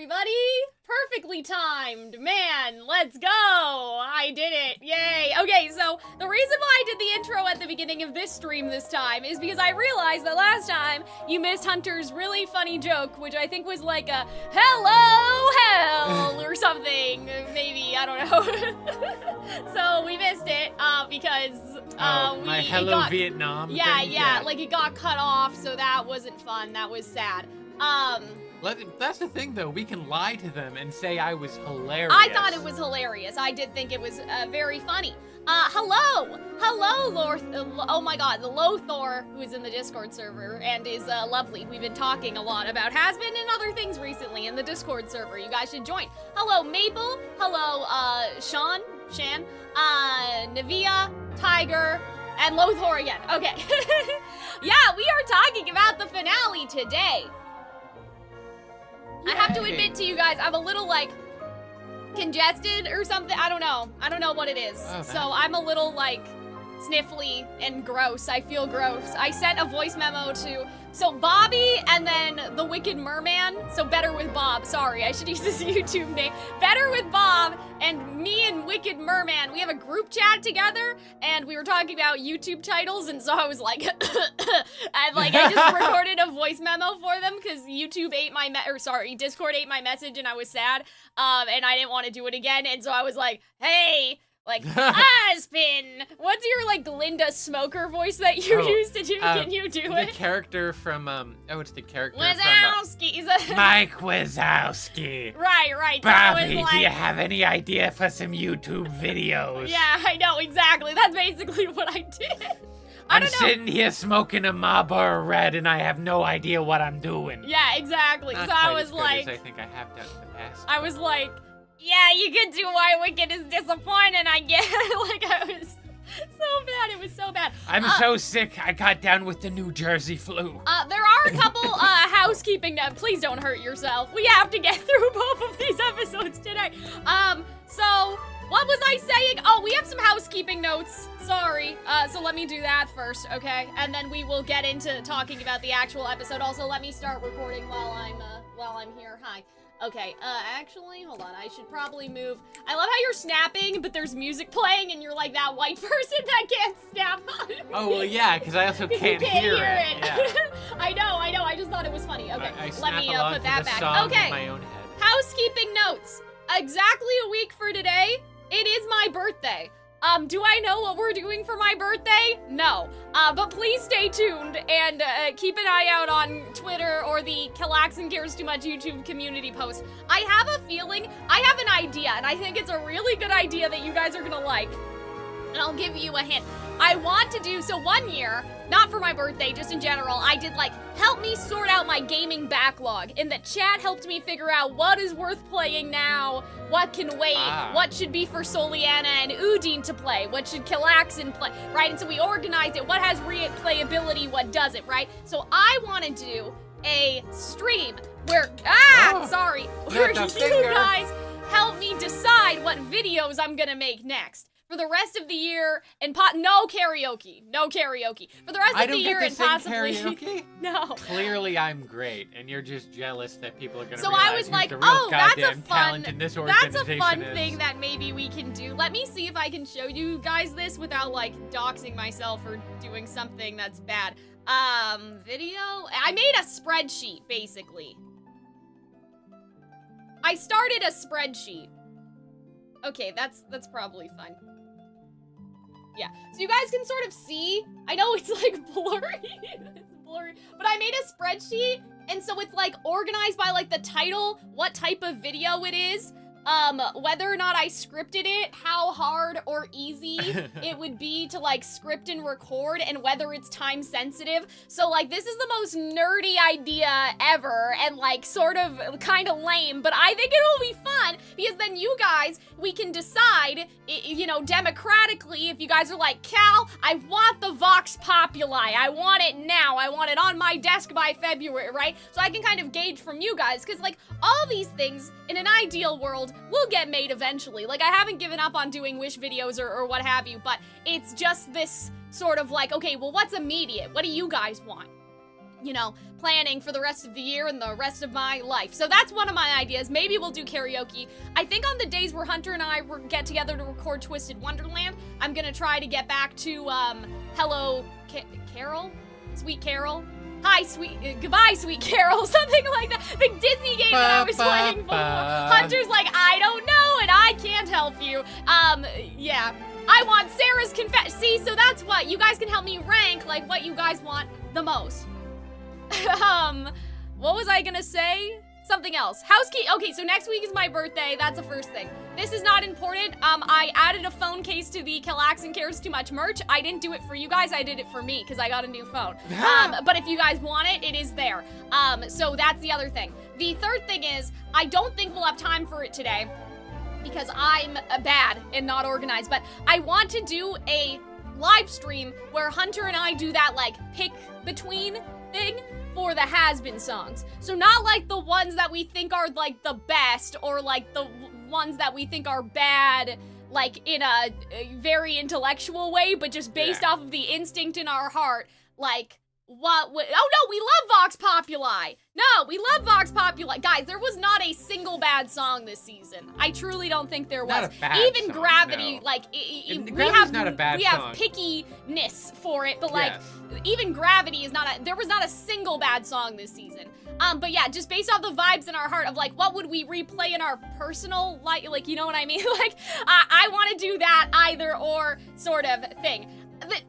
everybody! Perfectly timed! Man, let's go! I did it! Yay! Okay, so the reason why I did the intro at the beginning of this stream this time is because I realized that last time you missed Hunter's really funny joke, which I think was like a hello hell or something, maybe, I don't know. So we missed it because my hello Vietnam. Yeah, like it got cut off, so that wasn't fun. That was sad. That's the thing, though. We can lie to them and say I was hilarious. I thought it was hilarious. I did think it was very funny. Hello, oh my god, the Lothor, who is in the Discord server and is lovely. We've been talking a lot about Hazbin and other things recently in the Discord server. You guys should join. Hello, Maple. Hello, Shan, Navia, Tiger, and Lothor again. Okay. Yeah, we are talking about the finale today. Yay. I have to admit to you guys, I'm a little, like, congested or something. I don't know what it is. Oh, so I'm a little, like, sniffly and gross. I feel gross. I sent a voice memo to, so Bobby and then the Wicked Merman. So Better with Bob. Sorry, I should use this YouTube name. Better with Bob and me and Wicked Merman. We have a group chat together and we were talking about YouTube titles, and so I was like, I just recorded a voice memo for them because YouTube ate my Discord ate my message and I was sad. And I didn't want to do it again, and so I was like, hey, like, Hazbin, what's your, like, Linda Smoker voice that you used to do? Can you do it? The character from, it's the character Wazowski. from, Mike Wazowski. Right. Bobby, like, do you have any idea for some YouTube videos? Yeah, I know, exactly. That's basically what I did. I'm sitting here smoking a Marlboro Red and I have no idea what I'm doing. Yeah, exactly. Not so quite I was as good like, as I think I have done in the past. I was like, yeah, you can do Why Wicked is disappointed, I guess. Like, I was so bad. It was so bad. I'm so sick, I got down with the New Jersey flu. There are a couple housekeeping notes. Please don't hurt yourself. We have to get through both of these episodes today. So what was I saying? Oh, we have some housekeeping notes. Sorry. So let me do that first, okay? And then we will get into talking about the actual episode. Also, let me start recording while I'm here. Hi. Okay, actually, hold on, I should probably move. I love how you're snapping, but there's music playing, and you're like that white person that can't snap. Oh, well, yeah, because I also can't hear it. Yeah. I know, I just thought it was funny. Okay, let me along put that to the back. song Okay, in my own head. Housekeeping notes. Exactly a week for today, it is my birthday. Do I know what we're doing for my birthday? No. But please stay tuned and keep an eye out on Twitter or the Calxiyn Cares Too Much YouTube community post. I have a feeling, I have an idea, and I think it's a really good idea that you guys are gonna like. And I'll give you a hint. I want to do, so one year, not for my birthday, just in general, I did like, help me sort out my gaming backlog. And the chat helped me figure out what is worth playing now, what can wait, what should be for Soliana and Udine to play, what should Calxiyn play, right? And so we organized it, what has replayability, what doesn't, right? So I want to do a stream where, where you guys help me decide what videos I'm gonna make next. For the rest of the year, and no karaoke. For the rest of the year and possibly karaoke? No. Clearly, I'm great, and you're just jealous that people are gonna. So realize I was like, the real that's a is. fun thing that maybe we can do. Let me see if I can show you guys this without like doxing myself or doing something that's bad. Video. I made a spreadsheet basically. I started a spreadsheet. Okay, that's probably fine. Yeah, so you guys can sort of see, I know it's like blurry, it's blurry, but I made a spreadsheet, and so it's like organized by like the title, what type of video it is, whether or not I scripted it, how hard or easy it would be to like script and record, and whether it's time sensitive. So like this is the most nerdy idea ever, and like sort of kind of lame, but I think it will be fun because then you guys, we can decide, you know, democratically, if you guys are like, Cal, I want the Vox Populi, I want it now, I want it on my desk by February, right? So I can kind of gauge from you guys, because like all these things in an ideal world will get made eventually. Like I haven't given up on doing wish videos or what have you, but it's just this sort of like, okay, well, what's immediate? What do you guys want? You know, planning for the rest of the year and the rest of my life. So that's one of my ideas. Maybe we'll do karaoke. I think on the days where Hunter and I get together to record Twisted Wonderland, I'm gonna try to get back to, hello, Carol? Sweet Carol? Hi, goodbye, Sweet Carol, something like that. The Disney game that I was playing before. Hunter's like, I don't know, and I can't help you. Yeah. I want Sarah's confession. See, so that's what, you guys can help me rank, like, what you guys want the most. What was I gonna say? Something else. Housekeeping. Okay, so next week is my birthday. That's the first thing. This is not important. I added a phone case to the Calxiyn Cares Too Much merch. I didn't do it for you guys. I did it for me because I got a new phone. But if you guys want it, it is there. So that's the other thing. The third thing is, I don't think we'll have time for it today because I'm bad and not organized, but I want to do a live stream where Hunter and I do that, like, pick between thing for the Hazbin songs. So not like the ones that we think are like the best or like the ones that we think are bad, like in a very intellectual way, but just based off of the instinct in our heart, like oh no, we love Vox Populi. No, we love Vox Populi. Guys, there was not a single bad song this season. I truly don't think there was. Not a bad Even song, Gravity, no. like, Gravity's not a bad we song. have pickiness for it, but like, Yes. even Gravity is there was not a single bad song this season. But yeah, just based off the vibes in our heart of like, what would we replay in our personal life? Like, you know what I mean? Like, I want to do that either or sort of thing. Lucifer's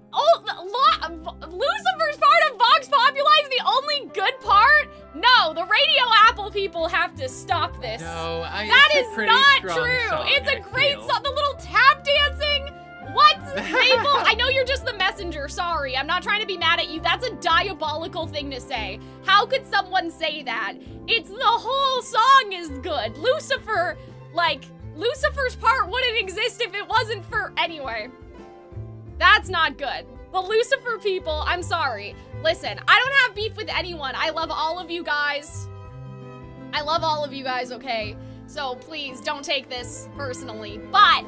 part of Vox Populi is the only good part? No, the Radio Apple people have to stop this. No, that it's is a pretty not strong true. song, It's a I great feel. song. The little tap dancing. What? Maple? I know you're just the messenger. Sorry. I'm not trying to be mad at you. That's a diabolical thing to say. How could someone say that? It's the whole song is good. Lucifer, like, Lucifer's part wouldn't exist if it wasn't for... Anyway. That's not good. The Lucifer people, I'm sorry. Listen, I don't have beef with anyone. I love all of you guys. I love all of you guys, okay? So please don't take this personally. But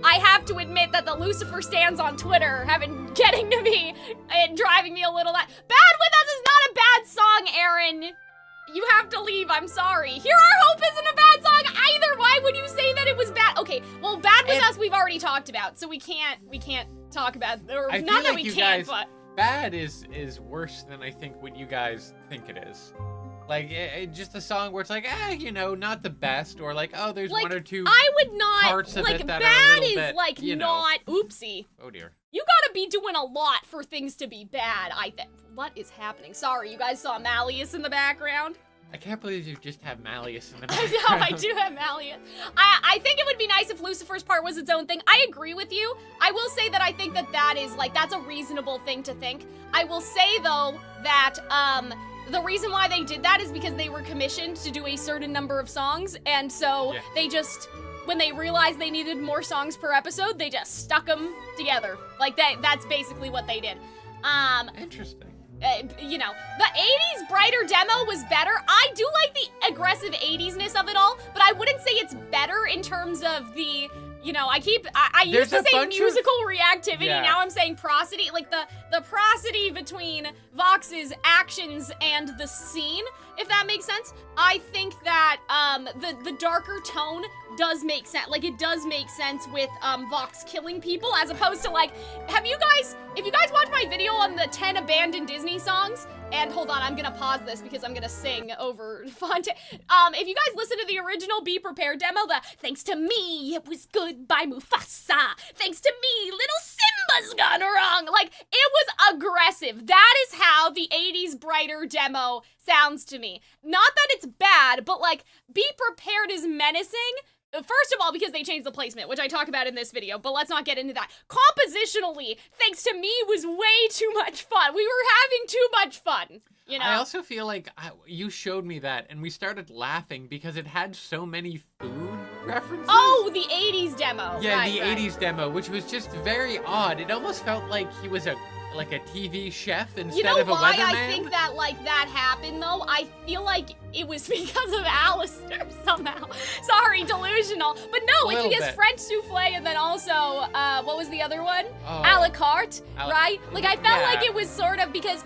I have to admit that the Lucifer stands on Twitter have been getting to me and driving me a little Bad With Us is not a bad song, Aaron. You have to leave, I'm sorry. Here Our Hope isn't a bad song either. Why would you say that it was bad? Okay, well, Bad With Us we've already talked about, so we can't talk about, or I not feel that like we you can't, guys, but. Bad is worse than I think what you guys think it is. Like, just a song where it's like, you know, not the best, or like, oh, there's like, one or two I would not, parts of like, it that bad are a little is, bit, like, you know. not, oopsie. Oh dear. You gotta be doing a lot for things to be bad, I think. What is happening? Sorry, you guys saw Malleus in the background? I can't believe you just have Malleus in the I background. know, I do have Malleus. I think it would be nice if Lucifer's part was its own thing. I agree with you. I will say that I think that is, like, that's a reasonable thing to think. I will say, though, that, the reason why they did that is because they were commissioned to do a certain number of songs, and so they just, when they realized they needed more songs per episode, they just stuck them together. Like, that's basically what they did. Interesting. You know, the 80s brighter demo was better. I do like the aggressive 80s-ness of it all, but I wouldn't say it's better in terms of the, you know, I used to say musical reactivity, now I'm saying prosody, like the prosody between Vox's actions and the scene, if that makes sense. I think that the darker tone does make sense. Like, it does make sense with Vox killing people, as opposed to, like, if you guys watch my video on the 10 abandoned Disney songs, and hold on, I'm gonna pause this because I'm gonna sing over Fonte. If you guys listen to the original Be Prepared demo, the thanks to me, it was good by Mufasa. Thanks to me, little Simba's gone wrong. Like, it was aggressive. That is how the 80s brighter demo sounds to me. Not that it's bad, but like, Be Prepared is menacing. First of all, because they changed the placement, which I talk about in this video, but let's not get into that. Compositionally, thanks to me, was way too much fun. We were having too much fun, you know? I also feel like you showed me that, and we started laughing because it had so many food references. Oh, the 80s demo. Yeah, right, the 80s demo, which was just very odd. It almost felt like he was a TV chef instead of a weatherman. You know why I think that, like, that happened, though? I feel like it was because of Alistair somehow. Sorry, delusional. But no, it's because French souffle and then also, what was the other one? Oh, a la carte, right? Like, I felt like it was sort of because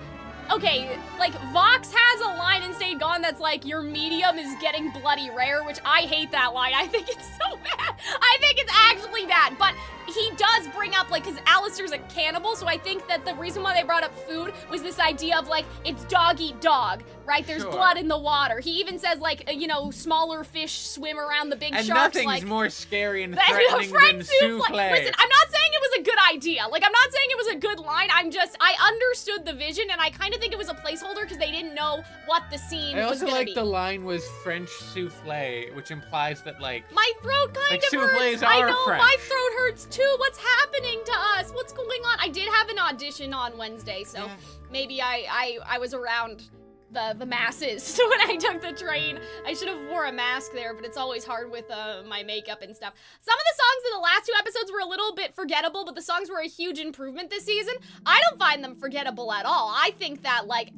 okay, like, Vox has a line in Stayed Gone that's like, your medium is getting bloody rare, which I hate that line. I think it's so bad. I think it's actually bad, but he does bring up, like, because Alistair's a cannibal, so I think that the reason why they brought up food was this idea of, like, it's dog eat dog, right? There's blood in the water. He even says, like, you know, smaller fish swim around the big sharks. And nothing's more scary and threatening than souffle. Listen, I'm not saying it was a good idea. Like, I'm not saying it was a good line. I understood the vision, and I kind of think it was a placeholder because they didn't know what the scene was gonna be. I also like the line was French souffle, which implies that, like, my throat kind of hurts. Souffles are I know, French. my throat hurts too. What's happening to us? What's going on? I did have an audition on Wednesday, so maybe I was around the masses when I took the train. I should have wore a mask there, but it's always hard with my makeup and stuff. Some of the songs in the last 2 episodes were a little bit forgettable, but the songs were a huge improvement this season. I don't find them forgettable at all. I think that, like,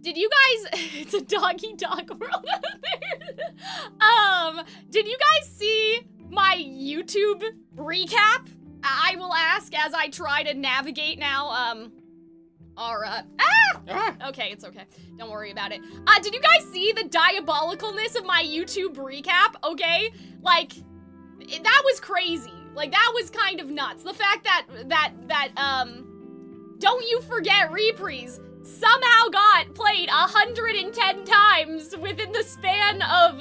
did you guys, it's a dog-eat-dog world out there. Did you guys see my YouTube recap? I will ask as I try to navigate now, okay, it's okay. Don't worry about it. Did you guys see the diabolicalness of my YouTube recap? Okay, like, that was crazy. Like, that was kind of nuts. The fact that Don't You Forget Reprise somehow got played 110 times within the span of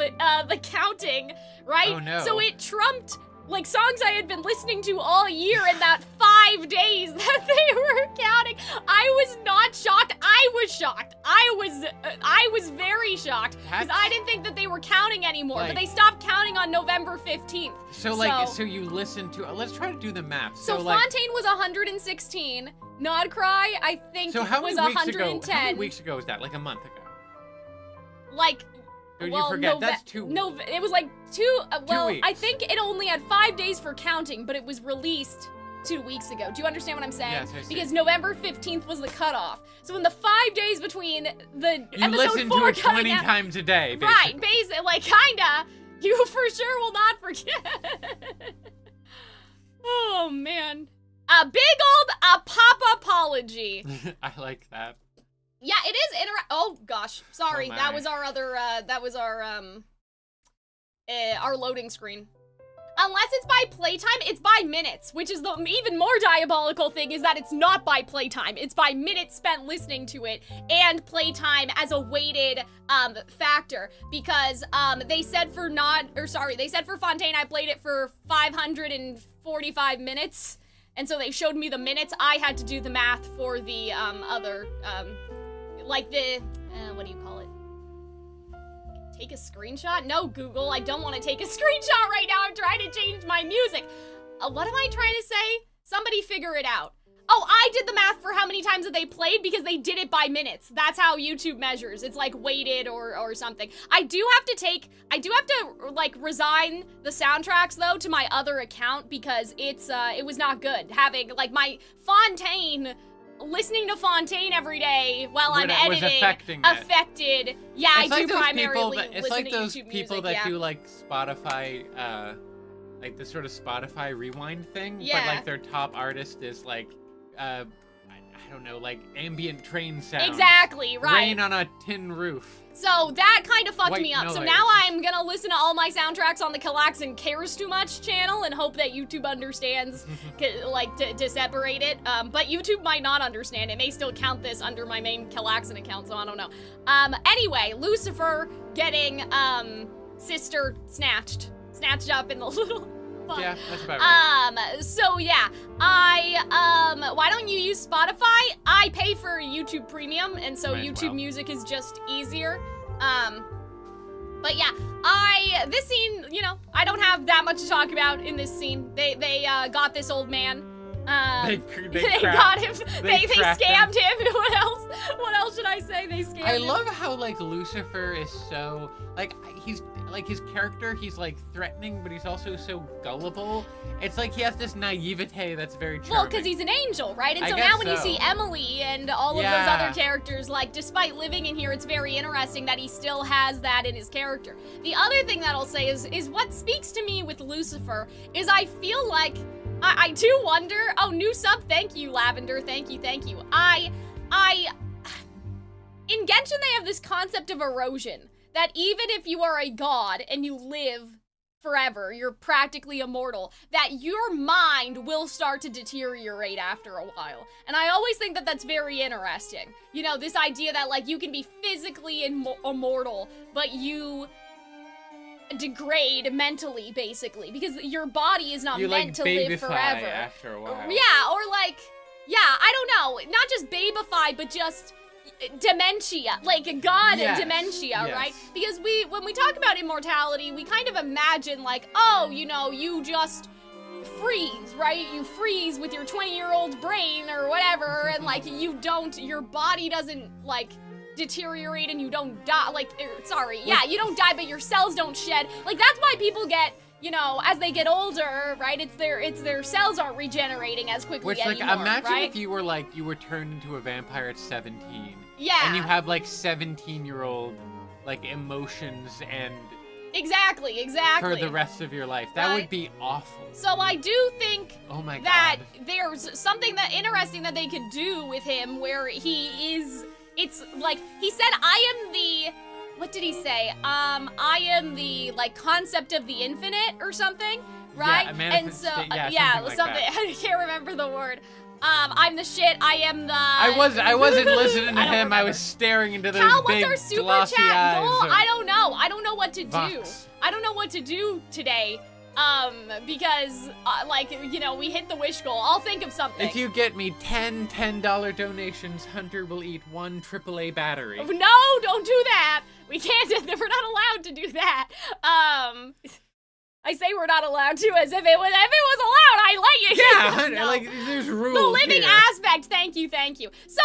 the counting, right? Oh no. So it trumped, like, songs I had been listening to all year in that 5 days that they were counting. I was not shocked. I was shocked. I was very shocked because I didn't think that they were counting anymore, but they stopped counting on November 15th. So you listened to, let's try to do the math. So Fontaine was 116. Nod Cry, I think, was 110. How many weeks ago was that? Like a month ago? Like, Don't you forget, that's 2 weeks. No, it was like 2 weeks. I think it only had 5 days for counting, but it was released 2 weeks ago. Do you understand what I'm saying? Yes, I see. Because November 15th was the cutoff. So in the 5 days between the you episode listen 4 to it 20 coming out, times a day, basically. right, basically, like, kinda, you for sure will not forget. Oh, man. A big old pop-apology. I like that. Yeah, it is oh gosh, sorry. Oh that was our other, our loading screen. Unless it's by playtime, it's by minutes, which is the even more diabolical thing is that it's not by playtime. It's by minutes spent listening to it and playtime as a weighted factor because they said for Fontaine I played it for 545 minutes. And so they showed me the minutes. I had to do the math for the other like the what do you call it? Take a screenshot? No, Google, I don't want to take a screenshot right now. I'm trying to change my music. What am I trying to say? Somebody figure it out. Oh, I did the math for how many times that they played because they did it by minutes. That's how YouTube measures. It's like weighted or something. I do have to like resign the soundtracks though to my other account because it was not good having like my Fontaine. Listening to Fontaine every day while I'm editing affected. Yeah, I do primarily listen to YouTube music. It's like those people that do like Spotify, like the sort of Spotify rewind thing. Yeah. But like their top artist is like, I don't know, like ambient train sound. Exactly, right. Rain on a tin roof. So that kind of fucked me up. Noise. So now I'm gonna listen to all my soundtracks on the Calxiyn Cares Too Much channel and hope that YouTube understands, like, to separate it. But YouTube might not understand. It may still count this under my main Calxiyn account, so I don't know. Anyway, Lucifer getting, sister snatched up in the little... Yeah, that's about right. So yeah, why don't you use Spotify? I pay for YouTube Premium, and so YouTube Music is just easier. But yeah, this scene, you know, I don't have that much to talk about in this scene. They got this old man. They got him. They scammed him. What else should I say? They scammed him. I love how, like, Lucifer is so, like, he's, like, his character, he's, like, threatening, but he's also so gullible. It's like he has this naivete that's very charming. Well, because he's an angel, right? And so now when you see Emily and all of those other characters, like, despite living in here, it's very interesting that he still has that in his character. The other thing that I'll say is what speaks to me with Lucifer is I feel like I do wonder. Oh, new sub. Thank you, Lavender. Thank you. in Genshin they have this concept of erosion, that even if you are a god and you live forever, you're practically immortal, that your mind will start to deteriorate after a while. And I always think that that's very interesting. You know, this idea that, like, you can be physically immortal, but you degrade mentally, basically, because your body is not meant to live forever. After a while. Yeah, or like, yeah, I don't know, not just babify, but just dementia, like god Yes, dementia, yes. right? Because when we talk about immortality, we kind of imagine like, oh, you know, you just freeze, right? You freeze with your 20-year-old brain or whatever, and like your body doesn't like deteriorate and you don't die, like, you don't die, but your cells don't shed. Like, that's why people get, you know, as they get older, right? It's their cells aren't regenerating as quickly anymore, imagine right? if you were turned into a vampire at 17. Yeah. And you have like 17-year-old like emotions and Exactly. for the rest of your life. That Right. would be awful. So I do think Oh my that god. there's something that interesting that they could do with him where it's like, he said, what did he say? I am the, like, concept of the infinite or something, right? Yeah, and so, something like that. I can't remember the word. I'm the shit, I am the... I wasn't listening to I don't him. I remember. was staring into those Cal, big what's our super glossy chat eyes goal? of I don't know. I don't know what to do. Vox. I don't know what to do today. Because, like, you know, we hit the wish goal. I'll think of something. If you get me 10 $10 donations, Hunter will eat 1 AAA battery. No, don't do that. We can't. We're not allowed to do that. I say we're not allowed to as if it was allowed. I let you. Yeah, Hunter, No. like there's rules. The living here. aspect. Thank you. So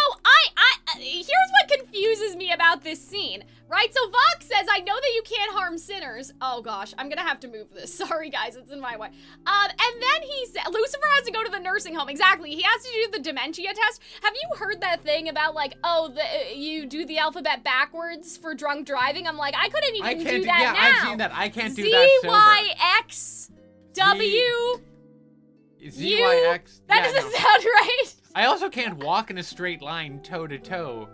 here's what confuses me about this scene, right? So Vox says, I know that you can't harm sinners. Oh gosh, I'm gonna have to move this. Sorry guys, it's in my way. And then he said, Lucifer has to go to the nursing home. Exactly, he has to do the dementia test. Have you heard that thing about like, you do the alphabet backwards for drunk driving? I'm like, I couldn't even do that now. I've seen that. I can't do that sober. ZYXW. ZYX. That doesn't sound right. I also can't walk in a straight line toe to toe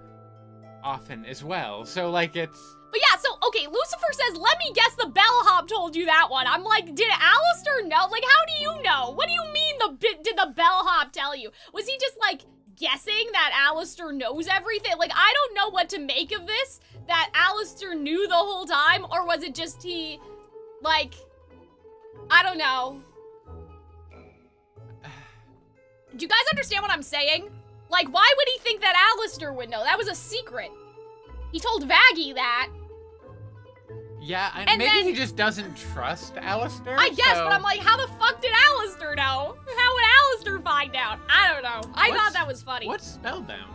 often as well. So like it's But yeah, so okay, Lucifer says, let me guess the bellhop told you that one. I'm like, did Alistair know? Like, how do you know? What do you mean did the bellhop tell you? Was he just like guessing that Alistair knows everything? Like, I don't know what to make of this, that Alistair knew the whole time, or was it just he, like, I don't know. Do you guys understand what I'm saying? Like, why would he think that Alistair would know? That was a secret. He told Vaggie that. yeah, And maybe then- he just doesn't trust Alistair. I guess, so- but I'm like, how the fuck did Alistair know? How would Alistair find out? I don't know. I thought that was funny. What's Spellbound?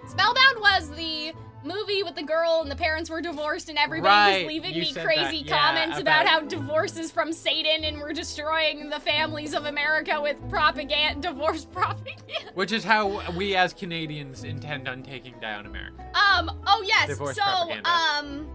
Spellbound was the movie with the girl and the parents were divorced and everybody Right, was leaving you me said crazy that, yeah, comments about about- how divorce is from Satan and we're destroying the families of America with propaganda, divorce propaganda. Which is how we as Canadians intend on taking down America. Oh yes, Divorce so, propaganda.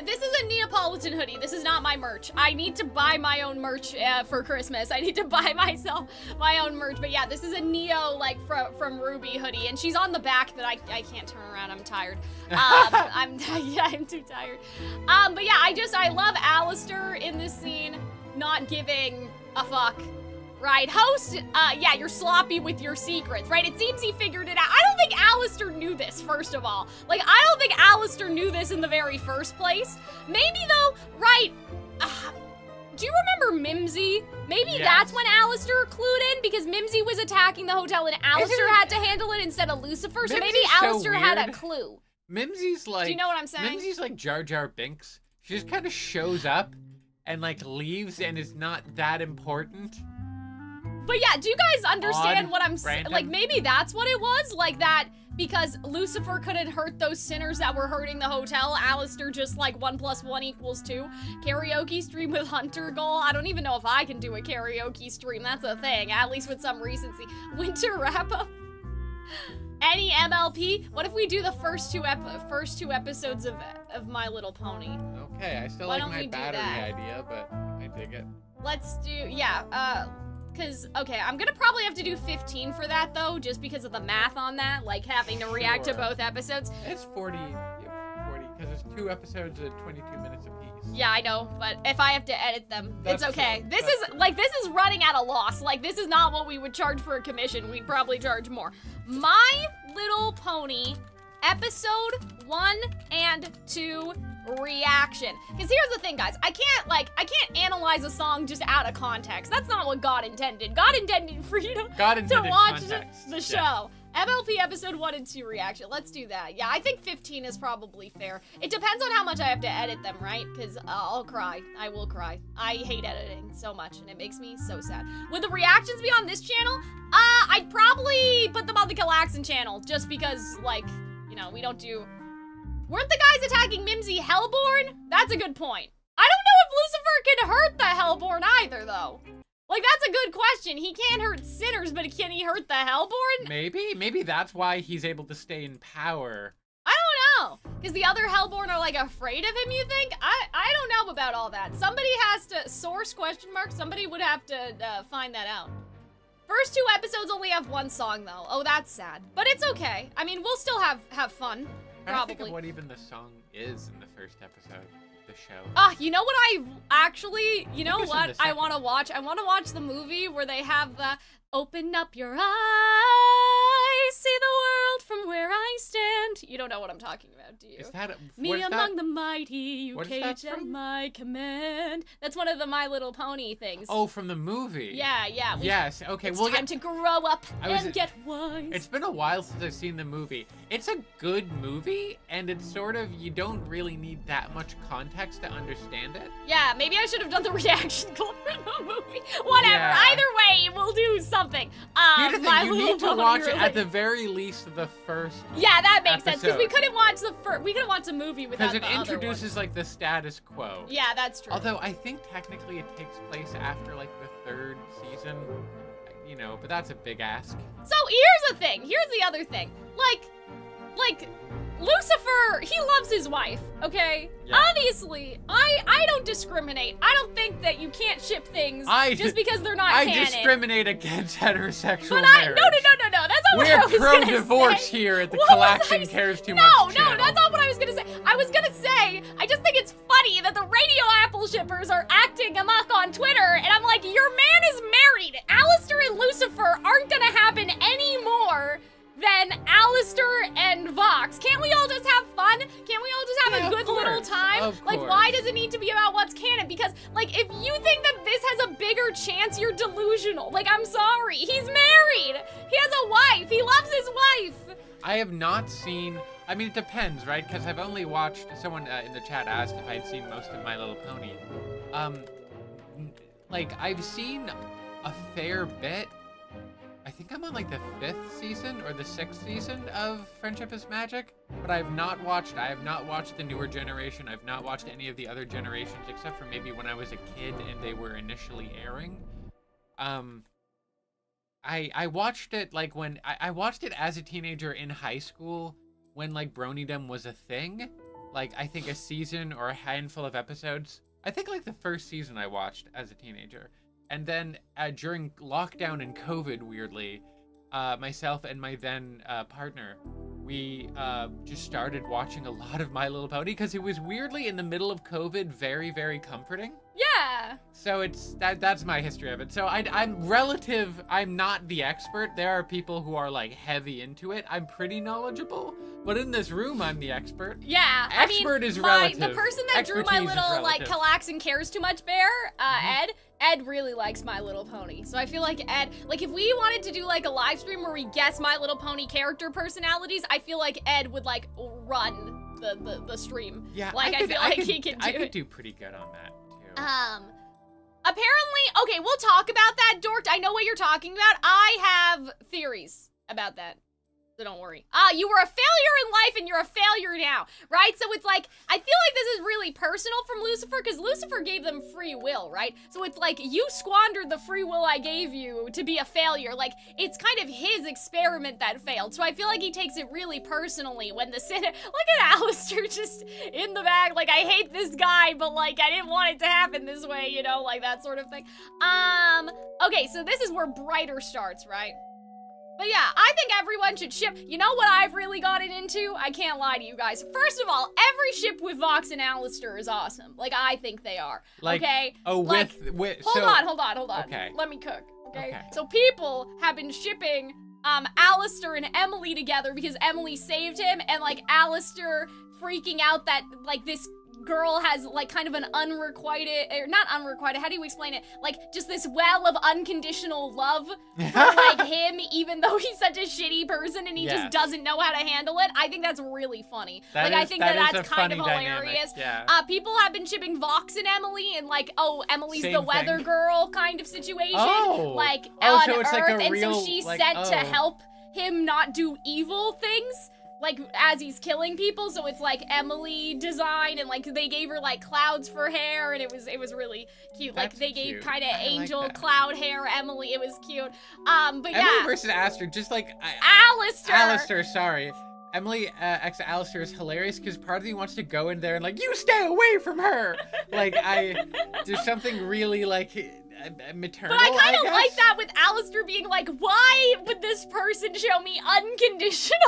this is a Neapolitan hoodie. This is not my merch. I need to buy my own merch for Christmas. I need to buy myself my own merch. But yeah, this is a Neo, like, from Ruby hoodie. And she's on the back, but I can't turn around. I'm tired. I'm too tired. But yeah, I love Alistair in this scene not giving a fuck. Right, host, yeah, you're sloppy with your secrets, right? It seems he figured it out. I don't think Alistair knew this, first of all. Like, I don't think Alistair knew this in the very first place. Maybe, though, right, do you remember Mimsy? Maybe Yes. that's when Alistair clued in, because Mimsy was attacking the hotel and Alistair had to handle it instead of Lucifer, so maybe Mimsy's so Alistair had a weird. clue. Mimsy's like... Do you know what I'm saying? Mimsy's like Jar Jar Binks. She just kind of shows up and like leaves and is not that important. But yeah, do you guys understand Odd, what I'm saying? random. Like, maybe that's what it was? Like that, because Lucifer couldn't hurt those sinners that were hurting the hotel, Alistair just like 1 + 1 = 2. Karaoke stream with Hunter goal. I don't even know if I can do a karaoke stream. That's a thing, at least with some recency. Winter wrap-up. Any MLP? What if we do the first two episodes of My Little Pony? Okay, I still Why like don't my we do battery that? idea, but I dig it. Let's do, yeah, Cause, okay, I'm gonna probably have to do 15 for that though, just because of the math on that, like having to react to Sure. both episodes. It's 40, because it's 2 episodes at 22 minutes apiece. Yeah, I know, but if I have to edit them, That's it's okay. true. This That's is, true. like, this is running at a loss. Like, this is not what we would charge for a commission. We'd probably charge more. My Little Pony, episode 1 and 2, reaction. Because here's the thing, guys. I can't analyze a song just out of context. That's not what God intended. God intended for you to watch context. the show. Yeah. MLP episode 1 and 2 reaction. Let's do that. Yeah, I think 15 is probably fair. It depends on how much I have to edit them, right? Because I'll cry. I will cry. I hate editing so much, and it makes me so sad. Would the reactions be on this channel? I'd probably put them on the Calxiyn channel, just because, like, you know, we don't do... Weren't the guys attacking Mimsy Hellborn? That's a good point. I don't know if Lucifer can hurt the Hellborn either, though. Like, that's a good question. He can't hurt sinners, but can he hurt the Hellborn? Maybe that's why he's able to stay in power. I don't know. Because the other Hellborn are, like, afraid of him, you think? I don't know about all that. Somebody has to... Source, question mark? Somebody would have to find that out. First 2 episodes only have 1 song, though. Oh, that's sad. But it's okay. I mean, we'll still have fun. I don't think Probably. of what even the song is in the first episode of the show. You know what I actually, you know it's in what the I second. want to watch? I want to watch the movie where they have the open up your eyes, see the world from where I stand. You don't know what I'm talking about, do you? Is that Me what is among that? the mighty, you What is that cage at from? my command. That's one of the My Little Pony things. Oh, from the movie. Yeah. Yes. Okay. It's Well, time to grow up I was- and get wise. it's been a while since I've seen the movie. It's a good movie, and it's sort of, you don't really need that much context to understand it. Yeah, maybe I should have done the reaction clip for the movie. Whatever. Yeah. Either way, we'll do something. Here's the My thing, you Little need to Pony watch it related. at the very least the first, Yeah, that makes sense because we episode. couldn't watch we couldn't watch the movie without because the it other introduces like the status quo. one. Yeah, that's true. Although I think technically it takes place after like the 3rd season, you know, but that's a big ask. So here's the thing. Here's the other thing. Like Lucifer, he loves his wife. Okay. Yeah. Obviously, I don't discriminate. I don't think that you can't ship things just because they're not I canon. discriminate against heterosexual But marriage. no. That's not what I We're was gonna pro-divorce say. here at the What was I Calxiyn Cares Too No, Much no, channel. that's not what I was gonna say. I was gonna say, I just think it's funny that the radio apple shippers are acting amok on Twitter, and I'm like, your man is married. Alistair and Lucifer aren't gonna happen anymore than Alistair and Vox. Can't we all just have fun? Can't we all just have Yeah, a of good little course, time? of Like, course. why does it need to be about what's canon? Because, like, if you think that this has a bigger chance, you're delusional. Like, I'm sorry. He's married. He has a wife. He loves his wife. I have not seen. I mean, it depends, right? Because I've only watched. Someone in the chat asked if I'd seen most of My Little Pony. Like I've seen a fair bit. I think I'm on like the 5th season or the 6th season of Friendship is Magic, but I have not watched the newer generation. I've not watched any of the other generations except for maybe when I was a kid and they were initially airing. I watched it like when I watched it as a teenager in high school when like Bronydom was a thing. Like I think a season or a handful of episodes. I think like the first season I watched as a teenager. And then during lockdown and COVID, weirdly, myself and my then partner, we just started watching a lot of My Little Pony because it was weirdly in the middle of COVID, very, very comforting. Yeah. So it's that's my history of it. So I'm not the expert. There are people who are like heavy into it. I'm pretty knowledgeable, but in this room, I'm the expert. Yeah. Expert is relative. The person that drew my Expertise is little like relative. Calxiyn Cares Too Much bear, Ed really likes My Little Pony. So I feel like Ed, like if we wanted to do like a live stream where we guess My Little Pony character personalities, I feel like Ed would like run the stream. Yeah, Like I feel like he could do I could it. do pretty good on that too. Apparently, okay, we'll talk about that, Dork. I know what you're talking about. I have theories about that. So don't worry. You were a failure in life and you're a failure now, right? So it's like, I feel like this is really personal from Lucifer because Lucifer gave them free will, right? So it's like, you squandered the free will I gave you to be a failure. Like, it's kind of his experiment that failed. So I feel like he takes it really personally when the sin. Look at Alistair just in the bag, like, I hate this guy, but like, I didn't want it to happen this way, you know, like that sort of thing. Okay, so this is where Brighter starts, right? But yeah, I think everyone should ship. You know what I've really gotten into? I can't lie to you guys. First of all, every ship with Vox and Alastor is awesome. Like, I think they are. Like, okay? Oh, like, with hold on. Okay. Let me cook, okay? So people have been shipping Alistair and Emily together because Emily saved him, and like Alistair freaking out that like this girl has like kind of an unrequited, or not unrequited, how do you explain it? Like just this well of unconditional love for like him, even though he's such a shitty person and he just doesn't know how to handle it. I think that's really funny. I think that's kind of hilarious. Yeah. People have been shipping Vox and Emily and like, oh, Emily's Same the weather thing. girl kind of situation. Oh. Like Oh, on so it's Earth, like a and real, so she's like, sent to oh. help him not do evil things. Like, as he's killing people, so it's like Emily design, and like they gave her like clouds for hair, and it was really cute. That's like they gave cute. kind of I like angel that. cloud hair Emily. It was cute. But yeah, Emily versus Aster, just like Alistair. Alistair, sorry. Emily x Alistair is hilarious because part of me wants to go in there and like, you stay away from her. Like there's something really like maternal. But I kind of guess. like that with Alistair being like, why would this person show me unconditional?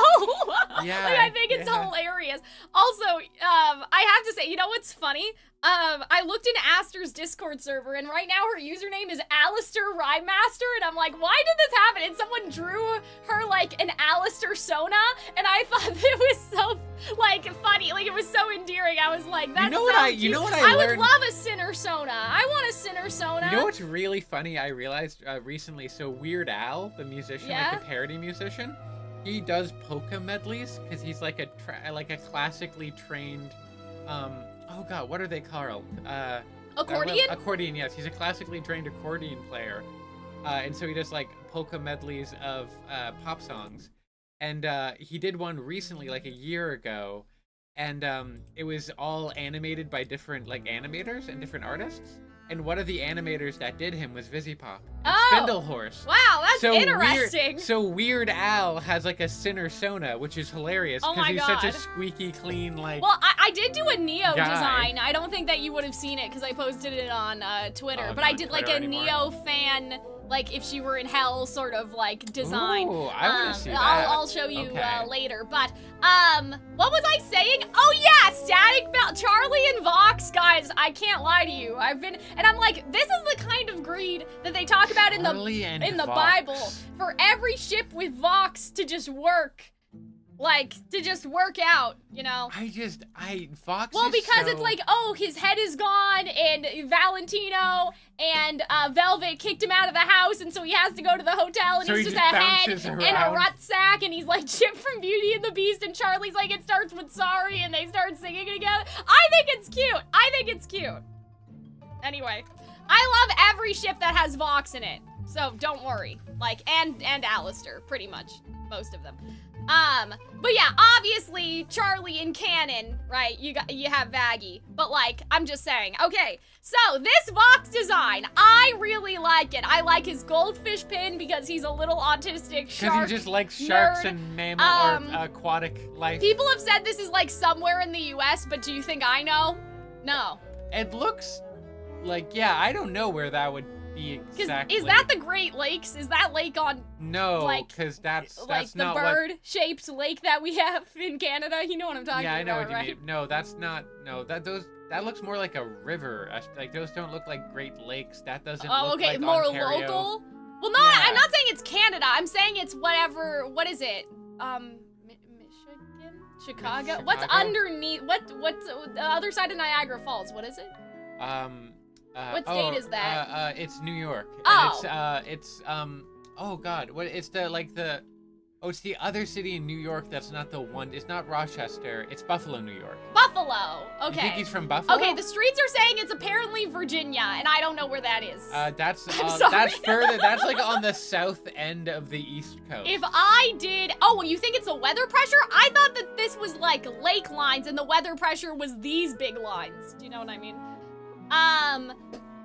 Yeah, like, I think it's hilarious. Also, I have to say, you know what's funny? I looked in Aster's Discord server, and right now her username is Alistair Rhymemaster, and I'm like, why did this happen? And someone drew her like an Alistair Sona, and I thought it was so like funny, like it was so endearing. I was like, that's you know what I would learned? love a Sinner Sona. I want a Sinner Sona. You know what's really funny? I realized recently. So Weird Al, the musician, like the parody musician, he does polka medleys because he's like a classically trained. Oh god, what are they called? Accordion? Accordion, yes. He's a classically trained accordion player. And so he does like polka medleys of pop songs. And he did one recently, like a year ago. And it was all animated by different like animators and different artists. And one of the animators that did him was Visipop and Spindlehorse. Wow, that's interesting. So Weird Al has like a Sinner Sona, which is hilarious because he's such a squeaky clean like. Well, I did do a Neo guy. design. I don't think that you would have seen it because I posted it on Twitter. Oh, but not I did like Twitter a anymore. Neo fan, like if she were in hell sort of like design. Ooh, I want to see that. I'll show you Okay. later. But what was I saying? Oh yeah, Charlie and Vox, guys. I can't lie to you. And I'm like, this is the kind of greed that they talk about in the Vox. Bible. For every ship with Vox to just work. Like, to just work out, you know? Vox Well, is because so... it's like, oh, his head is gone, and Valentino and Velvet kicked him out of the house, and so he has to go to the hotel, and So he's he just a just head bounces and a around. rucksack, and he's like Chip from Beauty and the Beast, and Charlie's like, it starts with sorry, and they start singing together. I think it's cute. Anyway, I love every ship that has Vox in it, so don't worry. Like, and Alistair, pretty much, most of them. But yeah, obviously Charlie in canon, right? You have Vaggie, but like I'm just saying. Okay, so this Vox design, I really like it. I like his goldfish pin because he's a little autistic shark. Because he just likes sharks nerd. and mammal or aquatic life. People have said this is like somewhere in the U.S., but do you think I know? No. It looks like I don't know where that would be exactly. Is that the Great Lakes? Is that lake on? No, like, because that's like the not bird-shaped lake that we have in Canada. You know what I'm talking about, Yeah, I know what right? you mean. No, that's not. No, that looks more like a river. Like those don't look like Great Lakes. That doesn't look okay, like more Ontario. local. Well, no, Yeah. I'm not saying it's Canada. I'm saying it's whatever. What is it? Michigan, Chicago. What's underneath? What's the other side of Niagara Falls? What is it? What state is that? It's New York. Oh. And it's oh god, what it's it's the other city in New York that's not the one. It's not Rochester. It's Buffalo, New York. Buffalo. Okay. You think he's from Buffalo? Okay, the streets are saying it's apparently Virginia, and I don't know where that is. That's I'm sorry. that's further. That's like on the south end of the East Coast. If I did, Oh, you think it's the weather pressure? I thought that this was like lake lines and the weather pressure was these big lines. Do you know what I mean?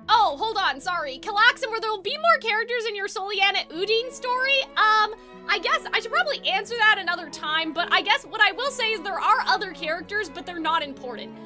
Oh, hold on, sorry. Calxiyn, where there'll be more characters in your Soliana Udine story? I guess I should probably answer that another time, but I guess what I will say is there are other characters, but they're not important.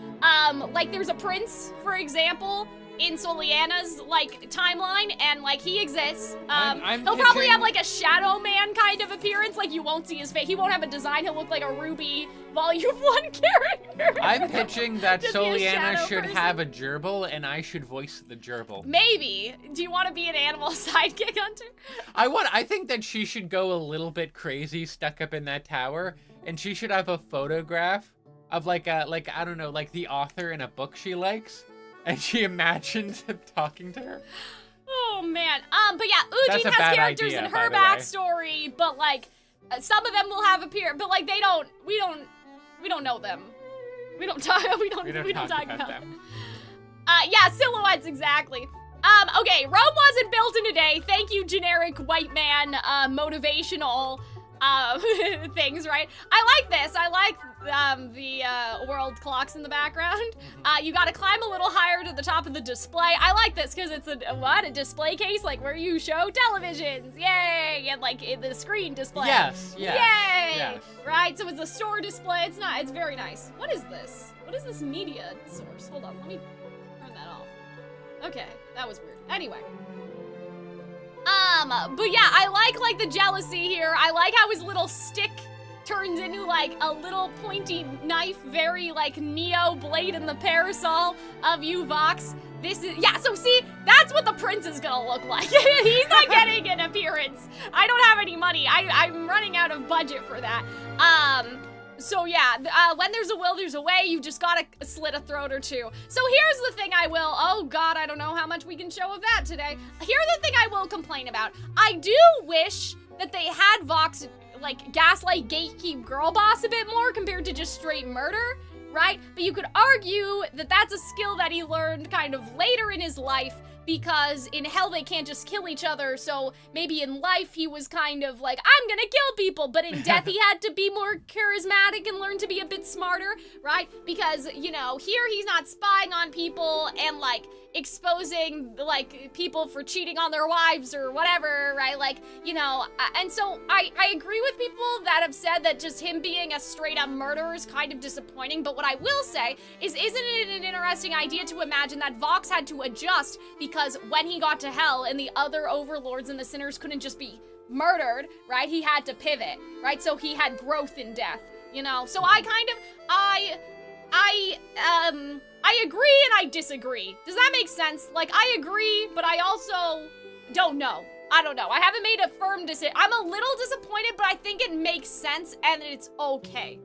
Like there's a prince, for example, in Soliana's, like, timeline, and, like, he exists. He'll probably have, like, a Shadow Man kind of appearance, like, you won't see his face. He won't have a design, he'll look like a Ruby Volume 1 character. I'm pitching that Soliana should person. have a gerbil, and I should voice the gerbil. Maybe. Do you want to be an animal sidekick hunter? I think that she should go a little bit crazy, stuck up in that tower, and she should have a photograph of, like, I don't know, like, the author in a book she likes. And she imagines him talking to her. Oh man. But yeah, Ujin has characters in her backstory, but like some of them will have but like we don't know them. We don't talk about them. Yeah, silhouettes exactly. Okay, Rome wasn't built in a day. Thank you, generic white man motivational things, right? I like this. I like the world clocks in the background. You gotta climb a little higher to the top of the display. I like this because it's a display case, like where you show televisions. Yay! And like in the screen display. Yes. Yay! Yes. Right, so it's a store display. It's very nice. What is this? What is this media source? Hold on, let me turn that off. Okay, that was weird. Anyway. But yeah, I like the jealousy here. I like how his little stick turns into like a little pointy knife, very like Neo blade in the parasol of you, Vox. This is, yeah, so see, that's what the prince is gonna look like. He's not getting an appearance. I don't have any money. I'm running out of budget for that. So yeah, when there's a will, there's a way. You just gotta slit a throat or two. So here's the thing oh God, I don't know how much we can show of that today. Here's the thing I will complain about. I do wish that they had Vox, like, gaslight, gatekeep, girl boss a bit more compared to just straight murder, right? But you could argue that that's a skill that he learned kind of later in his life, because in hell they can't just kill each other, so maybe in life he was kind of like, I'm gonna kill people, but in death he had to be more charismatic and learn to be a bit smarter, right? Because, you know, here he's not spying on people and, like, exposing, like, people for cheating on their wives or whatever, right? Like, you know, and so I agree with people that have said that just him being a straight-up murderer is kind of disappointing, but what I will say is, isn't it an interesting idea to imagine that Vox had to adjust because when he got to hell and the other overlords and the sinners couldn't just be murdered, right? He had to pivot, right? So he had growth in death, you know? So I agree and I disagree. Does that make sense? Like, I agree, but I also don't know. I don't know. I haven't made a firm decision. I'm a little disappointed, but I think it makes sense and it's okay.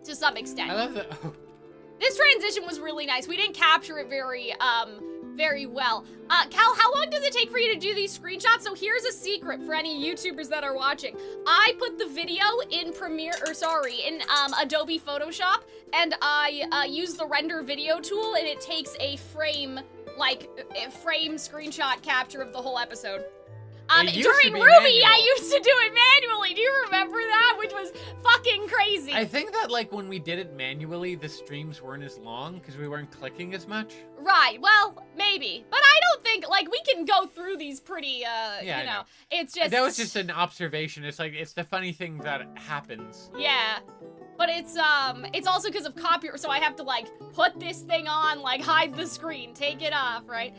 To some extent. I love that. This transition was really nice. We didn't capture it very well. Cal, how long does it take for you to do these screenshots? So here's a secret for any YouTubers that are watching. I put the video in in Adobe Photoshop, and I use the render video tool, and it takes a frame screenshot capture of the whole episode. During Ruby, I used to do it manually. Do you remember that? Which was fucking crazy. I think that, like, when we did it manually, the streams weren't as long because we weren't clicking as much. Right, well, maybe. But I don't think, like, we can go through these pretty, you know. It's just... That was just an observation. It's like, it's the funny thing that happens. Yeah. But it's also because of copyright, so I have to, like, put this thing on, like, hide the screen, take it off, right?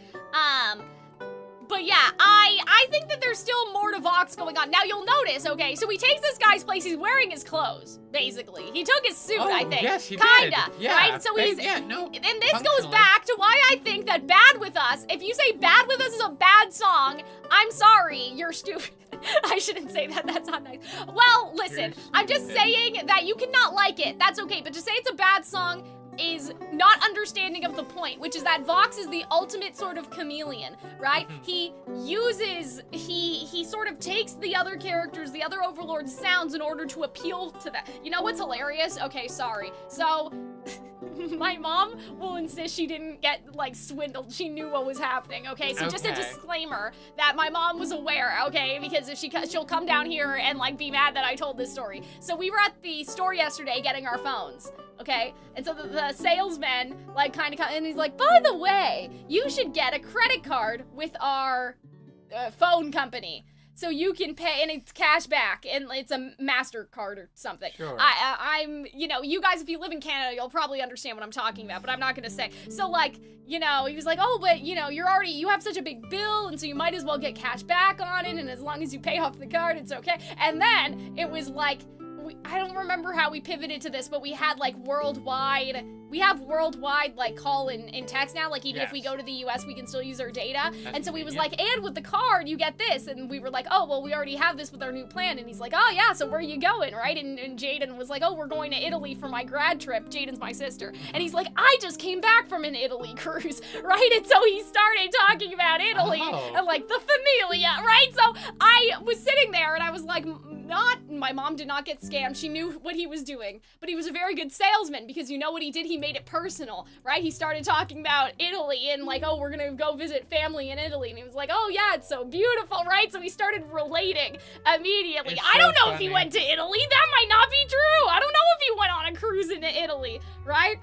But yeah, I think that there's still more to Vox going on. Now you'll notice, okay, so he takes this guy's place, he's wearing his clothes, basically. He took his suit, I think. Yes, he Kinda, did. Yeah, right? So he's, and this goes back to why I think that Bad With Us, if you say Bad With Us is a bad song, I'm sorry, you're stupid. I shouldn't say that, that's not nice. Well, listen, I'm just saying that you cannot like it, that's okay, but to say it's a bad song is not understanding of the point, which is that Vox is the ultimate sort of chameleon, right? He sort of takes the other characters, the other overlords' sounds in order to appeal to them. You know what's hilarious? Okay, sorry. So, my mom will insist she didn't get, like, swindled. She knew what was happening, okay? So just a disclaimer that my mom was aware, okay? Because if she'll come down here and, like, be mad that I told this story. So we were at the store yesterday getting our phones, okay? And so the salesman, like, kind of, and he's like, by the way, you should get a credit card with our phone company. So you can pay, and it's cash back, and it's a MasterCard or something. Sure. I'm, you know, you guys, if you live in Canada, you'll probably understand what I'm talking about, but I'm not gonna say. So, like, you know, he was like, oh, but, you know, you have such a big bill, and so you might as well get cash back on it, and as long as you pay off the card, it's okay. And then it was like, I don't remember how we pivoted to this, but we had, like, worldwide, like, call and text now. Like, even if we go to the US, we can still use our data. And so he was like, and with the card, you get this. And we were like, oh, well, we already have this with our new plan. And he's like, oh, yeah, so where are you going, right? And Jaden was like, oh, we're going to Italy for my grad trip. Jaden's my sister. And he's like, I just came back from an Italy cruise, right? And so he started talking about Italy and, like, the familia, right? So I was sitting there, and I was like, my mom did not get scammed. She knew what he was doing, but he was a very good salesman, because you know what he did? He made it personal, right? He started talking about Italy and, like, oh, we're gonna go visit family in Italy, and he was like, oh yeah, it's so beautiful, right? So he started relating immediately. It's I don't so know if he funny. went to Italy. That might not be true. I don't know if he went on a cruise into Italy, right?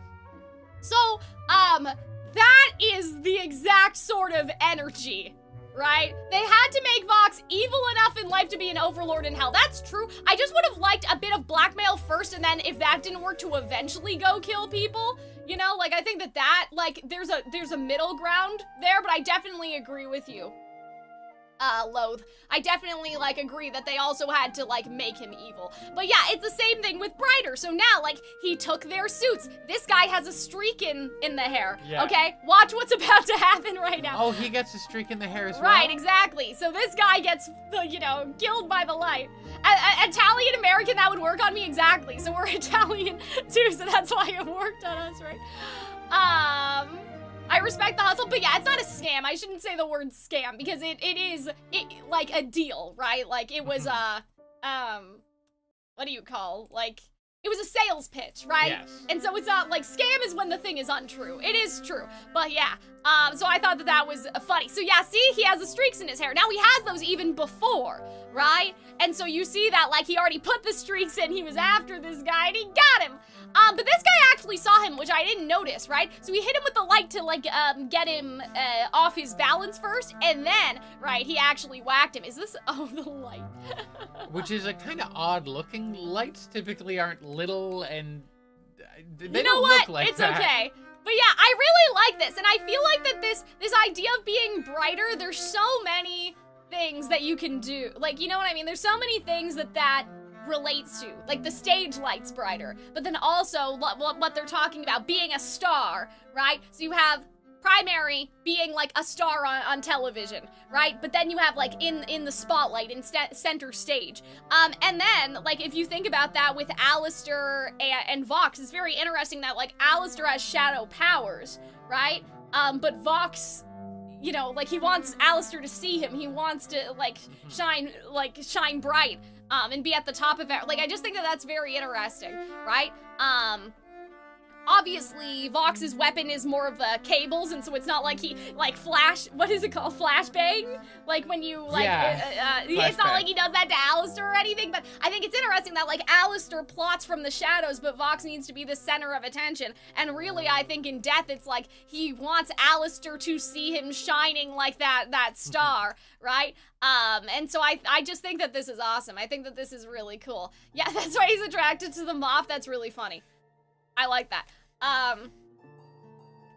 So, that is the exact sort of energy, right? They had to make Vox evil enough in life to be an overlord in hell. That's true. I just would have liked a bit of blackmail first, and then if that didn't work, to eventually go kill people. You know, like, I think that, like, there's a middle ground there, but I definitely agree with you. Loathe. I definitely, like, agree that they also had to, like, make him evil. But yeah, it's the same thing with Brighter. So now, like, he took their suits. This guy has a streak in the hair. Yeah. Okay? Watch what's about to happen right now. Oh, he gets a streak in the hair as well? Right, exactly. So this guy gets, you know, killed by the light. Italian American, that would work on me exactly. So we're Italian too, so that's why it worked on us, right? I respect the hustle, but yeah, it's not a scam. I shouldn't say the word scam, because it is like a deal, right? Like, it was what do you call, like, it was a sales pitch, right? Yes. And so it's not, like, scam is when the thing is untrue. It is true, but yeah. So I thought that was funny. So yeah, see, he has the streaks in his hair. Now he has those even before, right? And so you see that, like, he already put the streaks in, he was after this guy, and he got him. But this guy actually saw him, which I didn't notice, right? So he hit him with the light to, like, get him off his balance first, and then, right, he actually whacked him. Is this, oh, the light. Which is a kind of odd looking. Lights typically aren't little, and they you know don't what? look like it's that. Okay. But yeah, I really like this, and I feel like that this idea of being brighter, there's so many things that you can do. Like, you know what I mean? There's so many things that relates to. Like, the stage light's brighter, but then also what they're talking about, being a star, right? So you have primary being, like, a star on television, right? But then you have, like, in the spotlight, in center stage. And then, like, if you think about that with Alistair and Vox, it's very interesting that, like, Alistair has shadow powers, right? But Vox, you know, like, he wants Alistair to see him. He wants to, like, shine bright, and be at the top of it. Like, I just think that that's very interesting, right? Obviously, Vox's weapon is more of the cables, and so it's not like he, like, what is it called? Flashbang? Like, when you, like, it's not like he does that to Alistair or anything, but I think it's interesting that, like, Alistair plots from the shadows, but Vox needs to be the center of attention, and really, I think in Death, it's like, he wants Alistair to see him shining like that star, right? And so I just think that this is awesome. I think that this is really cool. Yeah, that's why he's attracted to the moth. That's really funny. I like that.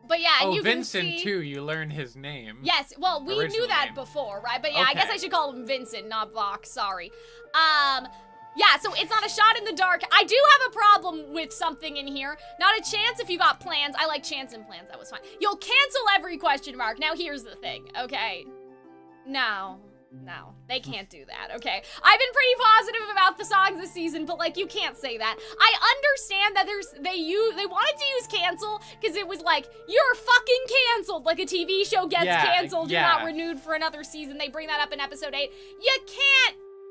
But yeah, and you Vincent can see, too, you learn his name. Yes, well, we Original knew that name. before, right? But yeah, Okay. I guess I should call him Vincent, not Vox, sorry. Yeah, so it's not a shot in the dark. I do have a problem with something in here. Not a chance if you got plans. I like chance and plans, that was fine. You'll cancel every question mark. Now here's the thing, okay? No, they can't do that, okay? I've been pretty positive about the songs this season, but, like, you can't say that. I understand that they wanted to use cancel because it was like, you're fucking canceled. Like, a TV show gets canceled, you're not renewed for another season. They bring that up in episode 8.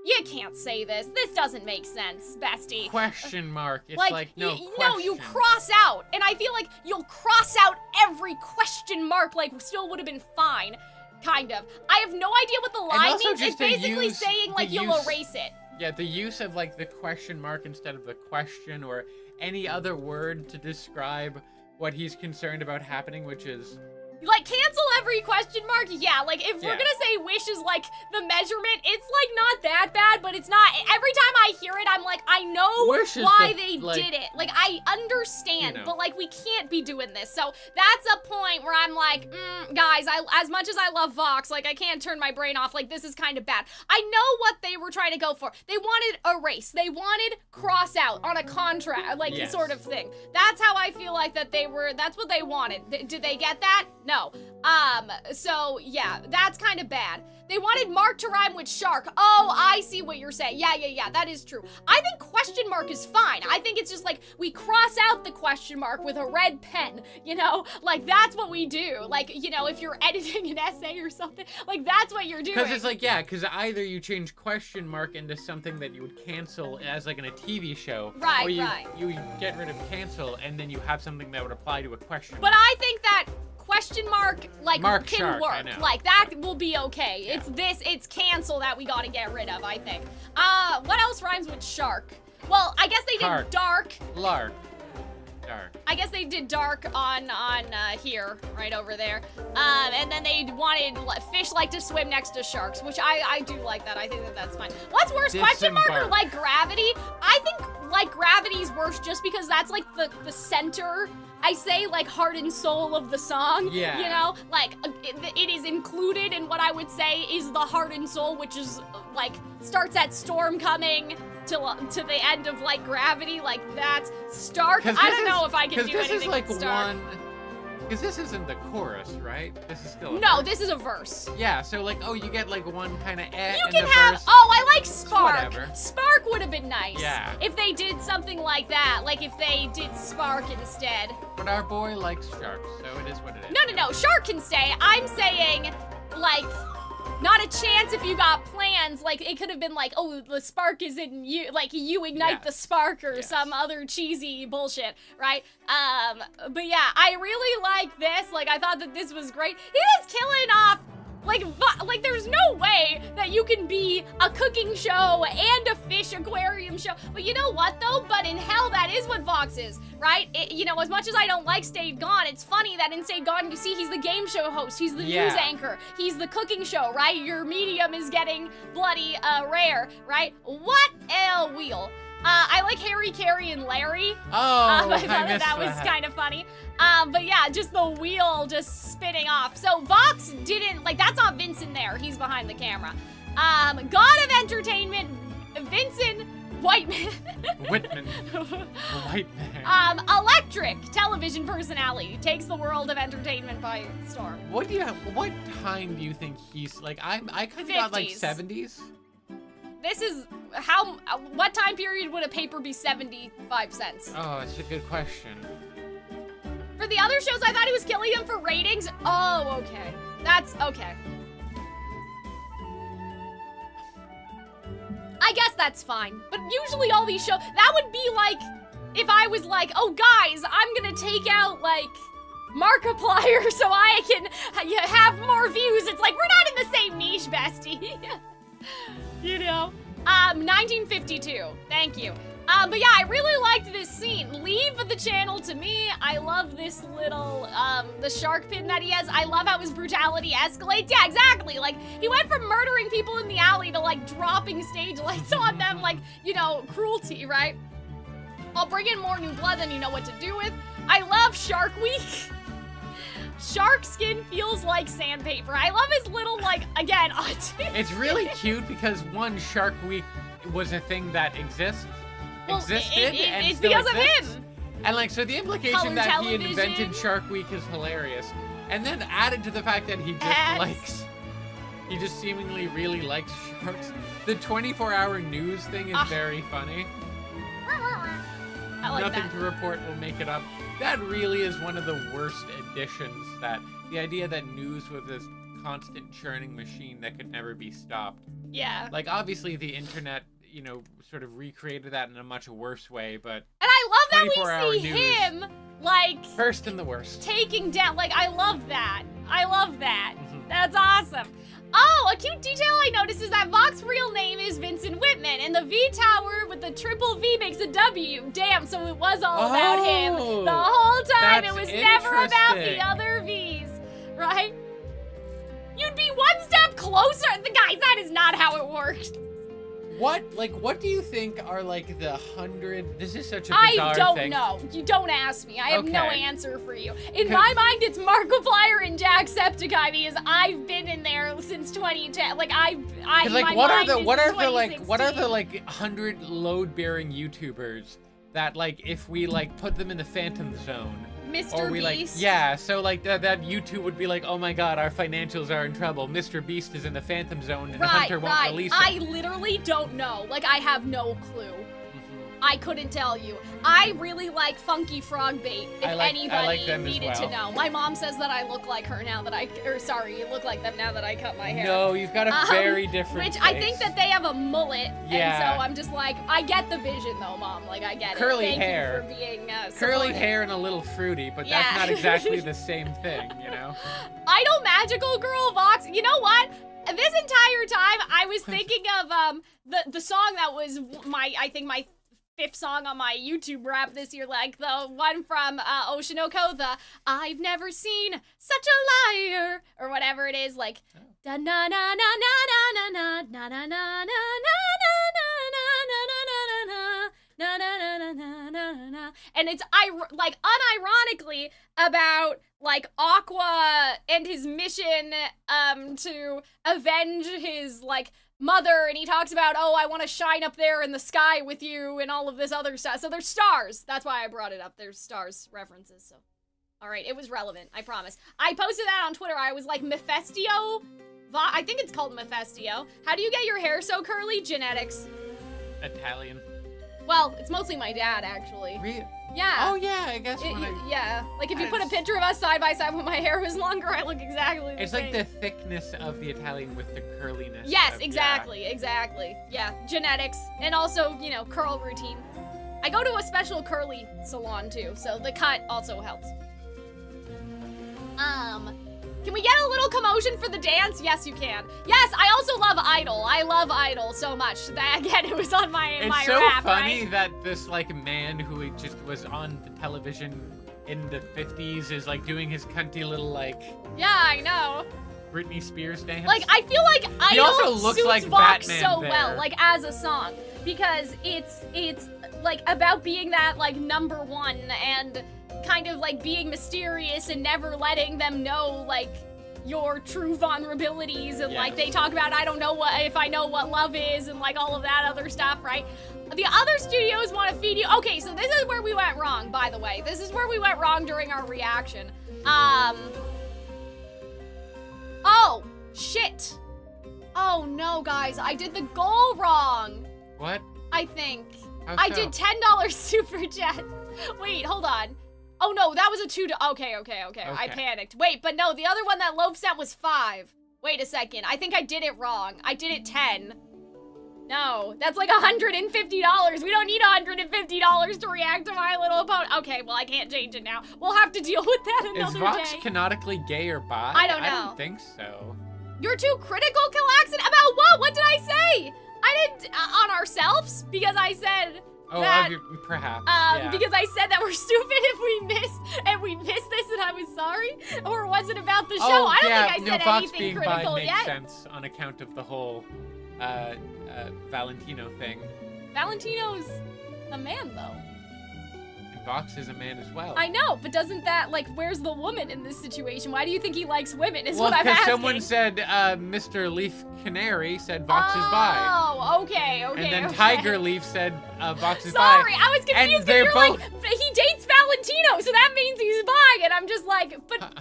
You can't say this. This doesn't make sense, bestie. Question mark. It's like no question. No, you cross out. And I feel like you'll cross out every question mark, like, still would have been fine. Kind of. I have no idea what the line means. It's basically saying, like, you'll erase it. Yeah, the use of, like, the question mark instead of the question or any other word to describe what he's concerned about happening, which is... Like, cancel every question mark? Yeah, like, if we're gonna say wish is, like, the measurement, it's, like, not that bad, but it's not. Every time I hear it, I'm like, I know why they did it. Like, I understand, but, like, we can't be doing this. So that's a point where I'm like, guys, as much as I love Vox, like, I can't turn my brain off. Like, this is kind of bad. I know what they were trying to go for. They wanted erase. They wanted cross out on a contract, like, sort of thing. That's how I feel like that that's what they wanted. Did they get that? No. So, yeah, that's kind of bad. They wanted Mark to rhyme with shark. Oh, I see what you're saying. Yeah, that is true. I think question mark is fine. I think it's just like, we cross out the question mark with a red pen, you know? Like, that's what we do. Like, you know, if you're editing an essay or something, like, that's what you're doing. Because it's like, yeah, because either you change question mark into something that you would cancel as, like, in a TV show. Right, or you get rid of cancel, and then you have something that would apply to a question. But I think that question mark, like, can shark, work. Like, that will be okay. Yeah. It's cancel that we gotta get rid of, I think. What else rhymes with shark? Well, I guess they did dark. Lark. Dark. I guess they did dark on here, right over there. And then they wanted fish like to swim next to sharks, which I do like that. I think that's fine. What's worse, question mark or like gravity? I think like gravity's worse just because that's like the center. I say like heart and soul of the song. Yeah. You know, like it is included in what I would say is the heart and soul, which is like starts at storm coming to the end of like gravity, like that's stark. I don't know if I can do anything like with stark. Because this isn't the chorus, right? This is still No, this is a verse. Yeah, so like, oh, you get like one kind of You can have, verse. oh, I like spark. Whatever. Spark would have been nice. Yeah. If they did something like that, like if they did spark instead. But our boy likes sharks, so it is what it is. No, shark can stay. I'm saying, like, not a chance if you got plans. Like, it could have been like, oh, the spark is in you. Like, you ignite the spark or some other cheesy bullshit, right? But yeah, I really like this. Like, I thought that this was great. He is killing off. Like, there's no way that you can be a cooking show and a fish aquarium show. But you know what, though? But in hell, that is what Vox is, right? You know, as much as I don't like Stayed Gone, it's funny that in Stayed Gone, you see he's the game show host, he's the news anchor, he's the cooking show, right? Your medium is getting bloody rare, right? What a wheel. I like Harry, Carrie, and Larry. Oh, I thought that was kind of funny. But yeah, just the wheel just spinning off. So Vox didn't, like, that's not Vincent there. He's behind the camera. God of Entertainment, Vincent Whiteman. Whitman. Whiteman. Electric television personality takes the world of entertainment by storm. What time do you think he's, like, I kind of got like 70s. This is what time period would a paper be 75 cents? Oh, it's a good question. For the other shows, I thought he was killing them for ratings. Oh, okay. That's okay. I guess that's fine. But usually all these shows, that would be like, if I was like, oh guys, I'm gonna take out like Markiplier so I can have more views. It's like, we're not in the same niche, bestie. You know? 1952. Thank you. But yeah, I really liked this scene. Leave the channel to me. I love this little, the shark pin that he has. I love how his brutality escalates. Yeah, exactly. Like, he went from murdering people in the alley to, like, dropping stage lights on them, like, you know, cruelty, right? I'll bring in more new blood than you know what to do with. I love Shark Week. Shark skin feels like sandpaper. I love his little, like, again, it's really cute because one, Shark Week was a thing that existed and it's still because exists. of him. And like, so the implication Color that television. he invented Shark Week is hilarious. And then added to the fact that he just seemingly really likes sharks. The 24-hour news thing is very funny. I like Nothing that. to report will make it up. That really is one of the worst additions, that the idea that news was this constant churning machine that could never be stopped. Yeah. Like, obviously, the internet, sort of recreated that in a much worse way, but... And I love that 24-hour we see news. him, like... First and the worst. Taking down, like, I love that. I love that. Mhm. That's awesome. Oh, a cute detail I noticed is that Vox's real name is Vincent Whitman, and the V tower with the triple V makes a W. Damn, so it was all about him the whole time. It was never about the other V's, right? You'd be one step closer. Guys, that is not how it worked. What do you think are, like, the 100... This is such a bizarre thing. I don't know. You don't ask me. I have no Okay. answer for you. In my mind, it's Markiplier and Jacksepticeye because I've been in there since 2010. Like, what are the 100 load-bearing YouTubers that, like, if we, like, put them in the Phantom Zone... Mr. Beast. So like that YouTube would be like, oh my god, our financials are in trouble. Mr. Beast is in the Phantom Zone and Hunter won't release him. I literally don't know. Like, I have no clue. I couldn't tell you. I really like Funky Frog Bait, if anybody needed to know. My mom says that I look like her now that you look like them now that I cut my hair. No, you've got a very different Which face. I think that they have a mullet, Yeah. and so I'm just like, I get the vision though, Mom. Like, I get Curly it. hair. Thank you for being Curly supportive. hair and a little fruity, but Yeah. that's not exactly the same thing, you know? Idol Magical Girl Vox. You know what? This entire time, I was thinking of the song that was my 5th song on my YouTube rap this year, like the one from Oshinoko, the I've never seen such a liar, or whatever it is, like da na na na na na na na na na na na na na na na, and it's like unironically about like Aqua and his mission to avenge his like mother, and he talks about, oh, I want to shine up there in the sky with you and all of this other stuff. So there's stars. That's why I brought it up. There's stars references. So, all right, it was relevant. I promise. I posted that on Twitter. I was like, Mephisto? I think it's called Mephisto. How do you get your hair so curly? Genetics. Italian. Well, it's mostly my dad, actually. Really? Yeah. Oh, yeah, I guess yeah. Like, if you put a picture of us side by side when my hair was longer, I look exactly the It's same. like the thickness of the Italian with the curliness. Yes, exactly. Yeah, genetics. And also, curl routine. I go to a special curly salon, too, so the cut also helps. Can we get a little commotion for the dance? Yes, you can. Yes, I also love Idol. I love Idol so much. That, again, it was on my It's my so rap, funny right? that this, like, man who just was on the television in the 50s is, like, doing his cunty little, like... Yeah, I know. Britney Spears dance. Like, I feel like He also Idol looks suits like Vox Batman so there. well, like, as a song. Because it's like, about being that, like, number one and kind of, like, being mysterious and never letting them know, like, your true vulnerabilities, and like they talk about, I don't know if I know what love is, and like all of that other stuff, right? The other studios want to feed you. Okay, so this is where we went wrong, by the way. This is where we went wrong during our reaction. Oh, shit. Oh no, guys, I did the goal wrong. What? I think. How so? did $10 super chat. Wait, hold on. Oh no, that was a okay. I panicked. Wait, but no, the other one that Loaf sent was 5. Wait a second, I think I did it wrong. I did it 10. No, that's like $150. We don't need $150 to react to My Little Pony. Okay, well, I can't change it now. We'll have to deal with that another Is Vox day. canonically gay or bi? I don't know. I don't think so. You're too critical, Calxiyn? About what? What did I say? I didn't, on ourselves? Because I said... Oh, that, perhaps. Yeah. Because I said that we're stupid if we missed this and I was sorry? Or was it about the show? Oh, I don't yeah, think I said Vox anything being critical bi yet. makes sense on account of the whole Valentino thing. Valentino's a man, though. And Vox is a man as well. I know, but doesn't that, like, where's the woman in this situation? Why do you think he likes women, is well, what I'm because asking. someone said, Mr. Leaf Canary said Vox is bi. Oh, okay. And then okay. Tiger Leaf said Vox is bi. Sorry, I was confused And because they're you're both... like, he dates Valentino, so that means he's bi, and I'm just like, but...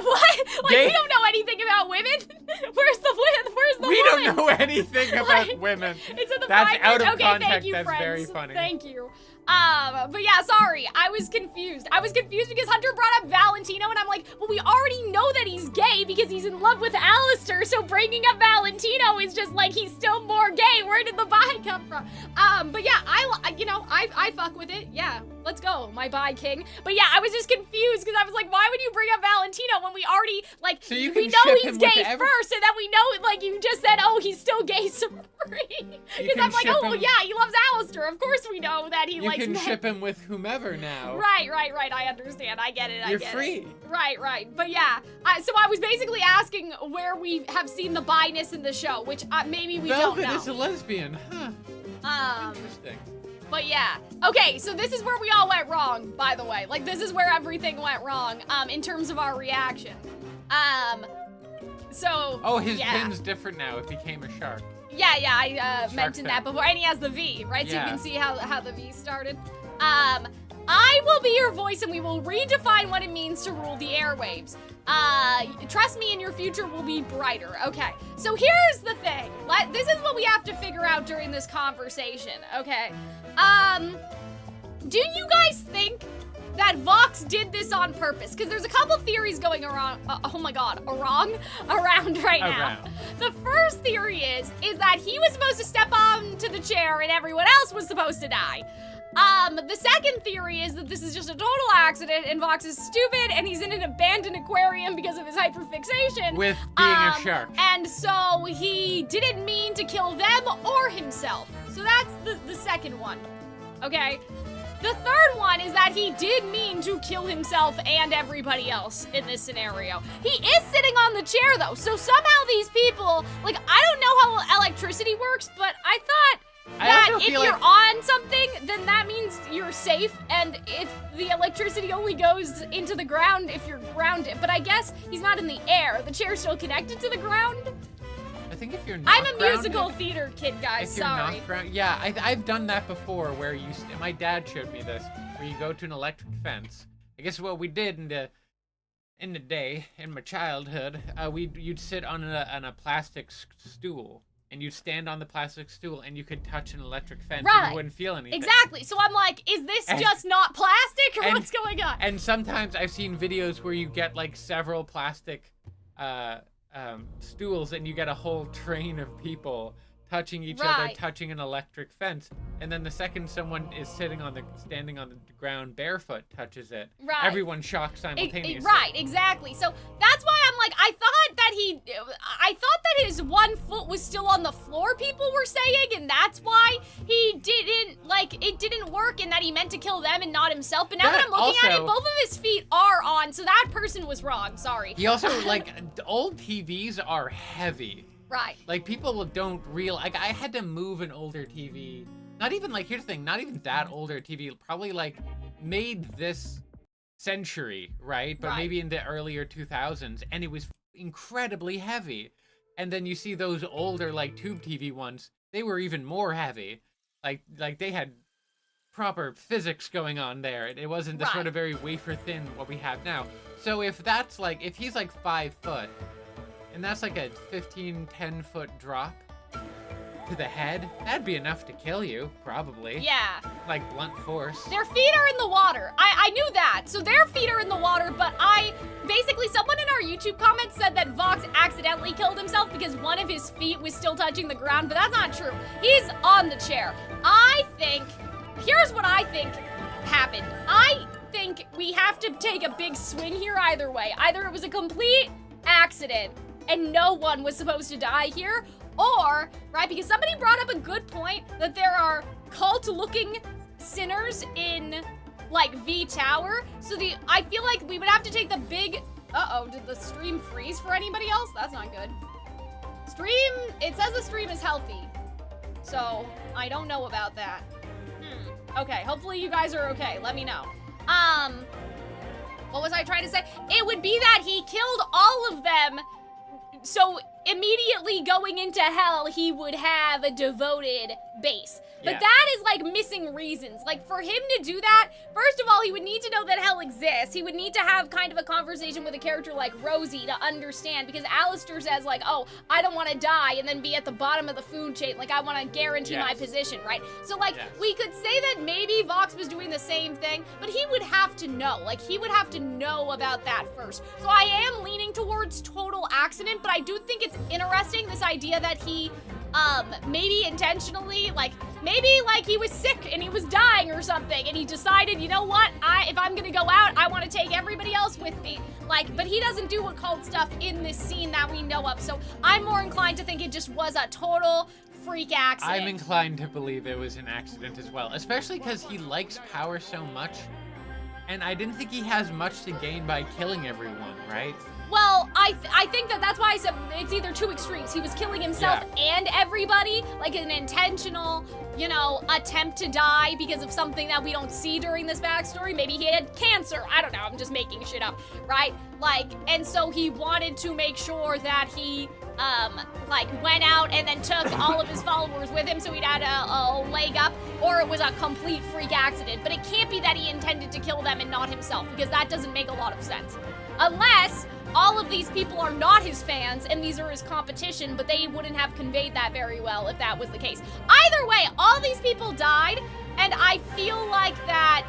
What? Like, Gay- we don't know anything about women? Where's the We woman? don't know anything about Like, women. It's in the That's fine out print. of Okay, context. thank you, That's friends. very funny. Thank you. But yeah, sorry. I was confused. I was confused because Hunter brought up Valentino, and I'm like, well, we already know that he's gay because he's in love with Alistair, so bringing up Valentino is just like, he's still more gay. Where did the bi come from? But yeah, I fuck with it. Yeah, let's go, my bi king. But yeah, I was just confused because I was like, why would you bring up Valentino when we already, like, So you we can know ship he's him gay with first, and then we know, like, you just said, oh, he's still gay, sorry. Because I'm like, ship oh, well, him- yeah, he loves Alistair. Of course we know that he You likes can men. ship him with whomever now. Right. I understand. I get it. You're get free. It. Right. But yeah, so I was basically asking where we have seen the bi-ness in the show, which maybe we Velvet don't know. is a lesbian. Huh. Interesting. But yeah. Okay, so this is where we all went wrong, by the way. Like, this is where everything went wrong, in terms of our reaction. So. Oh, his yeah. pin's different now. It became a shark. Yeah, I mentioned fin. that before. And he has the V, right? So Yeah. you can see how the V started. I will be your voice and we will redefine what it means to rule the airwaves. Trust me, and your future will be brighter. Okay, so here's the thing. This is what we have to figure out during this conversation, okay? Do you guys think that Vox did this on purpose? Because there's a couple theories going around, around right now. The first theory is that he was supposed to step onto the chair and everyone else was supposed to die. The second theory is that this is just a total accident and Vox is stupid and he's in an abandoned aquarium because of his hyperfixation. With being a shark. And so he didn't mean to kill them or himself. So that's the second one, okay? The third one is that he did mean to kill himself and everybody else in this scenario. He is sitting on the chair though, so somehow these people, like, I don't know how electricity works, but I thought that if you're on something, then that means you're safe, and if the electricity only goes into the ground if you're grounded. But I guess he's not in the air. The chair's still connected to the ground? I think if you're not I'm a grounded, musical theater kid, guys, if you're sorry. not grounded, yeah, I've done that before where my dad showed me this, where you go to an electric fence. I guess what we did in the day, in my childhood, you'd sit on a plastic stool. And you'd stand on the plastic stool and you could touch an electric fence and you wouldn't feel anything. Exactly. So I'm like, is this just not plastic or what's going on? And sometimes I've seen videos where you get like several plastic stools and you get a whole train of people touching each other, touching an electric fence. And then the second someone is standing on the ground barefoot touches it, everyone shocks simultaneously. Right, exactly. So that's why I'm like, I thought that his 1 foot was still on the floor, people were saying, and that's why he didn't, like, it didn't work, and that he meant to kill them and not himself. But now that I'm looking at it, both of his feet are on, so that person was wrong, sorry. He also, like, old TVs are heavy. Right. Like, people don't realize, like, I had to move an older TV. Not even, like, here's the thing, not even that older TV, probably, like, made this century, right? But maybe in the earlier 2000s, and it was incredibly heavy. And then you see those older, like, tube TV ones, they were even more heavy. Like they had proper physics going on there. It wasn't the sort of very wafer thin what we have now. So if that's, like, if he's, like, 5 foot, and that's like a 10 foot drop to the head, that'd be enough to kill you, probably. Yeah. Like blunt force. Their feet are in the water. I knew that. So their feet are in the water, but basically someone in our YouTube comments said that Vox accidentally killed himself because one of his feet was still touching the ground, but that's not true. He's on the chair. Here's what I think happened. I think we have to take a big swing here either way. Either it was a complete accident and no one was supposed to die here, or, right, because somebody brought up a good point that there are cult-looking sinners in, like, V Tower, so I feel like we would have to take the big, did the stream freeze for anybody else? That's not good. It says the stream is healthy, so I don't know about that. Okay, hopefully you guys are okay, let me know. What was I trying to say? It would be that he killed all of them. So immediately going into hell, he would have a devoted base. But Yeah. that is like missing reasons. Like for him to do that, first of all, he would need to know that hell exists. He would need to have kind of a conversation with a character like Rosie to understand, because Alistair says like, oh, I don't want to die and then be at the bottom of the food chain. Like I want to guarantee my position, right? So like we could say that maybe Vox was doing the same thing, but he would have to know. Like he would have to know about that first. So I am leaning towards total accident, but I do think it's interesting, this idea that he maybe intentionally, like, maybe, like, he was sick and he was dying or something, and he decided, you know what, if I'm gonna go out, I want to take everybody else with me. Like, but he doesn't do occult stuff in this scene that we know of, so I'm more inclined to think it just was a total freak accident. I'm inclined to believe it was an accident as well, especially because he likes power so much, and I didn't think he has much to gain by killing everyone, right? Well, I think that's why I said it's either two extremes. He was killing himself and everybody, like an intentional, you know, attempt to die because of something that we don't see during this backstory. Maybe he had cancer. I don't know. I'm just making shit up, right? Like, and so he wanted to make sure that he, like, went out and then took all of his followers with him so he'd had a leg up, or it was a complete freak accident. But it can't be that he intended to kill them and not himself, because that doesn't make a lot of sense. Unless all of these people are not his fans and these are his competition, but they wouldn't have conveyed that very well if that was the case. Either way, all these people died, and I feel like that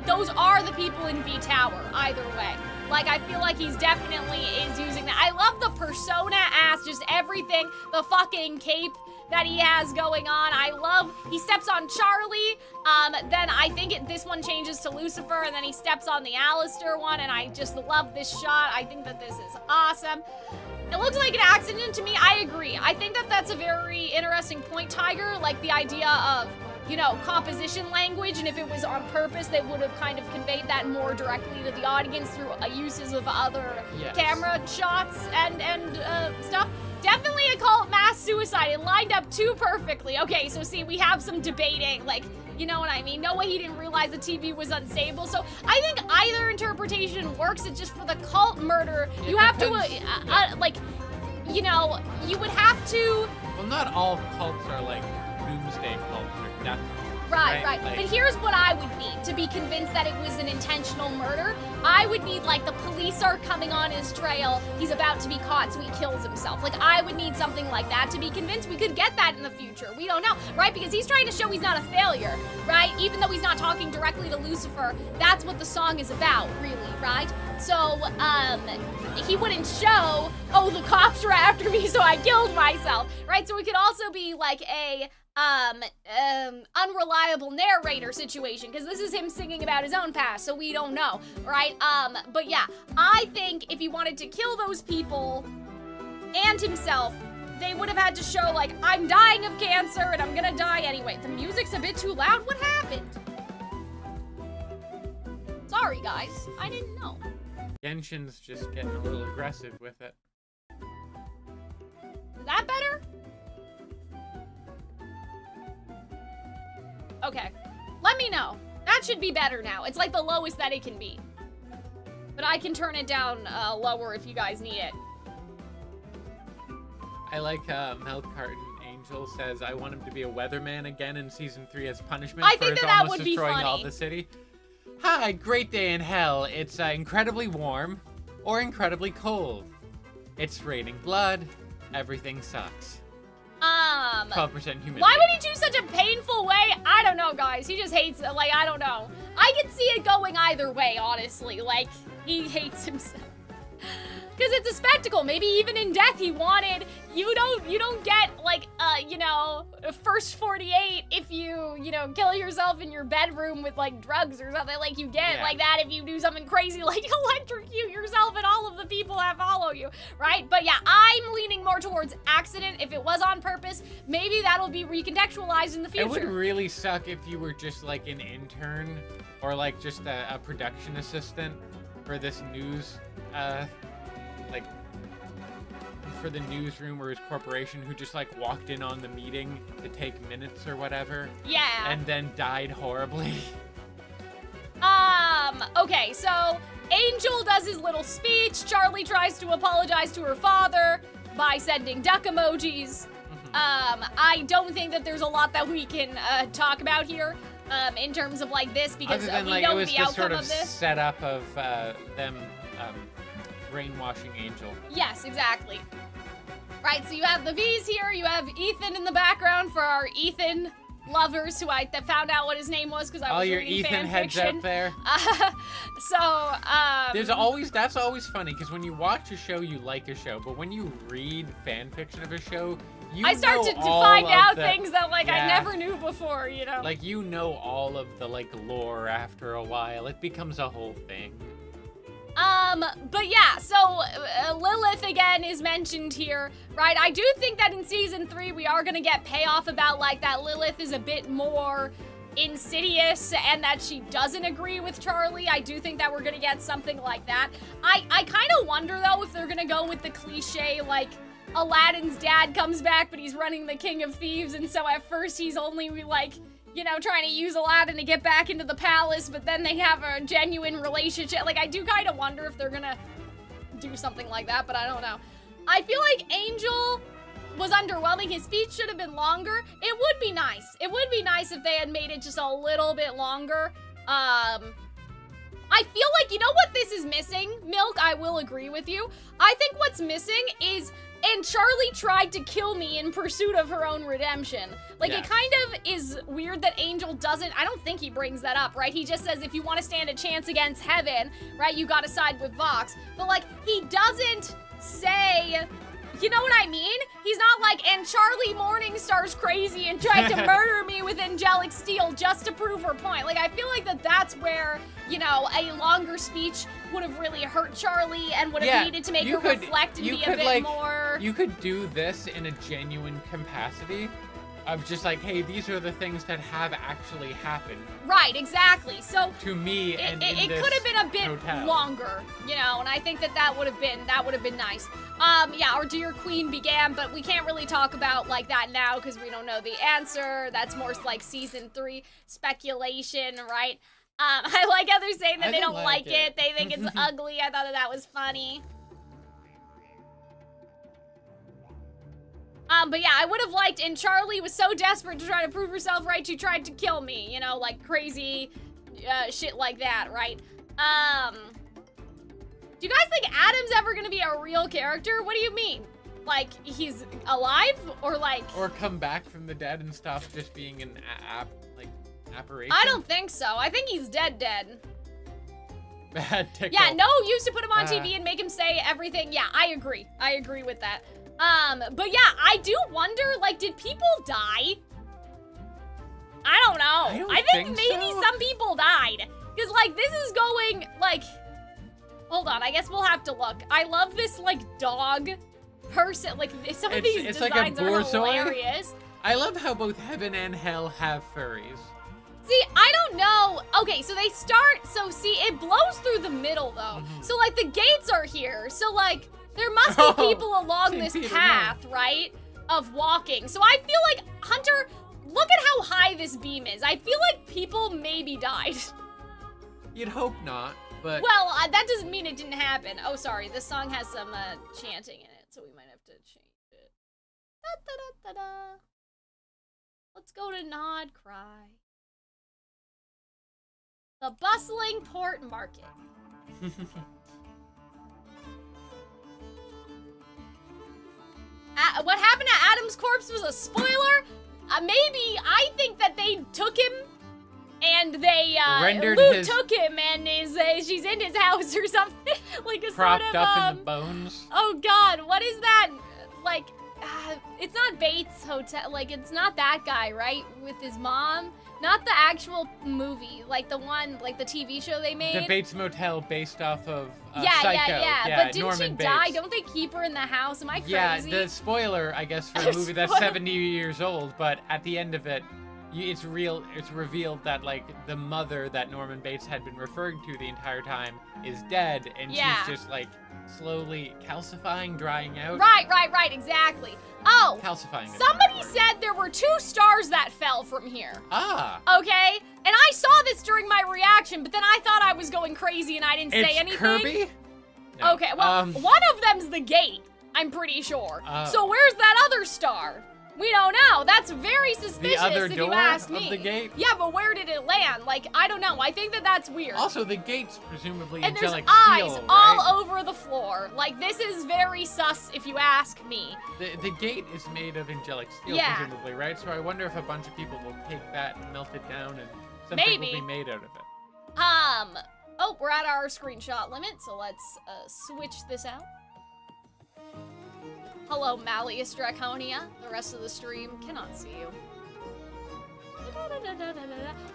those are the people in V Tower, either way. Like, I feel like he's definitely is using that. I love the persona ass, just everything, the fucking cape that he has going on. I love, he steps on Charlie, then I think this one changes to Lucifer, and then he steps on the Alistair one, and I just love this shot. I think that this is awesome. It looks like an accident to me. I agree. I think that that's a very interesting point, Tiger, like the idea of, you know, composition language, and if it was on purpose, they would have kind of conveyed that more directly to the audience through uses of other camera shots and stuff. Definitely a cult mass suicide. It lined up too perfectly. Okay, so see, we have some debating, like, you know what I mean? No way he didn't realize the TV was unstable. So I think either interpretation works. It's just for the cult murder, you have to, like, you know, you would have to... Well, not all cults are like doomsday cults or death. Right. Like, but here's what I would need to be convinced that it was an intentional murder. I would need, like, the police are coming on his trail. He's about to be caught, so he kills himself. Like, I would need something like that to be convinced. We could get that in the future. We don't know, right? Because he's trying to show he's not a failure, right? Even though he's not talking directly to Lucifer, that's what the song is about, really, right? So, he wouldn't show, oh, the cops were after me, so I killed myself, right? So it could also be like a unreliable narrator situation, because this is him singing about his own past, so we don't know, right? But yeah, I think if he wanted to kill those people and himself, they would have had to show, like, I'm dying of cancer and I'm gonna die anyway. The music's a bit too loud. What happened? Sorry, guys. I didn't know. Genshin's just getting a little aggressive with it. Is that better? Okay, let me know. That should be better now. It's like the lowest that it can be. But I can turn it down lower if you guys need it. I like Milk Carton Angel says, I want him to be a weatherman again in season 3 as punishment I for think his that almost would be destroying funny. all the city. Hi, great day in hell. It's incredibly warm or incredibly cold. It's raining blood. Everything sucks. 12% humidity. Why would he choose such a painful way? I don't know, guys. He just hates it. Like, I don't know. I can see it going either way, honestly. Like, he hates himself. Because it's a spectacle. Maybe even in death he wanted, you don't get, like, you know, first 48 if you know, kill yourself in your bedroom with, like, drugs or something. Like, you get like that if you do something crazy like electrocute yourself and all of the people that follow you, right? But yeah, I'm leaning more towards accident. If it was on purpose, maybe that'll be recontextualized in the future. It would really suck if you were just, like, an intern or, like, just a production assistant for this news, like, for the newsroom or his corporation, who just, like, walked in on the meeting to take minutes or whatever. Yeah. And then died horribly. Okay, so Angel does his little speech. Charlie tries to apologize to her father. by sending duck emojis. I don't think that there's a lot that we can talk about here in terms of like this because other than, we like, know it was the the outcome sort of of this. setup of them brainwashing Angel. Yes, exactly. Right, so you have the V's here, you have Ethan in the background for our Ethan lovers who I found out what his name was because I was All your reading Ethan fanfiction. heads out there. That's always funny because when you watch a show, you like a show, but when you read fan fiction of a show, I start to find out things that like I never knew before, you know. Like you know all of the like lore after a while. It becomes a whole thing. But yeah, so Lilith again is mentioned here, right? I do think that in season 3 we are gonna get payoff about like that Lilith is a bit more insidious and that she doesn't agree with Charlie. I do think that we're gonna get something like that. I kind of wonder though if they're gonna go with the cliche like Aladdin's dad comes back but he's running the King of Thieves and so at first he's only like, you know, trying to use Aladdin to get back into the palace, but then they have a genuine relationship. Like, I do kind of wonder if they're gonna do something like that, but I don't know. I feel like Angel was underwhelming. His speech should have been longer. It would be nice. It would be nice if they had made it just a little bit longer. I feel like, you know what this is missing? Milk, I will agree with you. I think what's missing is, and Charlie tried to kill me in pursuit of her own redemption. Like, Yeah. It kind of is weird that Angel doesn't, I don't think he brings that up, right? He just says, if you want to stand a chance against heaven, right, you gotta side with Vox. But, like, he doesn't say, you know what I mean? He's not like, and Charlie Morningstar's crazy and tried to murder me with angelic steel just to prove her point. Like, I feel like that's where, you know, a longer speech would have really hurt Charlie and would have needed to make her reflect and be a bit more. You could do this in a genuine capacity of just like, hey, these are the things that have actually happened. Right, exactly. So to me, it could have been a bit longer, you know, and I think that would have been nice. Yeah, our dear queen began, but we can't really talk about like that now because we don't know the answer. That's more like season 3 speculation, right? I like how they're saying that they don't like it. They think it's ugly. I thought that was funny. But yeah, I would have liked, and Charlie was so desperate to try to prove herself right, she tried to kill me, you know, like crazy shit like that, right? Do you guys think Adam's ever gonna be a real character? What do you mean? Like, he's alive, or like... Or come back from the dead and stop just being an apparition? I don't think so. I think he's dead. Bad tickle. Yeah, no use to put him on TV and make him say everything. Yeah, I agree. I agree with that. But yeah, I do wonder, like, did people die? I don't know. I think maybe some people died. Because, like, this is going, like... Hold on, I guess we'll have to look. I love this, like, dog person. Like, some of these designs are hilarious. I love how both heaven and hell have furries. See, I don't know. Okay, so they start, so see, it blows through the middle, though. So, like, the gates are here. So, like, there must be people along this path, right, of walking. So I feel like, Hunter, look at how high this beam is. I feel like people maybe died. You'd hope not, but... Well, that doesn't mean it didn't happen. Oh, sorry, this song has some chanting in it, so we might have to change it. Da-da-da-da-da. Let's go to Nod Cry. The bustling port market. What happened to Adam's corpse was a spoiler. Maybe I think that they took him and they Luke took him and she's in his house or something. Like a propped sort of up in the bones. Oh God, what is that? Like, it's not Bates Hotel. Like, it's not that guy, right? With his mom. Not the actual movie, like the one, like the TV show they made. The Bates Motel based off of Psycho. Yeah. But didn't Norman she Bates. die? Don't they keep her in the house? Am I crazy? Yeah, the spoiler, I guess, for a movie that's 70 years old, but at the end of it, it's revealed that, like, the mother that Norman Bates had been referring to the entire time is dead, and she's just, like, slowly calcifying, drying out. Right, exactly. Oh, calcifying. Somebody said there were 2 stars that fell from here. Ah. Okay, and I saw this during my reaction, but then I thought I was going crazy and I didn't say anything. Kirby? No. Okay, well, one of them's the gate. I'm pretty sure. Oh. So where's that other star? We don't know. That's very suspicious The other if door you ask me. of the gate? Yeah, but where did it land? Like, I don't know. I think that that's weird. Also, the gate's presumably and there's angelic eyes steel, all right? over the floor. Like, this is very sus if you ask me. The gate is made of angelic steel, Yeah. presumably, right? So I wonder if a bunch of people will take that and melt it down and something Maybe. will be made out of it. Oh, we're at our screenshot limit, so let's switch this out. Hello, Malleus Draconia. The rest of the stream cannot see you.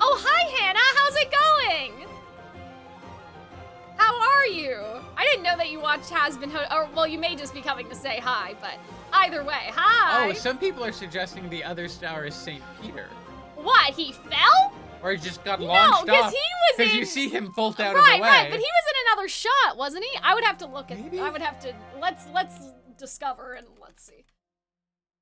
Oh, hi, Hannah. How's it going? How are you? I didn't know that you watched Hazbin Hotel. Or, well, you may just be coming to say hi, but either way, hi. Oh, some people are suggesting the other star is St. Peter. What, he fell? Or he just got launched No, because off. he was Because in... you see him bolt out of the way. Right, but he was in another shot, wasn't he? I would have to look at... Maybe? I would have to... Let's discover and let's see.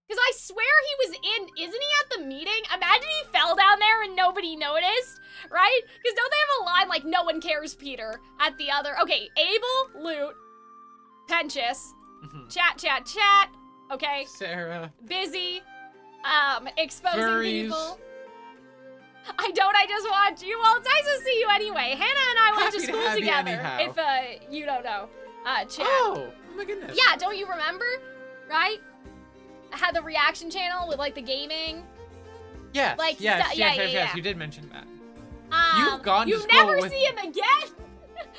Because I swear he was in... Isn't he at the meeting? Imagine he fell down there and nobody noticed, right? Because don't they have a line like, no one cares, Peter, at the other... Okay, Abel, Loot, Penchus, chat, okay? Sarah. Busy, exposing Furries. people. I just watch you. Well, it's nice to see you anyway. Hannah and I went to Happy to school have you together, anyhow. if you don't know. Chat. Oh my goodness. Yeah, don't you remember? Right? I had the reaction channel with, like, the gaming. Yes, Like, yes, yeah. you did mention that. You've gone to You school never with- see him again?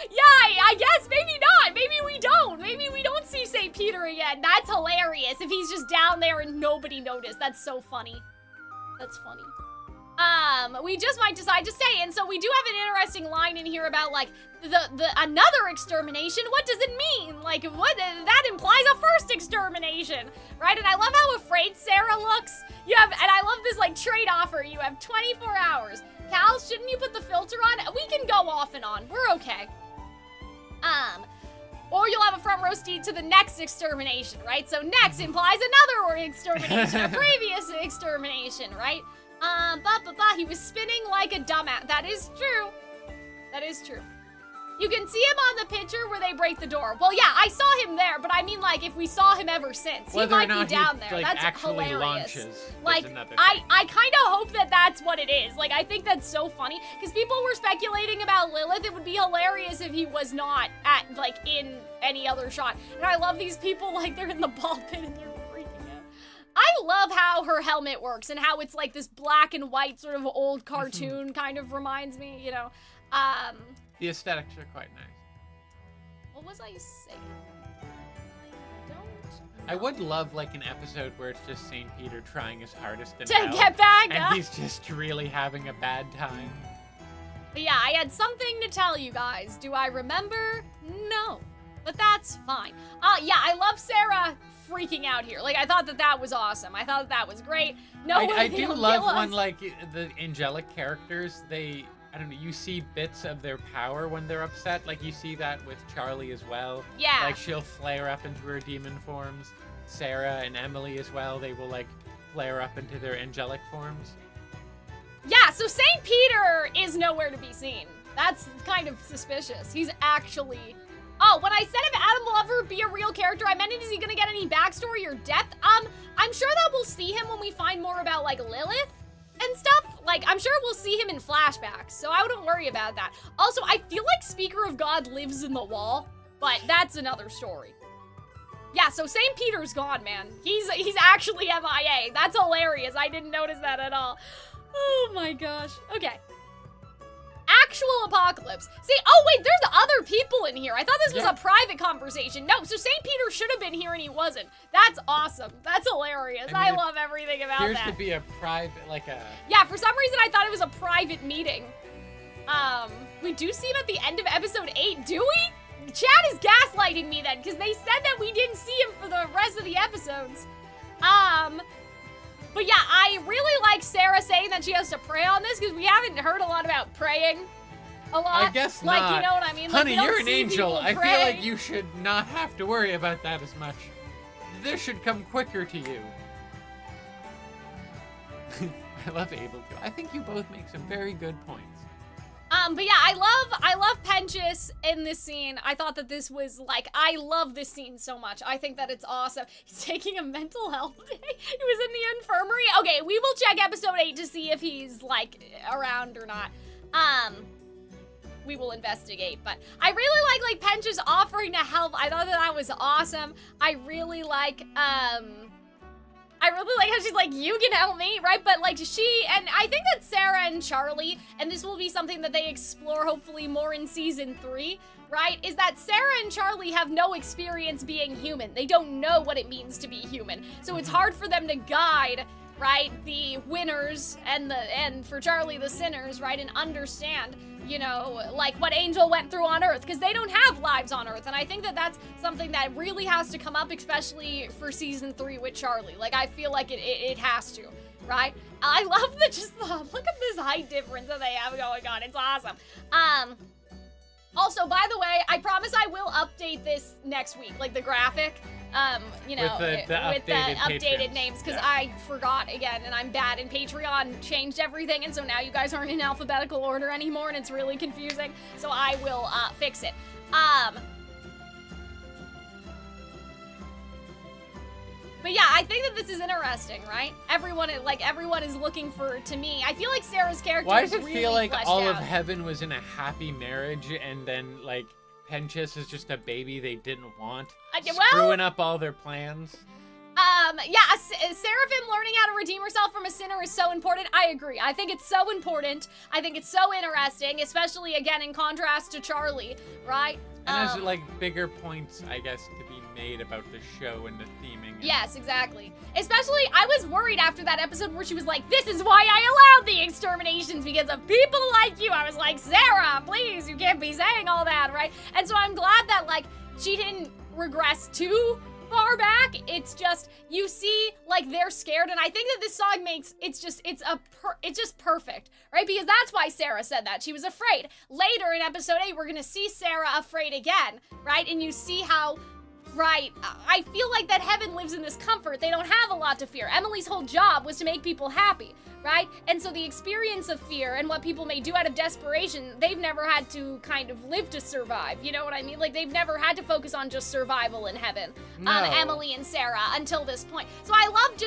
Yeah, I guess, maybe not. Maybe we don't. Maybe we don't see St. Peter again. That's hilarious if he's just down there and nobody noticed. That's so funny. That's funny. We just might decide to stay, and so we do have an interesting line in here about, like, the another extermination. What does it mean? Like, what, that implies a first extermination, right? And I love how afraid Sarah looks. And I love this, like, trade offer. You have 24 hours. Cal, shouldn't you put the filter on? We can go off and on. We're okay. Or you'll have a front row seat to the next extermination, right? So next implies another extermination, a previous extermination, right? He was spinning like a dumbass. That is true. That is true. You can see him on the picture where they break the door. Well, yeah, I saw him there, but I mean, like, if we saw him ever since, he might be down there. Like, That's actually hilarious. launches. Like, another thing. I kind of hope that that's what it is. Like, I think that's so funny because people were speculating about Lilith. It would be hilarious if he was not at, like, in any other shot. And I love these people, like, they're in the ball pit and they're freaking out. I love how her helmet works and how it's like this black and white sort of old cartoon kind of reminds me, you know. The aesthetics are quite nice. What was I saying? I would love, like, an episode where it's just St. Peter trying his hardest in To hell, get back and up. he's just really having a bad time. But yeah, I had something to tell you guys. Do I remember? No. But that's fine. Yeah, I love Sarah freaking out here. Like, I thought that was awesome. I thought that was great. No one I can do kill love us. when, like, the angelic characters, I don't know, you see bits of their power when they're upset. Like, you see that with Charlie as well. Yeah. Like, she'll flare up into her demon forms. Sarah and Emily as well, they will, like, flare up into their angelic forms. Yeah, so St. Peter is nowhere to be seen. That's kind of suspicious. He's actually... Oh, when I said if Adam will ever be a real character, I meant, is he gonna get any backstory or depth? I'm sure that we'll see him when we find more about, like, Lilith and stuff. Like, I'm sure we'll see him in flashbacks, so I wouldn't worry about that. Also, I feel like Speaker of God lives in the wall, but that's another story. Yeah, so St. Peter's gone, man. He's actually MIA. That's hilarious. I didn't notice that at all. Oh my gosh. Okay. Actual apocalypse. See, oh wait, there's other people in here. I thought this was a private conversation. No, so St. Peter should have been here and he wasn't. That's awesome. That's hilarious. I love everything about that. Appears to be a private, like a... Yeah, for some reason I thought it was a private meeting. We do see him at the end of episode 8, do we? Chad is gaslighting me then, because they said that we didn't see him for the rest of the episodes. But yeah, I really like Sarah saying that she has to pray on this, because we haven't heard a lot about praying a lot. I guess like, not. You know what I mean? Honey, like, you're an angel. I feel like pray. you should not have to worry about that as much. This should come quicker to you. I love Abel too. I think you both make some very good points. But yeah, I love Penchis in this scene. I thought that this was like, I love this scene so much. I think that it's awesome. He's taking a mental health day. He was in the infirmary. Okay, we will check episode 8 to see if he's like around or not. We will investigate, but I really like Penchis offering to help. I thought that was awesome. I really like how she's like, you can help me, right? But like and I think that Sarah and Charlie, and this will be something that they explore hopefully more in season 3, right? Is that Sarah and Charlie have no experience being human. They don't know what it means to be human. So it's hard for them to guide, right, the winners and for Charlie the sinners, right, and understand, you know, like what Angel went through on Earth, because they don't have lives on Earth, and I think that that's something that really has to come up, especially for season 3 with Charlie. Like, I feel like it has to, right? I love look at this height difference that they have going on. It's awesome. Also, by the way, I promise I will update this next week, like the graphic. You know, with the updated names, because I forgot again, and I'm bad, and Patreon changed everything, and so now you guys aren't in alphabetical order anymore, and it's really confusing, so I will fix it. But yeah, I think that this is interesting, right? Everyone is looking to me. I feel like Sarah's character Why does is it really feel like all fleshed of out. heaven was in a happy marriage, and then like Penchis is just a baby they didn't want, screwing up all their plans? Yeah, Seraphim learning how to redeem herself from a sinner is so important. I agree. I think it's so important. I think it's so interesting, especially, again, in contrast to Charlie, right? And there's, like, bigger points, I guess, to be made about the show and the theming. Yes, exactly. Especially, I was worried after that episode where she was like, this is why I allowed the exterminations, because of people like you. I was like, Sarah, please, you can't be saying all that, right? And so I'm glad that, like, she didn't regress too far back. It's just, you see, like, they're scared, and I think that this song makes, it's just perfect, right? Because that's why Sarah said that. She was afraid. Later in episode 8, we're gonna see Sarah afraid again, right? And you see how, right, I feel like that heaven lives in this comfort. They don't have a lot to fear. Emily's whole job was to make people happy, right? And so the experience of fear and what people may do out of desperation, they've never had to kind of live to survive. You know what I mean? Like, they've never had to focus on just survival in heaven. No. Emily and Sarah until this point. So I love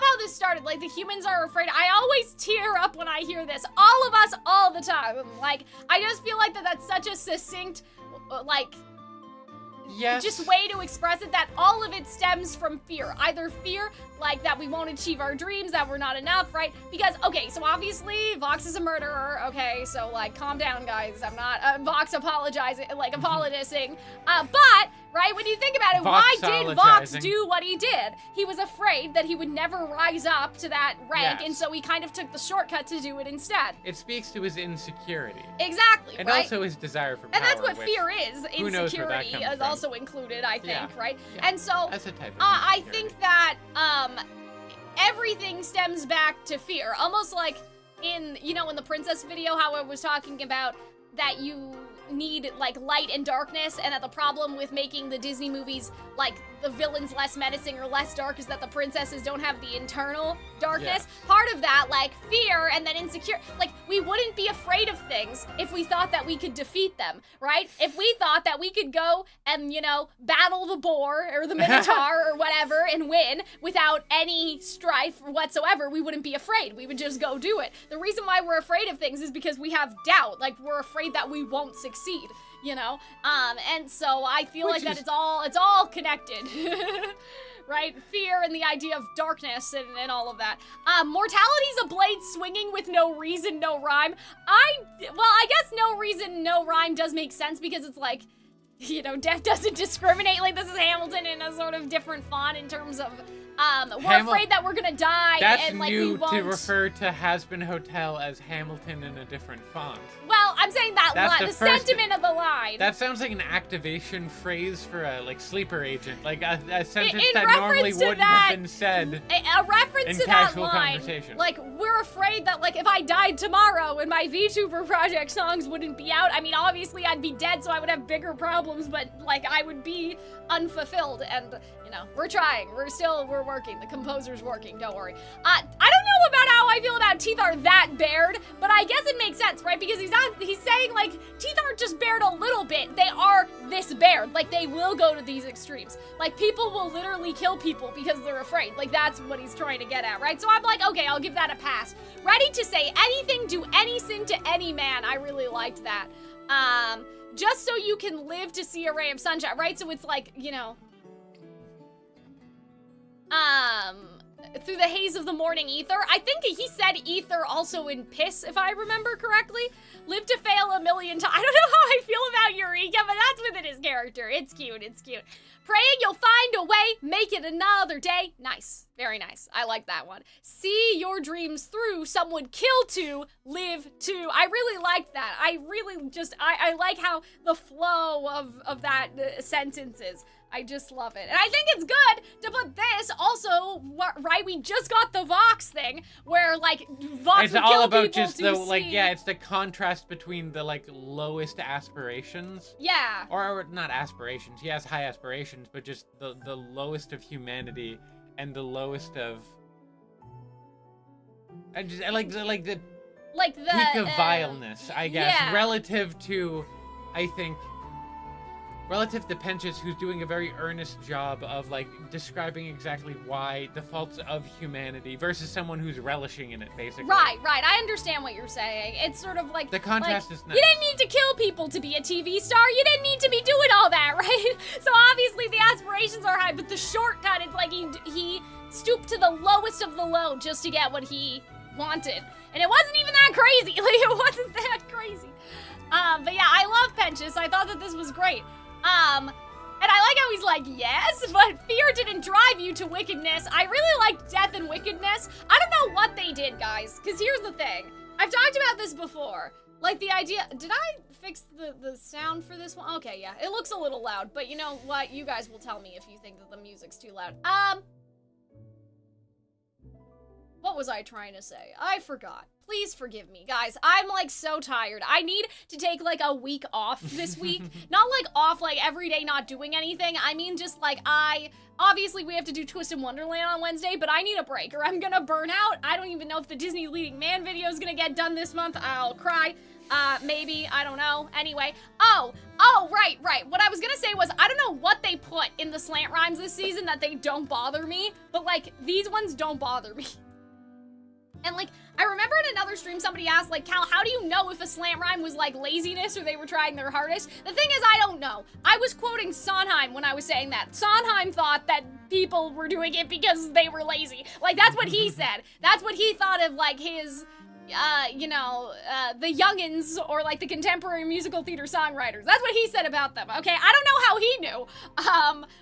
how this started. Like, the humans are afraid. I always tear up when I hear this. All of us, all the time. Like, I just feel like that's such a succinct, like, yes, just way to express it, that all of it stems from fear. Either fear, like, that we won't achieve our dreams, that we're not enough, right? Because, okay, so obviously, Vox is a murderer, okay? So, like, calm down, guys. I'm not, Vox apologizing, but, right, when you think about it, why did Vox do what he did? He was afraid that he would never rise up to that rank, yes, and so he kind of took the shortcut to do it instead. It speaks to his insecurity. Exactly, and right? also his desire for power. And that's what fear is. Who knows where that Insecurity comes is from. also included, I think, Yeah. right? Yeah. And so, That's a type of I insecurity. think that, everything stems back to fear. Almost like in the princess video, how I was talking about that you need, like, light and darkness, and that the problem with making the Disney movies, like, the villains less menacing or less dark is that the princesses don't have the internal darkness. Yeah. Part of that, like, fear and then insecure, like, we wouldn't be afraid of things if we thought that we could defeat them, right? If we thought that we could go and, battle the boar or the minotaur or whatever and win without any strife whatsoever, we wouldn't be afraid. We would just go do it. The reason why we're afraid of things is because we have doubt. Like, we're afraid that we won't succeed, and so I feel like that it's all connected. Right? Fear and the idea of darkness and all of that. Mortality's a blade swinging with no reason, no rhyme. I guess no reason, no rhyme does make sense, because it's like, death doesn't discriminate. Like, this is Hamilton in a sort of different font in terms of, we're afraid that we're gonna die. That's and, like, new we won't. to refer to Hazbin Hotel as Hamilton in a different font. Well, I'm saying that That's line, the first- sentiment of the line. That sounds like an activation phrase for a, like, sleeper agent. Like, a sentence in that reference normally to wouldn't that- have been said. A reference in to that casual line, conversation. like, we're afraid that, like, if I died tomorrow and my VTuber project songs wouldn't be out, I mean, obviously I'd be dead, so I would have bigger problems, but, like, I would be unfulfilled, and, we're trying. We're working. The composer's working, don't worry. I don't know about how I feel about teeth are that bared, but I guess it makes sense, right? Because he's saying, like, teeth aren't just bared a little bit, they are this bared. Like, they will go to these extremes. Like, people will literally kill people because they're afraid. Like, that's what he's trying to get at, right? So I'm like, okay, I'll give that a pass. Ready to say anything, do any sin to any man. I really liked that. Just so you can live to see a ray of sunshine, right? So it's like, you know, through the haze of the morning ether. I think he said ether also in piss, if I remember correctly. Live to fail a million times. I don't know how I feel about Eureka, but that's within his character. It's cute, it's cute. Praying you'll find a way, make it another day. Nice, very nice. I like that one. See your dreams through, some would kill to, live to. I really liked that. I really just, I like how the flow of that sentence is. I just love it. And I think it's good to put this also, right, we just got the Vox thing, where, like, Vox it's would all kill about people just to the, see. like, yeah, it's the contrast between the, like, lowest aspirations. Yeah. Or not aspirations, he has high aspirations, but just the lowest of humanity and the lowest of... I just, like the peak of vileness, I guess, yeah. relative to, I think... Relative to Penchus, who's doing a very earnest job of, like, describing exactly why the faults of humanity versus someone who's relishing in it, basically. Right. I understand what you're saying. It's sort of like... The contrast like, is nice. You didn't need to kill people to be a TV star. You didn't need to be doing all that, right? So obviously the aspirations are high, but the shortcut is like he stooped to the lowest of the low just to get what he wanted. And it wasn't even that crazy. Like, it wasn't that crazy. But yeah, I love Penchus. I thought that this was great. And I like how he's like, yes, but fear didn't drive you to wickedness. I really like death and wickedness. I don't know what they did, guys, because here's the thing. I've talked about this before. Like, the idea, did I fix the sound for this one? Okay, yeah, it looks a little loud, but you know what? You guys will tell me if you think that the music's too loud. What was I trying to say? I forgot. Please forgive me, guys. I'm, like, so tired. I need to take, like, a week off this week. Not, like, off, like, every day not doing anything. I mean, just, like, obviously, we have to do Twist in Wonderland on Wednesday, but I need a break, or I'm gonna burn out. I don't even know if the Disney Leading Man video is gonna get done this month. I'll cry. Maybe. I don't know. Anyway. Oh, right. What I was gonna say was, I don't know what they put in the slant rhymes this season that they don't bother me, but, like, these ones don't bother me. And, like, I remember in another stream somebody asked, like, Cal, how do you know if a slant rhyme was, like, laziness or they were trying their hardest? The thing is, I don't know. I was quoting Sondheim when I was saying that. Sondheim thought that people were doing it because they were lazy. Like, that's what he said. That's what he thought of, like, his, the youngins or, like, the contemporary musical theater songwriters. That's what he said about them, okay? I don't know how he knew.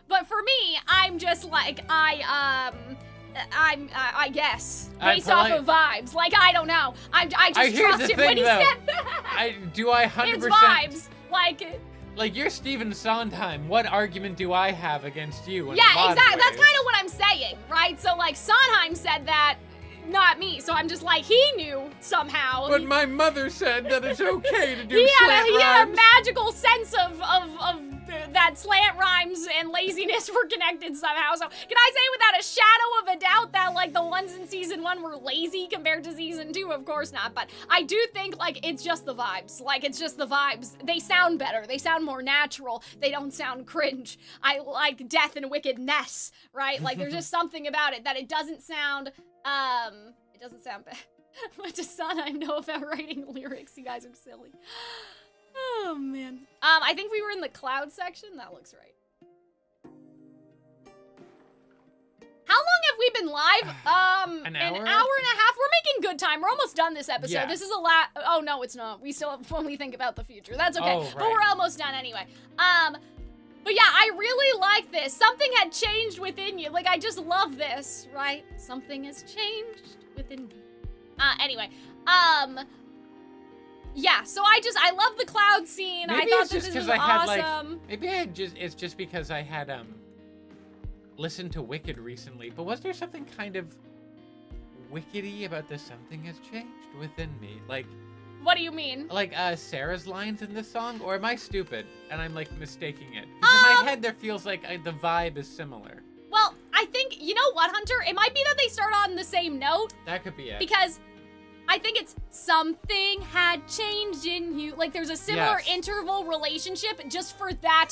But for me, I'm just, like, I guess, based off of vibes. Like, I don't know. I just trust him when he said that. Do I 100%... It's vibes. Like, you're Stephen Sondheim. What argument do I have against you? Yeah, exactly. That's kind of what I'm saying, right? So, like, Sondheim said that, not me. So I'm just like, he knew somehow. But my mother said that it's okay to do he slant rhymes. had a magical sense of that slant rhymes and laziness were connected somehow. So can I say without a shadow of a doubt that, like, the ones in season 1 were lazy compared to season 2? Of course not. But I do think, like, it's just the vibes. Like, it's just the vibes. They sound better. They sound more natural. They don't sound cringe. I like death and wickedness, right? Like, there's just something about it that it doesn't sound, it doesn't sound bad. What does Sondheim know about writing lyrics? You guys are silly. Oh, man. I think we were in the cloud section. That looks right. How long have we been live? An hour? An hour and a half. We're making good time. We're almost done this episode. Yeah. This is oh, no, it's not. We still have when we think about the future. That's okay. Oh, right. But we're almost done anyway. But yeah, I really like this. Something had changed within you. Like, I just love this, right? Something has changed within me. Anyway, yeah, so I love the cloud scene. Maybe I thought it's that just this was awesome. It's just because I had, listened to Wicked recently, but was there something kind of wickedy about the something has changed within me? Like, What do you mean? Like, Sarah's lines in this song? Or am I stupid and I'm, like, mistaking it? Because in my head there feels like the vibe is similar. Well, I think think, you know what, Hunter? It might be that they start on the same note. That could be it. Because I think it's something had changed in you. Like there's a similar interval relationship just for that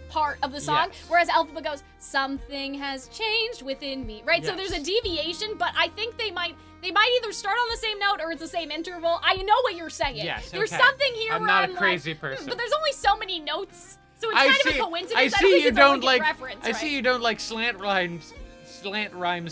part of the song. Yes. Whereas Alphaba goes, something has changed within me, right? Yes. So there's a deviation, but I think they might either start on the same note or it's the same interval. I know what you're saying. Yes, There's okay. something here I'm where not I'm a crazy like, person. but there's only so many notes. So it's kind of a coincidence. I don't see think you it's a don't wicked like. reference, I see right? you don't like slant rhymes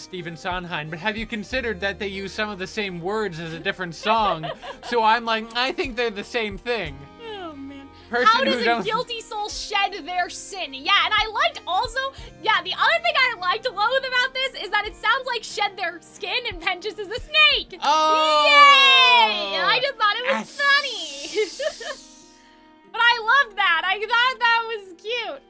Stephen Sondheim, but have you considered that they use some of the same words as a different song? So I'm like, I think they're the same thing. Oh man. Person How who does a don't- guilty soul shed their sin? Yeah, and I liked also, the other thing I liked loathe about this is that it sounds like shed their skin and Penchus is a snake. Oh! Yay! I just thought it was funny. But I loved that. I thought that was cute.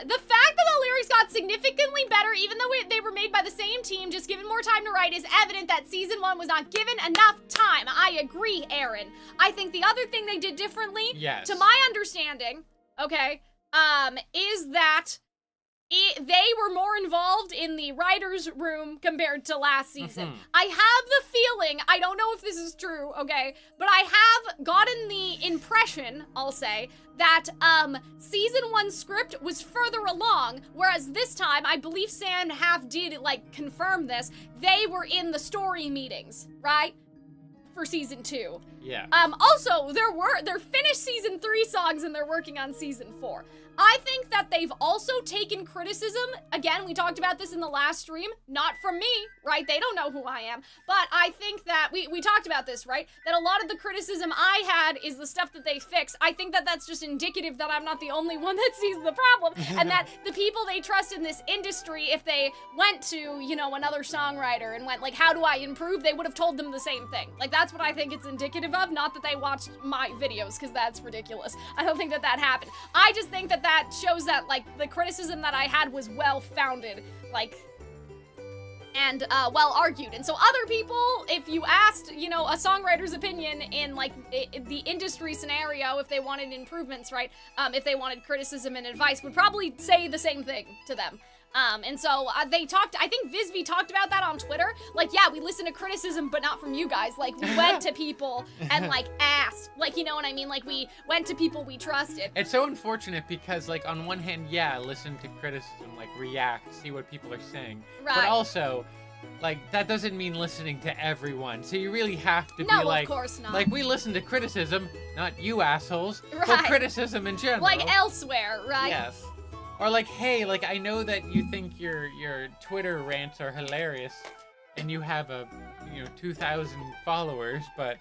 The fact that the lyrics got significantly better, even though they were made by the same team, just given more time to write, is evident that season 1 was not given enough time. I agree, Aaron. I think the other thing they did differently, to my understanding, okay, is that they were more involved in the writer's room compared to last season. I have the feeling, I don't know if this is true, okay, but I have gotten the impression, I'll say, that season 1 script was further along, whereas this time, I believe San Half did, like, confirm this, they were in the story meetings, right? For season 2. Yeah. Also, they're finished season 3 songs and they're working on season 4. I think that they've also taken criticism. Again, we talked about this in the last stream. Not from me, right? They don't know who I am. But I think that we talked about this, right? That a lot of the criticism I had is the stuff that they fix. I think that that's just indicative that I'm not the only one that sees the problem. And that the people they trust in this industry, if they went to, you know, another songwriter and went like, how do I improve? They would have told them the same thing. Like, that's what I think it's indicative of. Not that they watched my videos, because that's ridiculous. I don't think that that happened. I just think that that shows that, like, the criticism that I had was well-founded, like, and well-argued. And so other people, if you asked, you know, a songwriter's opinion in, like, the industry scenario, if they wanted improvements, right, if they wanted criticism and advice, would probably say the same thing to them. And so they talked, I think Visby talked about that on Twitter. Like, yeah, we listen to criticism, but not from you guys. Like, we went to people and, like, asked. Like, you know what I mean? Like, we went to people we trusted. It's so unfortunate because, like, on one hand, yeah, listen to criticism, like, react, see what people are saying. Right. But also, like, that doesn't mean listening to everyone. So you really have to be like, of course not. like, we listen to criticism, not you assholes, but Right. criticism in general. Like, elsewhere, right? Yes. Or like, hey, like, I know that you think your Twitter rants are hilarious, and you have 2,000 followers, but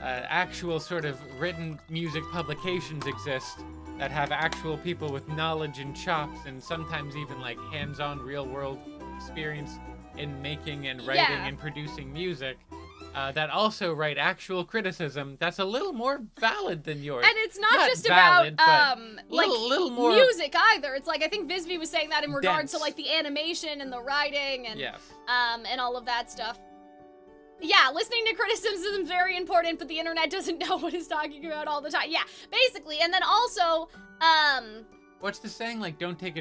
actual sort of written music publications exist that have actual people with knowledge and chops, and sometimes even like hands-on real-world experience in making and writing and producing music. That also write actual criticism that's a little more valid than yours. And it's not just valid, about, like, little more music either. It's like, I think Visby was saying that in regards to, dense. like, the animation and the writing and, Yes. and all of that stuff. Yeah, listening to criticism is very important, but the internet doesn't know what it's talking about all the time. Yeah, basically. And then also, What's the saying? Like, don't take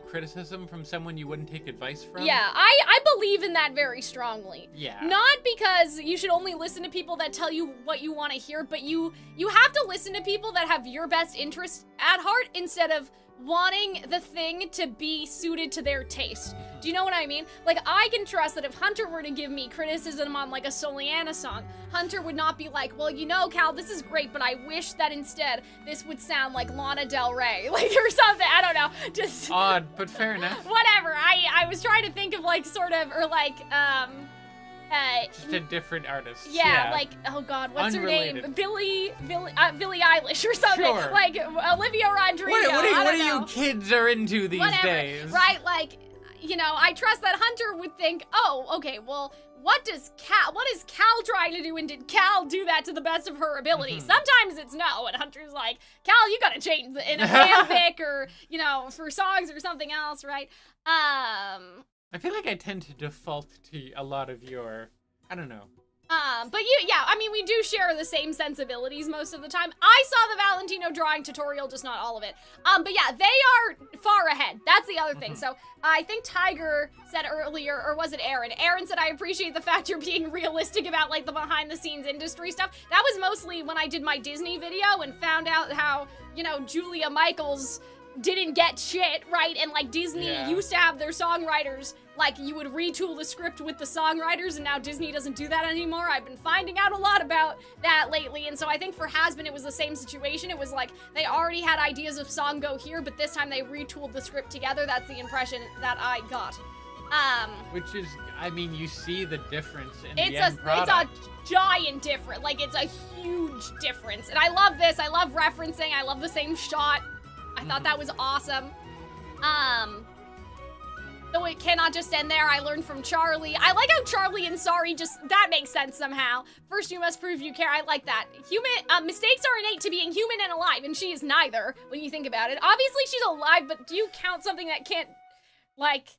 criticism from someone you wouldn't take advice from? yeah, I believe in that very strongly. Yeah. Not because you should only listen to people that tell you what you want to hear, but you have to listen to people that have your best interest at heart instead of wanting the thing to be suited to their taste. Do you know what I mean? Like, I can trust that if Hunter were to give me criticism on, like, a Soliana song, Hunter would not be like, well, you know, Cal, this is great, but I wish that instead this would sound like Lana Del Rey, like, or something. I don't know. Just odd, but fair enough. whatever. I was trying to think of, like, sort of, or like, Just a different artist. yeah, like, oh god, what's her name? Unrelated. Billie Eilish or something. Sure. Like, Olivia Rodrigo. What do you kids are into these Whatever. days? Right, like, you know, I trust that Hunter would think, oh, okay, well, what is Cal trying to do, and did Cal do that to the best of her ability? Sometimes it's no, and Hunter's like, Cal, you gotta change in a fanfic or, you know, for songs or something else, right? I feel like I tend to default to a lot of your, I don't know, But yeah, I mean, we do share the same sensibilities most of the time. I saw the Valentino drawing tutorial, just not all of it. But yeah, they are far ahead. That's the other thing. So I think Tiger said earlier, or was it Aaron? Aaron said, I appreciate the fact you're being realistic about like the behind the scenes industry stuff. That was mostly when I did my Disney video and found out how, you know, Julia Michaels didn't get shit, right? And like Disney used to have their songwriters, like you would retool the script with the songwriters, and now Disney doesn't do that anymore. I've been finding out a lot about that lately, and so I think for Hazbin it was the same situation. It was like they already had ideas of song go here, but this time they retooled the script together. That's the impression that I got. Which is, I mean, you see the difference in the it's end product. It's a giant difference. Like it's a huge difference, and I love this. I love referencing. I love the same shot. I thought that was awesome. Though it cannot just end there. I learned from Charlie. I like how Charlie and Sorry that makes sense somehow. First you must prove you care. I like that. Mistakes are innate to being human and alive, and she is neither when you think about it. Obviously she's alive, but do you count something that can't, like,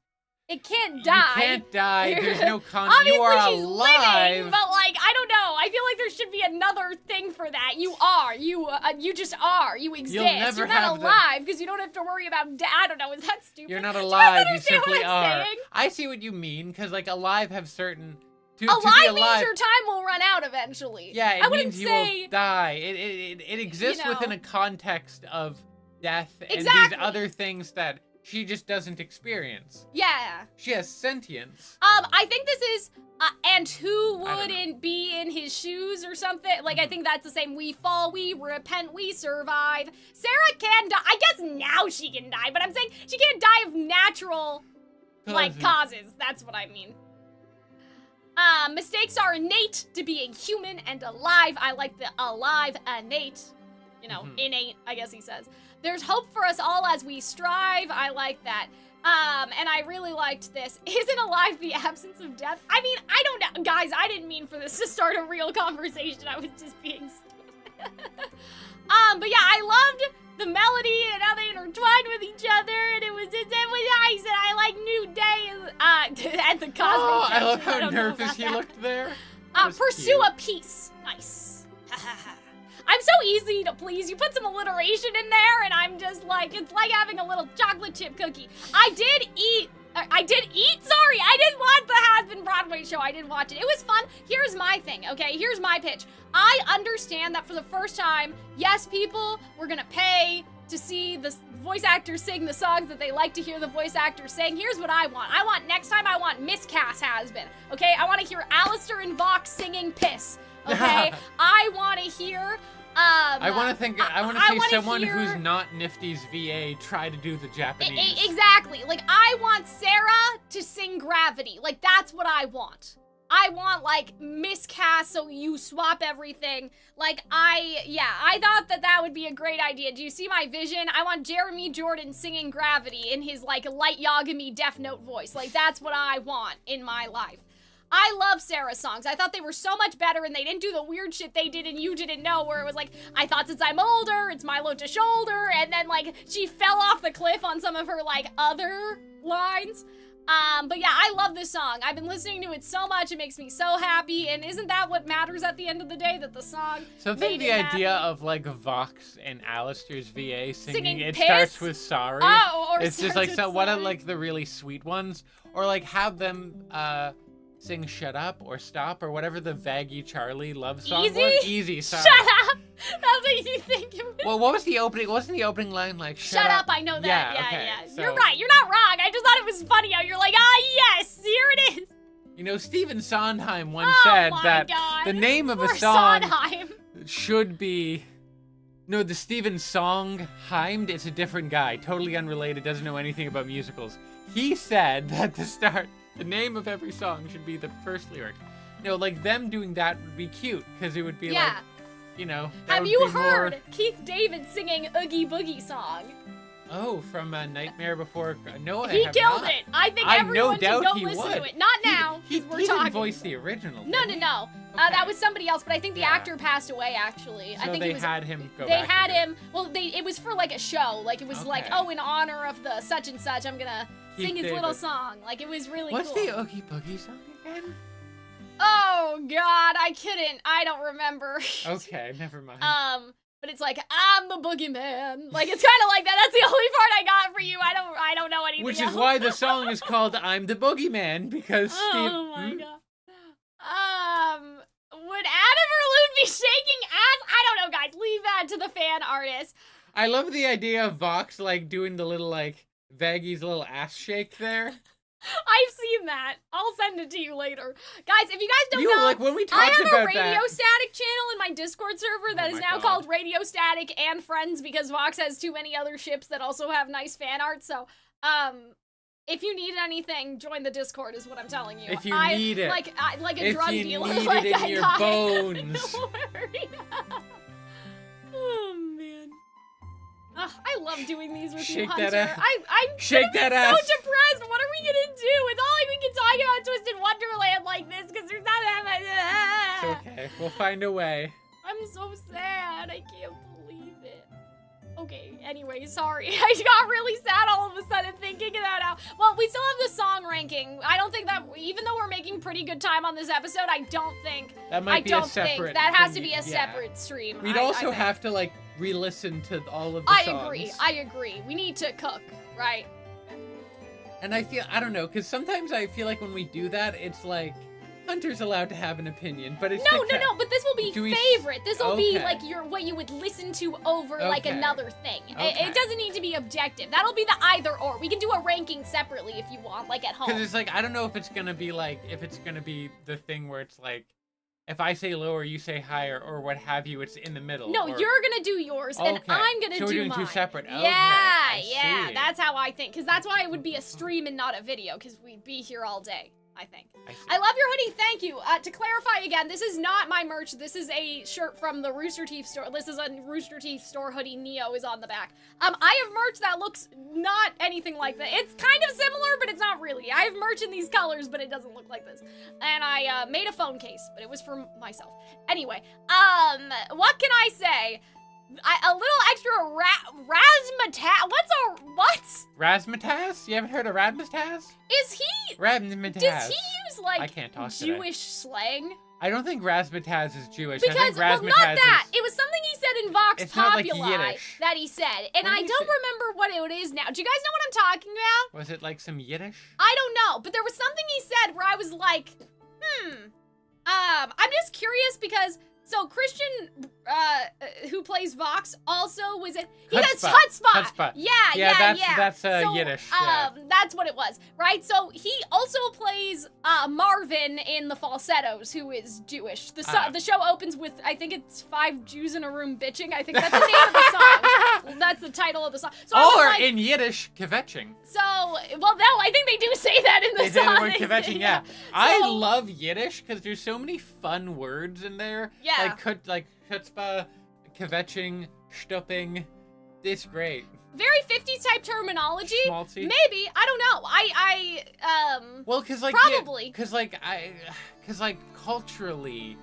it can't die? You can't die. There's no Obviously you are she's alive. living, but like, I don't know. I feel like there should be another thing for that. You are. You just are. You exist. You're not alive because you don't have to worry about I don't know. Is that stupid? You're not alive. You understand simply what I'm are. saying? I see what you mean, because like alive have certain. To Alive be alive means your time will run out eventually. Yeah, it I wouldn't means you say, will die. It exists you know, within a context of death and Exactly. these other things that she just doesn't experience. Yeah. She has sentience. I think this is, and who wouldn't be in his shoes or something? Like, I think that's the same. We fall, we repent, we survive. Sarah can die. I guess now she can die, but I'm saying she can't die of natural, like, causes. That's what I mean. Mistakes are innate to being human and alive. I like the alive, innate. You know, innate, I guess he says. There's hope for us all as we strive. I like that. And I really liked this. Isn't alive the absence of death? I mean, I don't know. Guys, I didn't mean for this to start a real conversation. I was just being stupid. But yeah, I loved the melody and how they intertwined with each other, and it was nice, and I like New Day and the cosmic I love tension. how nervous he looked there. Pursue cute. a peace. Nice. I'm so easy to please. You put some alliteration in there, and I'm just like, it's like having a little chocolate chip cookie. I did eat, sorry, I didn't watch the Hasbin Broadway show. I didn't watch it. It was fun. Here's my thing, okay? Here's my pitch. I understand that for the first time, yes, people, we're gonna pay to see the voice actors sing the songs that they like to hear the voice actors sing. Here's what I want. Next time I want miscast Hasbin, okay? I want to hear Alistair and Vox singing Piss, okay? I want to hear, I want to see someone who's not Nifty's VA try to do the Japanese. Exactly. Like, I want Sarah to sing Gravity. Like, that's what I want. I want, like, miscast so you swap everything. Like, I thought that would be a great idea. Do you see my vision? I want Jeremy Jordan singing Gravity in his, like, light Yagami Death Note voice. Like, that's what I want in my life. I love Sarah's songs. I thought they were so much better, and they didn't do the weird shit they did and You Didn't Know, where it was like, I thought since I'm older, it's Milo to shoulder, and then, like, she fell off the cliff on some of her, like, other lines. But yeah, I love this song. I've been listening to it so much, it makes me so happy, and isn't that what matters at the end of the day, that the song So I think the idea of, like, Vox and Alistair's VA singing it Piss? starts with Sorry. Oh, or it's just like, starts with one of, Sorry. like, the really sweet ones, or, like, have them, sing Shut Up or Stop or whatever the Vaggy Charlie love song Easy? was. Easy, sorry. Shut up! That's what you think it was. Well, what was the opening? Wasn't the opening line like Shut up, I know that. Yeah, okay, yeah. so- You're right, you're not wrong. I just thought it was funny how you're like, yes, here it is. You know, Stephen Sondheim once Oh said my that God. the name of Poor a song Sondheim. should be... No, the Stephen Sondheim, it's a different guy, totally unrelated, doesn't know anything about musicals. He said that the name of every song should be the first lyric. You know, like, them doing that would be cute, because it would be like, you know, that Have would you be heard more... Keith David singing Oogie Boogie song? Oh, from Nightmare Before... No, I He have killed not. it. I think I everyone no doubt should go he listen would. to it. Not now, He because we're didn't talking. voice the original, No, did no, he? no. Okay. That was somebody else, but I think the Yeah. actor passed away, actually. So I think they it was... had him go They back had to it. him... Well, it was for, like, a show. Like, it was like, Okay. oh, in honor of the such and such, I'm gonna Keith sing his David. little song. Like, it was really What's cool. the Oogie Boogie song again? Oh God, I don't remember. Okay, never mind. But it's like, I'm the boogeyman. Like, it's kind of like that. That's the only part I got for you. I don't know anything Which else. is why the song is called I'm the Boogeyman, because Steve... Oh my God. Would Adam or Loon be shaking ass? I don't know, guys. Leave that to the fan artist. I love the idea of Vox, like, doing the little, like, Vaggy's little ass shake there. I've seen that. I'll send it to you later. Guys, if you guys don't know, like, when we I talked have about a Radio that... Static channel in my Discord server that Oh is my now God. called Radio Static and Friends because Vox has too many other ships that also have nice fan art. So, if you need anything, join the Discord is what I'm telling you. If you need it. Like a If drug you dealer. need like, it in I your got it. bones. Don't worry. Oh, man. Ugh, I love doing these with you, Shake Hunter. that ass. I'm Shake gonna that be ass. so depressed. What are we gonna do? It's all like we can talk about Twisted Wonderland like this because there's not that much. It's okay. We'll find a way. I'm so sad. I can't believe it. Okay, anyway, sorry. I got really sad all of a sudden thinking of that out. Well, we still have the song ranking. I don't think that, even though we're making pretty good time on this episode, I don't think That might be a separate... that has to thing, be a yeah. separate stream. We'd I also think. have to, like, re-listen to all of the I songs. agree. We need to cook, right? And I don't know, because sometimes I feel like when we do that, it's like, Hunter's allowed to have an opinion, but it's... No, but this will be Do we- favorite. This will be Okay. like what you would listen to over like Okay. another thing. Okay. It doesn't need to be objective. That'll be the either or. We can do a ranking separately if you want, like at home. Because it's like, I don't know if it's gonna be like, if it's gonna be the thing where it's like, if I say lower, you say higher, or what have you, it's in the middle. No, or... you're gonna do yours, and Okay. I'm gonna So we're do doing mine. two separate. Okay, Yeah, I yeah, see. that's how I think. Because that's why it would be a stream and not a video, because we'd be here all day, I think. I see. I love your hoodie, thank you. To clarify again, this is not my merch. This is a shirt from the Rooster Teeth store. This is a Rooster Teeth store hoodie. Neo is on the back. I have merch that looks not anything like that. It's kind of similar, but it's not really. I have merch in these colors, but it doesn't look like this. And I made a phone case, but it was for myself. Anyway, what can I say? A little extra razzmatazz. What? Razmatazz? You haven't heard of Razmatazz? Is he? Razmatazz. Does he use like I can't talk today. Jewish slang? I don't think Razmatazz is Jewish. I Because, think well, Razmatazz not that. is... It was something he said in Vox It's not like Populi Yiddish. that he said, and What I did he don't say? remember what it is now. Do you guys know what I'm talking about? Was it like some Yiddish? I don't know, but there was something he said where I was like, I'm just curious because, so Christian, who plays Vox, also was it? He does Chutzpah. Chutzpah. Chutzpah. Yeah. That's So, Yiddish. Yeah. That's what it was, right? So he also plays Marvin in the Falsettos, who is Jewish. The show opens with, I think it's 5 Jews in a room bitching. I think that's the name of the song. That's the title of the song. So I was Or like, in Yiddish, kvetching. so, well, no, I think they do say that in the They song. say the word kvetching, yeah. I So- love Yiddish because there's so many fun words in there. Yeah. Like chutzpah, kvetching, stupping. It's great. Very 50s type terminology. Schmaltzy. Maybe, I don't know. Well, cause like Probably. cause like culturally,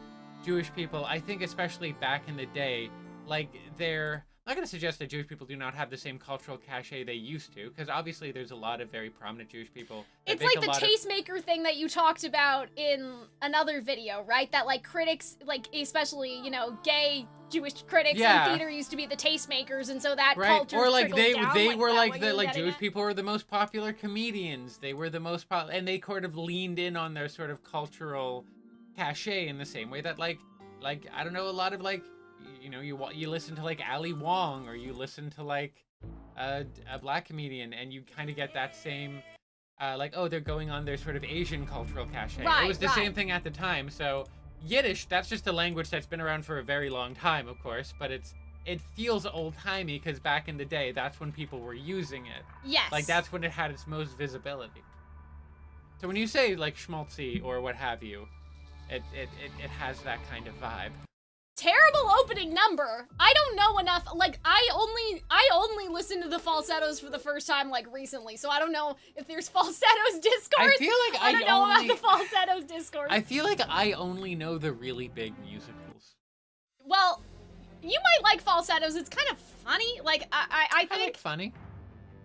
Jewish people, I think especially back in the day, like they're. I'm not going to suggest that Jewish people do not have the same cultural cachet they used to, because obviously there's a lot of very prominent Jewish people. that It's make like a the lot of- tastemaker thing that you talked about in another video, right? That like critics, like especially, gay Jewish critics Yeah. in theater used to be the tastemakers, and so that Right, culture or like trickled down, they like were that, like what the you're like getting Jewish at. people were the most popular comedians. They were the most and they sort of leaned in on their sort of cultural cachet in the same way that like I don't know, a lot of like you listen to like Ali Wong, or you listen to like a black comedian, and you kind of get that same like, oh, they're going on their sort of Asian cultural cachet. It was the same thing at the time. So Yiddish, that's just a language that's been around for a very long time, of course, but it feels old-timey because back in the day, that's when people were using it. Yes. Like, that's when it had its most visibility. So when you say, like, schmaltzy or what have you, it has that kind of vibe. Terrible opening number. I don't know enough. Like, I only listened to the falsettos for the first time, like, recently, so I don't know if there's falsettos discourse. I feel like I don't know about the falsettos discourse. I feel like I only know the really big musicals. Well, you might like falsettos. It's kind of funny. Like, I I think... like funny.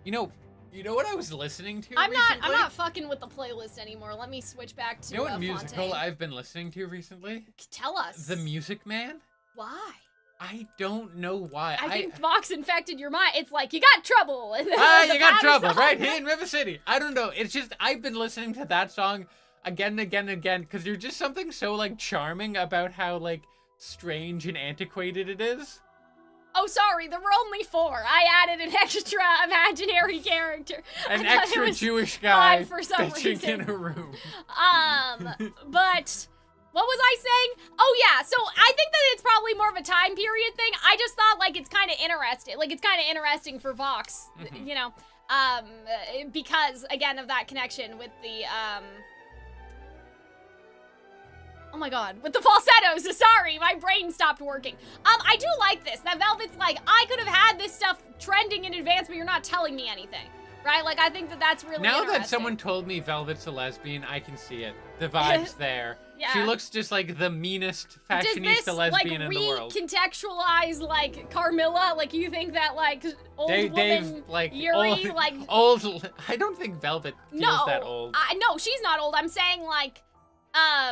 You know, You know what I was listening to I'm recently? not fucking with the playlist anymore. Let me switch back to You know what musical Fontaine. I've been listening to recently? Tell us. The Music Man. Why? I don't know why. I think Vox infected your mind. It's like, you got trouble. Ah, you got trouble, right here in River City. I don't know. It's just, I've been listening to that song again and again and again, because there's just something so, like, charming about how, like, strange and antiquated it is. Oh, sorry, there were only 4. I added an extra imaginary character. An extra Jewish guy for some bitching reason. in a room. But what was I saying? Oh, yeah, so I think that it's probably more of a time period thing. I just thought, like, it's kind of interesting. Like, it's kind of interesting for Vox, you know, because, again, of that connection with the, oh my god, with the falsettos, sorry, my brain stopped working. I do like this, that Velvet's like, I could have had this stuff trending in advance, but you're not telling me anything, right? Like, I think that that's really Now interesting. that someone told me Velvet's a lesbian, I can see it. The vibe's there. Yeah. She looks just like the meanest fashionista lesbian in the world. Does this, like, recontextualize, like, Carmilla? Like, you think that, like, old woman like, Yuri, like... Old, I don't think Velvet feels that old. No, she's not old. I'm saying, like,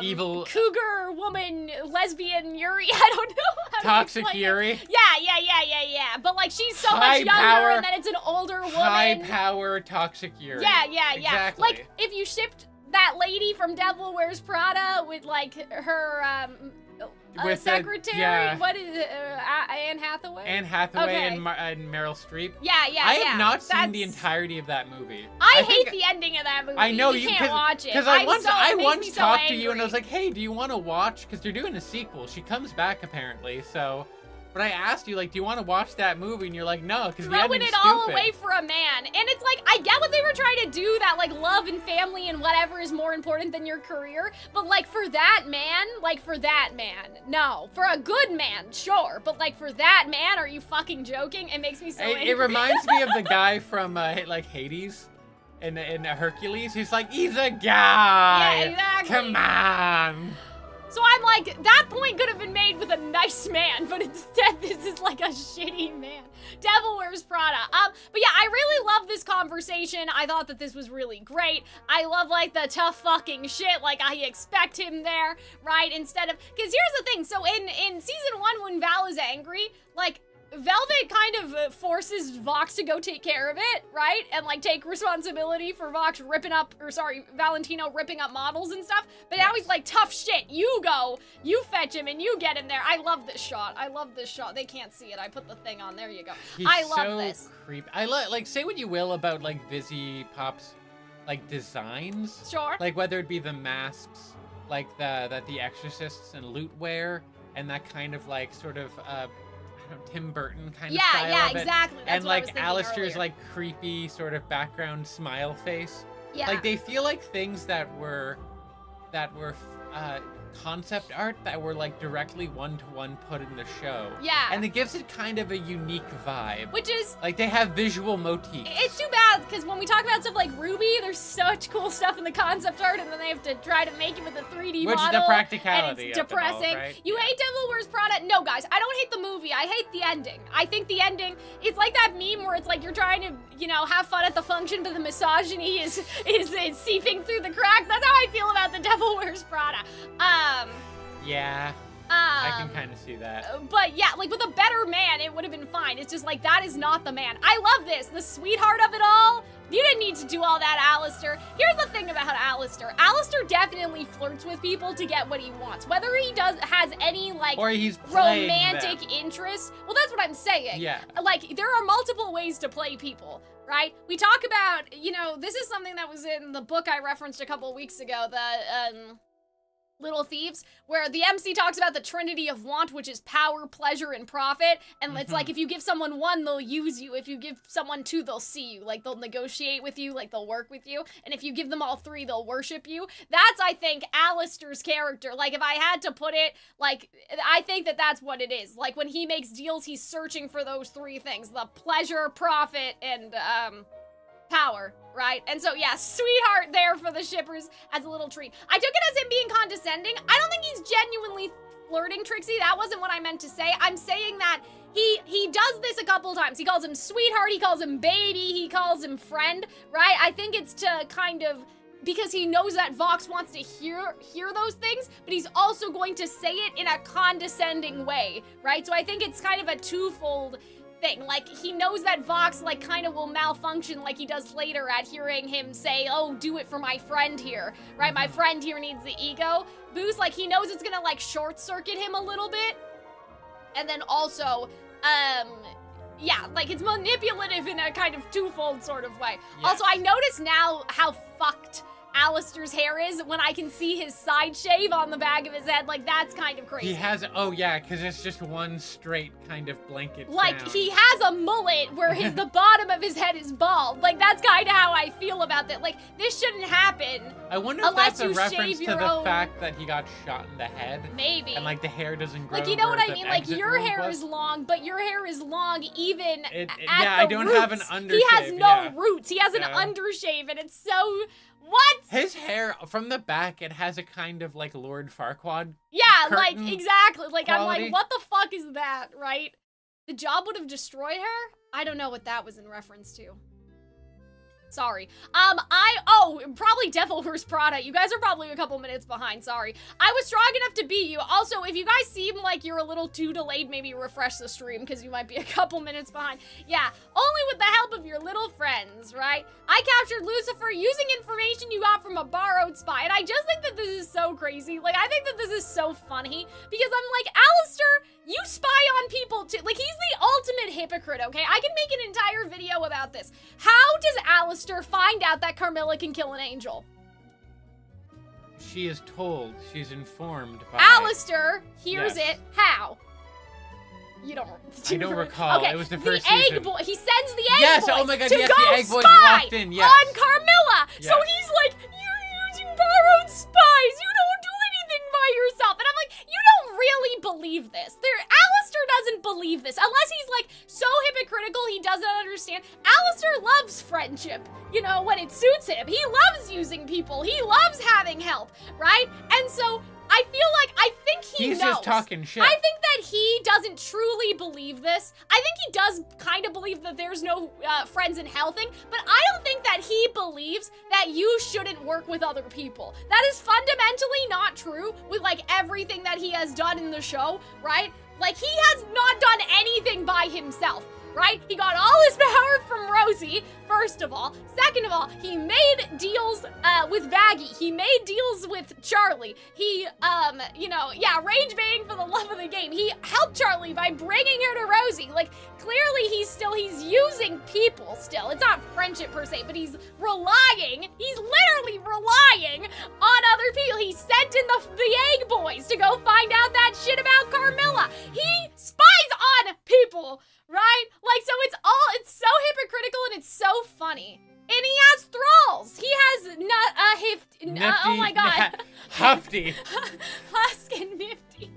evil cougar woman lesbian Yuri. I don't know. Toxic Yuri. Yeah. But like she's so much younger, power, and then it's an older woman. High power toxic Yuri. Yeah. Exactly. Like if you shipped that lady from Devil Wears Prada with like her with secretary. What is it? Anne Hathaway. Anne Hathaway Okay. and Meryl Streep. Yeah. I have not seen the entirety of that movie. I hate the ending of that movie. I know you can't watch it. Because I once talked to angry. you and I was like, hey, do you want to watch? Because they're doing a sequel. She comes back apparently, so. But I asked you, like, do you want to watch that movie? And you're like, no, because the ending's stupid. Throwing it all away for a man. And it's like, I get what they were trying to do, that, like, love and family and whatever is more important than your career. But, like, for that man, no. For a good man, sure. But, like, for that man, are you fucking joking? It makes me so angry. It reminds me of the guy from, like, Hades in Hercules. He's like, he's a guy. Yeah, exactly. Come on. So I'm like, that point could have been made with a nice man, but instead this is like a shitty man. Devil Wears Prada. But yeah, I really love this conversation. I thought that this was really great. I love like the tough fucking shit, like I expect him there, right? Instead of, because here's the thing, so in season 1 when Val is angry, like, Velvet kind of forces Vox to go take care of it, right? And like take responsibility for Vox Valentino ripping up models and stuff. But now he's like, tough shit, you go, you fetch him and you get him there. I love this shot. They can't see it. I put the thing on, there you go. I love this. Creepy. I like, say what you will about like Vizzy Pop's like designs. Sure. Like whether it be the masks, like the Exorcists and loot wear, and that kind of like sort of Tim Burton kind of style yeah, of it. Exactly. That's and what I like was thinking Alistair's earlier. like creepy sort of background smile face. Yeah. Like they feel like things that were concept art that were like directly one-to-one put in the show. Yeah. And it gives it kind of a unique vibe. Which is... like they have visual motifs. It's too bad, because when we talk about stuff like Ruby, there's such cool stuff in the concept art, and then they have to try to make it with a 3D model. Which is the practicality and it's of it all, depressing. right? You hate Devil Wears Prada? No, guys, I don't hate the movie. I hate the ending. I think the ending, it's like that meme where it's like you're trying to, you know, have fun at the function, but the misogyny is seeping through the cracks. That's how I feel about the Devil Wears Prada. Yeah. I can kind of see that. But yeah, like with a better man, it would have been fine. It's just like, that is not the man. I love this. The sweetheart of it all. You didn't need to do all that, Alistair. Here's the thing about Alistair. Alistair definitely flirts with people to get what he wants. Whether he has any, like, or he's romantic them. interest. Well, that's what I'm saying. Yeah. Like, there are multiple ways to play people, right? We talk about, you know, this is something that was in the book I referenced a couple weeks ago, the, Little Thieves, where the MC talks about the trinity of want, which is power, pleasure, and profit. And it's like, if you give someone 1, they'll use you. If you give someone 2, they'll see you. Like, they'll negotiate with you, like, they'll work with you. And if you give them all 3, they'll worship you. That's, I think, Alistair's character. Like, if I had to put it, like, I think that that's what it is. Like, when he makes deals, he's searching for those 3 things. The pleasure, profit, and, power, right? And so, yeah, sweetheart there for the shippers as a little treat. I took it as him being condescending. I don't think he's genuinely flirting, Trixie. That wasn't what I meant to say. I'm saying that he does this a couple times. He calls him sweetheart, he calls him baby, he calls him friend, right? I think it's to kind of, because he knows that Vox wants to hear those things, but he's also going to say it in a condescending way, right? So I think it's kind of a twofold thing. Like, he knows that Vox, like, kind of will malfunction like he does later at hearing him say, oh, do it for my friend here, right? My friend here needs the ego boost. Like, he knows it's gonna, like, short-circuit him a little bit. And then also, yeah, like, it's manipulative in a kind of twofold sort of way. Yes. Also, I notice now how fucked Alistair's hair is when I can see his side shave on the back of his head. Like, that's kind of crazy. He has, oh yeah, because it's just one straight kind of blanket like down. He has a mullet where the bottom of his head is bald. Like, that's kind of how I feel about that. Like, this shouldn't happen. I wonder if that's a reference to the fact that he got shot in the head. Maybe. And like the hair doesn't grow. Like, you know what I mean? Like, your hair is long, but your hair is long even at yeah, the I don't roots. have an undershave. He has no roots. He has an undershave, and it's so... What? His hair, from the back, it has a kind of, like, Lord Farquaad like, exactly. Like, quality. I'm like, what the fuck is that, right? The job would have destroyed her? I don't know what that was in reference to. Sorry. Probably Devil Wears Prada. You guys are probably a couple minutes behind, sorry. I was strong enough to beat you. Also, if you guys seem like you're a little too delayed, maybe refresh the stream, because you might be a couple minutes behind. Yeah, only with the help of your little friends, right? I captured Lucifer using information you got from a borrowed spy, and I just think that this is so crazy. Like, I think that this is so funny, because I'm like, Alistair, you spy on people too. Like, he's the ultimate hypocrite, okay? I can make an entire video about this. How does Alistair find out that Carmilla can kill an angel? She is told. She's informed by... Alistair hears it. How? You don't... I don't recall. Okay, it was the first egg season. boy. He sends the egg yes, boys oh my God, to yes, go the egg boys spy walked in, yes. on Carmilla. Yes. So he's like, you're using borrowed spies. You don't do anything by yourself. And I'm like, you don't really believe this. Alistair doesn't believe this. Unless he's like so hypocritical he doesn't understand. Alistair loves friendship, you know, when it suits him. He loves using people. He loves having help, right? And so I feel like, I think he knows. He's just talking shit. I think that he doesn't truly believe this. I think he does kind of believe that there's no friends in hell thing, but I don't think that he believes that you shouldn't work with other people. That is fundamentally not true with, like, everything that he has done in the show, right? Like, he has not done anything by himself, right? He got all his power from Rosie, first of all. Second of all, he made deals with Vaggie. He made deals with Charlie. He, rage baiting for the love of the game. He helped Charlie by bringing her to Rosie. Like, clearly he's using people still. It's not friendship per se, but he's literally relying on other people. He sent in the egg boys to go find out that shit about Carmilla. He spies on people, right? Like, so it's so hypocritical and it's so funny. And he has thralls. He has oh my God. Hufty. Husk and Nifty.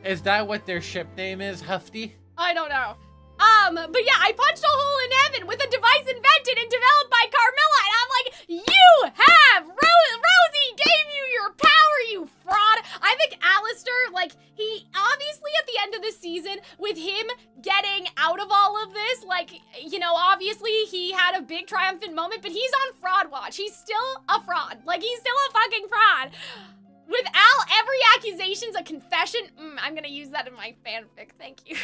Is that what their ship name is, Hufty? I don't know. But yeah, I punched a hole in heaven with a device invented and developed by Carmilla, and I'm like, you have! Rosie gave you your power, you fraud! I think Alistair, like, he, obviously at the end of the season, with him getting out of all of this, like, you know, obviously he had a big triumphant moment, but he's on fraud watch. He's still a fraud. Like, he's still a fucking fraud. With every accusation's a confession. I'm gonna use that in my fanfic. Thank you.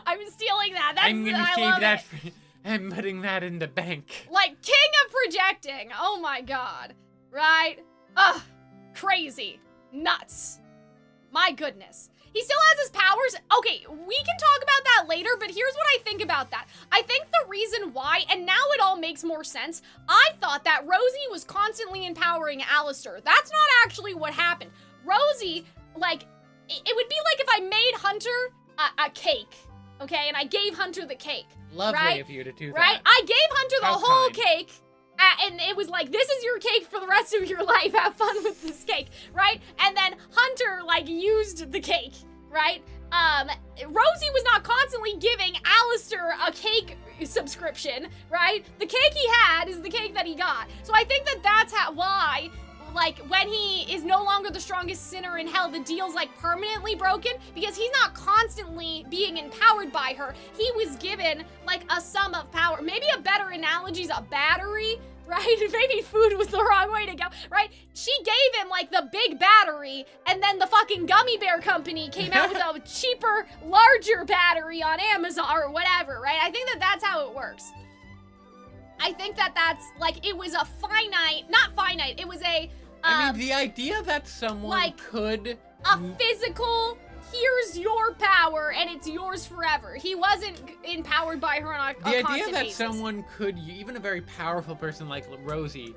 I'm stealing that. I'm gonna keep that. It. I'm putting that in the bank. Like, king of projecting. Oh my God. Right? Ugh. Crazy. Nuts. My goodness. He still has his powers. Okay, we can talk about that later, but here's what I think about that. I think the reason why, and now it all makes more sense, I thought that Rosie was constantly empowering Alistair. That's not actually what happened. Rosie, like, it would be like if I made Hunter a cake, okay? And I gave Hunter the cake. Lovely right? of you to do that. Right? I gave Hunter the How whole kind. cake. And it was like, this is your cake for the rest of your life. Have fun with this cake, right? And then Hunter, like, used the cake, right? Rosie was not constantly giving Alistair a cake subscription, right? The cake he had is the cake that he got. So I think that that's why like, when he is no longer the strongest sinner in hell, the deal's, like, permanently broken because he's not constantly being empowered by her. He was given, like, a sum of power. Maybe a better analogy is a battery, right? Maybe food was the wrong way to go, right? She gave him, like, the big battery, and then the fucking gummy bear company came out with a cheaper, larger battery on Amazon or whatever, right? I think that that's how it works. I think that that's, like, it was a finite, not finite, it was a, I mean, the idea that someone like, could... a physical, here's your power, and it's yours forever. He wasn't empowered by her on a constant idea that basis. someone could, even a very powerful person like Rosie,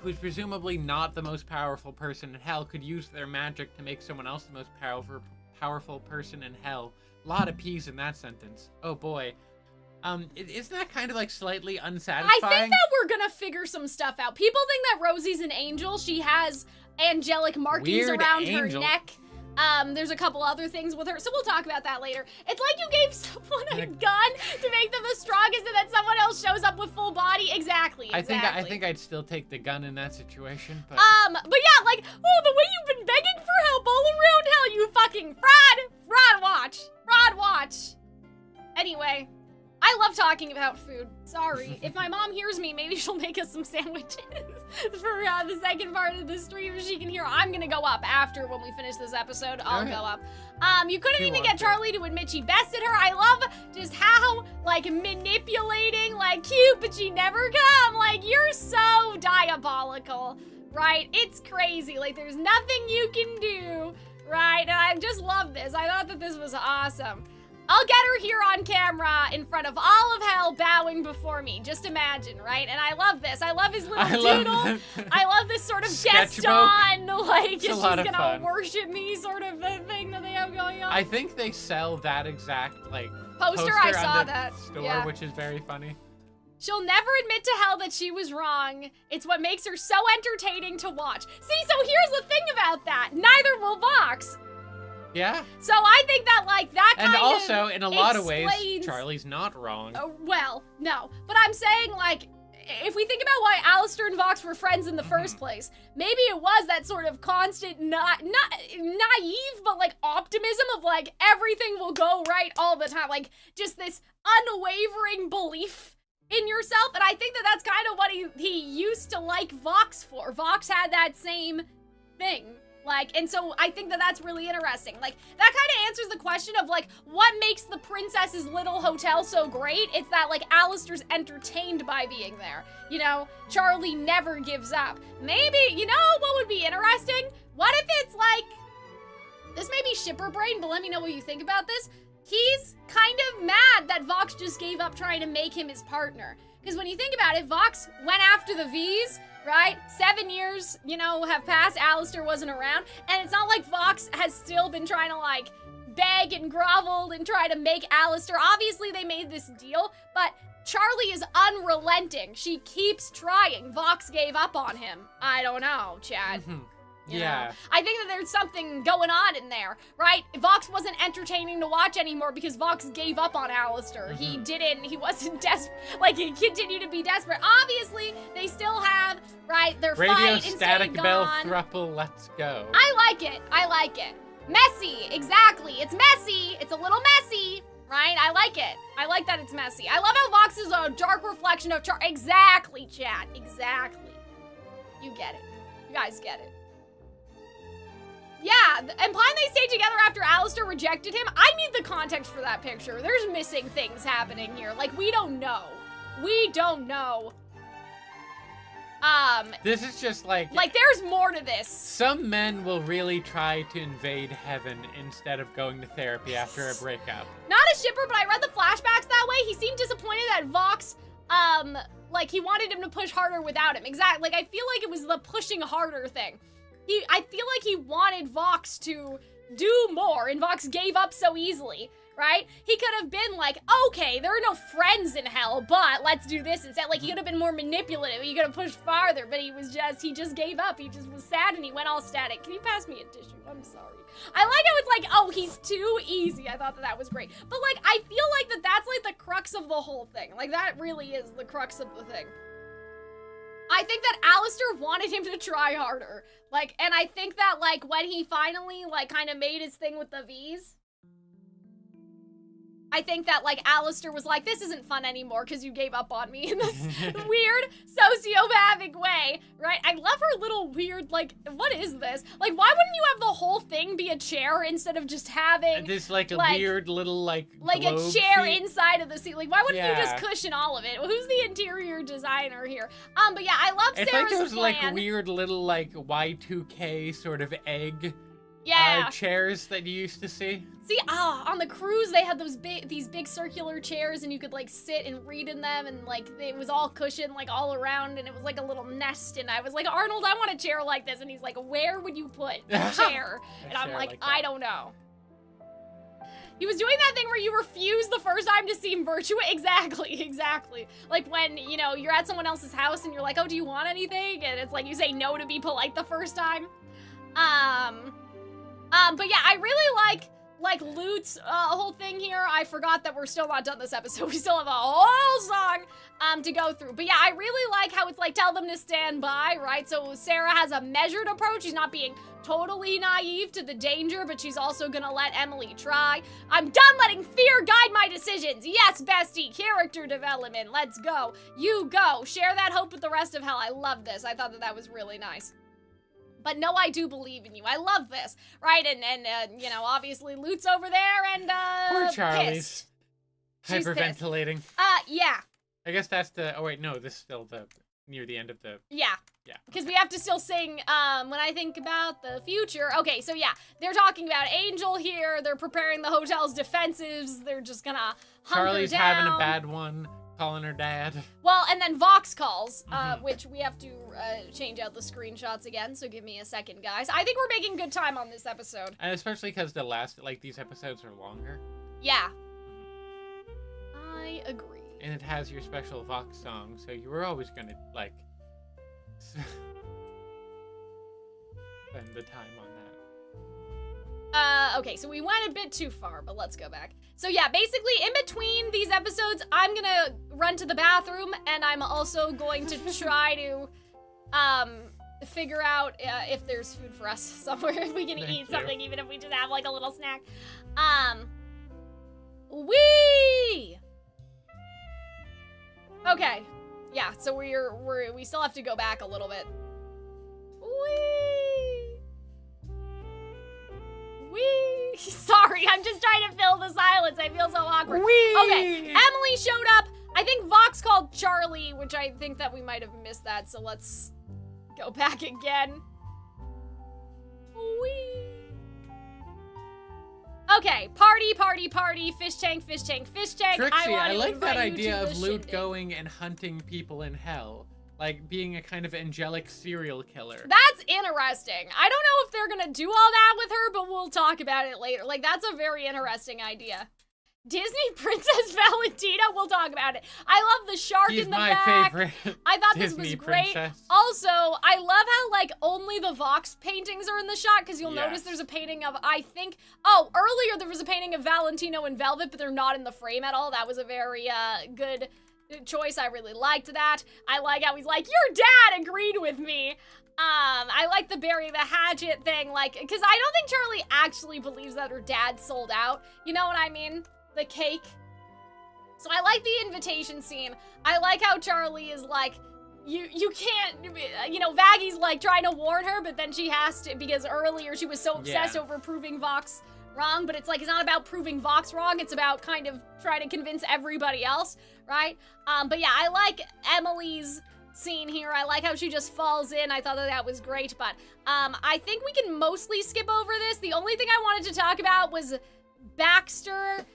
who's presumably not the most powerful person in hell, could use their magic to make someone else the most powerful person in hell. A lot of P's in that sentence. Oh boy. Isn't that kind of like slightly unsatisfying? I think that we're gonna figure some stuff out. People think that Rosie's an angel. She has angelic markings Weird around angel. her neck. There's a couple other things with her, so we'll talk about that later. It's like you gave someone a gun to make them the strongest, and then someone else shows up with full body. Exactly. I think I'd still take the gun in that situation, but... But yeah, like, oh, the way you've been begging for help all around hell, you fucking fraud watch. Anyway, I love talking about food. Sorry. If my mom hears me, maybe she'll make us some sandwiches for the second part of the stream. She can hear. I'm gonna go up after when we finish this episode. I'll go up. You couldn't even get Charlie to admit she bested her. I love just how, like, manipulating, like, cute, but she never come. Like, you're so diabolical, right? It's crazy. Like, there's nothing you can do, right? And I just love this. I thought that this was awesome. I'll get her here on camera in front of all of hell bowing before me. Just imagine, right? And I love this. I love his little doodle. I love this sort of Gaston, like, she's gonna worship me sort of thing that they have going on. I think they sell that exact, like, poster I saw on the that. store, Yeah. which is very funny. She'll never admit to hell that she was wrong. It's what makes her so entertaining to watch. See, so here's the thing about that. Neither will Vox. Yeah. So I think that, like, that kind of And also, in a lot of ways, explains- Charlie's not wrong. Well, no. But I'm saying, like, if we think about why Alistair and Vox were friends in the first place, maybe it was that sort of constant, not naive, but, like, optimism of, like, everything will go right all the time. Like, just this unwavering belief in yourself. And I think that that's kind of what he used to like Vox for. Vox had that same thing. Like, and so I think that that's really interesting. Like, that kind of answers the question of, like, what makes the princess's little hotel so great? It's that, like, Alistair's entertained by being there. You know, Charlie never gives up. Maybe, you know what would be interesting? What if it's, like, this may be shipper brain, but let me know what you think about this. He's kind of mad that Vox just gave up trying to make him his partner. Because when you think about it, Vox went after the V's, right? 7 years, you know, have passed, Alistair wasn't around, and it's not like Vox has still been trying to, like, beg and grovel and try to make Alistair. Obviously, they made this deal, but Charlie is unrelenting. She keeps trying. Vox gave up on him. I don't know, Chad. You know? I think that there's something going on in there, right? Vox wasn't entertaining to watch anymore because Vox gave up on Alistair. He wasn't desperate, like, he continued to be desperate. Obviously, they still have, right, their Radio fight and Static stayed Bell gone. Thruple, let's go. I like it. Messy, exactly. It's messy. It's a little messy, right? I like it. I like that it's messy. I love how Vox is a dark reflection of exactly, chat. Exactly. You get it. You guys get it. Yeah, implying they stayed together after Alistair rejected him. I need the context for that picture. There's missing things happening here. Like, we don't know. We don't know. This is just like there's more to this. Some men will really try to invade heaven instead of going to therapy after a breakup. Not a shipper, but I read the flashbacks that way. He seemed disappointed that Vox, like, he wanted him to push harder without him. Exactly. Like, I feel like it was the pushing harder thing. I feel like he wanted Vox to do more, and Vox gave up so easily, right? He could have been like, okay, there are no friends in hell, but let's do this instead. Like, he could have been more manipulative. He could have pushed farther, but he just gave up. He just was sad, and he went all static. Can you pass me a tissue? I'm sorry. I like how it's like, oh, he's too easy. I thought that was great. But, like, I feel like that's, like, the crux of the whole thing. Like, that really is the crux of the thing. I think that Alistair wanted him to try harder. Like, and I think that, like, when he finally, like, kind of made his thing with the V's, I think that, like, Alistair was like, this isn't fun anymore because you gave up on me in this weird sociopathic way, right? I love her little weird, like, what is this? Like, why wouldn't you have the whole thing be a chair instead of just having... This, like, a weird little, like a chair seat? Inside of the seat. Like, why wouldn't you just cushion all of it? Who's the interior designer here? But yeah, I love Sarah's It's like those, plan. like, weird little, like, Y2K sort of egg chairs that you used to see. See, on the cruise they had these big circular chairs, and you could like sit and read in them, and like it was all cushioned like all around, and it was like a little nest. And I was like, Arnold, I want a chair like this, and he's like, where would you put a chair? And I'm like, I don't know. He was doing that thing where you refuse the first time to seem virtuous. Exactly. Like when, you know, you're at someone else's house and you're like, oh, do you want anything? And it's like you say no to be polite the first time. But yeah, I really like Lute's whole thing here. I forgot that we're still not done this episode. We still have a whole song to go through. But yeah, I really like how it's like, tell them to stand by, right? So Sarah has a measured approach. She's not being totally naive to the danger, but she's also gonna let Emily try. I'm done letting fear guide my decisions. Yes, bestie, character development. Let's go. You go. Share that hope with the rest of hell. I love this. I thought that was really nice. But no, I do believe in you. I love this, right? And you know, obviously Lute's over there and, poor Charlie's pissed. hyperventilating. Yeah. I guess that's the, oh wait, no, this is still near the end of the... Yeah. Yeah. Because we have to still sing, when I think about the future. Okay, so yeah, they're talking about Angel here. They're preparing the hotel's defensives. They're just gonna hunker Charlie's down. having a bad one. Calling her dad. Well, and then Vox calls, which we have to change out the screenshots again, so give me a second, guys. I think we're making good time on this episode. And especially because these episodes are longer. Yeah. I agree. And it has your special Vox song, so you were always gonna, like, spend the time on that. Okay, so we went a bit too far, but let's go back. So yeah, basically in between these episodes, I'm gonna run to the bathroom, and I'm also going to try to, figure out if there's food for us somewhere, if we can eat something, even if we just have like a little snack. Okay, yeah, so we still have to go back a little bit. Sorry, I'm just trying to fill the silence. I feel so awkward. Okay, Emily showed up. I think Vox called Charlie, which I think that we might have missed that, so let's go back again. Okay, party, fish tank. Trixie, I like that idea of Lute going and hunting people in hell. Like, being a kind of angelic serial killer. That's interesting. I don't know if they're gonna do all that with her, but we'll talk about it later. Like, that's a very interesting idea. Disney Princess Valentino, we'll talk about it. I love the shark in the back. He's my favorite I thought Disney this was great. princess. Also, I love how, like, only the Vox paintings are in the shot, because you'll notice there's a painting of, I think, earlier there was a painting of Valentino in velvet, but they're not in the frame at all. That was a very, good choice. I really liked that. I like how he's like, your dad agreed with me. I like the bury the hatchet thing, like, because I don't think Charlie actually believes that her dad sold out. You know what I mean? The cake. So I like the invitation scene. I like how Charlie is like, you can't, you know, Vaggie's like trying to warn her, but then she has to, because earlier she was so obsessed over proving Vox wrong, but it's like, it's not about proving Vox wrong, it's about kind of trying to convince everybody else, right? But yeah, I like Emily's scene here. I like how she just falls in. I thought that was great, but I think we can mostly skip over this. The only thing I wanted to talk about was Baxter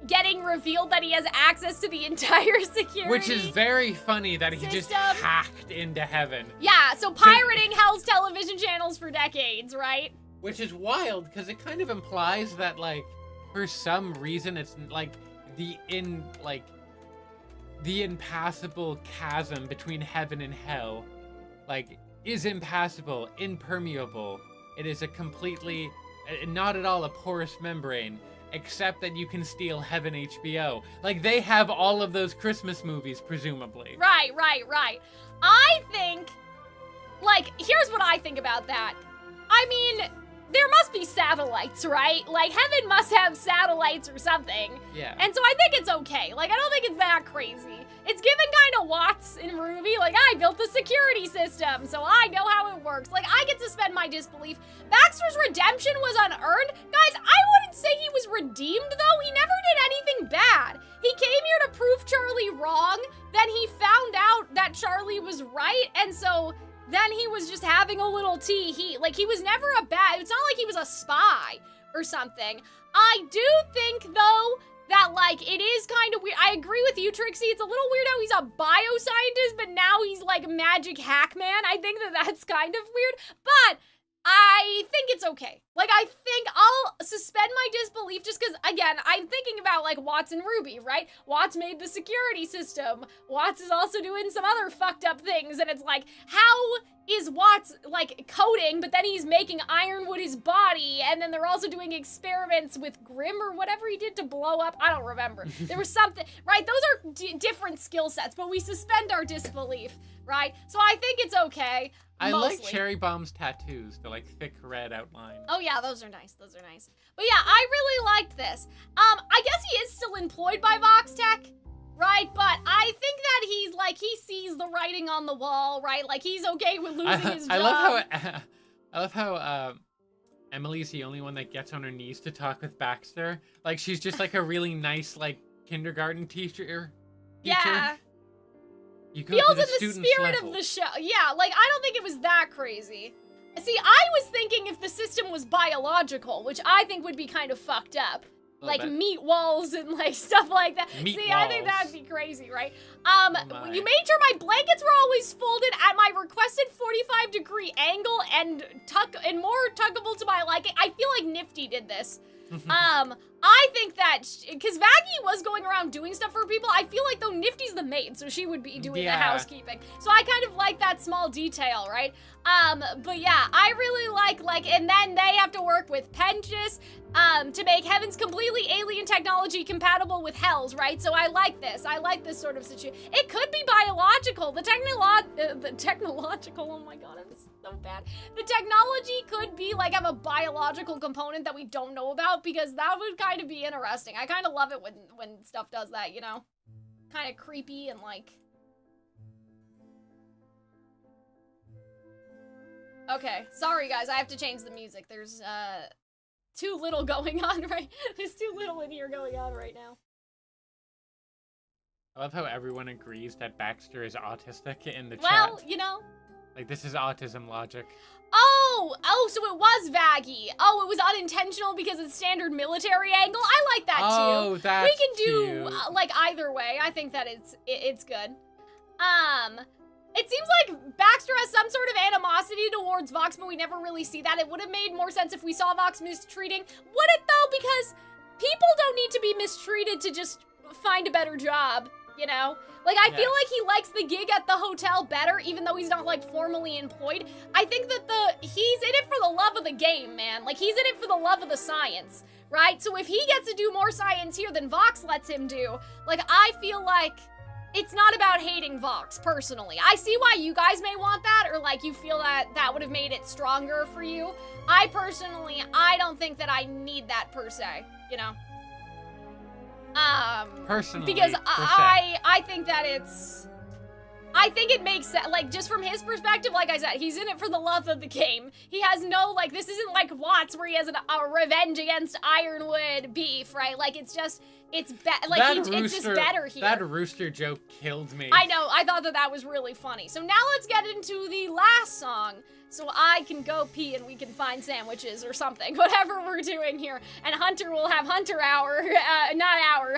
getting revealed that he has access to the entire security. Which is very funny that he just hacked into heaven. Yeah, so pirating Hell's television channels for decades, right? Which is wild, because it kind of implies that, like, for some reason, it's, like, the impassable chasm between heaven and hell, like, is impassable, impermeable. It is a completely, not at all a porous membrane. except that you can steal Heaven HBO. Like, they have all of those Christmas movies, presumably. Right. I think, like, here's what I think about that. I mean, there must be satellites, right? Like, Heaven must have satellites or something. Yeah. And so I think it's okay. Like, I don't think it's that crazy. It's given kind of Watts in Ruby. Like, I built the security system, so I know how it works. Like, I get to suspend my disbelief. Baxter's redemption was unearned. Guys, I wouldn't say he was redeemed, though. He never did anything bad. He came here to prove Charlie wrong. Then he found out that Charlie was right, and so then he was just having a little tee-hee. Like, he was never a bad, it's not like he was a spy or something. I do think, though, that, like, it is kind of weird. I agree with you, Trixie. It's a little weird how he's a bioscientist, but now he's, like, magic hack man. I think that that's kind of weird, but I think it's okay. Like, I think I'll suspend my disbelief just because, again, I'm thinking about, like, Watts and Ruby, right? Watts made the security system. Watts is also doing some other fucked up things, and it's like, how is Watts, like, coding, but then he's making Ironwood his body, and then they're also doing experiments with Grimm or whatever he did to blow up? I don't remember. There was something, right? Those are different skill sets, but we suspend our disbelief, right? So I think it's okay. I Mostly. like Cherry Bomb's tattoos, the like thick red outline. Oh yeah, those are nice. Those are nice. But yeah, I really liked this. I guess he is still employed by Vox Tech, right? But I think that he's like, he sees the writing on the wall, right? Like, he's okay with losing his job. I love how Emily's the only one that gets on her knees to talk with Baxter. Like, she's just like a really nice like kindergarten teacher. Yeah. You go Feels to the in the student's spirit level. of the show. Yeah, like, I don't think it was that crazy. See, I was thinking if the system was biological, which I think would be kind of fucked up. Like bit. meat walls and like stuff like that. Meat See, I think walls. that'd be crazy, right? my. You made sure my blankets were always folded at my requested 45-degree angle and more tuggable to my liking. I feel like Nifty did this. I think that, because Vaggie was going around doing stuff for people, I feel like though Nifty's the maid, so she would be doing the housekeeping. So I kind of like that small detail, right? But yeah, I really like, and then they have to work with Penchis, to make Heaven's completely alien technology compatible with Hell's, right? So I like this sort of situation. It could be biological, the technological, oh my god, I'm so bad. The technology could be like have a biological component that we don't know about, because that would kind of be interesting. I kind of love it when stuff does that, you know? Kind of creepy and like... Okay, sorry guys, I have to change the music. There's, too little going on there's too little in here going on right now. I love how everyone agrees that Baxter is autistic in the chat. Well, you know. Like, this is autism logic. Oh, so it was Vaggie. Oh, it was unintentional because it's standard military angle. I like that too. Oh, that's we can do cute. like either way. I think that it's good. It seems like Baxter has some sort of animosity towards Vox, but we never really see that. It would have made more sense if we saw Vox mistreating. Would it though? Because people don't need to be mistreated to just find a better job, you know? Like, I feel like he likes the gig at the hotel better, even though he's not, like, formally employed. I think that he's in it for the love of the game, man. Like, he's in it for the love of the science, right? So if he gets to do more science here than Vox lets him do, like, I feel like it's not about hating Vox, personally. I see why you guys may want that, or, like, you feel that that would have made it stronger for you. I don't think that I need that, per se, you know? Personally, because I think that I think it makes sense, like, just from his perspective, like I said, he's in it for the love of the game. He has no, like, this isn't like Watts where he has a revenge against Ironwood beef, right? Like, it's just better here. That rooster joke killed me. I know, I thought that was really funny. So now let's get into the last song, so I can go pee and we can find sandwiches or something, whatever we're doing here. And Hunter will have Hunter hour,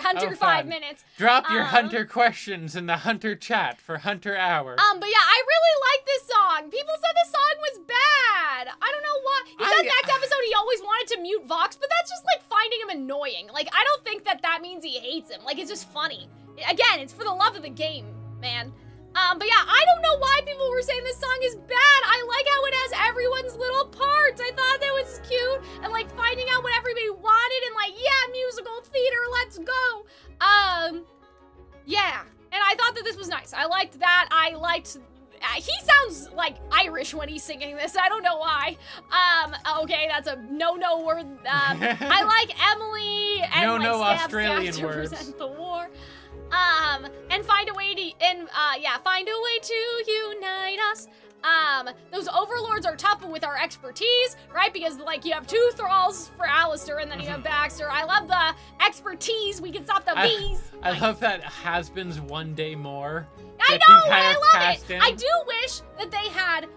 Hunter 5 minutes. Drop your Hunter questions in the Hunter chat for Hunter hour. But yeah, I really like this song. People said this song was bad. I don't know why. He said next episode he always wanted to mute Vox, but that's just like finding him annoying. Like, I don't think that means he hates him. Like, it's just funny. Again, it's for the love of the game, man. But yeah, I don't know why people were saying this song is bad. I like how it has everyone's little parts. I thought that was cute. And like finding out what everybody wanted and like, yeah, let's go. Yeah, and I thought that this was nice. I liked that. I liked, he sounds like Irish when he's singing this. I don't know why. Okay, that's a no word. I like Emily and no my stab Australian staff to words. present the war. And find a way to unite us. Those overlords are tough with our expertise, right? Because, like, you have 2 thralls for Alistair, and then you have Baxter. I love the expertise. We can stop the bees. I love that Hasbin's one day more. I that know, he kind I of love cast it. in. I do wish that they had,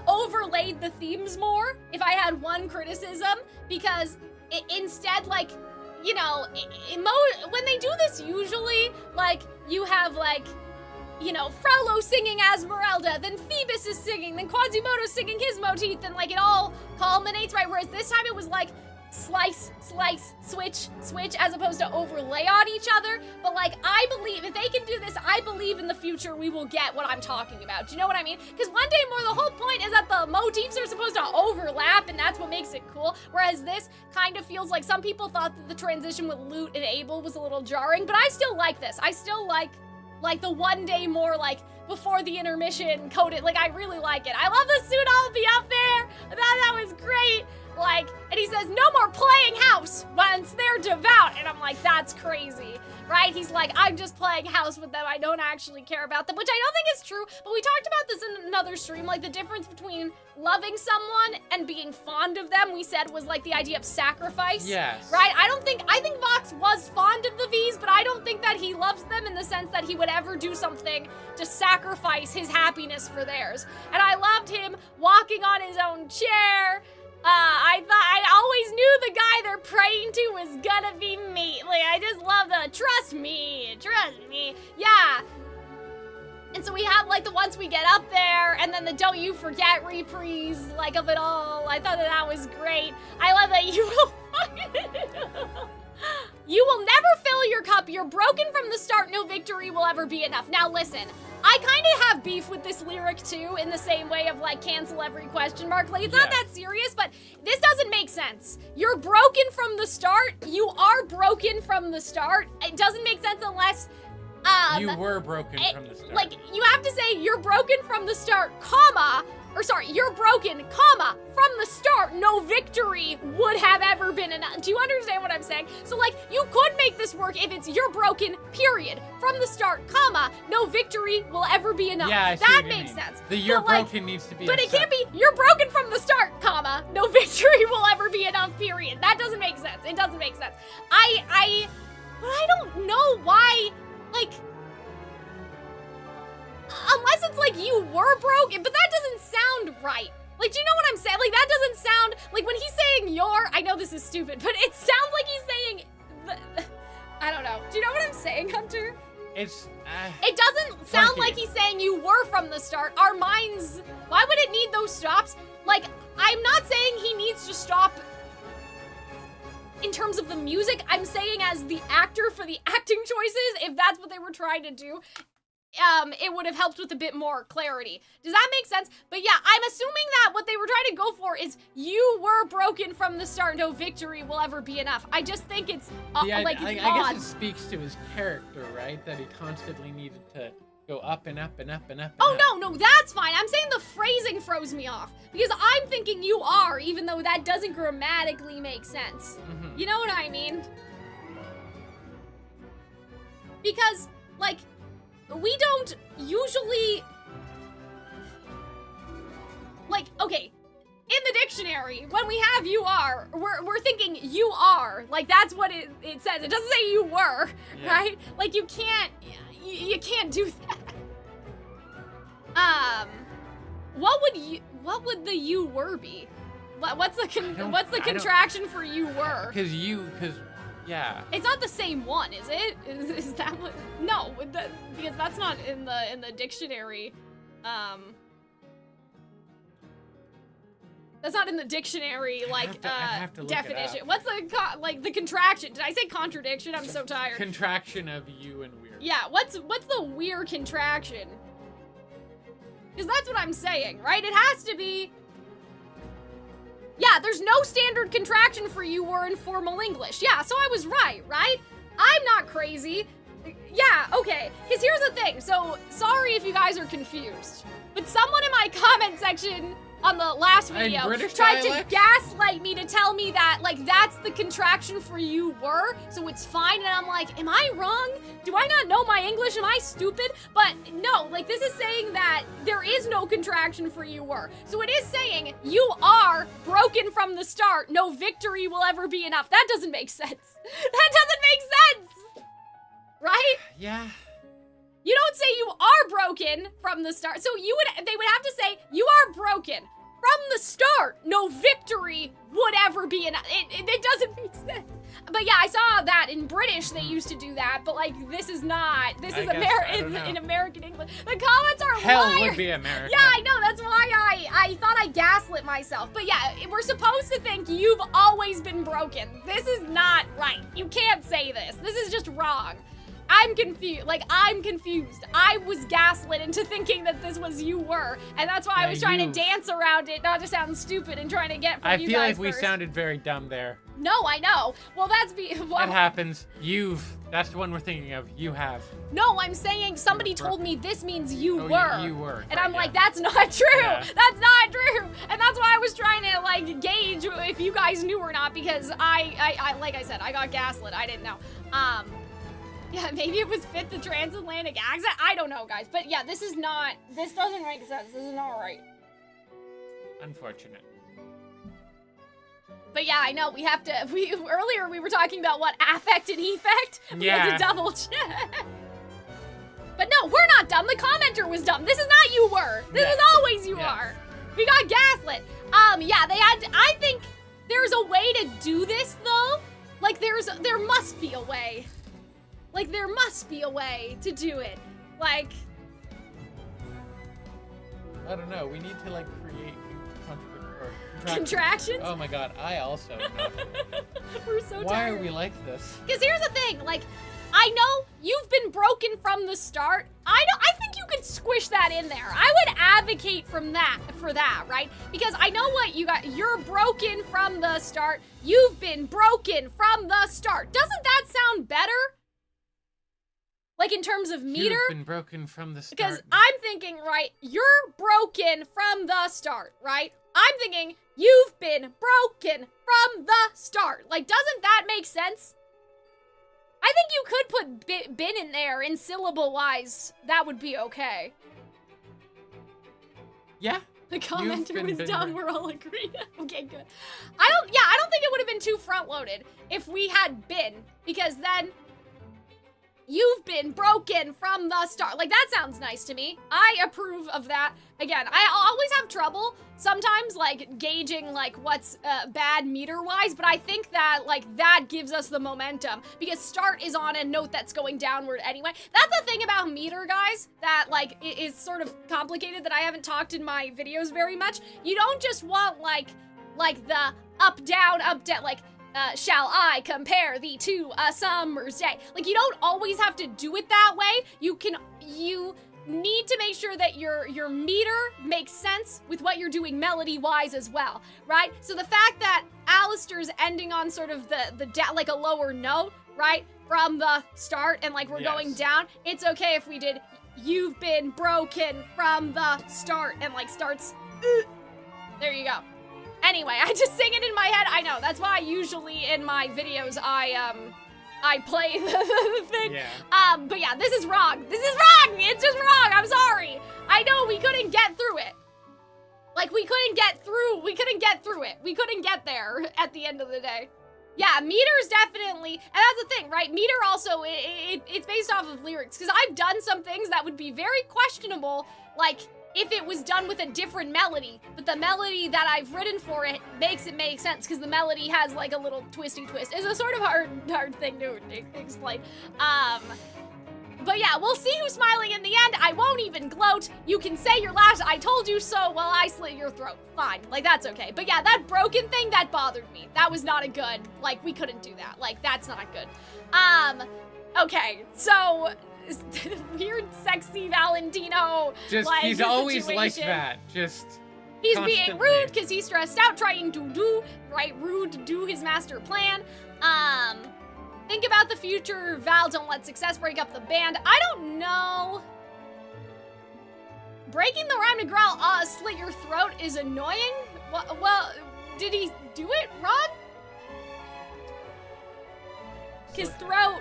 overlaid the themes more, if I had one criticism, because instead, like, you know, when they do this usually, like, you have, like, you know, Frollo singing Esmeralda, then Phoebus is singing, then Quasimodo's singing his motif, and, like, it all culminates, right? Whereas this time it was, like, slice, switch, as opposed to overlay on each other. But, like, I believe, if they can do this, I believe in the future we will get what I'm talking about. Do you know what I mean? Because one day more, the whole point is that the motifs are supposed to overlap, and that's what makes it cool. Whereas this kind of feels like some people thought that the transition with Lute and Abel was a little jarring, but I still like this. I still like the one day more, like, before the intermission coded. Like, I really like it. I love the suit. I'll be up there. That was great. Like, and he says, no more playing house once they're devout. And I'm like, that's crazy, right? He's like, I'm just playing house with them. I don't actually care about them, which I don't think is true. But we talked about this in another stream, like the difference between loving someone and being fond of them, we said was like the idea of sacrifice. Yes. Right? I think Vox was fond of the V's, but I don't think that he loves them in the sense that he would ever do something to sacrifice his happiness for theirs. And I loved him walking on his own chair. I always knew the guy they're praying to was gonna be me. Like, I just love the trust me, yeah. And so we have, like, the once we get up there, and then the don't you forget reprise, like, of it all. I thought that was great. I love that you will you will never fill your cup. You're broken from the start. No victory will ever be enough. Now listen, I kind of have beef with this lyric too, in the same way of, like, cancel every question mark. Like, it's not that serious, but this doesn't make sense. You're broken from the start. You are broken from the start. It doesn't make sense unless you were broken from the start. Like, you have to say you're broken from the start, comma, or sorry, you're broken, comma, from the start, no victory would have ever been enough. Do you understand what I'm saying? So, like, you could make this work if it's you're broken, period. From the start, comma, no victory will ever be enough. Yeah, I see that what you makes mean. sense. The you're But, like, broken needs to be but it can't be you're broken from the start, comma, no victory will ever be enough, period. That doesn't make sense. It doesn't make sense. But I don't know why, like, unless it's like you were broken, but that doesn't sound right. Like, do you know what I'm saying? Like, that doesn't sound, like, when he's saying I know this is stupid, but it sounds like he's saying, I don't know. Do you know what I'm saying, Hunter? It doesn't sound funky. like he's saying you were from the start. Our minds, why would it need those stops? Like, I'm not saying he needs to stop in terms of the music. I'm saying as the actor for the acting choices, if that's what they were trying to do, it would have helped with a bit more clarity. Does that make sense? But yeah, I'm assuming that what they were trying to go for is you were broken from the start, no victory will ever be enough. I just think it's, like, it's I odd. guess it speaks to his character, right? That he constantly needed to go up and up and up and up. Oh, no, that's fine. I'm saying the phrasing throws me off. Because I'm thinking you are, even though that doesn't grammatically make sense. Mm-hmm. You know what I mean? Because, like, we don't usually, like, okay, in the dictionary, when we have you are, we're thinking you are. Like, that's what it says. It doesn't say you were, right? Like, you can't do that. What would the you were be? What's the contraction for you were? Because yeah. It's not the same one, is it? Is that what? No, because that's not in the dictionary. That's not in the dictionary, like, I'd have to look definition. it up. What's the contraction? Did I say contradiction? I'm so tired. Contraction of you and weird. Yeah, what's the weird contraction? Because that's what I'm saying, right? It has to be. Yeah, there's no standard contraction for you were in formal English. Yeah, so I was right? I'm not crazy. Yeah, okay. Because here's the thing. So, sorry if you guys are confused. But someone in my comment section on the last video tried to gaslight me to tell me that, like, that's the contraction for you were, so it's fine. And I'm like, am I wrong? Do I not know my English? Am I stupid? But no, like, this is saying that there is no contraction for you were. So it is saying you are broken from the start. No victory will ever be enough. That doesn't make sense. That doesn't make sense. Right? Yeah. You don't say you are broken from the start. So they would have to say you are broken from the start. No victory would ever be enough. It doesn't make sense. But yeah, I saw that in British they used to do that, but like this is not. This is in American English. The comments are Hell would be American. Yeah, I know. That's why I thought I gaslit myself. But yeah, we're supposed to think you've always been broken. This is not right. You can't say this. This is just wrong. I'm confused. Like, I'm confused. I was gaslit into thinking that this was you were, and that's why I was trying to dance around it, not to sound stupid and trying to get from you guys I feel like first. we sounded very dumb there. No, I know. Well, that's well, it happens. That's the one we're thinking of. You have. No, I'm saying somebody told me this means you were. You were. And I'm like, that's not true. Yeah. That's not true. And that's why I was trying to like gauge if you guys knew or not, because I like I said, I got gaslit. I didn't know. Yeah, maybe it was fit the transatlantic accent. I don't know, guys. But yeah, this doesn't make sense. This is not right. Unfortunate. But yeah, I know, earlier we were talking about what affect and effect. We had to double check. But no, we're not dumb. The commenter was dumb. This is not you were. This is always you are. We got gaslit. Yeah, I think there's a way to do this though. Like there must be a way. Like, there must be a way to do it. Like... I don't know. We need to, like, create contractions? Oh my god, I also know. We're so tired. Why are we like this? Because here's the thing, like, I know you've been broken from the start. I think you could squish that in there. I would advocate for that, right? Because I know what you got. You're broken from the start. You've been broken from the start. Doesn't that sound better? Like in terms of meter? You've been broken from the start. Because I'm thinking, right, you're broken from the start, right? I'm thinking, you've been broken from the start. Like, doesn't that make sense? I think you could put been in there in syllable-wise. That would be okay. Yeah. The commenter was dumb, we're all agreed. Okay, good. I don't think it would have been too front-loaded if we had been, because then... You've been broken from the start. Like, that sounds nice to me. I approve of that. Again, I always have trouble sometimes, like, gauging, like, what's bad meter-wise, but I think that, like, that gives us the momentum, because start is on a note that's going downward anyway. That's the thing about meter, guys, that, like, is sort of complicated, that I haven't talked in my videos very much. You don't just want, like the up, down, like, shall I compare thee to a summer's day? Like, you don't always have to do it that way. You need to make sure that your meter makes sense with what you're doing melody-wise as well, right? So the fact that Alistair's ending on sort of like a lower note, right, from the start, and like we're going down, it's okay if we did you've been broken from the start, and like starts, there you go. Anyway, I just sing it in my head. I know, that's why usually in my videos I play the thing. Yeah. But yeah, this is wrong. This is wrong! It's just wrong, I'm sorry. I know we couldn't get through it. Like, we couldn't get through it. We couldn't get there at the end of the day. Yeah, meter's definitely, and that's the thing, right? Meter also, it's based off of lyrics, because I've done some things that would be very questionable, like, if it was done with a different melody, but the melody that I've written for it makes it make sense, because the melody has like a little twisty twist. It's a sort of hard thing to explain. But yeah, we'll see who's smiling in the end. I won't even gloat. You can say your last I told you so while I slit your throat. Fine, like that's okay. But yeah, that broken thing, that bothered me. That was not a good, like we couldn't do that. Like that's not good. Okay, so weird, sexy Valentino. Just, like, he's always situation. like that. Just he's constantly being rude because he's stressed out trying to do his master plan. think about the future? Val, don't let success break up the band. I don't know. Breaking the rhyme to growl, slit your throat is annoying? Well, did he do it, Rod? His throat,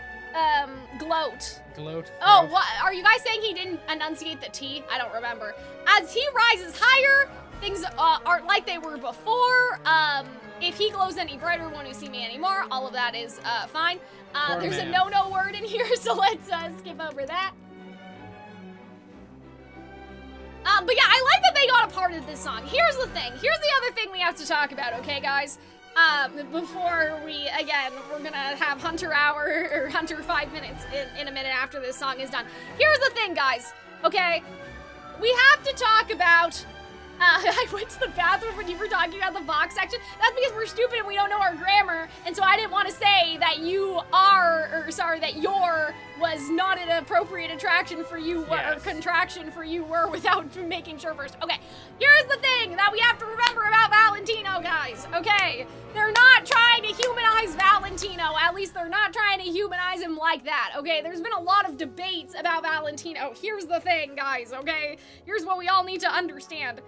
gloat. Gloat. Oh, throat. what? Are you guys saying he didn't enunciate the T? I don't remember. As he rises higher, things aren't like they were before. If he glows any brighter, won't you see me anymore? All of that is fine. There's man. a no-no word in here, so let's skip over that. But yeah, I like that they got a part of this song. Here's the thing. Here's the other thing we have to talk about, okay, guys? Before we, again, we're gonna have Hunter Hour, or Hunter 5 minutes in a minute after this song is done. Here's the thing, guys, okay? We have to talk about, I went to the bathroom when you were talking about the Vox section. That's because we're stupid and we don't know our grammar, and so I didn't want to say that that your was not an appropriate attraction for you, Yes. or contraction for you were, without making sure first. Okay, here's the thing that we have to remember about Valentino, guys, okay? They're not trying to humanize Valentino. At least they're not trying to humanize him like that, okay? There's been a lot of debates about Valentino. Here's the thing, guys, okay? Here's what we all need to understand.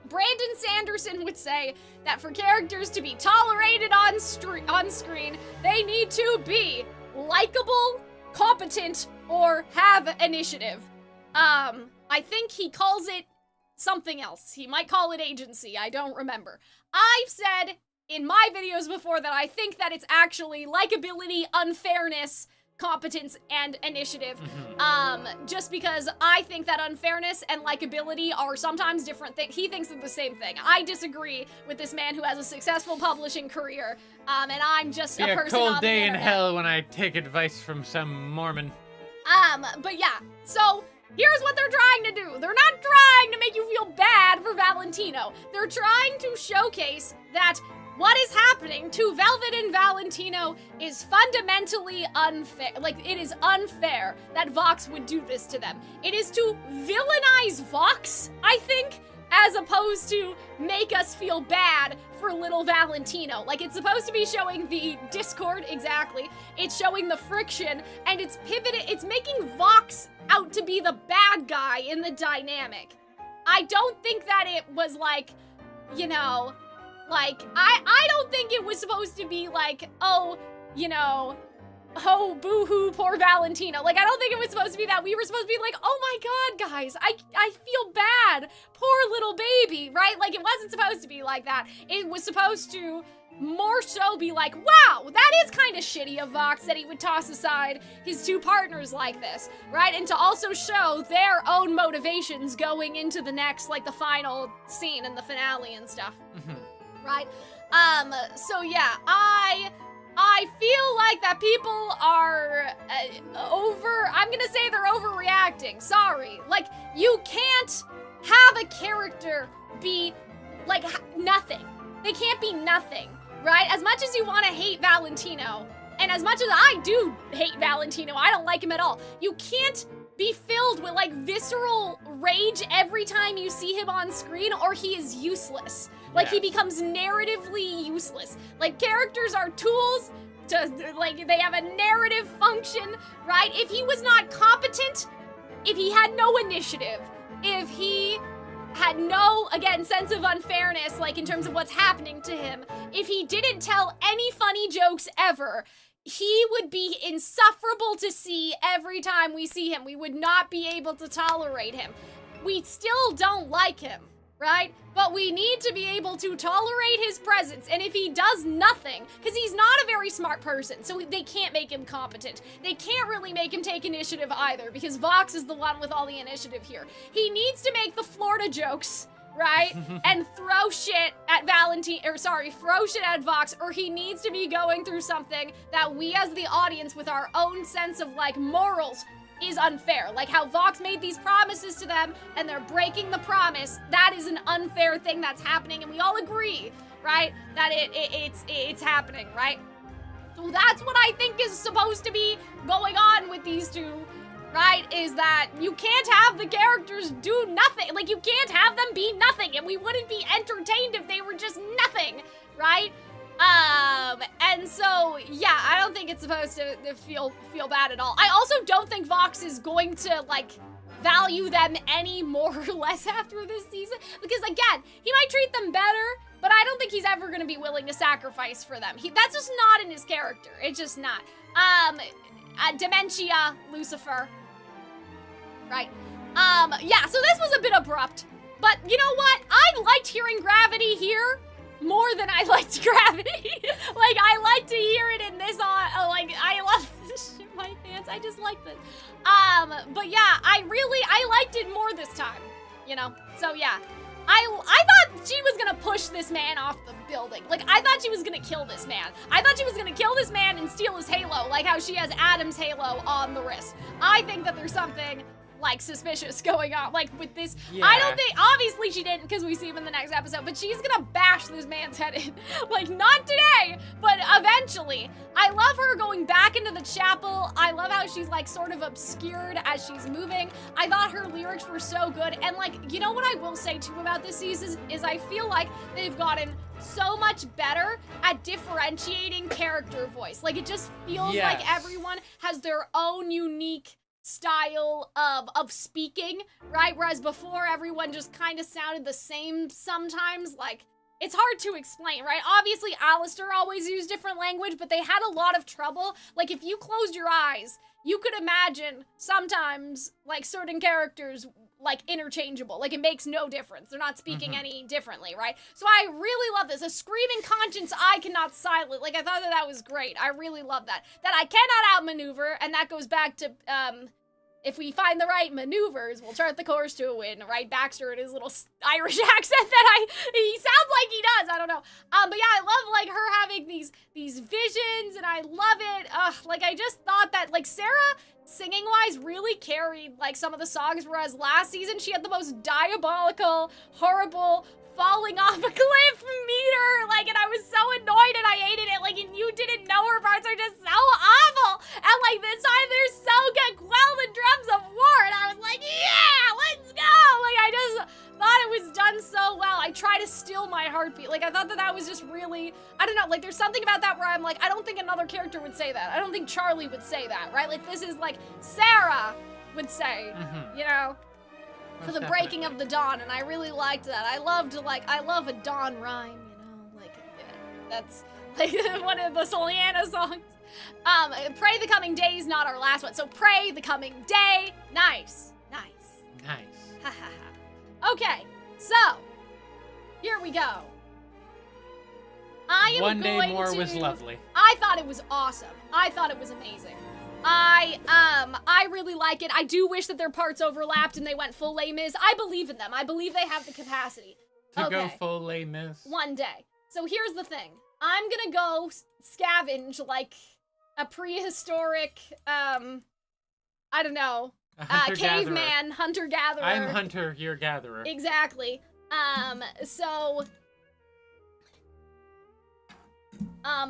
Brandon Sanderson would say that for characters to be tolerated on screen, they need to be likable, competent, or have initiative. I think he calls it something else. He might call it agency. I don't remember. I've said in my videos before that I think that it's actually likability, unfairness, competence, and initiative. Just because I think that unfairness and likability are sometimes different things. He thinks they're the same thing. I disagree with this man who has a successful publishing career, and I'm just a person on cold the day in internet. hell when I take advice from some Mormon. But yeah, so here's what they're trying to do. They're not trying to make you feel bad for Valentino. They're trying to showcase that what is happening to Velvet and Valentino is fundamentally unfair. Like, it is unfair that Vox would do this to them. It is to villainize Vox, I think, as opposed to make us feel bad for little Valentino. Like, it's supposed to be showing the discord, exactly. It's showing the friction, and it's making Vox out to be the bad guy in the dynamic. I don't think that it was like, you know, like, I don't think it was supposed to be like, oh, you know, oh, boo-hoo, poor Valentino. Like, I don't think it was supposed to be that. We were supposed to be like, oh my god, guys, I feel bad. Poor little baby, right? Like, it wasn't supposed to be like that. It was supposed to more so be like, wow, that is kind of shitty of Vox that he would toss aside his two partners like this, right? And to also show their own motivations going into the next, like, the final scene and the finale and stuff. Right? So yeah, I feel like that people are I'm gonna say they're overreacting. Sorry. Like, you can't have a character be, like, nothing. They can't be nothing, right? As much as you want to hate Valentino, and as much as I do hate Valentino, I don't like him at all, you can't be filled with, like, visceral rage every time you see him on screen, or he is useless. Like, he becomes narratively useless. Like, characters are tools to, like, they have a narrative function, right? If he was not competent, if he had no initiative, if he had no, again, sense of unfairness, like, in terms of what's happening to him, if he didn't tell any funny jokes ever, he would be insufferable to see every time we see him. We would not be able to tolerate him. We still don't like him, right? But we need to be able to tolerate his presence. And if he does nothing, because he's not a very smart person, so they can't make him competent. They can't really make him take initiative either, because Vox is the one with all the initiative here. He needs to make the Florida jokes, right? And throw shit at throw shit at Vox, or he needs to be going through something that we as the audience, with our own sense of, like, morals, is unfair. Like how Vox made these promises to them and they're breaking the promise. That is an unfair thing that's happening, and we all agree, right? That it's happening, right? So that's what I think is supposed to be going on with these two, right? Is that you can't have the characters do nothing. Like, you can't have them be nothing, and we wouldn't be entertained if they were just nothing, right? And so, yeah, I don't think it's supposed to feel bad at all. I also don't think Vox is going to, like, value them any more or less after this season. Because, again, he might treat them better, but I don't think he's ever going to be willing to sacrifice for them. That's just not in his character. It's just not. Dementia, Lucifer. Right. Yeah, so this was a bit abrupt. But you know what? I liked hearing Gravity here more than I liked Gravity. Like, I like to hear it in this like, I love this shit, my fans. I just like this. But yeah, I liked it more this time, you know? So yeah. I thought she was gonna push this man off the building. Like, I thought she was gonna kill this man. I thought she was gonna kill this man and steal his halo, like how she has Adam's halo on the wrist. I think that there's something, like, suspicious going on, like, with this. Yeah. I don't think, obviously she didn't, because we see him in the next episode, but she's gonna bash this man's head in. Like, not today, but eventually. I love her going back into the chapel. I love how she's, like, sort of obscured as she's moving. I thought her lyrics were so good, and, like, you know what I will say, too, about this season is I feel like they've gotten so much better at differentiating character voice. Like, it just feels like everyone has their own unique style of speaking, right? Whereas before, everyone just kind of sounded the same sometimes. Like, it's hard to explain, right? Obviously, Alistair always used different language, but they had a lot of trouble. Like, if you closed your eyes, you could imagine sometimes, like, certain characters, like, interchangeable. Like, it makes no difference. They're not speaking any differently, right? So I really love this. A screaming conscience I cannot silence. Like, I thought that was great. I really love that. That I cannot outmaneuver, and that goes back to, if we find the right maneuvers, we'll chart the course to a win, right? Baxter and his little Irish accent that he sounds like he does, I don't know. But yeah, I love, like, her having these visions, and I love it. Like, I just thought that, like, Sarah, singing-wise, really carried, like, some of the songs, whereas last season, she had the most diabolical, horrible, falling off a cliff meter, like, and I was so annoyed and I hated it, like, and you didn't know her parts are just so awful, and, like, this time they're so good, quell the drums of war, and I was like, yeah, let's go, like, I just thought it was done so well. I try to still my heartbeat, like, I thought that was just really, I don't know, like, there's something about that where I'm like, I don't think another character would say that, I don't think Charlie would say that, right, like, this is, like, Sarah would say, you know? For the breaking of the dawn, and I really liked that. I love a dawn rhyme, you know, like, that's, like, one of the Soliana songs. Pray the Coming Day is not our last one, so Pray the Coming Day, nice. Ha ha ha. Okay, so, here we go. I am One Day going More to, was lovely. I thought it was awesome. I thought it was amazing. I really like it. I do wish that their parts overlapped and they went full Les Mis. I believe in them. I believe they have the capacity. To go full Les Mis. One day. So here's the thing. I'm gonna go scavenge, like, a prehistoric, I don't know, caveman, hunter-gatherer. I'm hunter, you're gatherer. Exactly. So...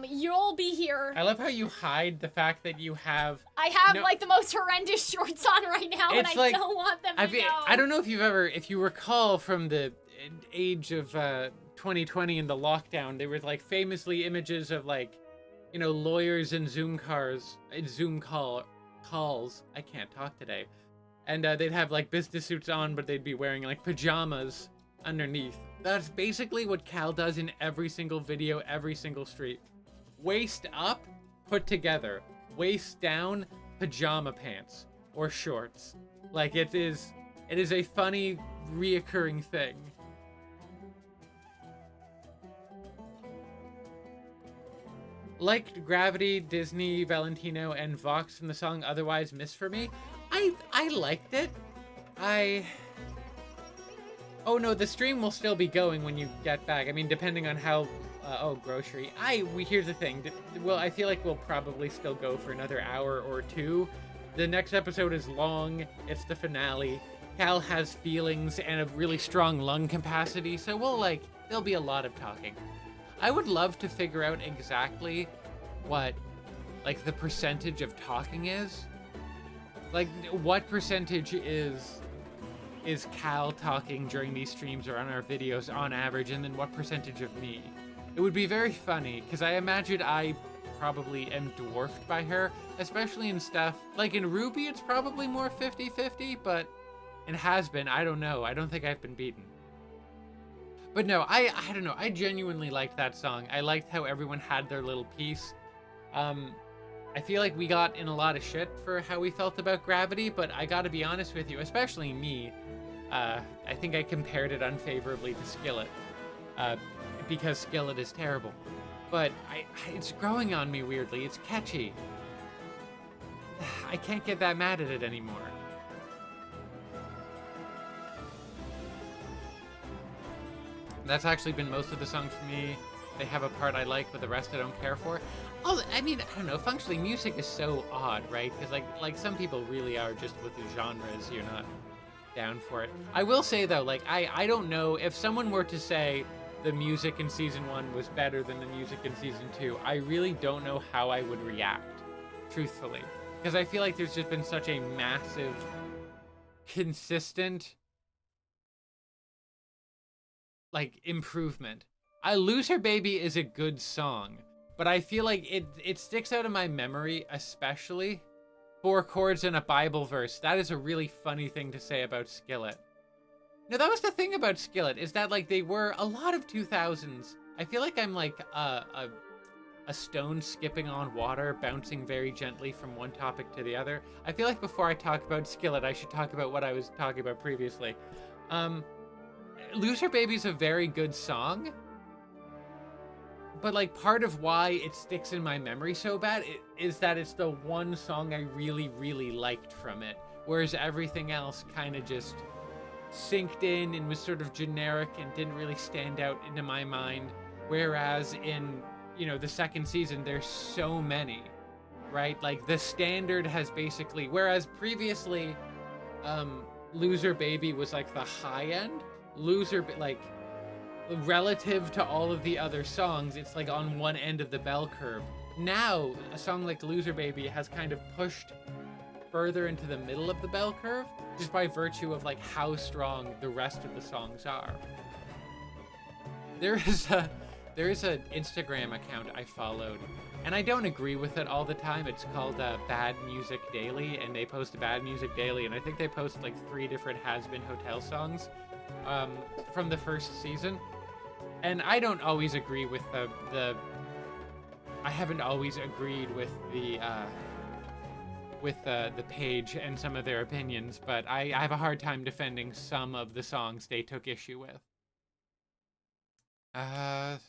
you'll be here. I love how you hide the fact that you have... I have, like, the most horrendous shorts on right now, and I don't want them to know. I don't know if you recall from the age of 2020 and the lockdown, there were, like, famously images of, like, you know, lawyers in Zoom calls. I can't talk today. And they'd have, like, business suits on, but they'd be wearing, like, pajamas underneath. That's basically what Cal does in every single video, every single stream. Waist up, put together. Waist down, pajama pants or shorts. Like, it is a funny, reoccurring thing. Liked Gravity, Disney, Valentino, and Vox from the song Otherwise Miss For Me. I liked it. Oh no, the stream will still be going when you get back. I mean, depending on how... grocery. Here's the thing. Well, I feel like we'll probably still go for another hour or two. The next episode is long. It's the finale. Cal has feelings and a really strong lung capacity, so there'll be a lot of talking. I would love to figure out exactly what, like, the percentage of talking is. Like, what percentage is Cal talking during these streams or on our videos on average, and then what percentage of me? It would be very funny, because I imagine I probably am dwarfed by her, especially in stuff, like in Ruby, it's probably more 50-50, but in Hazbin, I don't know. I don't think I've been beaten. But no, I don't know. I genuinely liked that song. I liked how everyone had their little piece. I feel like we got in a lot of shit for how we felt about Gravity, but I gotta be honest with you, especially me, I think I compared it unfavorably to Skillet, because Skillet is terrible. But it's growing on me weirdly. It's catchy. I can't get that mad at it anymore. That's actually been most of the song for me. They have a part I like, but the rest I don't care for. Oh, I mean, I don't know. Functionally, music is so odd, right? Because like some people really are just with the genres. You're not down for it. I will say though, like I don't know if someone were to say the music in season 1 was better than the music in season 2. I really don't know how I would react, truthfully, because I feel like there's just been such a massive, consistent, like, improvement. I Lose Her Baby is a good song, but I feel like it sticks out in my memory, especially 4 chords and a Bible verse. That is a really funny thing to say about Skillet. No, that was the thing about Skillet, is that like they were a lot of 2000s. I feel like I'm like a stone skipping on water, bouncing very gently from one topic to the other. I feel like before I talk about Skillet, I should talk about what I was talking about previously. Lose Her Baby is a very good song, but like part of why it sticks in my memory so bad is that it's the one song I really, really liked from it, whereas everything else kind of just synced in and was sort of generic and didn't really stand out into my mind. Whereas in, you know, the second season, there's so many, right? Like the standard has basically, whereas previously, Loser Baby was like the high end. Loser, like, relative to all of the other songs, it's like on one end of the bell curve. Now, a song like Loser Baby has kind of pushed further into the middle of the bell curve, just by virtue of like how strong the rest of the songs are. There is an Instagram account I followed, and I don't agree with it all the time. It's called Bad Music Daily, and they post Bad Music Daily, and I think they post like 3 different Hasbin Hotel songs from the first season. And I don't always agree with I haven't always agreed with the page and some of their opinions, but I have a hard time defending some of the songs they took issue with.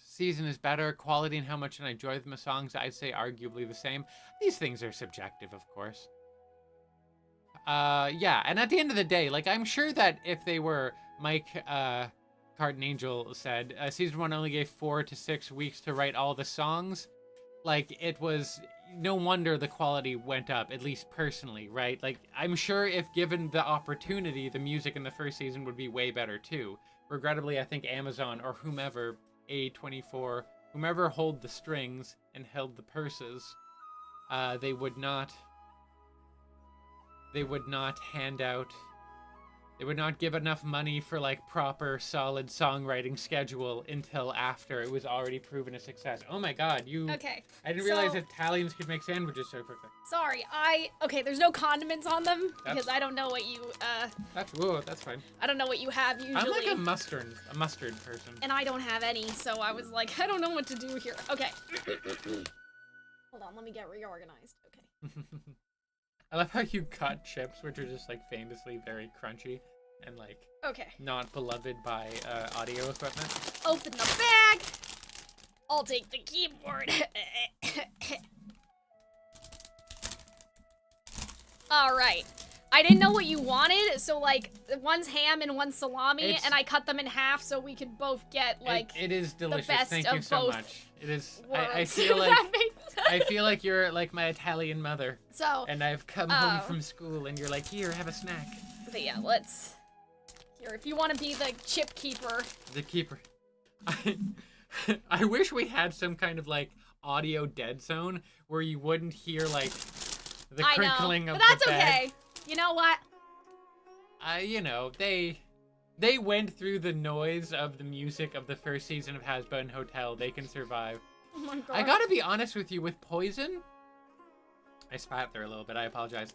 Season is better. Quality and how much I enjoy the songs, I'd say arguably the same. These things are subjective, of course. Yeah, and at the end of the day, like, I'm sure that if they were, Mike, Carton Angel said, season 1 only gave 4 to 6 weeks to write all the songs. Like, it was, no wonder the quality went up, at least personally, right? Like, I'm sure if given the opportunity, the music in the first season would be way better too. Regrettably, I think Amazon or whomever, A24, whomever hold the strings and held the purses, they would not hand out, they would not give enough money for like proper solid songwriting schedule until after it was already proven a success. Oh my god, Okay. I didn't realize Italians could make sandwiches so quickly. Sorry, okay, there's no condiments on them because I don't know what you, That's fine. I don't know what you have usually. I'm like a mustard person. And I don't have any, so I was like, I don't know what to do here. Okay. Hold on, let me get reorganized. Okay. I love how you cut chips, which are just like famously very crunchy and like not beloved by audio equipment. Open the bag. I'll take the keyboard. All right. I didn't know what you wanted, so like one's ham and one's salami, and I cut them in half so we could both get like it is delicious. The best Thank you of so both much. It is. Worlds. I feel like I feel like you're like my Italian mother. So. And I've come home from school, and you're like, here, have a snack. But yeah, let's. Here, if you want to be the chip keeper. The keeper. I wish we had some kind of like audio dead zone where you wouldn't hear like the crinkling of the bag. But that's okay. You know what? You know, they They went through the noise of the music of the first season of Hazbin Hotel. They can survive. Oh my god. I gotta be honest with you, with Poison, I spat there a little bit, I apologize.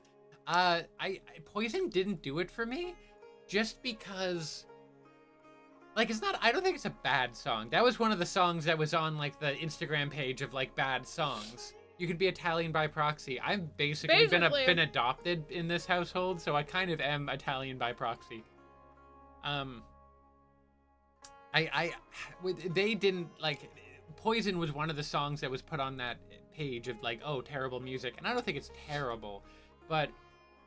Poison didn't do it for me, just because, like, I don't think it's a bad song. That was one of the songs that was on, like, the Instagram page of, like, bad songs. You could be Italian by proxy. I've basically been adopted in this household, so I kind of am Italian by proxy. They didn't, like, Poison was one of the songs that was put on that page of, like, oh, terrible music. And I don't think it's terrible, but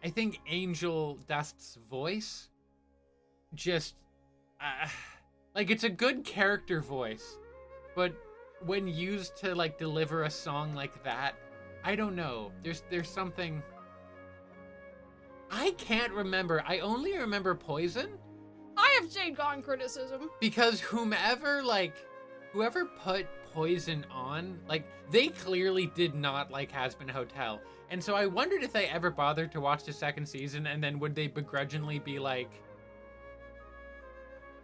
I think Angel Dust's voice just, like, it's a good character voice, but when used to, like, deliver a song like that, I don't know. There's something. I can't remember. I only remember Poison. I have stayed on criticism. Because whoever put Poison on, like, they clearly did not like Hasbin Hotel. And so I wondered if they ever bothered to watch the second season, and then would they begrudgingly be like,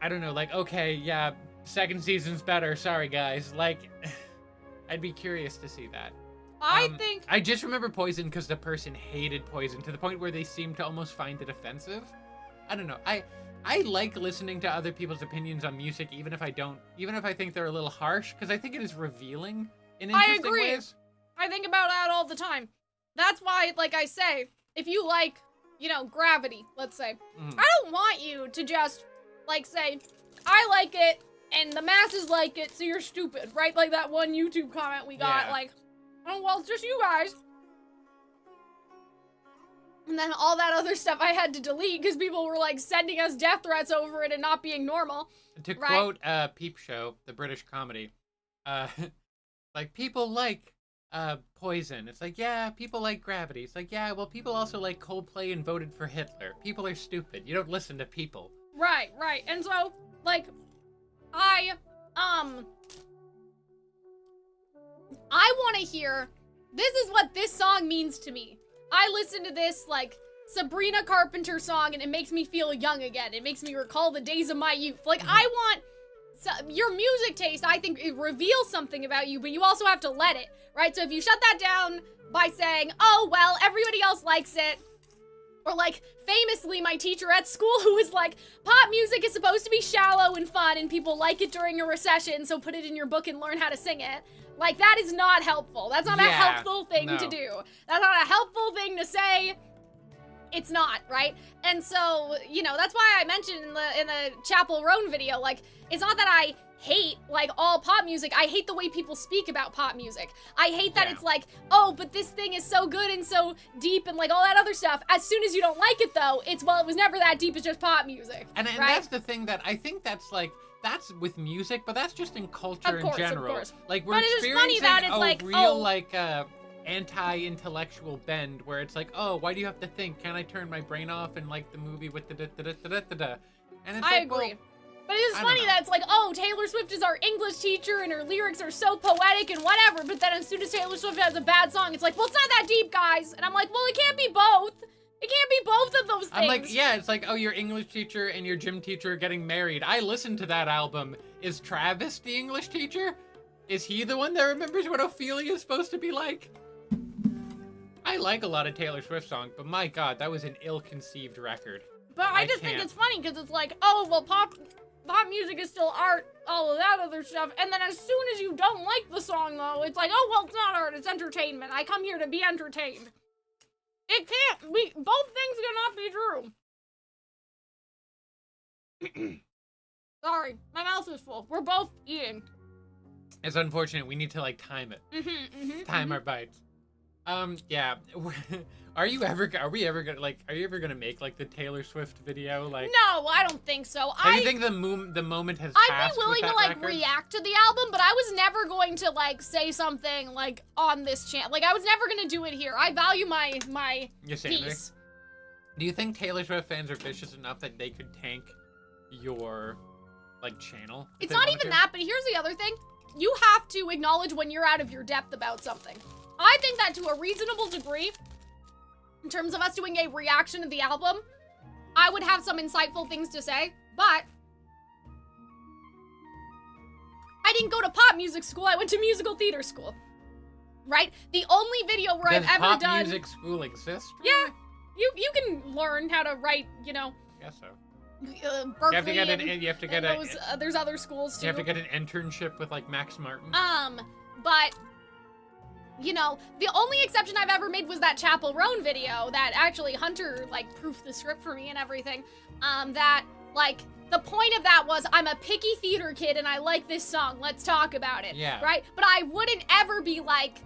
I don't know, like, okay, yeah, second season's better, sorry guys. Like, I'd be curious to see that. I just remember Poison because the person hated Poison to the point where they seemed to almost find it offensive. I don't know. I like listening to other people's opinions on music, even if I think they're a little harsh, because I think it is revealing in interesting ways. I think about that all the time. That's why, like I say, if you like, you know, Gravity, let's say, I don't want you to just, like, say, I like it, and the masses like it, so you're stupid, right? Like that one YouTube comment we got, like, oh, well, it's just you guys. And then all that other stuff I had to delete because people were, like, sending us death threats over it and not being normal. To quote Peep Show, the British comedy, like, people like Poison. It's like, yeah, people like Gravity. It's like, yeah, well, people also like Coldplay and voted for Hitler. People are stupid. You don't listen to people. Right. And so, like, I want to hear, this is what this song means to me. I listen to this, like, Sabrina Carpenter song, and it makes me feel young again. It makes me recall the days of my youth. Like, I want your music taste, I think it reveals something about you, but you also have to let it, right? So if you shut that down by saying, oh, well, everybody else likes it, or, like, famously, my teacher at school who was like, pop music is supposed to be shallow and fun, and people like it during a recession, so put it in your book and learn how to sing it. Like, that is not helpful. That's not a helpful thing to do. That's not a helpful thing to say. It's not, right? And so, you know, that's why I mentioned in the Chapel Roan video, like, it's not that I hate, like, all pop music. I hate the way people speak about pop music. I hate that it's like, oh, but this thing is so good and so deep and, like, all that other stuff. As soon as you don't like it, though, it's, well, it was never that deep. It's just pop music. And right? That's the thing that I think that's, like, that's with music, but that's just in culture in general. Of course. Like, we're experiencing a real anti-intellectual bend where it's like, oh, why do you have to think? Can't I turn my brain off and like the movie with the da-da-da-da-da-da? And it's I agree. Well, but it's funny that it's like, oh, Taylor Swift is our English teacher and her lyrics are so poetic and whatever, but then as soon as Taylor Swift has a bad song, it's like, well, it's not that deep, guys. And I'm like, well, it can't be both. It can't be both of those things. I'm like, yeah, it's like, oh, your English teacher and your gym teacher are getting married. I listened to that album. Is Travis the English teacher? Is he the one that remembers what Ophelia is supposed to be like? I like a lot of Taylor Swift songs, but my God, that was an ill-conceived record. But I just think it's funny because it's like, oh, well, pop music is still art, all of that other stuff. And then as soon as you don't like the song, though, it's like, oh, well, it's not art, it's entertainment. I come here to be entertained. It can't be, both things cannot be true. Sorry, my mouth is full. We're both eating. It's unfortunate. We need to, like, time it. Time our bites. Yeah. Are you ever gonna make, like, the Taylor Swift video? Like, no, I don't think so. Do you think the moment has passed? I'd be willing to, like, react to the album, but I was never going to, like, say something, like, on this channel. Like, I was never gonna do it here. I value my peace. Do you think Taylor Swift fans are vicious enough that they could tank your, like, channel? It's not even that, but here's the other thing. You have to acknowledge when you're out of your depth about something. I think that to a reasonable degree, in terms of us doing a reaction to the album, I would have some insightful things to say. But I didn't go to pop music school. I went to musical theater school. Right? The only video where Does I've ever pop done. music school exist? Yeah. You can learn how to write, you know. I guess so. Berkeley. You have to get there's other schools too. You have to get an internship with like Max Martin. But you know, the only exception I've ever made was that Chapel Roan video that actually Hunter like proofed the script for me and everything. That like the point of that was I'm a picky theater kid and I like this song. Let's talk about it. Yeah. Right? But I wouldn't ever be like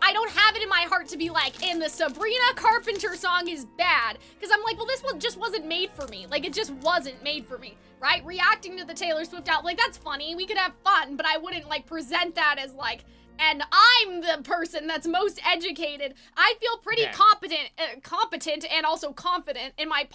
I don't have it in my heart to be like, and the Sabrina Carpenter song is bad. Because I'm like, well, this one just wasn't made for me. Like, it just wasn't made for me, right? Reacting to the Taylor Swift out, like, that's funny. We could have fun, but I wouldn't, like, present that as, like, and I'm the person that's most educated. I feel pretty competent and also confident in my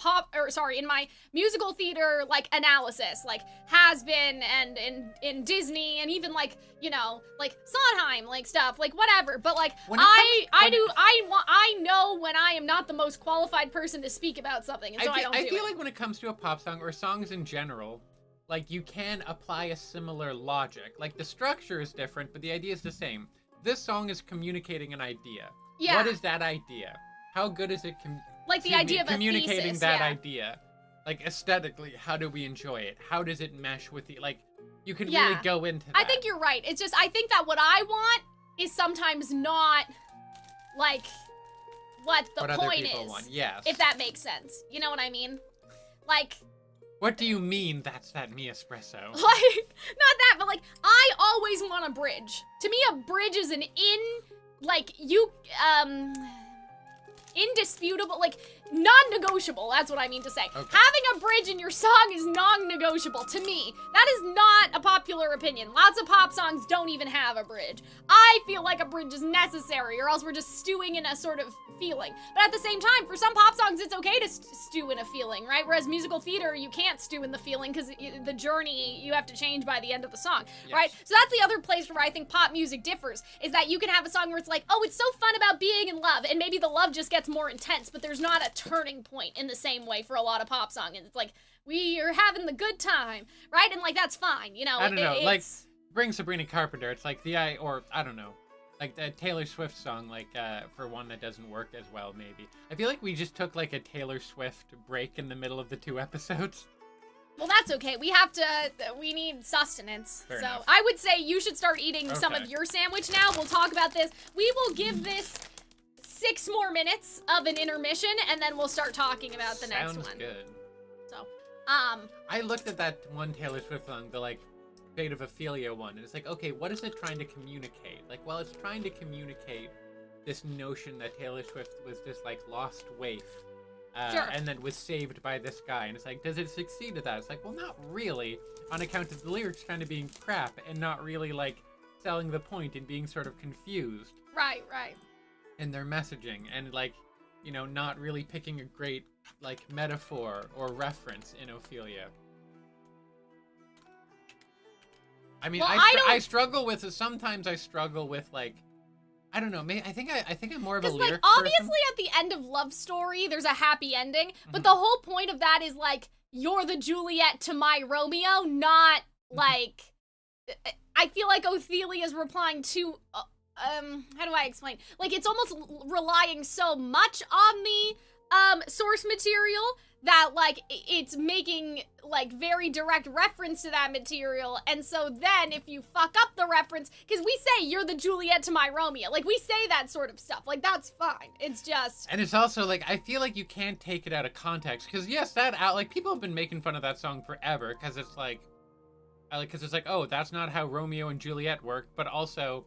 in my musical theater, like, analysis, like, Hazbin and in Disney and even, like, you know, like, Sondheim, like, stuff, like, whatever. But, like, I know when I am not the most qualified person to speak about something, and so I feel like when it comes to a pop song or songs in general, like, you can apply a similar logic. Like, the structure is different, but the idea is the same. This song is communicating an idea. Yeah. What is that idea? How good is it communicating that idea? Like, aesthetically, how do we enjoy it? How does it mesh with the, like, you can really go into that. I think you're right. It's just, I think that what I want is sometimes not, like, what the point is. Other people want, yes. If that makes sense. You know what I mean? Like... What do you mean that's that me espresso? Like, not that, but like, I always want a bridge. To me, a bridge is indisputable, like, non-negotiable, that's what I mean to say. Okay. Having a bridge in your song is non-negotiable to me. That is not a popular opinion. Lots of pop songs don't even have a bridge. I feel like a bridge is necessary, or else we're just stewing in a sort of feeling. But at the same time, for some pop songs, it's okay to stew in a feeling, right? Whereas musical theater, you can't stew in the feeling because the journey, you have to change by the end of the song, right? So that's the other place where I think pop music differs, is that you can have a song where it's like, oh, it's so fun about being in love, and maybe the love just gets more intense, but there's not a turning point in the same way for a lot of pop songs. And it's like, we are having the good time, right? And like, that's fine, you know? I don't know, like, bring Sabrina Carpenter, it's like I don't know. Like the Taylor Swift song, like, for one that doesn't work as well, maybe. I feel like we just took, like, a Taylor Swift break in the middle of the 2 episodes. Well, that's okay. We need sustenance. Fair enough. I would say you should start eating some of your sandwich now. We'll talk about this. We will give this 6 more minutes of an intermission, and then we'll start talking about the next one. Sounds good. So, I looked at that one Taylor Swift song, the, like, Fate of Ophelia one, and it's like, okay, what is it trying to communicate? Like, well, it's trying to communicate this notion that Taylor Swift was this, like, lost waif, and then was saved by this guy, and it's like, does it succeed at that? It's like, well, not really, on account of the lyrics kind of being crap, and not really, like, selling the point and being sort of confused. Right. In their messaging, and, like, you know, not really picking a great, like, metaphor or reference in Ophelia. I mean, well, I struggle with, sometimes I struggle with, like, I don't know, maybe, I think I'm more of a lyrics like, obviously at the end of Love Story, there's a happy ending, but the whole point of that is, like, you're the Juliet to my Romeo, not, like, I feel like Ophelia's replying to, how do I explain? Like, it's almost relying so much on the, source material that, like, it's making, like, very direct reference to that material, and so then if you fuck up the reference, because we say, you're the Juliet to my Romeo, like, we say that sort of stuff, like, that's fine, it's just... And it's also, like, I feel like you can't take it out of context, because, yes, like, people have been making fun of that song forever, because it's like, oh, that's not how Romeo and Juliet worked, but also,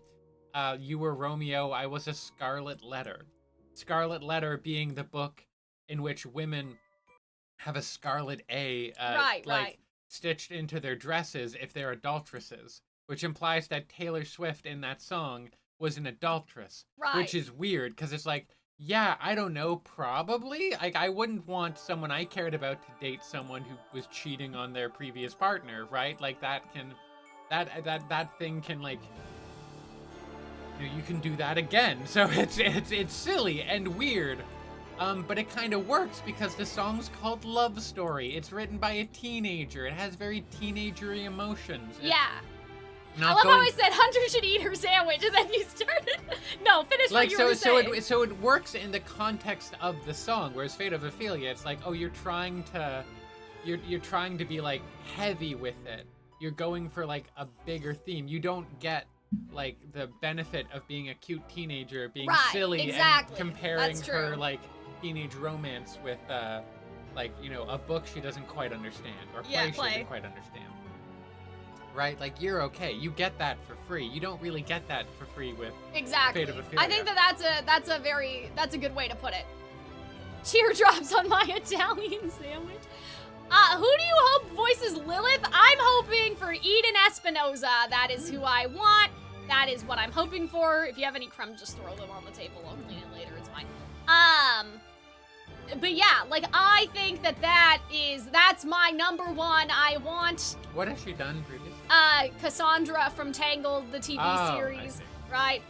you were Romeo, I was a Scarlet Letter. Scarlet Letter being the book in which women have a scarlet A, stitched into their dresses if they're adulteresses, which implies that Taylor Swift in that song was an adulteress, which is weird, because it's like, yeah, I don't know, probably, like, I wouldn't want someone I cared about to date someone who was cheating on their previous partner, right? Like, that thing can, like, you know, you can do that again, so it's silly and weird. But it kind of works because the song's called Love Story. It's written by a teenager. It has very teenagery emotions. It's I love how I said Hunter should eat her sandwich, and then you started. No, finish what you were saying. So it works in the context of the song, whereas Fate of Ophelia, it's like, oh, you're trying to be like heavy with it. You're going for like a bigger theme. You don't get like the benefit of being a cute teenager, being silly and comparing her like teenage romance with like, you know, a book she doesn't quite understand or play she doesn't quite understand. Right? Like, you're okay. You get that for free. You don't really get that for free with Fate of Ophelia. I think that's a good way to put it. Teardrops on my Italian sandwich. Who do you hope voices Lilith? I'm hoping for Eden Espinosa. That is who I want. That is what I'm hoping for. If you have any crumbs, just throw them on the table. I'll clean it later. It's fine. But yeah, like, I think that's my number one. I want... What has she done previously? Cassandra from Tangled, the TV series. Right?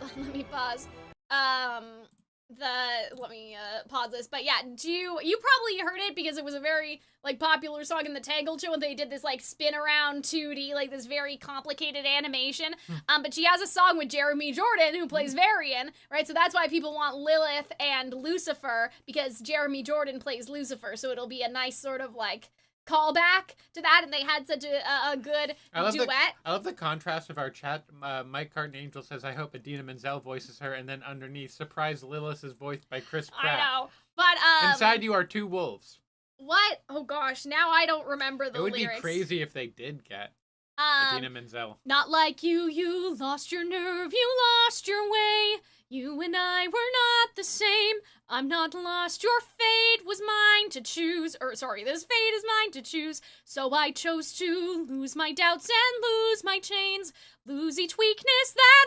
Let me pause. Let me pause this. But yeah, you probably heard it because it was a very, like, popular song in the Tangled show, and they did this, like, spin around 2D, like, this very complicated animation. But she has a song with Jeremy Jordan, who plays Varian, right? So that's why people want Lilith and Lucifer, because Jeremy Jordan plays Lucifer, so it'll be a nice sort of, like, callback to that, and they had such a good duet. I love the contrast of our chat. Mike Carton Angel says, I hope Idina Menzel voices her, and then underneath, surprise Lilith is voiced by Chris Pratt. I know, but inside you are two wolves. What? Oh gosh, now I don't remember the lyrics. It would be crazy if they did get Idina Menzel. Not like you lost your nerve, you lost your way. You and I were not the same. I'm not lost, your fate was mine to choose. This fate is mine to choose. So I chose to lose my doubts and lose my chains. Lose each weakness that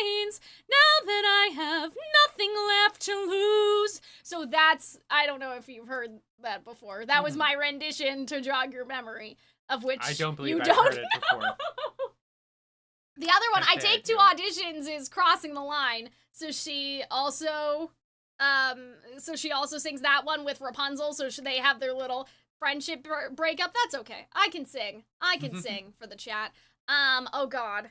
remains. Now that I have nothing left to lose. So that's, I don't know if you've heard that before. That was my rendition to jog your memory, of which I don't believe you I've don't heard it before. The other one I take to auditions is Crossing the Line. So she also sings that one with Rapunzel. So should they have their little friendship breakup? That's okay. I can sing. I can sing for the chat. Oh God.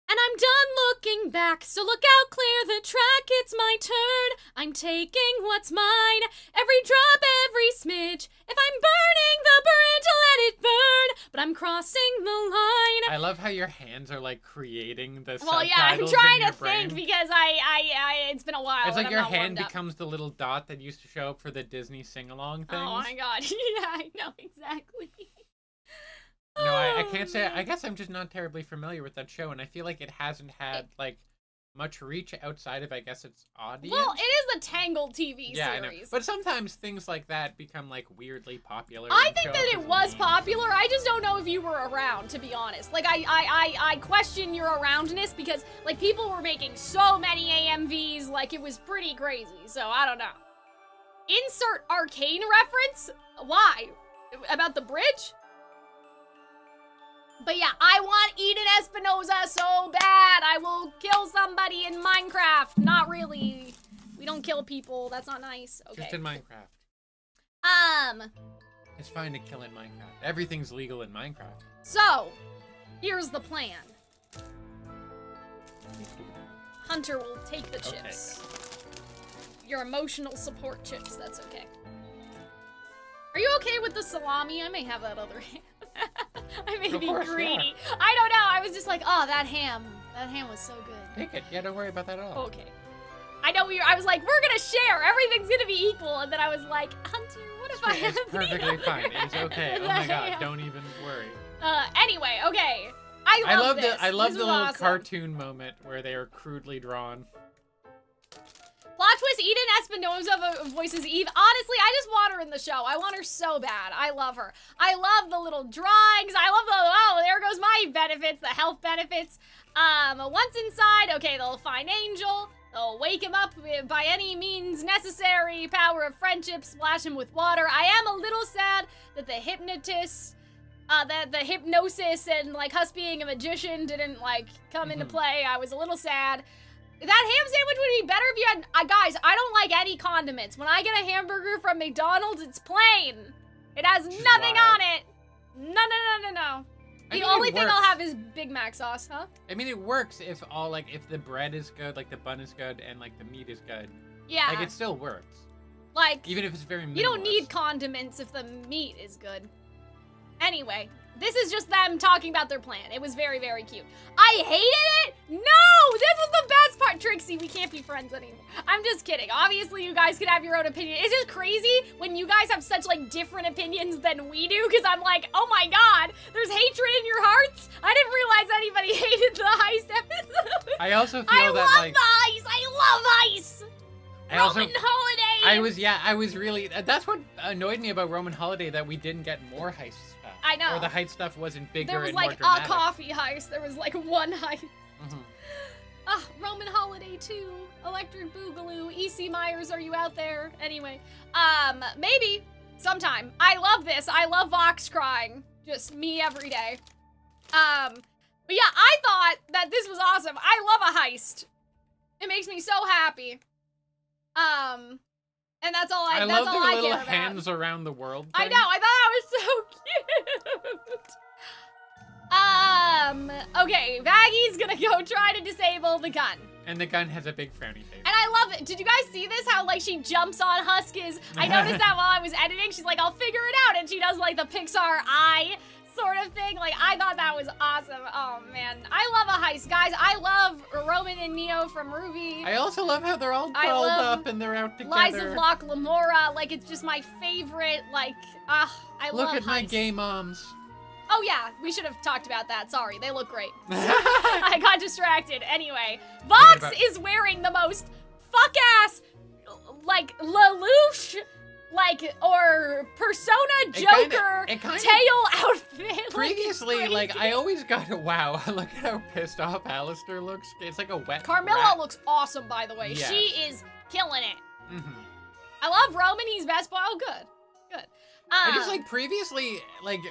And I'm done looking back, so look out, clear the track, it's my turn. I'm taking what's mine, every drop, every smidge. If I'm burning the bridge, I'll let it burn, but I'm crossing the line. I love how your hands are like creating the subtitles. Well, yeah, I'm trying to brain. think because I it's been a while. It's like and your I'm not hand warmed up. becomes the little dot that used to show up for the Disney sing-along things. Oh my God, yeah, I know, exactly. No, I can't say. I guess I'm just not terribly familiar with that show, and I feel like it hasn't had like much reach outside of, I guess, its audience. Well, it is a Tangled TV series. I know. But sometimes things like that become like weirdly popular. I think that it was popular. I just don't know if you were around, to be honest. Like I question your aroundness because like people were making so many AMVs, like it was pretty crazy. So I don't know. Insert arcane reference? Why? About the bridge? But yeah, I want Eden Espinosa so bad. I will kill somebody in Minecraft. Not really. We don't kill people. That's not nice. Okay. Just in Minecraft. It's fine to kill in Minecraft. Everything's legal in Minecraft. So, here's the plan. Hunter will take the chips. Okay. Your emotional support chips. That's okay. Are you okay with the salami? I may have that other hand. I may be greedy. Yeah. I don't know. I was just like, oh, that ham. That ham was so good. Take it. Yeah, don't worry about that at all. Okay. I know I was like, we're gonna share. Everything's gonna be equal. And then I was like, Hunter, what if I have It's perfectly fine. It's okay. Oh my God, don't even worry. Anyway, okay. I love this. I love the little awesome. Cartoon moment where they are crudely drawn. Plot twist, Eden Espinosa voices Eve. Honestly, I just want her in the show. I want her so bad. I love her. I love the little drawings. I love oh, there goes my benefits, the health benefits. Once inside, okay, they'll find Angel. They'll wake him up by any means necessary. Power of friendship, splash him with water. I am a little sad that the hypnotist, the hypnosis and like us being a magician didn't like come into play. I was a little sad. That ham sandwich would be better if you had, guys, I don't like any condiments. When I get a hamburger from McDonald's, it's plain. It has nothing on it. No. The only thing I'll have is Big Mac sauce, huh? I mean, it works if if the bread is good, like the bun is good, and like the meat is good. Yeah. Like it still works. Like, even if it's very minimalist. You don't need condiments if the meat is good. Anyway, this is just them talking about their plan. It was very, very cute. I hated it? No! This was the best part. Trixie, we can't be friends anymore. I'm just kidding. Obviously, you guys could have your own opinion. It's just crazy when you guys have such, like, different opinions than we do, because I'm like, oh my god, there's hatred in your hearts? I didn't realize anybody hated the heist episode. I also feel I that, love like... the heist! I love heist! Roman Holiday! I was really... That's what annoyed me about Roman Holiday, that we didn't get more heist stuff. I know. Or the heist stuff wasn't bigger there was and like more dramatic. a coffee heist. There was like one heist. Mm-hmm. Roman Holiday 2, Electric Boogaloo, E.C. Myers, are you out there? Anyway, maybe sometime. I love this. I love Vox crying. Just me every day. But yeah, I thought that this was awesome. I love a heist. It makes me so happy. And that's all I love that's all their I little care about. hands around the world thing. I know, I thought that was so cute. Okay, Vaggie's gonna go try to disable the gun. And the gun has a big frowny face. And I love it. Did you guys see this? How, like, she jumps on Huskies? I noticed that while I was editing. She's like, I'll figure it out. And she does, like, the Pixar eye sort of thing. Like, I thought that was awesome. Oh, man. I love a heist. Guys, I love Roman and Neo from Ruby. I also love how they're all dolled up and they're out together. Lies of Locke Lamora. Like, it's just my favorite, like, I love Look at heist. my gay moms. Oh yeah, we should have talked about that. Sorry, they look great. I got distracted. Anyway, Vox is wearing the most fuck-ass, like, Lelouch, like, or Persona Joker tail outfit. Previously, like, I always got wow, look at how pissed off Alistair looks. It's like a wet Carmilla rat. looks awesome, by the way. Yes. She is killing it. Mm-hmm. I love Roman. He's best boy. Oh, good. I just, like, previously, like,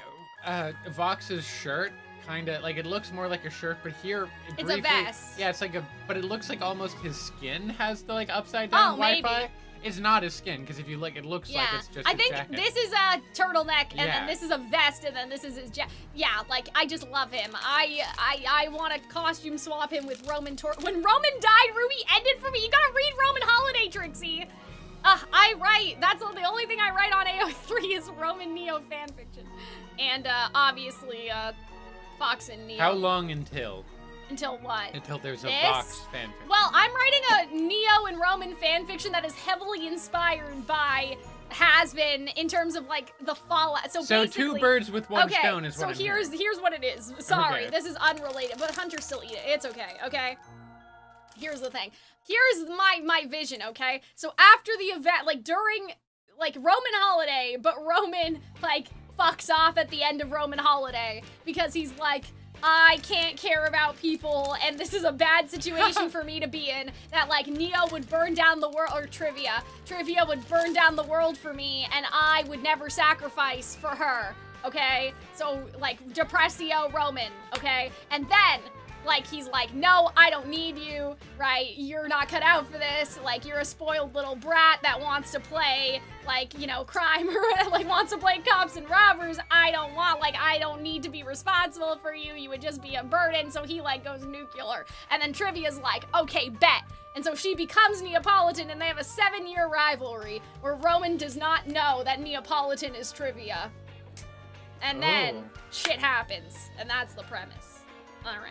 Vox's shirt, kind of, like, it looks more like a shirt, but here, it's a vest. Yeah, it's like but it looks like almost his skin has the, like, upside down Wi-Fi. Maybe. It's not his skin, because if you look, it looks like it's just I his think jacket. this is a turtleneck, and then this is a vest, and then this is his jacket. Yeah, like, I just love him. I want to costume swap him with Roman when Roman died, Ruby ended for me. You gotta read Roman Holiday, Trixie. I write, that's the only thing I write on AO3 is Roman Neo fanfiction. And, obviously, Vox and Neo. How long until? Until what? Until there's a This? Vox fanfiction. Well, I'm writing a Neo and Roman fanfiction that is heavily inspired by Hazbin in terms of, like, the fallout. So basically, 2 birds with one stone is what I'm hearing. So here's what it is. Sorry, Okay. this is unrelated, but Hunter still eat it. It's okay? Here's the thing. Here's my vision, okay? So after the event, like, during, like, Roman Holiday, but Roman, like, fucks off at the end of Roman Holiday because he's like, I can't care about people, and this is a bad situation for me to be in, that, like, Neo would burn down the world, or Trivia would burn down the world for me, and I would never sacrifice for her, okay? So, like, Depressio Roman, okay? And then, like, he's like, no, I don't need you, right? You're not cut out for this. Like, you're a spoiled little brat that wants to play, like, you know, crime or, like, wants to play cops and robbers. I don't need to be responsible for you. You would just be a burden. So he, like, goes nuclear. And then Trivia's like, okay, bet. And so she becomes Neapolitan, and they have a 7-year rivalry where Roman does not know that Neapolitan is Trivia. And then shit happens. And that's the premise. All right.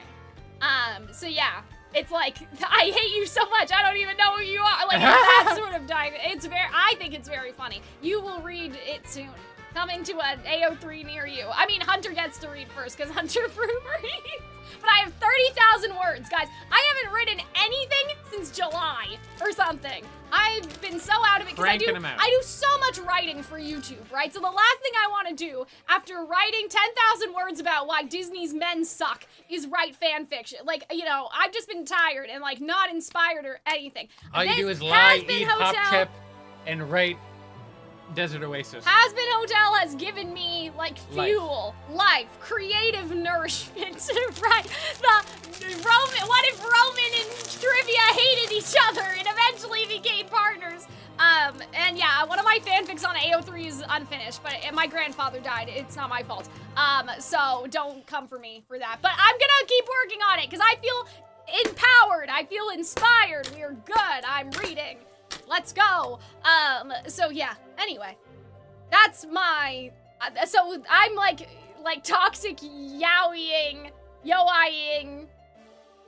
So yeah, it's like, I hate you so much, I don't even know who you are. Like, that sort of dive. I think it's very funny. You will read it soon. Coming to an AO3 near you. I mean, Hunter gets to read first, because Hunter reads. But I have 30,000 words, guys. I haven't written anything since July or something. I've been so out of it because I do so much writing for YouTube, right? So the last thing I want to do after writing 10,000 words about why Disney's men suck is write fan fiction. Like, you know, I've just been tired and, like, not inspired or anything. All you do is lie, eat hop chip, and write desert oasis. Hasbin Hotel has given me, like, fuel, life, creative nourishment, right? What if Roman and Trivia hated each other and eventually became partners? And yeah, one of my fanfics on AO3 is unfinished, but my grandfather died. It's not my fault. So don't come for me for that. But I'm gonna keep working on it, because I feel empowered. I feel inspired. We are good. I'm reading. Let's go. So yeah, anyway. That's my, so I'm like toxic yowie-ing.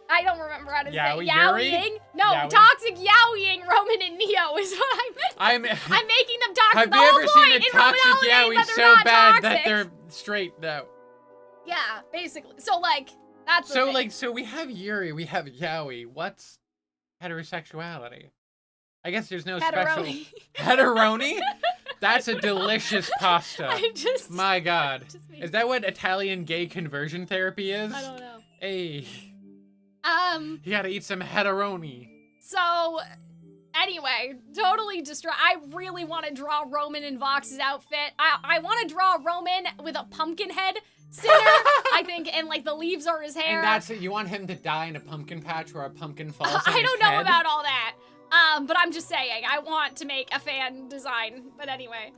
I don't remember how to say yowieing. No, Yowie? toxic yowieing Roman and Neo is what I'm making them toxic. Have the you whole ever seen point a in Roman toxic Holidays yowie that they're so not bad toxic. that they're straight though? Yeah, basically. So like, that's the thing. So we have Yuri, we have Yowie. What's heterosexuality? I guess there's no special... Heteroni? That's a delicious pasta. My God. Is that what Italian gay conversion therapy is? I don't know. Hey. You gotta eat some heteroni. So, anyway, totally I really want to draw Roman in Vox's outfit. I want to draw Roman with a pumpkin head sinner, I think, and like the leaves are his hair. And that's it. You want him to die in a pumpkin patch where a pumpkin falls on I his don't know head? about all that. But I'm just saying, I want to make a fan design. But anyway.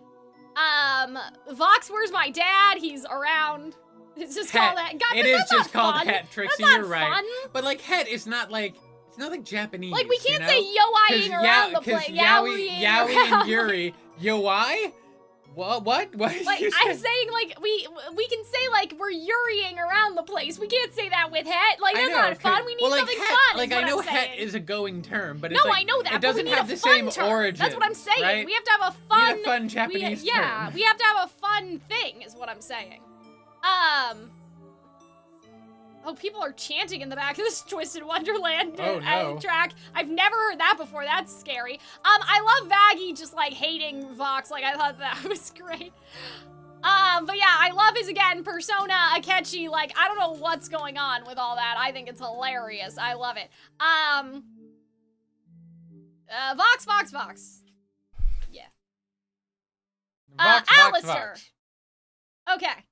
Vox, where's my dad? He's around. It's just called that. God, it is just called Het, Trixie, that's you're not right. fun. But like Het is not like, it's not like Japanese. Like we can't you know? say yo-eyeing around the place. Yowie and Yuri. Yo-eye? What? What? Like, I'm saying, like, we can say, like, we're Yuriing around the place. We can't say that with Het. Like, that's not fun. We need something fun. Like, I know Het is a going term, but it's no, like, I know that. it doesn't but we need have a the fun same term. origin. That's what I'm saying. Right? We have to have a fun. We need a fun Japanese term. Yeah, we have to have a fun thing, is what I'm saying. Oh, people are chanting in the back of this Twisted Wonderland track. I've never heard that before. That's scary. I love Vaggie just, like, hating Vox. Like, I thought that was great. But yeah, I love his, again, persona, Akechi. Like, I don't know what's going on with all that. I think it's hilarious. I love it. Vox. Yeah. Alistair. Vox. Okay.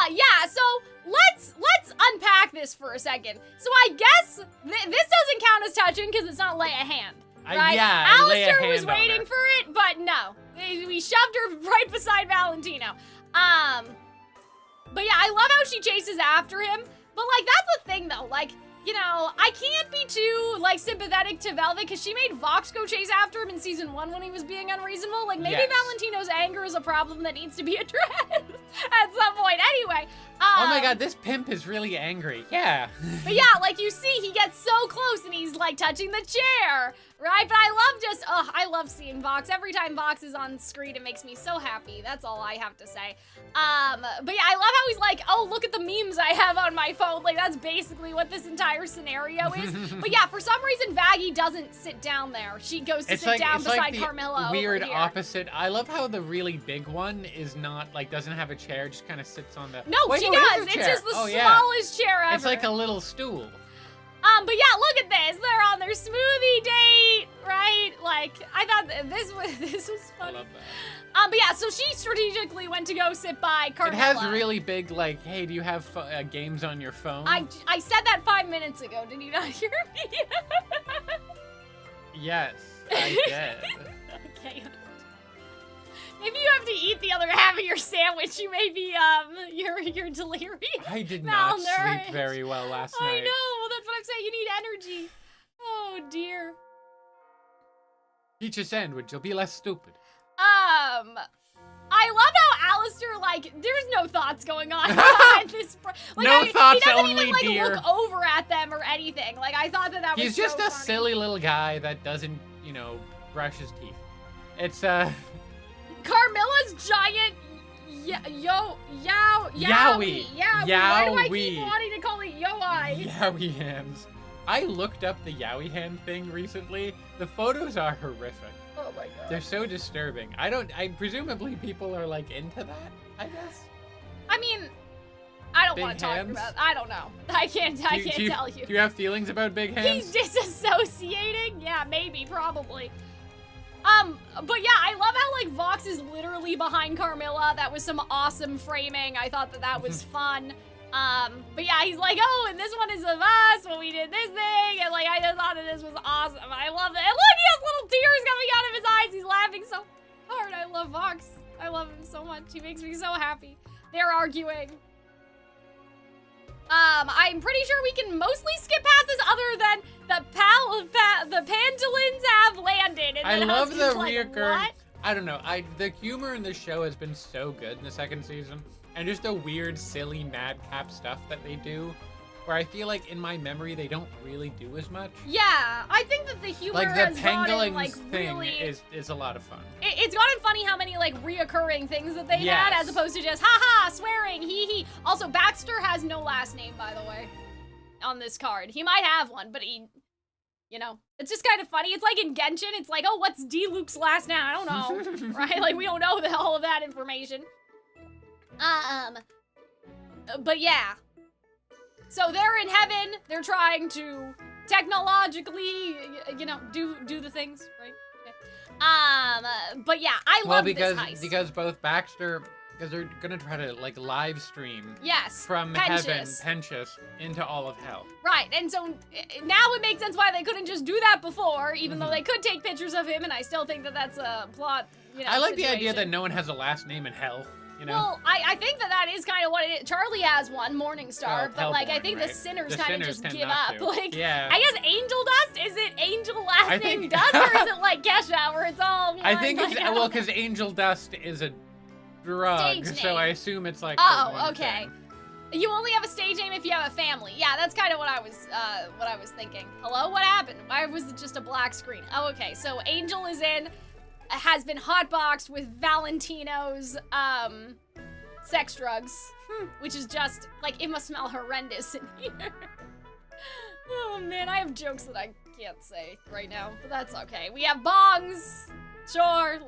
Yeah, so let's unpack this for a second. So I guess this doesn't count as touching because it's not lay a hand, right? Yeah, Alistair was waiting for it, but no. We shoved her right beside Valentino. But yeah, I love how she chases after him. But like, that's the thing though, like, you know, I can't be too, like, sympathetic to Velvet because she made Vox go chase after him in season 1 when he was being unreasonable. Like, maybe Valentino's anger is a problem that needs to be addressed at some point. Anyway. Oh my God, this pimp is really angry. Yeah. But yeah, like, you see, he gets so close and he's, like, touching the chair, right? But I love seeing Vox. Every time Vox is on screen, it makes me so happy. That's all I have to say. But yeah, I love how he's like, oh, look at the memes I have on my phone. Like, that's basically what this entire scenario is. But yeah, for some reason, Vaggie doesn't sit down there. She goes to sit down beside Carmilla. Weird opposite. I love how the really big one is not, like, doesn't have a chair, just kind of sits on the... No, she does. It's just the smallest chair ever. It's like a little stool. But yeah, look at this. They're on their smoothie date, right? Like, I thought this was funny. I love that. But yeah, so she strategically went to go sit by Carmilla. It has really big, like, hey, do you have games on your phone? I said that 5 minutes ago. Did you not hear me? Yes, I did. Okay. Maybe you have to eat the other half of your sandwich. You may be, you're delirious. I did not sleep very well last night. I know. Well, that's what I'm saying. You need energy. Oh, dear. Eat your sandwich. You'll be less stupid. I love how Alistair, like, there's no thoughts going on at this point. Like, no thoughts, he doesn't only even, like, deer. Look over at them or anything. Like, I thought that was He's just so a funny. silly little guy that doesn't, you know, brush his teeth. It's, Carmilla's giant yowie. Why do I keep wanting to call it yo-eye? Yowie hands. I looked up the yowie hand thing recently. The photos are horrific. Oh my God. They're so disturbing. Presumably people are like into that, I guess. I mean, I don't want to talk about I don't know. I can't tell you. Do you have feelings about big hands? He's disassociating? Yeah, maybe, probably. But yeah, I love how, like, Vox is literally behind Carmilla. That was some awesome framing. I thought that was fun. But yeah, he's like, oh, and this one is of us when we did this thing, and like, I just thought that this was awesome. I love it. And look, he has little tears coming out of his eyes. He's laughing so hard. I love Vox. I love him so much. He makes me so happy. They're arguing. I'm pretty sure we can mostly skip past this other than the Pantolins have landed. And I love the like, reoccurring. what? I don't know. The humor in this show has been so good in the second season, and just the weird, silly, madcap stuff that they do, where I feel like in my memory they don't really do as much. Yeah, I think that the humor Like the has gotten, pangolins like, thing really... is a lot of fun. It's gotten funny how many, like, reoccurring things that they had, Yes. as opposed to just, haha, swearing, hee. Also, Baxter has no last name, by the way, on this card. He might have one, but he, you know, it's just kind of funny. It's like in Genshin, it's like, oh, what's D. Luke's last name? I don't know, right? Like, we don't know all of that information. But yeah. So they're in heaven, they're trying to technologically, you know, do the things, right? Okay. But yeah, I love this heist. Because both Baxter, because they're gonna try to like live stream from heaven, Penchus, into all of hell. Right, and so now it makes sense why they couldn't just do that before, even though they could take pictures of him, and I still think that that's a plot, you know, I like situation. the idea that no one has a last name in hell. You know? Well, I think that is kind of what it is. Charlie has one, Morningstar, but like I think right? the sinners The kind of just tend give not up. to. Like, yeah. I guess Angel Dust, is it Angel last I name think- Dust, or is it like Kesha, where it's all one? I think like, it's, I don't well, know. because Angel Dust is a drug, Stage so name. I assume it's like. Oh, the one okay. thing. You only have a stage name if you have a family. Yeah, that's kind of what I was thinking. Hello, what happened? Why was it just a black screen? Oh, okay. So Angel is has been hotboxed with Valentino's sex drugs, which is just like, it must smell horrendous in here. Oh man, I have jokes that I can't say right now, but that's okay. We have bongs, sure,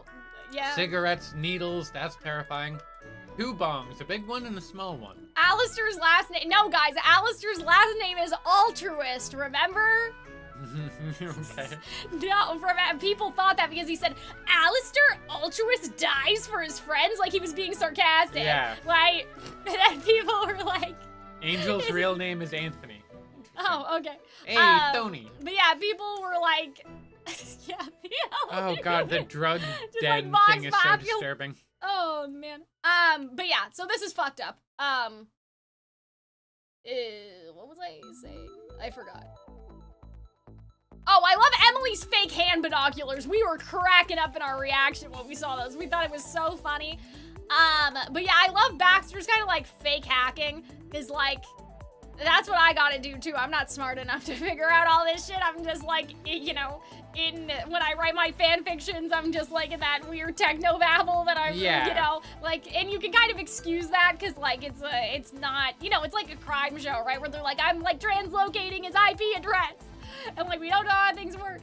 yeah. Cigarettes, needles, that's terrifying. 2 bongs, a big one and a small one. Alistair's last name, no guys, Alistair's last name is Altruist, remember? Okay. No, people thought that because he said, Alistair Altruist dies for his friends, like he was being sarcastic. Yeah. Right? And then people were like... Angel's real name is Anthony. Oh, okay. Hey, Tony. But yeah, people were like... yeah. Oh god, the drug Just den like thing is so Popul- disturbing. Oh, man. But yeah, so this is fucked up. What was I saying? I forgot. Oh, I love Emily's fake hand binoculars. We were cracking up in our reaction when we saw those. We thought it was so funny. But yeah, I love Baxter's kind of like fake hacking, because like, that's what I gotta do too. I'm not smart enough to figure out all this shit. I'm just like, you know, when I write my fan fictions, I'm just like in that weird techno babble that I'm, you know, like, and you can kind of excuse that because like it's not, you know, it's like a crime show, right? Where they're like, I'm like translocating his IP address. And like, we don't know how things work.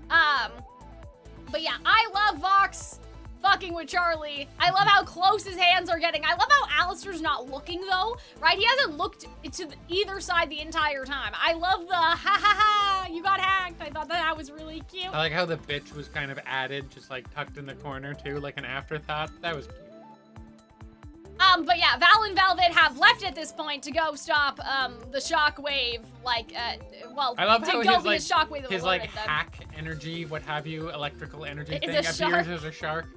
But yeah, I love Vox fucking with Charlie. I love how close his hands are getting. I love how Alistair's not looking though, right? He hasn't looked to either side the entire time. I love the ha ha ha, you got hacked. I thought that was really cute. I like how the bitch was kind of added, just like tucked in the corner too, like an afterthought. That was cute. But yeah, Val and Velvet have left at this point to go stop, the shockwave, like, well, I love to how go his, be like, a shockwave that his will like hurt them. hack energy, what have you, electrical energy Is thing a appears shark. as a shark.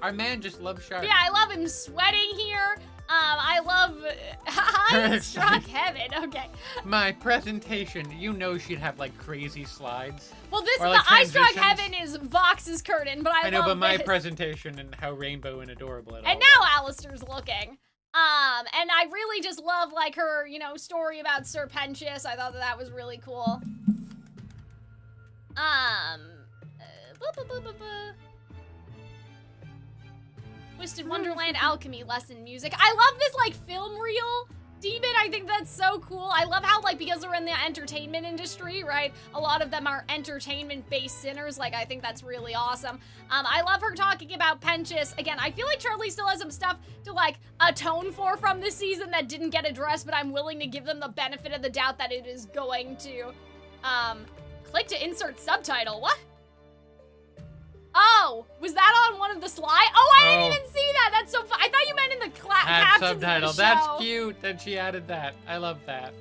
Our man just loves sharks. Yeah, I love him sweating here. I love, I struck heaven, okay. My presentation, you know she'd have like crazy slides. Well, this, Or, the like, I struck transitions. heaven is Vox's curtain, but I know, love but my this. presentation and how rainbow and adorable it all And now Alistair's looking. And I really just love, like, her, you know, story about Sir Pentious. I thought that was really cool. Twisted Wonderland Alchemy lesson music. I love this, like, film reel demon. I think that's so cool. I love how, like, because they're in the entertainment industry, right? A lot of them are entertainment-based sinners. Like, I think that's really awesome. I love her talking about Pentious. Again, I feel like Charlie still has some stuff to, like, atone for from this season that didn't get addressed, but I'm willing to give them the benefit of the doubt that it is going to. Click to insert subtitle. What? Oh, Oh, was that on one of the slides? Oh, I didn't even see that. That's so fun. I thought you meant in the Add captions subtitle. of the show. That's cute that she added that. I love that.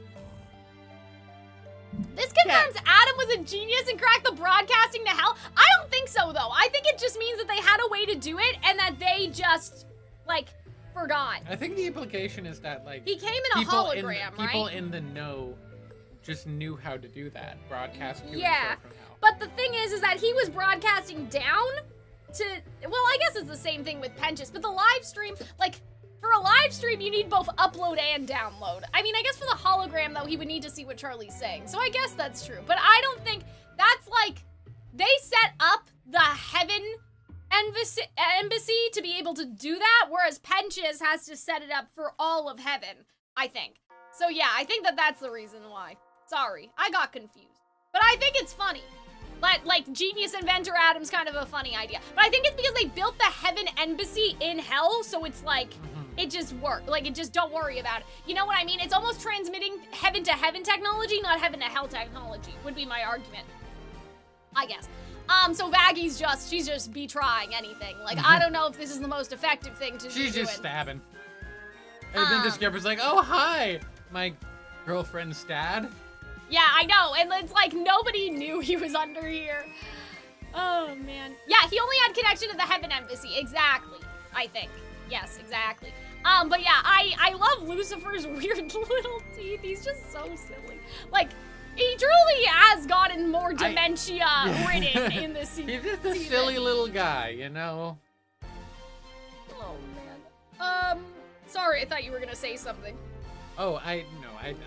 This confirms Adam was a genius and cracked the broadcasting to hell. I don't think so, though. I think it just means that they had a way to do it and that they just, like, forgot. I think the implication is that, like, he came in a hologram, people right? in the know just knew how to do that. Broadcast to and Yeah, fro from hell. but the thing is that he was broadcasting down to, well, I guess it's the same thing with Penchus, but the live stream, like, for a live stream, you need both upload and download. I mean, I guess for the hologram, though, he would need to see what Charlie's saying. So I guess that's true. But I don't think that's like, they set up the heaven embassy to be able to do that, whereas Penchus has to set it up for all of heaven, I think. So yeah, I think that that's the reason why. Sorry, I got confused. But I think it's funny. Like, genius inventor Adam's kind of a funny idea. But I think it's because they built the heaven embassy in hell, so it's like, it just worked. Like, it just, don't worry about it. You know what I mean? It's almost transmitting heaven to heaven technology, not heaven to hell technology, would be my argument. I guess. So Vaggy's she's just be trying anything. Like, I don't know if this is the most effective thing to do. She's just stabbing. And then Discover's like, oh, hi, my girlfriend's dad. Yeah, I know, and it's like nobody knew he was under here. Oh, man. Yeah, he only had connection to the Heaven Embassy, exactly, I think. Yes, exactly. But yeah, I love Lucifer's weird little teeth. He's just so silly. Like, he truly has gotten more dementia-ridden in this season. He's just a silly little guy, you know? Oh, man. Sorry, I thought you were gonna say something. Oh, I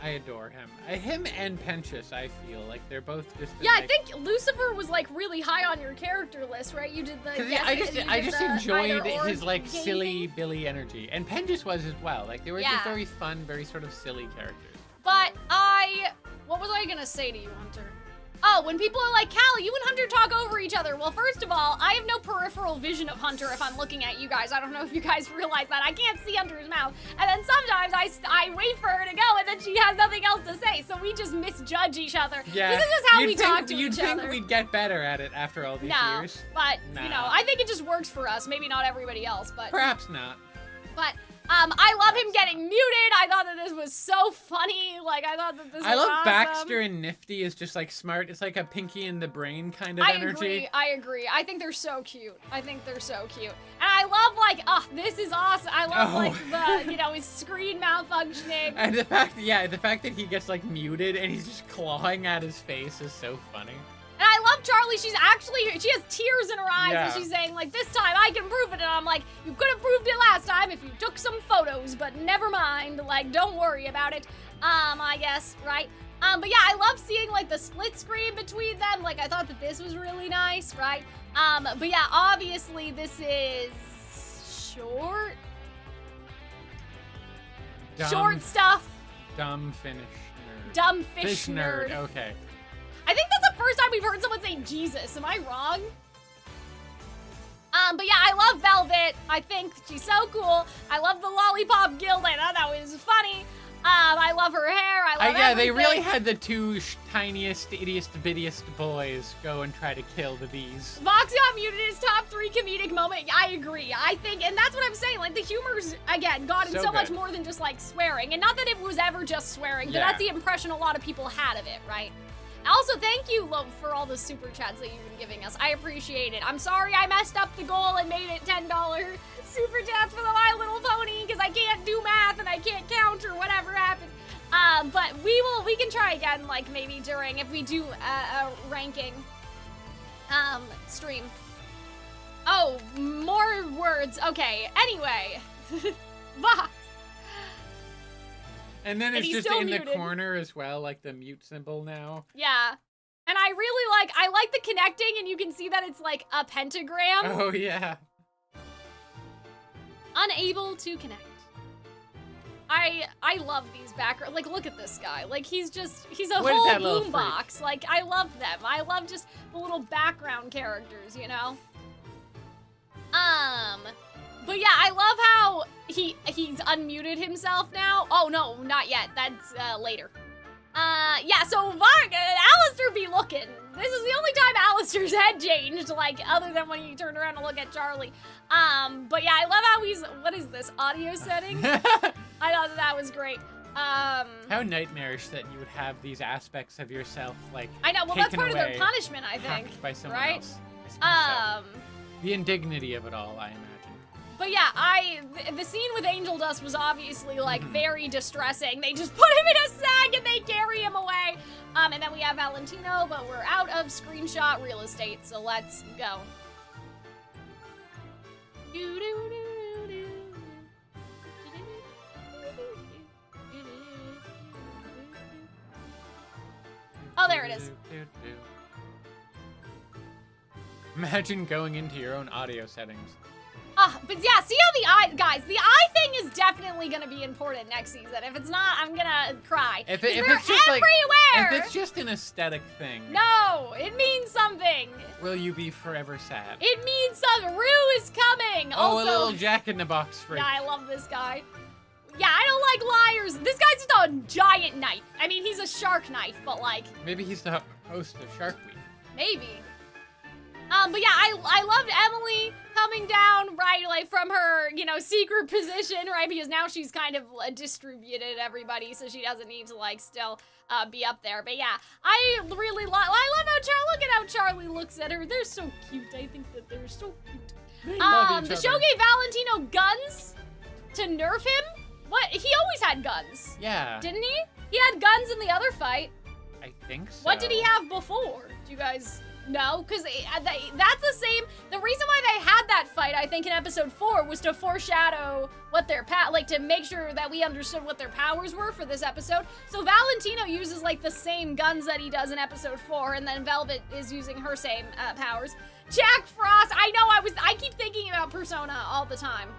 adore him. Him and Penchus, I feel like they're both just. Yeah, I think Lucifer was like really high on your character list, right? You did the. I just enjoyed his like gaming. silly Billy energy, and Penchus was as well. Like they were just very fun, very sort of silly characters. But what was I gonna say to you, Hunter? Oh, when people are like, Callie, you and Hunter talk over each other. Well, first of all, I have no peripheral vision of Hunter if I'm looking at you guys. I don't know if you guys realize that. I can't see Hunter's mouth. And then sometimes I wait for her to go and then she has nothing else to say. So we just misjudge each other. Yeah. This is just how we talk to each other. You'd think we'd get better at it after all these years. But, you know, I think it just works for us. Maybe not everybody else, but. Perhaps not. But, I love him getting muted. I thought that this was so funny. Like, I thought that this was I love awesome. Baxter and Nifty is just like smart. It's like a Pinky in the Brain kind of energy. I agree. I think they're so cute. And I love, like, this is awesome. I love, like, the, you know, his screen malfunctioning. And the fact that he gets, like, muted and he's just clawing at his face is so funny. And I love Charlie. She has tears in her eyes and she's saying, like, this time I can prove it. And I'm like, you could have proved it last time if you took some photos, but never mind. Like, don't worry about it. I guess, right? But yeah, I love seeing, like, the split screen between them. Like, I thought that this was really nice, right? But yeah, obviously this is short. Short stuff. Dumb fish nerd. Dumb fish nerd. Okay. I think that's the first time we've heard someone say Jesus. Am I wrong? But yeah, I love Velvet. I think she's so cool. I love the Lollipop Guild. I thought that was funny. I love her hair. I love everything. They really had the two tiniest, ittiest, bittiest boys go and try to kill the bees. Vox got muted his top 3 comedic moment. I agree. I think, and that's what I'm saying. Like, the humor's, again, gotten so much more than just, like, swearing. And not that it was ever just swearing, but that's the impression a lot of people had of it, right? Also, thank you, Love, for all the super chats that you've been giving us. I appreciate it. I'm sorry I messed up the goal and made it $10 super chats for the My Little Pony because I can't do math and I can't count or whatever happened. But we can try again, like maybe during, if we do a ranking stream. Oh, more words. Okay, anyway. Vox. And then it's just in the corner as well, like the mute symbol now. Yeah. And I like the connecting, and you can see that it's like a pentagram. Oh, yeah. Unable to connect. I love these backgrounds. Like, look at this guy. Like, he's a whole boombox. Like, I love them. I love just the little background characters, you know? But yeah, I love how he's unmuted himself now. Oh, no, not yet. That's later. Yeah, so Alistair be looking. This is the only time Alistair's head changed, like, other than when he turned around to look at Charlie. But yeah, I love how he's, what is this, audio setting? I thought that was great. How nightmarish that you would have these aspects of yourself, like, I know, well, that's taken part of their away, punishment, I think. hacked by someone right? else. I suppose so. The indignity of it all, I imagine. But yeah, the scene with Angel Dust was obviously, like, very distressing. They just put him in a sack and they carry him away. And then we have Valentino, but we're out of screenshot real estate, so let's go. Oh, there it is. Imagine going into your own audio settings. But yeah, see how the eye thing is definitely gonna be important next season. If it's not, I'm gonna cry. If they're it's just everywhere! if it's just an aesthetic thing. No, it means something. Will you be forever sad? It means something. Rue is coming. Oh, also, a little Jack-in-the-Box freak. yeah, I love this guy. Yeah, I don't like liars. This guy's just a giant knife. I mean, he's a shark knife, but like. Maybe he's the host of Shark Week. Maybe. But yeah, I loved Emily coming down, right, like from her, you know, secret position, right, because now she's kind of distributed everybody, so she doesn't need to, like, still be up there. But yeah, I really love how look at how Charlie looks at her. They're so cute. I think that they're so cute. They love each the other. show gave Valentino guns to nerf him. What? He always had guns. Yeah. Didn't he? He had guns in the other fight. I think so. What did he have before? Do you guys know? Because that's the same. The reason why they had that fight, I think, in episode 4 was to foreshadow what their like to make sure that we understood what their powers were for this episode. So Valentino uses like the same guns that he does in episode 4, and then Velvet is using her same powers. Jack Frost. I know. I keep thinking about Persona all the time.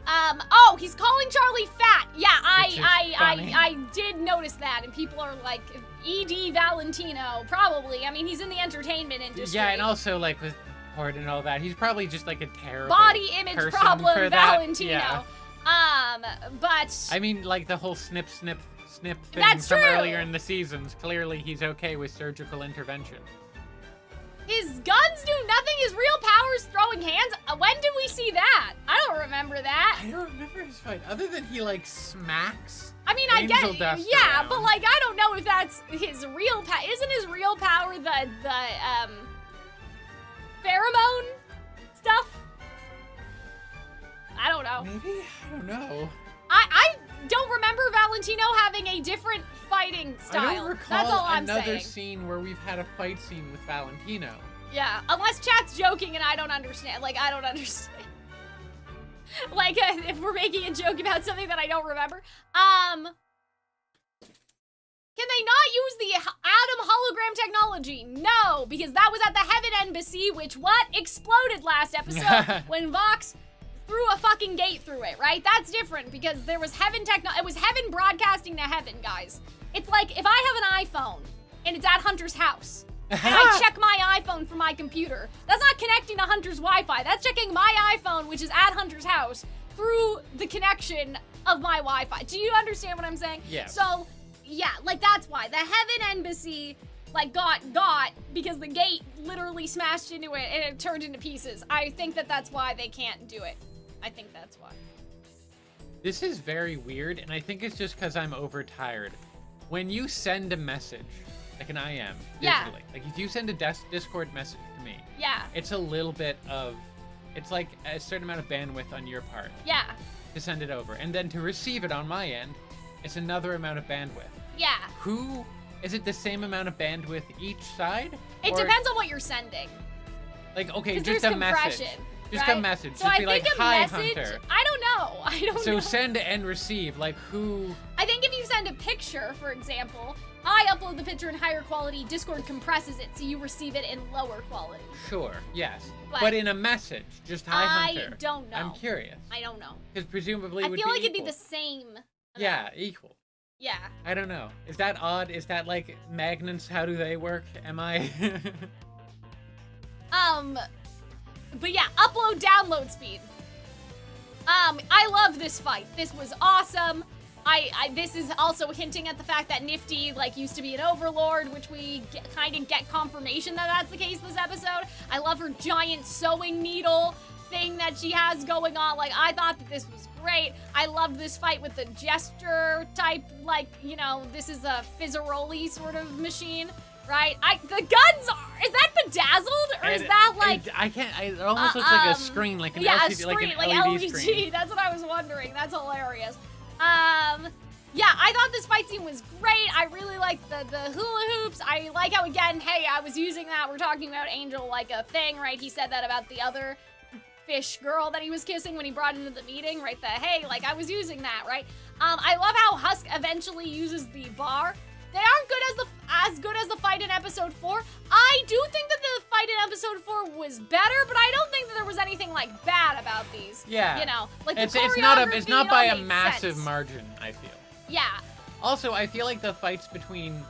Oh, he's calling Charlie fat. Yeah, I did notice that, and people are like, E.D. Valentino, probably. I mean, he's in the entertainment industry. Yeah, and also, like, with porn and all that, he's probably just, like, a terrible body image person problem, for that. Valentino. Yeah. But I mean, like, the whole snip thing That's from true. earlier in the seasons, clearly he's okay with surgical intervention. his guns do nothing. His real powers throwing hands. When did we see that? I don't remember that. I don't remember his fight, other than he, like, smacks I mean, I Angel get, Dust yeah, around. but like, I don't know if that's his real power. Isn't his real power the pheromone stuff? I don't know. Maybe? I don't know. I don't remember Valentino having a different fighting style. I don't recall That's all I'm another saying. scene where we've had a fight scene with Valentino. Yeah, unless chat's joking and I don't understand. Like, I don't understand. Like, if we're making a joke about something that I don't remember. Can they not use the Atom hologram technology? No, because that was at the Heaven Embassy, which exploded last episode when Vox threw a fucking gate through it, right? That's different because there was Heaven it was Heaven broadcasting to Heaven, guys. It's like if I have an iPhone and it's at Hunter's house, and I check my iPhone from my computer. That's not connecting to Hunter's Wi-Fi. That's checking my iPhone, which is at Hunter's house, through the connection of my Wi-Fi. Do you understand what I'm saying? Yeah. So, yeah, like that's why. The Heaven Embassy, like, got because the gate literally smashed into it and it turned into pieces. I think that's why they can't do it. I think that's why. This is very weird, and I think it's just because I'm overtired. When you send a message, like an IM, digitally, Yeah. like if you send a Discord message to me, Yeah. it's a little bit of, it's like a certain amount of bandwidth on your part Yeah. to send it over. And then to receive it on my end, it's another amount of bandwidth. Yeah. Is it the same amount of bandwidth each side? It Or, depends on what you're sending. Like, okay, 'Cause just there's a message. compression, Just right? a message. So Just I be like, think a hi, message, Hunter. I don't know. I don't know. So send and receive, like who? I think if you send a picture, for example, I upload the picture in higher quality, Discord compresses it so you receive it in lower quality. Sure, yes. But But in a message, just hi, Hunter. I don't know. I'm curious. I don't know. Because presumably I it would feel be like it'd be equal. the same. Yeah, equal. Yeah. I don't know. Is that odd? Is that like magnets? How do they work? Am I? But yeah, upload, download speed. I love this fight. This was awesome. This is also hinting at the fact that Nifty, like, used to be an overlord, which we kind of get confirmation that that's the case this episode. I love her giant sewing needle thing that she has going on. Like, I thought that this was great. I loved this fight with the gesture type, like, you know, this is a Fizzaroli sort of machine, right? The guns are, is that bedazzled, or is that like... it almost looks like a screen, like an LCD, screen, like an LED screen. That's what I was wondering. That's hilarious. Yeah, I thought this fight scene was great. I really liked the hula hoops. I like how, again, hey, I was using that. We're talking about Angel like a thing, right? He said that about the other fish girl that he was kissing when he brought into the meeting, right? Hey, like, I was using that, right? I love how Husk eventually uses the bar. They aren't as good as the fight in episode 4. I do think that the fight in episode 4 was better, but I don't think that there was anything like bad about these. Yeah. You know, like the it's not by a made massive sense. margin, I feel. Yeah. Also, I feel like the fights between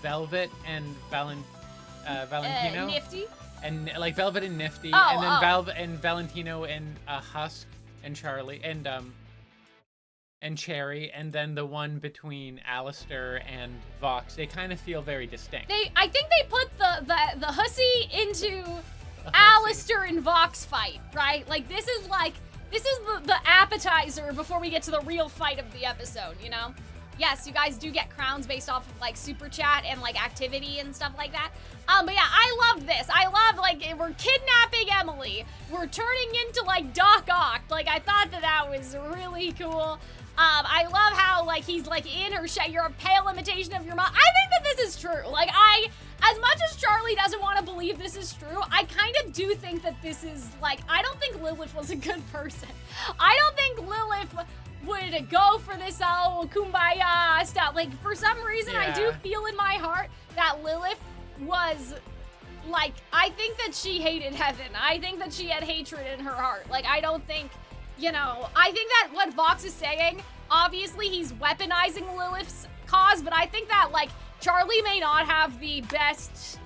Velvet and Valentino Nifty. and like Velvet and Nifty, Oh, and then oh. Valentino and Husk and Charlie and Cherry, and then the one between Alistair and Vox, they kind of feel very distinct. I think they put the hussy into Alistair and Vox fight, right? Like, this is the appetizer before we get to the real fight of the episode, you know? Yes, you guys do get crowns based off of, like, super chat and, like, activity and stuff like that. But yeah, I love this. I love, like, we're kidnapping Emily. We're turning into, like, Doc Ock. Like, I thought that was really cool. I love how, like, he's, like, in her you're a pale imitation of your mom. I think that this is true. Like, as much as Charlie doesn't want to believe this is true, I kind of do think that this is, like, I don't think Lilith was a good person. I don't think Lilith would go for this, kumbaya stuff. Like, for some reason, I do feel in my heart that Lilith was, like, I think that she hated heaven. I think that she had hatred in her heart. Like, I don't think, you know, I think that what Vox is saying, obviously he's weaponizing Lilith's cause, but I think that, like, Charlie may not have the best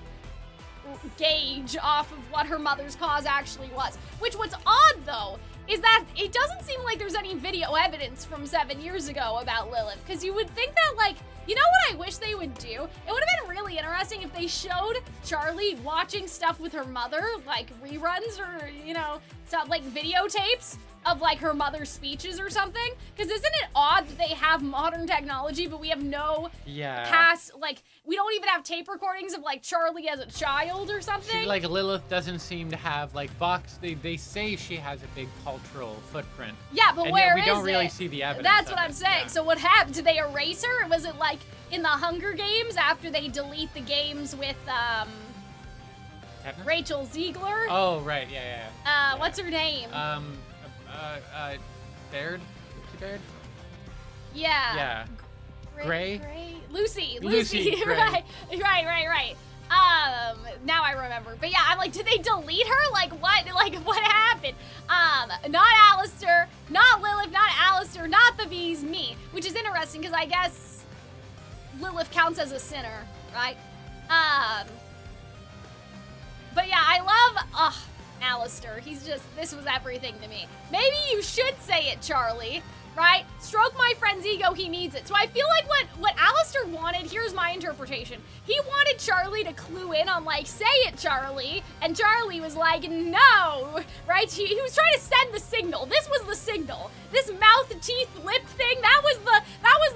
gauge off of what her mother's cause actually was. What's odd, though, is that it doesn't seem like there's any video evidence from 7 years ago about Lilith, because you would think that, like, you know what I wish they would do? It would have been really interesting if they showed Charlie watching stuff with her mother, like reruns or, you know, stuff like videotapes of, like, her mother's speeches or something. Because isn't it odd that they have modern technology, but we have no past, like, we don't even have tape recordings of, like, Charlie as a child or something? Like, Lilith doesn't seem to have, like, Vox, they say she has a big cultural footprint. Yeah, but and where we is don't really it? see the evidence. That's what of I'm it. saying. Yeah. So what happened? Did they erase her? Was it, like, in the Hunger Games after they delete the games with, Rachel Ziegler? Oh, right, yeah. What's her name? Baird? Baird? Yeah. Yeah. Gray? Lucy, Gray. right. Now I remember. But yeah, I'm like, did they delete her? Like, what happened? Not Alistair, not Lilith, not Alistair, not the bees, me. Which is interesting, because I guess Lilith counts as a sinner, right? But yeah, I love, Alistair. This was everything to me. Maybe you should say it, Charlie, right? Stroke my friend's ego, he needs it. So I feel like what Alistair wanted, here's my interpretation. He wanted Charlie to clue in on, like, say it, Charlie. And Charlie was like, no, right? He was trying to send the signal. This was the signal. This mouth, teeth, lip thing, that was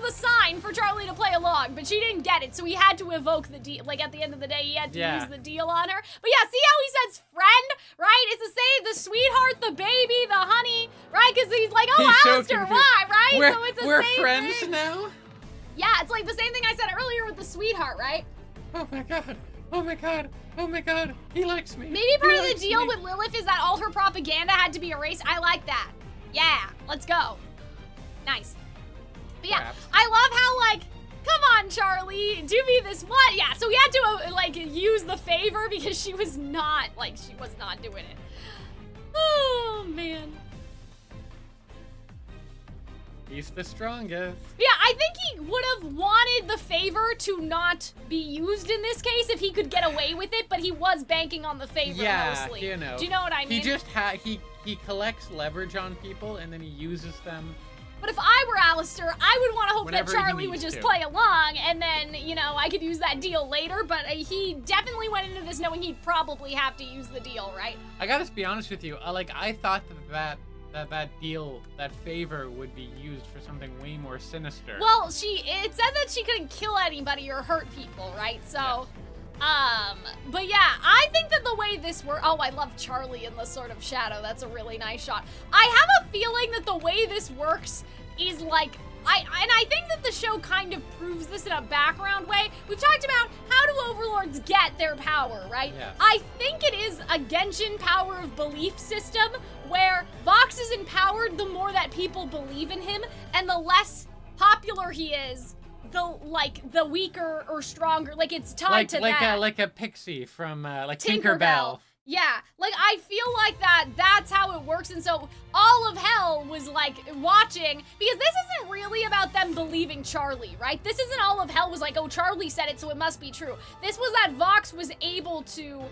the sign for Charlie to play along, but she didn't get it, so he had to evoke the deal. Like, at the end of the day, he had to use the deal on her. But yeah, see how he says friend, right? It's the same, the sweetheart, the baby, the honey, right? Because he's like, oh, He's Alistair, why, right? So it's the we're same friends thing. now? Yeah, it's like the same thing I said earlier with the sweetheart, right? Oh my god. Oh my god. Oh my god. He likes me. Maybe part of the deal with Lilith is that all her propaganda had to be erased. I like that. Yeah, let's go. Nice. But yeah, Perhaps. I love how, like, come on, Charlie, do me this what? Yeah, so we had to, like, use the favor because she was not doing it. Oh, man. He's the strongest. Yeah, I think he would have wanted the favor to not be used in this case if he could get away with it, but he was banking on the favor mostly. You know. Do you know what I mean? He just he collects leverage on people and then he uses them But if I were Alistair, I would want to hope Whenever that he Charlie would needs just to. play along, and then, you know, I could use that deal later, but he definitely went into this knowing he'd probably have to use the deal, right? I gotta be honest with you. Like, I thought that deal, that favor, would be used for something way more sinister. Well, it said that she couldn't kill anybody or hurt people, right? So, but yeah, I think that the way this works, oh, I love Charlie in the sort of shadow. That's a really nice shot. I have a feeling that the way this works is like, I think that the show kind of proves this in a background way. We've talked about how do overlords get their power, right? Yeah. I think it is a Genshin power of belief system where Vox is empowered the more that people believe in him, and the less popular he is, the weaker or stronger. Like, it's tied to that. Like a pixie from Tinkerbell. Yeah, like, I feel like that's how it works, and so all of hell was, like, watching, because this isn't really about them believing Charlie, right? This isn't all of hell was like, oh, Charlie said it, so it must be true. This was that Vox was able to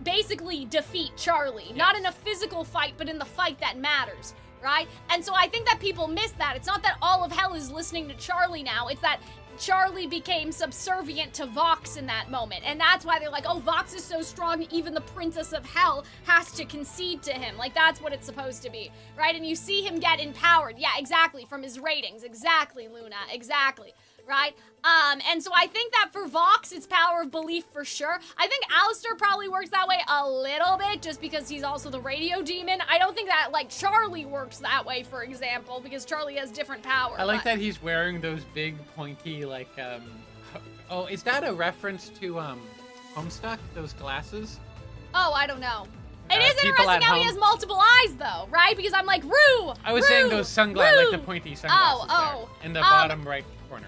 basically defeat Charlie, Yes. not in a physical fight, but in the fight that matters, right? And so I think that people miss that. It's not that all of hell is listening to Charlie now, it's that Charlie became subservient to Vox in that moment. And that's why they're like, oh, Vox is so strong, even the Princess of Hell has to concede to him. Like, that's what it's supposed to be, right? And you see him get empowered. Yeah, exactly, from his ratings. Exactly, Luna, exactly, right? And so I think that for Vox, it's power of belief for sure. I think Alistair probably works that way a little bit, just because he's also the radio demon. I don't think that, like, Charlie works that way, for example, because Charlie has different power. I like that he's wearing those big, pointy, like, oh, is that a reference to, Homestuck? Those glasses? Oh, I don't know. It is people interesting at how he home- has multiple eyes, though, right? Because I'm like, Rue! I was Rue, saying those sunglasses, Rue. like the pointy sunglasses Oh. there, in the bottom right corner.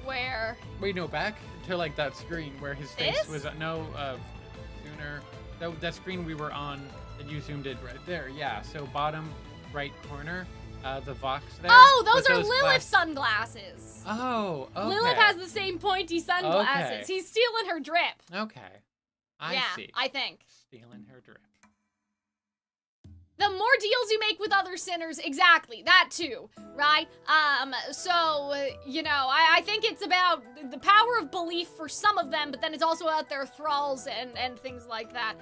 Where? Wait, no, back to, like, that screen where his face This? was, sooner. That screen we were on that you zoomed in right there, yeah. So bottom right corner, the Vox there. Oh, those with are Lilith glass- sunglasses. Oh, okay. Lilith has the same pointy sunglasses. Okay. He's stealing her drip. Okay. I yeah, see. I think. Stealing her drip. The more deals you make with other sinners, exactly, that too, right? So, you know, I think it's about the power of belief for some of them, but then it's also about their thralls and things like that.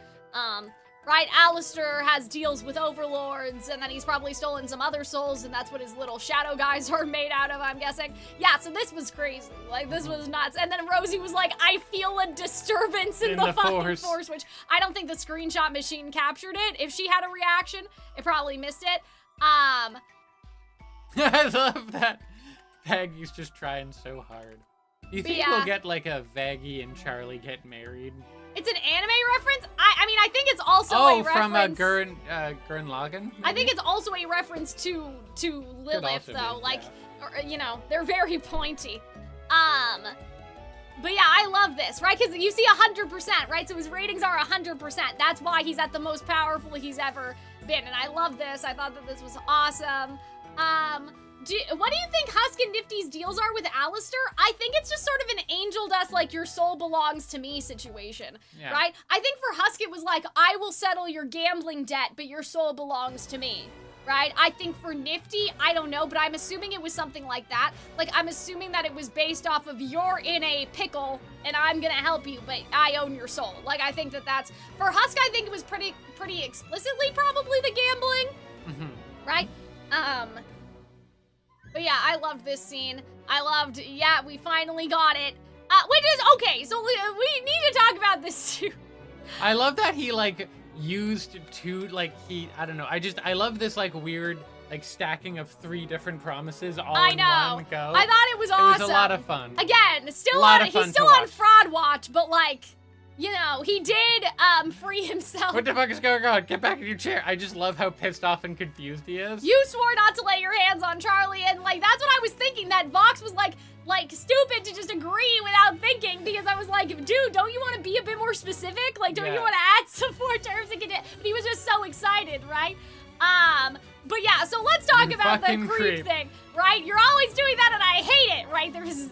Right, Alistair has deals with overlords, and then he's probably stolen some other souls, and that's what his little shadow guys are made out of, I'm guessing. Yeah, so this was crazy. Like, this was nuts. And then Rosie was like, I feel a disturbance in the fucking force, which I don't think the screenshot machine captured it. If she had a reaction, it probably missed it. I love that Peggy's just trying so hard. Do you think we'll get, like, a Vaggie and Charlie get married? It's an anime reference? I mean, I think it's also a reference. From Gurren Lagann? I think it's also a reference to Lilith, though. Be, like, yeah. or, you know, they're very pointy. But yeah, I love this, right? Because you see 100%, right? So his ratings are 100%. That's why he's at the most powerful he's ever been. And I love this. I thought that this was awesome. What do you think Husk and Nifty's deals are with Alistair? I think it's just sort of an angel dust, like, your soul belongs to me situation, right? I think for Husk it was like, I will settle your gambling debt, but your soul belongs to me, right? I think for Nifty, I don't know, but I'm assuming it was something like that. Like, I'm assuming that it was based off of you're in a pickle and I'm gonna help you, but I own your soul. Like, I think that that's, for Husk, I think it was pretty explicitly probably the gambling, right? But yeah, I loved this scene. I loved, yeah, we finally got it. Which is, okay, so we need to talk about this too. I love that he, like, used two, like, I don't know, I love this, like, weird, like, stacking of 3 different promises all in one go. I thought it was awesome. It was a lot of fun. Again, he's still on fraud watch, but, like, you know, he did free himself. What the fuck is going on? Get back in your chair. I just love how pissed off and confused he is. You swore not to lay your hands on Charlie, and, like, that's what I was thinking, that Vox was, like, stupid to just agree without thinking, because I was like, dude, don't you want to be a bit more specific? Like, don't you want to add some more terms and conditions? But he was just so excited, right? But yeah, so let's talk about the creep thing, right? You're always doing that, and I hate it, right? There's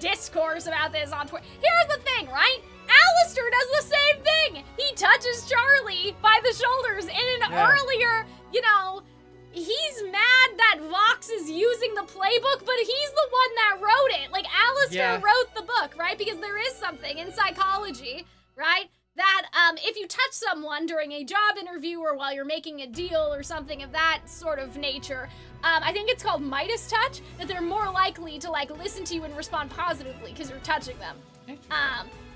discourse about this on Twitter. Here's the thing, right? Alistair does the same thing. He touches Charlie by the shoulders in an earlier, you know, he's mad that Vox is using the playbook, but he's the one that wrote it. Like, Alistair wrote the book, right? Because there is something in psychology, right? That if you touch someone during a job interview or while you're making a deal or something of that sort of nature, I think it's called Midas touch, that they're more likely to, like, listen to you and respond positively because you're touching them.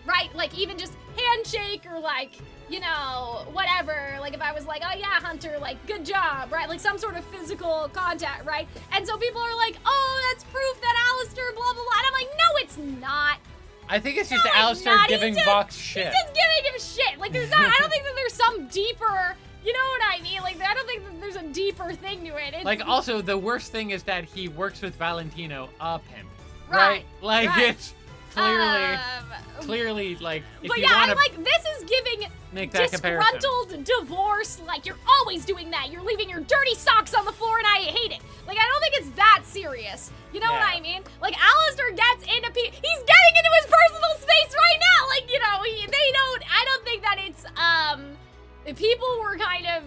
Right? Like, even just handshake or, like, you know, whatever. Like, if I was like, oh yeah, Hunter, like, good job, right? Like, some sort of physical contact, right? And so people are like, oh, that's proof that Alistair, blah, blah, blah. And I'm like, no, it's not. I think it's just Alistair giving Vox shit. He's just giving him shit. Like, there's not, I don't think that there's some deeper, you know what I mean? Like, I don't think that there's a deeper thing to it. It's, like, also, the worst thing is that he works with Valentino, a pimp. Right? Like, it's clearly, like, if but you yeah, want I'm like, this is giving disgruntled divorce, like, you're always doing that. You're leaving your dirty socks on the floor and I hate it. Like, I don't think it's that serious. You know what I mean? Like, Alistair gets into he's getting into his personal space right now. Like, you know, I don't think that it's, people were kind of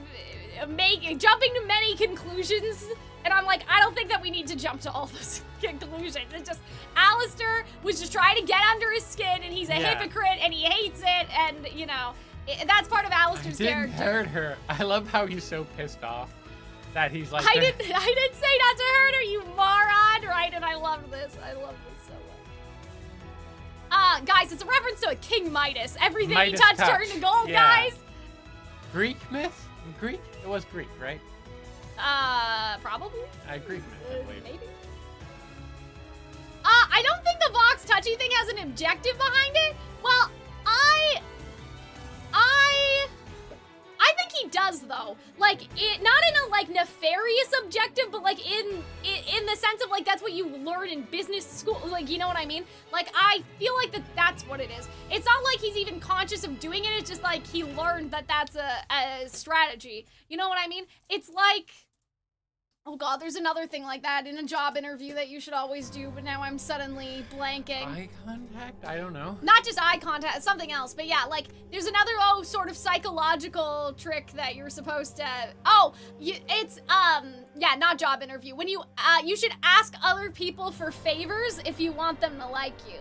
jumping to many conclusions. And I'm like, I don't think that we need to jump to all those conclusions. It's just, Alistair was just trying to get under his skin, and he's a hypocrite, and he hates it, and, you know, that's part of Alistair's character. I didn't hurt her. I love how he's so pissed off that he's like... I didn't say not to hurt her, you moron, right? And I love this. I love this so much. Guys, it's a reference to a King Midas. Everything Midas he touched turned to gold, guys. Greek myth? Greek? It was Greek, right? Probably. Greek myth, I believe. Maybe. I don't think the Vox touchy thing has an objective behind it. Well, I think he does though. Like, not in a like nefarious objective, but like in the sense of like that's what you learn in business school. Like, you know what I mean? Like, I feel like that's what it is. It's not like he's even conscious of doing it. It's just like he learned that that's a strategy. You know what I mean? It's like, oh god, there's another thing like that in a job interview that you should always do, but now I'm suddenly blanking. Eye contact? I don't know. Not just eye contact, something else, but yeah, like, there's another, sort of psychological trick that you're supposed to, not job interview. When you should ask other people for favors if you want them to like you.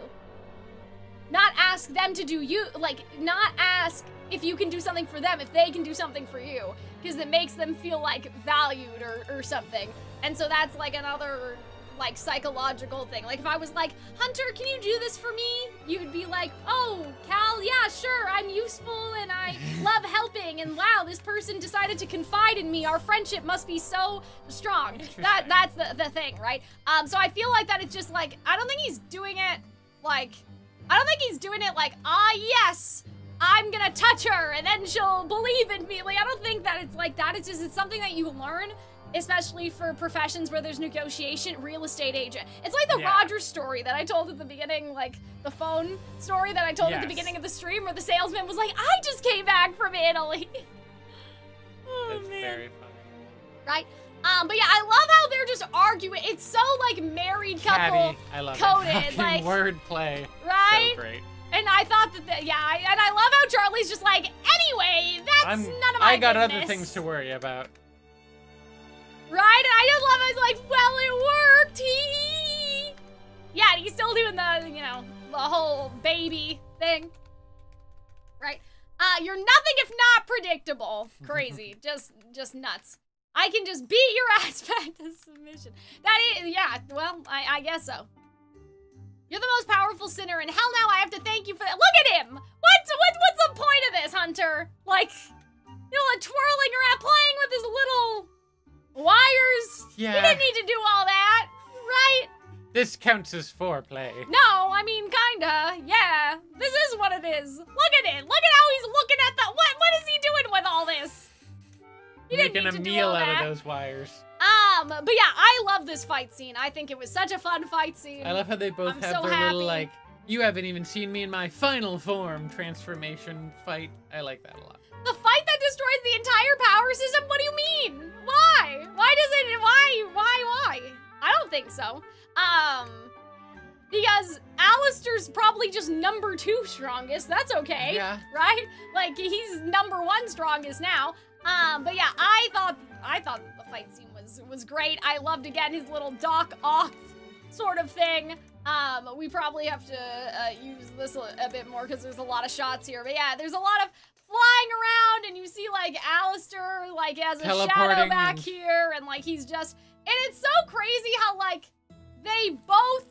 Not ask them to do you, like, not ask if you can do something for them, if they can do something for you, because it makes them feel, like, valued or something. And so that's, like, another, like, psychological thing. Like, if I was like, Hunter, can you do this for me? You'd be like, oh, Cal, yeah, sure, I'm useful and I love helping, and wow, this person decided to confide in me. Our friendship must be so strong. That's the thing, right? So I feel like that it's just, like, I don't think he's doing it, like, yes, I'm gonna touch her and then she'll believe in me. Like, I don't think that it's like that. It's just, it's something that you learn, especially for professions where there's negotiation. Real estate agent. It's like the Roger story that I told at the beginning, like the phone story that I told at the beginning of the stream, where the salesman was like, I just came back from Italy. That's very funny. Right? But yeah, I love how they're just arguing. It's so, like, married couple I love coded. It. Like, wordplay. Right? So great. And I thought that, and I love how Charlie's just like, anyway, that's none of my I got business. other things to worry about. Right? And I just love how he's like, well, it worked, hee. Yeah, and he's still doing the, you know, the whole baby thing. Right? You're nothing if not predictable. Crazy. just nuts. I can just beat your ass back to submission. That is, yeah, well, I guess so. You're the most powerful sinner, and hell now I have to thank you for that. Look at him! What's the point of this, Hunter? Like, you know, like twirling around, playing with his little wires. Yeah. He didn't need to do all that, right? This counts as foreplay. No, I mean, kinda, yeah. This is what it is. Look at it. Look at how he's looking at the, what is he doing with all this? He didn't Making need a to do meal all out that. of those wires. But yeah, I love this fight scene. I think it was such a fun fight scene. I love how they both have so their happy. little, like, you haven't even seen me in my final form transformation fight. I like that a lot. The fight that destroys the entire power system? What do you mean? Why? Why does it, why? I don't think so. Because Alistair's probably probably just number 2 strongest. That's okay. Yeah. Right? Like, he's number 1 strongest now. But yeah, I thought the fight scene was great. I loved, again, his little Doc Ock sort of thing. We probably have to use this a bit more because there's a lot of shots here. But yeah, there's a lot of flying around, and you see, like, Alistair, like, has a shadow back here, and, like, he's just... And it's so crazy how, like, they both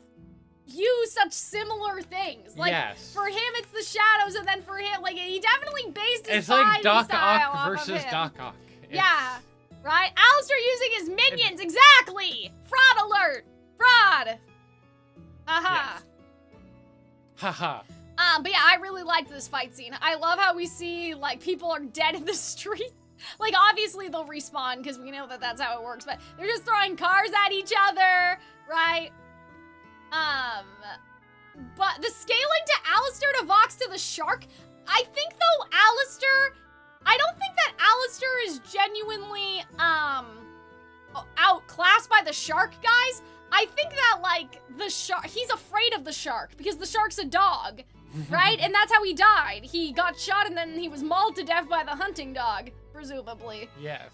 use such similar things. Like, yes. For him, it's the shadows, and then for him, like, he definitely based his It's like Doc style Ock off versus of him. Doc Ock. Yeah, right? Alistair using his minions, exactly! Fraud alert! Fraud! Haha. Yes. Haha. But yeah, I really liked this fight scene. I love how we see, like, people are dead in the street. Like, obviously they'll respawn, because we know that that's how it works, but they're just throwing cars at each other, right? But the scaling to Alistair to Vox to the shark, I think, though, I don't think that Alistair is genuinely, outclassed by the shark guys. I think that, like, the shark, he's afraid of the shark, because the shark's a dog, right? And that's how he died. He got shot, and then he was mauled to death by the hunting dog, presumably. Yes.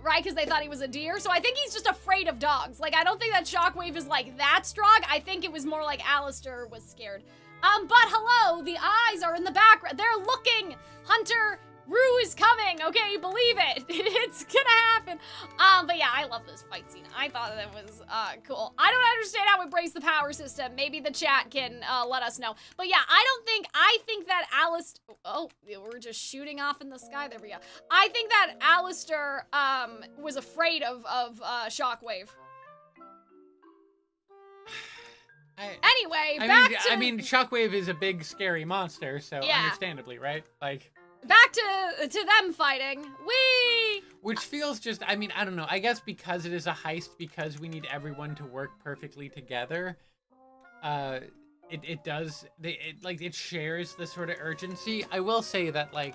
Right, because they thought he was a deer. So I think he's just afraid of dogs. Like, I don't think that Shockwave is, like, that strong. I think it was more like Alistair was scared. But hello, the eyes are in the background. They're looking. Hunter, Rue is coming, okay? Believe it. It's gonna happen. But yeah, I love this fight scene. I thought that was, cool. I don't understand how it breaks the power system. Maybe the chat can, let us know. But yeah, I think that Alistair, oh, we're just shooting off in the sky. There we go. I think that Alistair, was afraid of Shockwave. Anyway, I mean, Shockwave is a big, scary monster, so yeah. Understandably, right? Like... Back to them fighting. Whee! Which feels just, I mean, I don't know. I guess because it is a heist, because we need everyone to work perfectly together, it shares the sort of urgency. I will say that, like,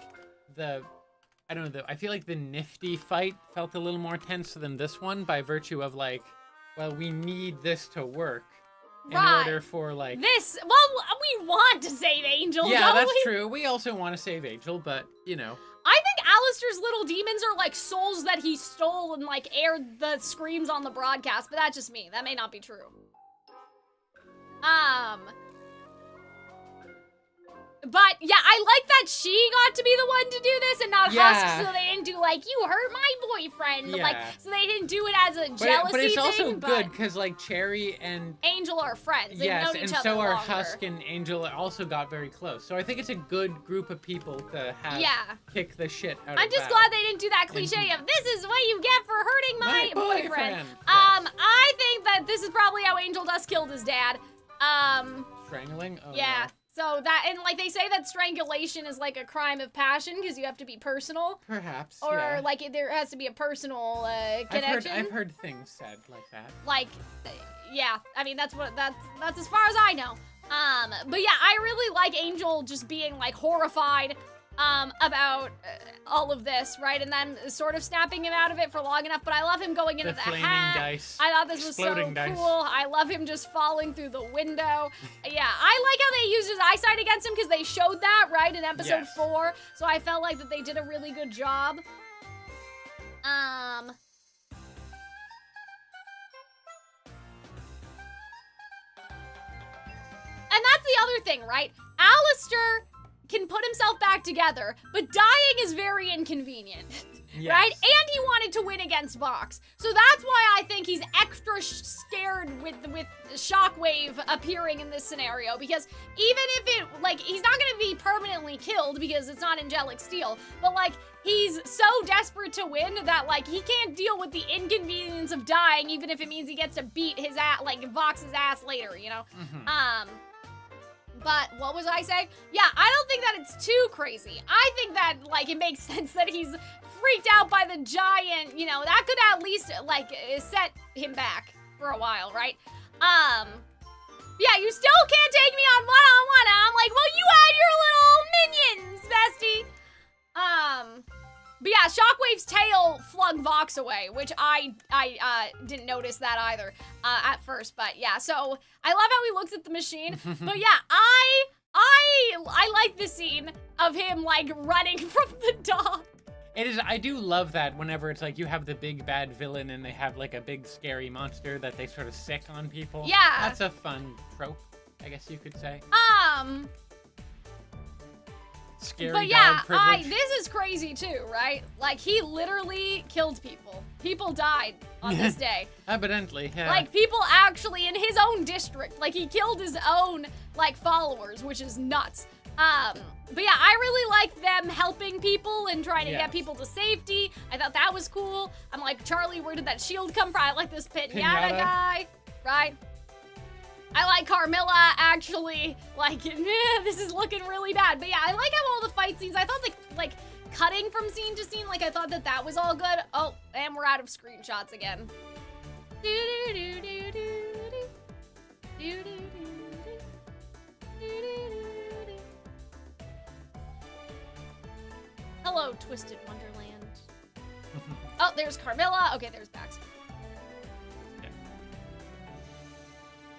I don't know, I feel like the Nifty fight felt a little more tense than this one by virtue of, like, well, we need this to work. In order for, like... Well, we want to save Angel, yeah, don't that's we? true. We also want to save Angel, but, you know. I think Alistair's little demons are, like, souls that he stole and, like, aired the screams on the broadcast, but that's just me. That may not be true. But, yeah, I like that she got to be the one to do this and not Husk, so they didn't do, like, you hurt my boyfriend. Yeah. Like, so they didn't do it as a jealousy thing. But it's also good, because, like, Cherry and... Angel are friends. They've known each other so are longer. Husk and Angel also got very close. So I think it's a good group of people to have kick the shit out of I'm just glad they didn't do that cliche of, this is what you get for hurting my boyfriend. Yes. I think that this is probably how Angel Dust killed his dad. Strangling? Oh, yeah. No. So that, and like they say that strangulation is like a crime of passion because you have to be personal. Perhaps, or like there has to be a personal connection. I've heard things said like that. Like, yeah, I mean that's as far as I know. But yeah, I really like Angel just being like horrified about all of this, right? And then sort of snapping him out of it for long enough, but I love him going into the hat. Dice. I thought this was so cool. I love him just falling through the window. Yeah, I like how they used his eyesight against him because they showed that, right, in episode 4. So I felt like that they did a really good job. And that's the other thing, right? Alistair can put himself back together, but dying is very inconvenient, right? And he wanted to win against Vox. So that's why I think he's extra scared with Shockwave appearing in this scenario, because even if it, like, he's not gonna be permanently killed because it's not angelic steel, but like, he's so desperate to win that like, he can't deal with the inconvenience of dying, even if it means he gets to beat his ass, like Vox's ass later, you know? But what was I saying? Yeah, I don't think that it's too crazy. I think that, like, it makes sense that he's freaked out by the giant, you know, that could at least, like, set him back for a while, right? Yeah, you still can't take me on one-on-one. And I'm like, well, you had your little minions, bestie. But yeah, Shockwave's tail flung Vox walks away, which I didn't notice that either at first, but yeah. So I love how he looks at the machine. But yeah, I like the scene of him like running from the dog. It is. I do love that whenever it's like you have the big bad villain and they have like a big scary monster that they sort of sick on people. Yeah. That's a fun trope, I guess you could say. Scary but yeah, dog privilege. this is crazy too, right? Like he literally killed people. People died on this day. Evidently, yeah. Like people actually in his own district. Like he killed his own like followers, which is nuts. But yeah, I really like them helping people and trying to get people to safety. I thought that was cool. I'm like, Charlie, where did that shield come from? I like this pinata guy, right? I like Carmilla, actually. Like, this is looking really bad. But yeah, I like how all the fight scenes, I thought like cutting from scene to scene, like I thought that was all good. Oh, and we're out of screenshots again. Hello, Twisted Wonderland. Oh, there's Carmilla. Okay, there's Bax.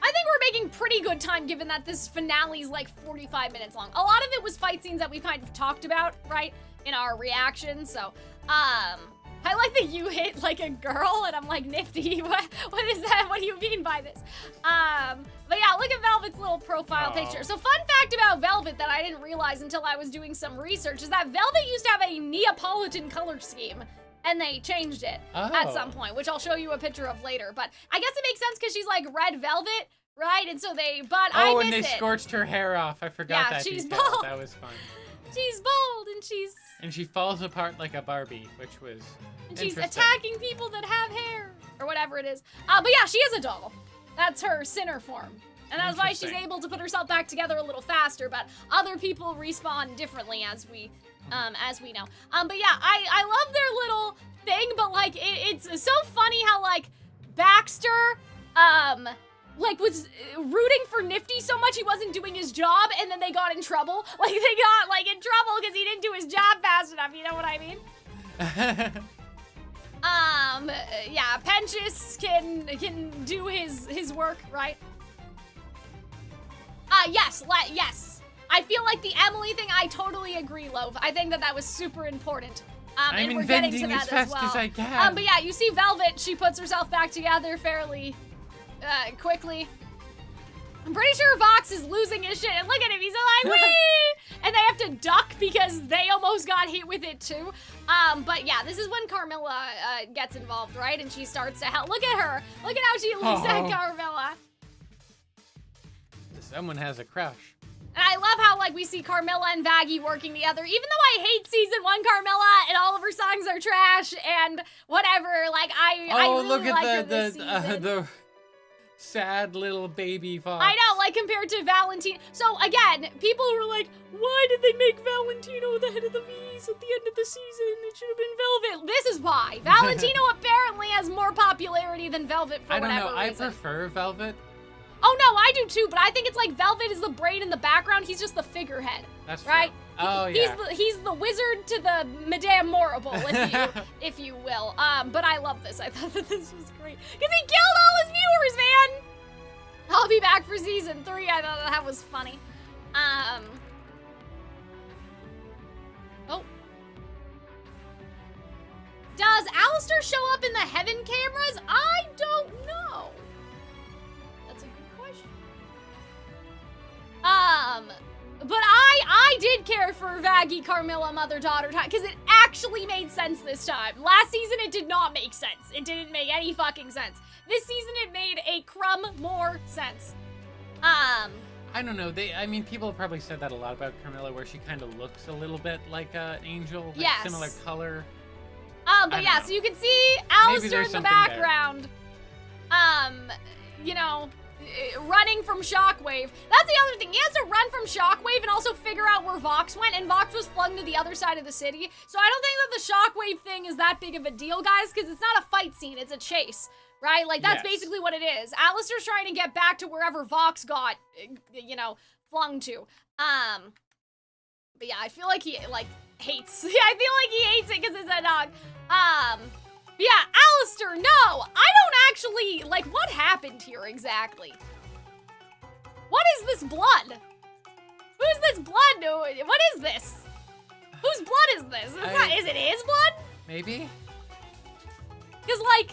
I think we're making pretty good time given that this finale is like 45 minutes long. A lot of it was fight scenes that we kind of talked about, right, in our reactions. So, I like that you hit like a girl and I'm like, nifty. What is that? What do you mean by this? But yeah, look at Velvet's little profile picture. So fun fact about Velvet that I didn't realize until I was doing some research is that Velvet used to have a Neapolitan color scheme. And they changed it at some point, which I'll show you a picture of later. But I guess it makes sense because she's like red velvet, right? And so I miss and they scorched her hair off. I forgot that she's detail. bald. That was fun. She's bald and she's... And she falls apart like a Barbie, which was And she's attacking people that have hair, or whatever it is. But yeah, she is a doll. That's her sinner form. And that's why she's able to put herself back together a little faster, but other people respawn differently as we know. But yeah, I love their little thing, but like it's so funny how like Baxter like was rooting for Nifty so much he wasn't doing his job, and then they got in trouble. Like they got like in trouble because he didn't do his job fast enough, you know what I mean? Yeah, Penchis can do his work, right? Yes. I feel like the Emily thing, I totally agree, Love. I think that was super important. And we're getting to that as well. I can. But yeah, you see Velvet, she puts herself back together fairly quickly. I'm pretty sure Vox is losing his shit, and look at him, he's like, wee! And they have to duck because they almost got hit with it too. But yeah, this is when Carmilla gets involved, right? And she starts to help. Look at her. Look at how she looks at Carmilla. Someone has a crush. And I love how, like, we see Carmilla and Vaggie working together. Even though I hate season 1 Carmilla and all of her songs are trash and whatever, like, I really look like at her this season. the sad little baby Fox. I know, like, compared to Valentino. So, again, people were like, why did they make Valentino the head of the V's at the end of the season? It should have been Velvet. This is why. Valentino apparently has more popularity than Velvet for whatever reason. I prefer Velvet. Oh, no, I do too, but I think it's like Velvet is the brain in the background. He's just the figurehead. That's right. True. Oh, yeah. He's the wizard to the Madame Morrible, if you will. But I love this. I thought that this was great. Because he killed all his viewers, man! I'll be back for season 3. I thought that was funny. Oh. Does Alistair show up in the heaven cameras? I don't know. That's a good question. But I did care for Vaggie, Carmilla, mother-daughter time, because it actually made sense this time. Last season, it did not make sense. It didn't make any fucking sense. This season, it made a crumb more sense. I don't know. People have probably said that a lot about Carmilla, where she kind of looks a little bit like an angel. Like yes. Similar color. But yeah, so you can see Alistair in the background. You know, running from Shockwave. That's the other thing. He has to run from Shockwave and also figure out where Vox went, and Vox was flung to the other side of the city. So I don't think that the Shockwave thing is that big of a deal, guys, because it's not a fight scene, it's a chase, right? Like, that's basically what it is. Alistair's trying to get back to wherever Vox got, you know, flung to. But yeah, I feel like he, like, hates. I feel like he hates it because it's a dog. Yeah, Alistair, no! I don't actually, like, what happened here exactly? What is this blood? Who's this blood doing? What is this? Whose blood is this? Is it his blood? Maybe? Because, like,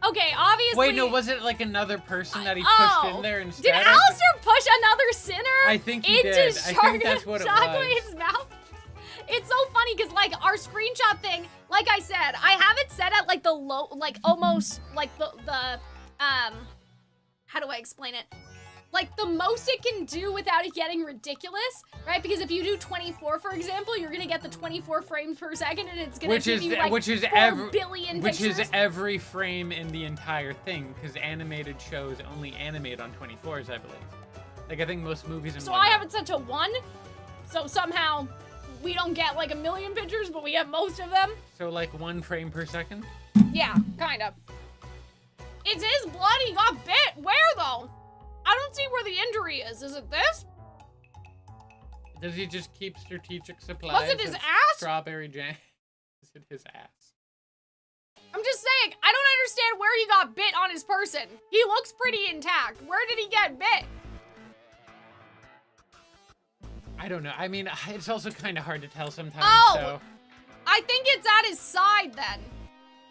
okay, obviously... Wait, no, was it like another person that he pushed in there instead? Did Alistair push another sinner I think he did. I think that's what it was. Shockwave's mouth? It's so funny because, like, our screenshot thing, like I said, I have it set at, like, the low, like, almost, like, the how do I explain it? Like, the most it can do without it getting ridiculous, right? Because if you do 24, for example, you're gonna get the 24 frames per second, and it's gonna give you, like, 4 billion pictures. Which is every frame in the entire thing, because animated shows only animate on 24s, I believe. Like, I think most movies and So I have it set to 1, so somehow we don't get, like, 1 million pictures, but we get most of them. So, like, 1 frame per second? Yeah, kind of. It's his blood, he got bit. Where, though? I don't see where the injury is. Is it this? Does he just keep strategic supplies? Was it his ass? Strawberry jam. Is it his ass? I'm just saying, I don't understand where he got bit on his person. He looks pretty intact. Where did he get bit? I don't know. I mean, it's also kind of hard to tell sometimes, Oh! so... I think it's at his side, then.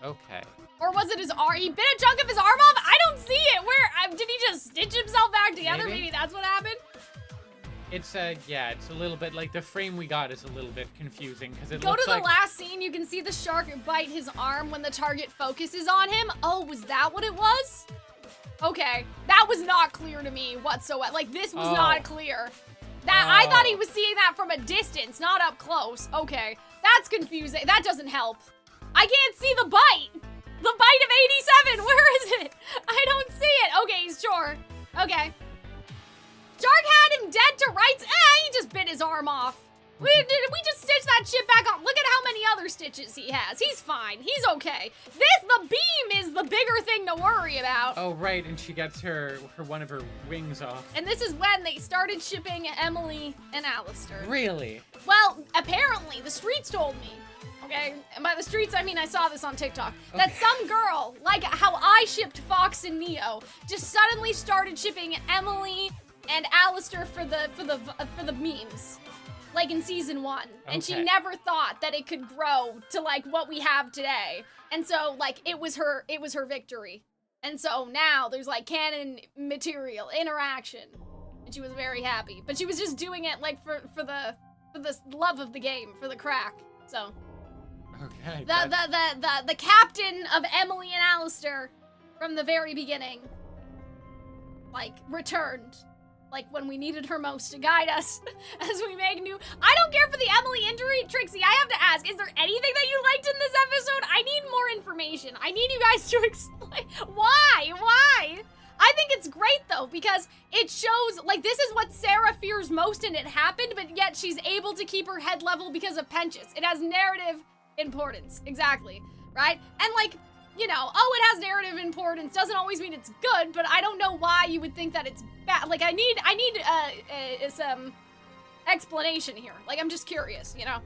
Okay. Or was it his arm? He bit a chunk of his arm off? I don't see it. Where? Did he just stitch himself back together? Maybe that's what happened? It's, yeah, it's a little bit, like, the frame we got is a little bit confusing, because it Go looks to like... the last scene, you can see the shark bite his arm when the target focuses on him. Oh, was that what it was? Okay, that was not clear to me whatsoever. Like, this was not clear. I thought he was seeing that from a distance, not up close. Okay, that's confusing. That doesn't help. I can't see the bite. The bite of 87, where is it? I don't see it. Okay, sure. Okay. Shark had him dead to rights. He just bit his arm off. We just stitched that shit back on. Look at how many other stitches he has. He's fine. He's okay. The beam is the bigger thing to worry about. Oh, right, and she gets her one of her wings off. And this is when they started shipping Emily and Alistair. Really? Well, apparently, the streets told me. Okay, and by the streets, I mean I saw this on TikTok. Okay. That some girl, like how I shipped Fox and Neo, just suddenly started shipping Emily and Alistair for the memes, like in season 1. Okay. And she never thought that it could grow to like what we have today. And so like it was her victory. And so now there's like canon material interaction, and she was very happy. But she was just doing it like for the love of the game, for the crack. So. Okay. The captain of Emily and Alistair from the very beginning, like, returned, like, when we needed her most to guide us as we make new. I don't care for the Emily injury, Trixie. I have to ask, is there anything that you liked in this episode? I need more information. I need you guys to explain. Why? I think it's great, though, because it shows, like, this is what Sarah fears most, and it happened, but yet she's able to keep her head level because of Penchus. It has narrative importance, exactly, right? And like, you know, it has narrative importance doesn't always mean it's good, but I don't know why you would think that it's bad. Like, I need some explanation here. Like, I'm just curious, you know?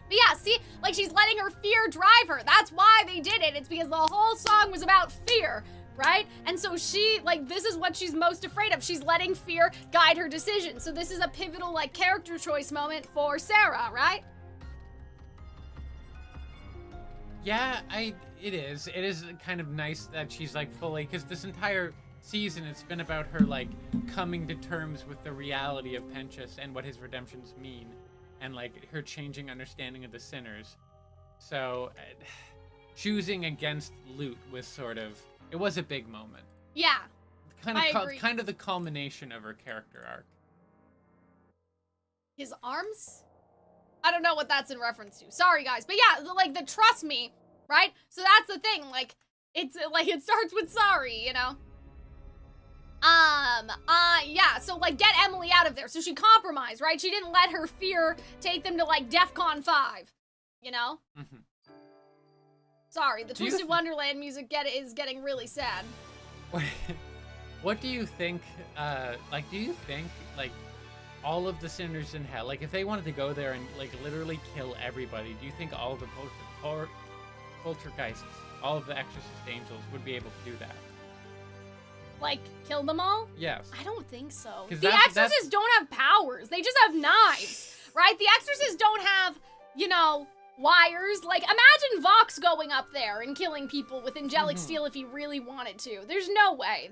But yeah, see, like, she's letting her fear drive her. That's why they did it. It's because the whole song was about fear, right? And so she, like, this is what she's most afraid of. She's letting fear guide her decisions. So this is a pivotal, like, character choice moment for Sarah, right? Yeah, it is. It is kind of nice that she's like fully, because this entire season it's been about her like coming to terms with the reality of Penchus and what his redemptions mean, and like her changing understanding of the sinners. So choosing against loot was it was a big moment. Yeah, kind of the culmination of her character arc. His arms? I don't know what that's in reference to. Sorry, guys. But yeah, like, the trust me, right? So that's the thing. Like, it's, like, it starts with sorry, you know? Yeah, so, like, get Emily out of there. So she compromised, right? She didn't let her fear take them to, like, DEFCON 5, you know? Mm-hmm. Sorry, the Twisted Wonderland music is getting really sad. What do you think, do you think, like, all of the sinners in hell, like, if they wanted to go there and, like, literally kill everybody, do you think all of the poltergeists, all of the Exorcist angels would be able to do that. Like, kill them all? Yes. I don't think so. 'Cause The Exorcists don't have powers. They just have knives, right? The Exorcists don't have, you know, wires. Like, imagine Vox going up there and killing people with angelic steel if he really wanted to. There's no way.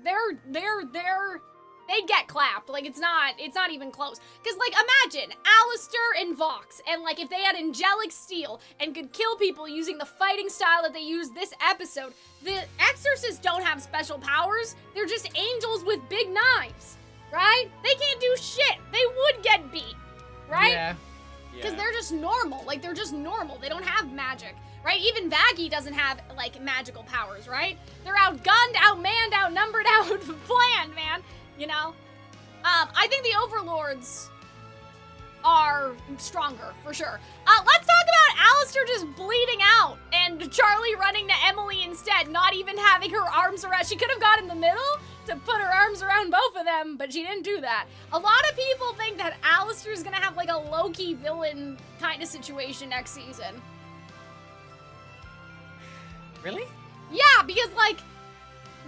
They get clapped. Like, it's not even close. Because, like, imagine Alistair and Vox, and, like, if they had angelic steel and could kill people using the fighting style that they use this episode, the Exorcists don't have special powers. They're just angels with big knives, right? They can't do shit. They would get beat, right? Yeah. Because they're just normal. Like, they're just normal. They don't have magic, right? Even Vaggie doesn't have, like, magical powers, right? They're outgunned, outmanned, outnumbered, outplanned, man. You know? I think the Overlords are stronger, for sure. Let's talk about Alistair just bleeding out and Charlie running to Emily instead, not even having her arms around. She could have got in the middle to put her arms around both of them, but she didn't do that. A lot of people think that Alistair's gonna have like a low-key villain kind of situation next season. Really? Yeah, because like,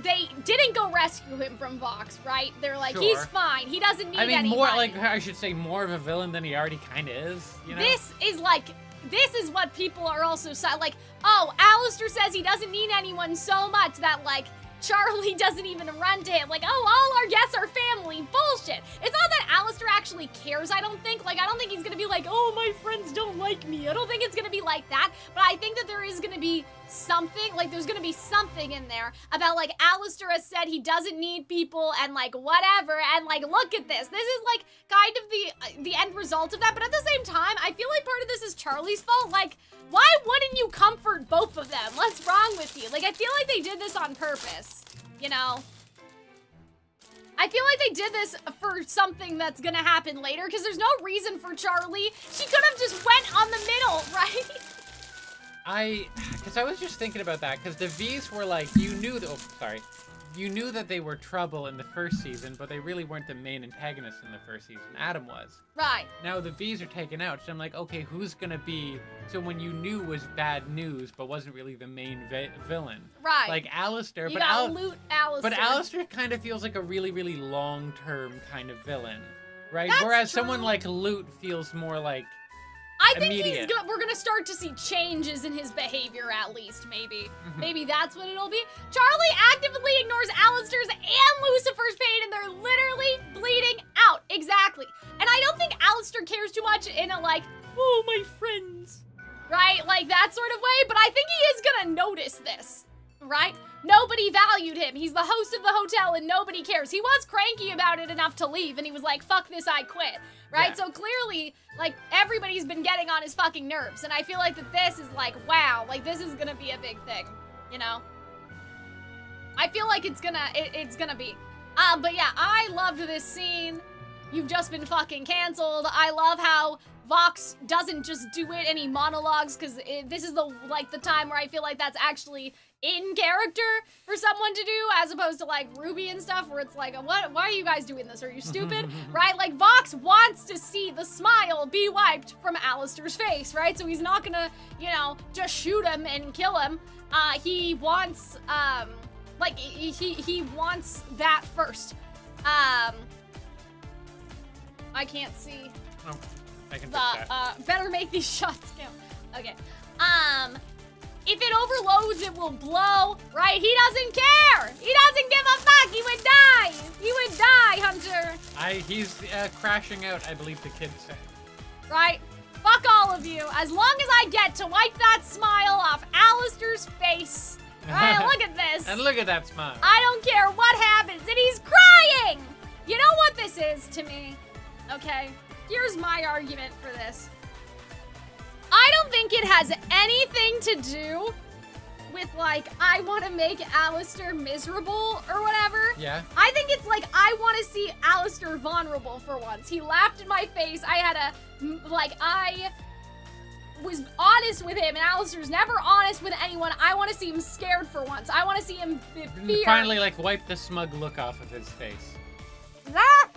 they didn't go rescue him from Vox, right? They're like, he's fine. He doesn't need anybody. more like, I should say, more of a villain than he already kind of is, you know? This is what people are also like, oh, Alistair says he doesn't need anyone so much that, like, Charlie doesn't even run to him. Like, oh, all our guests are family. Bullshit. It's not that Alistair actually cares, I don't think. Like, I don't think he's gonna be like, oh, my friends don't like me. I don't think it's gonna be like that. But I think that there is gonna be something, like, there's gonna be something in there about, like, Alistair has said he doesn't need people and, like, whatever. And, like, look at this. This is, like, kind of the end result of that. But at the same time, I feel like part of this is Charlie's fault. Like, why wouldn't you comfort both of them? What's wrong with you? Like, I feel like they did this on purpose, you know? I feel like they did this for something that's gonna happen later, because there's no reason for Charlie. She could have just went on the middle, right? Because I was just thinking about that, because the V's were like, you knew that they were trouble in the first season, but they really weren't the main antagonists in the first season. Adam was. Right. Now the V's are taken out, so I'm like, okay, who's gonna be someone you knew was bad news, but wasn't really the main villain? Right. Like Alistair, You gotta loot Alistair. but Alistair kind of feels like a really, really long-term kind of villain, right? That's Whereas true. someone like Loot feels more like I think immediate. we're gonna start to see changes in his behavior, at least, maybe. Maybe that's what it'll be. Charlie actively ignores Alistair's and Lucifer's pain, and they're literally bleeding out. Exactly. And I don't think Alistair cares too much in a, like, oh, my friends, right? Like, that sort of way, but I think he is gonna notice this, right? Nobody valued him. He's the host of the hotel, and nobody cares. He was cranky about it enough to leave, and he was like, fuck this, I quit. Right? Yeah. So clearly, like, everybody's been getting on his fucking nerves. And I feel like that this is like, wow, like, this is gonna be a big thing, you know? I feel like it's gonna be. But yeah, I loved this scene. You've just been fucking canceled. I love how Vox doesn't just do it and he monologues, because this is the time where I feel like that's actually in character for someone to do, as opposed to like Ruby and stuff, where it's like, what? Why are you guys doing this? Are you stupid? Right? Like, Vox wants to see the smile be wiped from Alistair's face, right? So he's not gonna, you know, just shoot him and kill him. He wants, he wants that first. I can't see. Oh, I can fix that. Better make these shots count. Okay. If it overloads, it will blow, right? He doesn't care. He doesn't give a fuck. He would die. He would die, Hunter. He's crashing out, I believe the kid said. Right? Fuck all of you. As long as I get to wipe that smile off Alistair's face. Right? Look at this. And look at that smile. I don't care what happens. And he's crying. You know what this is to me? Okay. Here's my argument for this. I don't think it has anything to do with, like, I want to make Alistair miserable or whatever. Yeah. I think it's like, I want to see Alistair vulnerable for once. He laughed in my face. I was honest with him, and Alistair's never honest with anyone. I want to see him scared for once. I want to see him fear. Finally, like, wipe the smug look off of his face. That,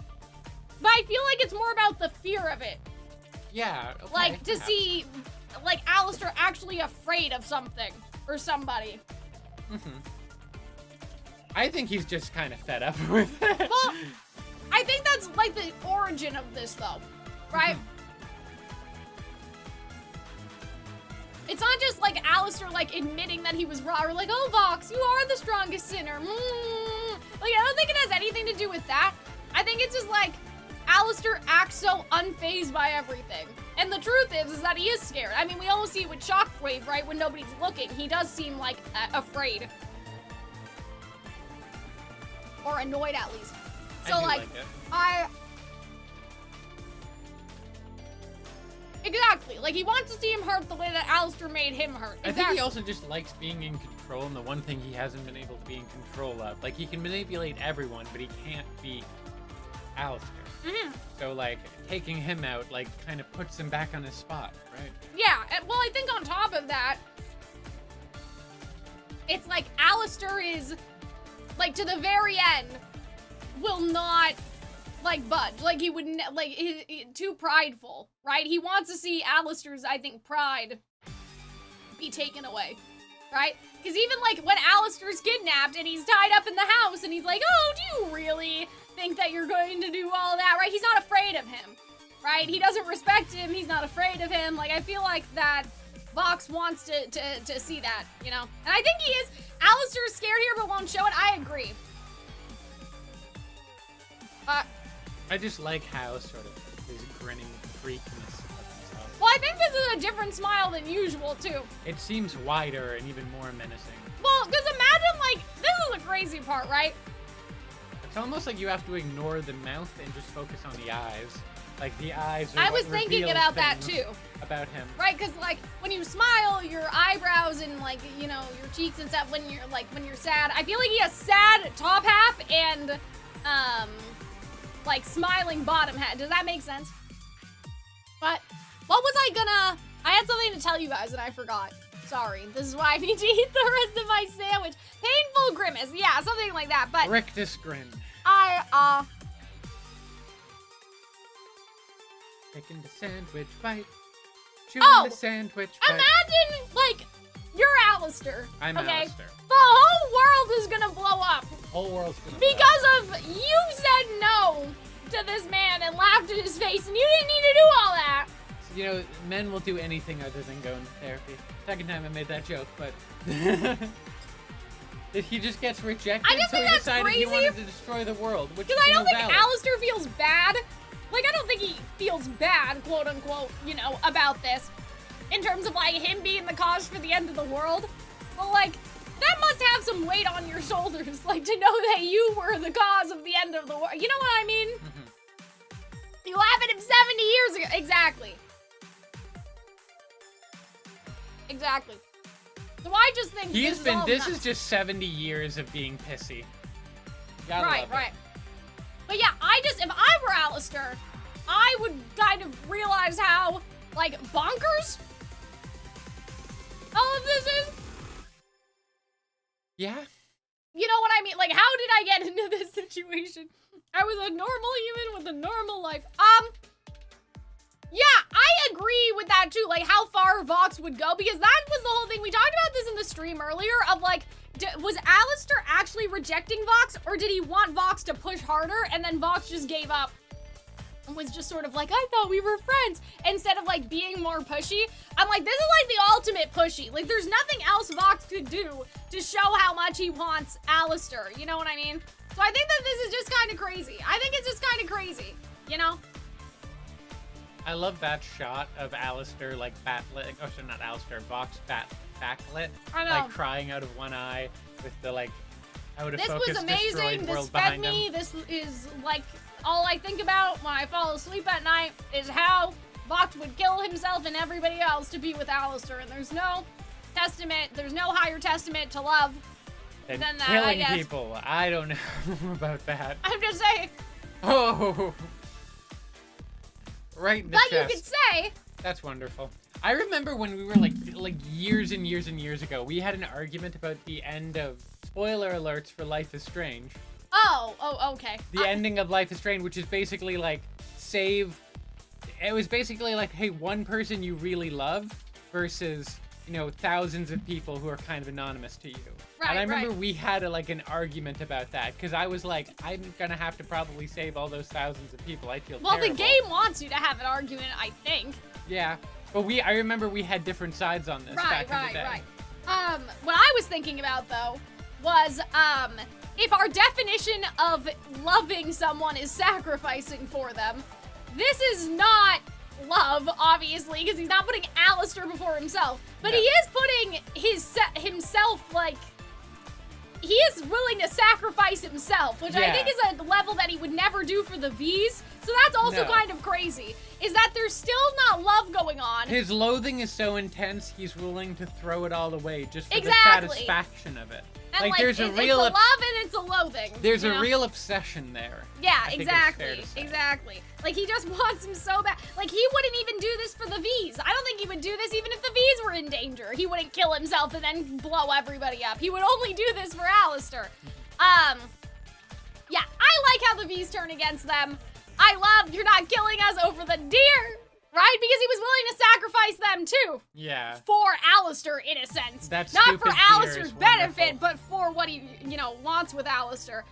but I feel like it's more about the fear of it. Yeah, okay, Like, to perhaps. see, like, Alistair actually afraid of something. or somebody. I think he's just kind of fed up with it. Well, I think that's like the origin of this, though, right? It's not just like Alistair like admitting that he was wrong, or like, oh, Vox, you are the strongest sinner. Like, I don't think it has anything to do with that. I think it's just like Alistair acts so unfazed by everything. And the truth is that he is scared. I mean, we almost see it with Shockwave, right? When nobody's looking, he does seem like afraid. Or annoyed, at least. So, I do like it. Exactly. Like, he wants to see him hurt the way that Alistair made him hurt. I think he also just likes being in control, and the one thing he hasn't been able to be in control of. Like, he can manipulate everyone, but he can't be Alistair. So, like, taking him out, like, kind of puts him back on his spot, right? Yeah, and, well, I think on top of that, it's like Alistair is, like, to the very end, will not, like, budge. Like, he would, he too prideful, right? He wants to see Alistair's, I think, pride be taken away, right? Because even, like, when Alistair's kidnapped and he's tied up in the house and he's like, oh, do you really think that you're going to do all that, right? He's not afraid of him, right? He doesn't respect him. He's not afraid of him. Like, I feel like that Vox wants to see that, you know? And I think he is. Alistair is scared here but won't show it. I agree. I just like how sort of his grinning freakness of himself. Well, I think this is a different smile than usual, too. It seems wider and even more menacing. Well, because imagine, like, this is the crazy part, right? It's almost like you have to ignore the mouth and just focus on the eyes. Like, the eyes are I what was thinking reveals about that, things too. About him. Right, because, like, when you smile, your eyebrows and, like, you know, your cheeks and stuff, when you're sad, I feel like he has sad top half and, like, smiling bottom half. Does that make sense? But, what was I had something to tell you guys and I forgot. Sorry, this is why I need to eat the rest of my sandwich. Painful grimace, yeah, something like that, but Rictus grin. Taking the sandwich bite. Chewing the sandwich bite. Imagine, like, you're Alistair. I'm okay? Alistair. The whole world is gonna blow up. The whole world's gonna Because of you said no to this man and laughed in his face, and you didn't need to do all that. You know, men will do anything other than go into therapy. Second time I made that joke, but he just gets rejected, I just so think he that's decided crazy. he wanted to destroy the world, which is Because I don't think valid. Alistair feels bad. Like, I don't think he feels bad, quote unquote, you know, about this. In terms of, like, him being the cause for the end of the world. But, like, that must have some weight on your shoulders, like, to know that you were the cause of the end of the world. You know what I mean? You laugh at him 70 years ago. Exactly. Exactly. So I just think this is just 70 years of being pissy. Gotta love it. Right. But yeah, if I were Alistair, I would kind of realize how, like, bonkers all of this is. Yeah. You know what I mean? Like, how did I get into this situation? I was a normal human with a normal life. Yeah, I agree with that too, like how far Vox would go, because that was the whole thing. We talked about this in the stream earlier of like, was Alistair actually rejecting Vox, or did he want Vox to push harder and then Vox just gave up and was just sort of like, I thought we were friends, instead of like being more pushy? I'm like, this is like the ultimate pushy. Like, there's nothing else Vox could do to show how much he wants Alistair, you know what I mean? So I think that this is just kind of crazy. I think it's just kind of crazy, you know? I love that shot of Alistair, like, backlit. Oh, sorry, not Alistair. Vox backlit. I know. Like, crying out of one eye with the, like, out of This focus was amazing. destroyed This world fed behind me. him. This is, like, all I think about when I fall asleep at night is how Vox would kill himself and everybody else to be with Alistair. And there's no higher testament to love than that, I killing guess. people. I don't know about that. I'm just saying. Oh. Right in the But chest. you could say. That's wonderful. I remember when we were like years and years and years ago, we had an argument about the end of, spoiler alerts for Life is Strange. Oh, okay. The ending of Life is Strange, which is basically like it was basically like, hey, one person you really love versus, thousands of people who are kind of anonymous to you. Right, and I remember right. we had an argument about that because I was like, I'm gonna have to probably save all those thousands of people. I feel Well, terrible. the game wants you to have an argument, I think. Yeah, but I remember we had different sides on this back in the day. Right. What I was thinking about though was if our definition of loving someone is sacrificing for them, this is not love, obviously, because he's not putting Alistair before himself, but No. he is putting himself, like, he is willing to sacrifice himself, which I Yeah. think is a level that he would never do for the V's, so that's also No. kind of crazy, is that there's still not love going on. His loathing is so intense, he's willing to throw it all away just for Exactly. the satisfaction of it. And like, there's a it's real a love and it's a loathing. there's you a know? real obsession there. Yeah, I think it's fair to say. exactly. Like, he just wants him so bad. Like, he wouldn't even do this for the V's. I don't think he would do this even if the V's were in danger. He wouldn't kill himself and then blow everybody up. He would only do this for Alistair. Yeah, I like how the V's turn against them. I love you're not killing us over the deer, right? Because he was willing to sacrifice them too. Yeah. For Alistair, in a sense. That Not stupid for deer Alistair's is benefit, wonderful. but for what he, wants with Alistair.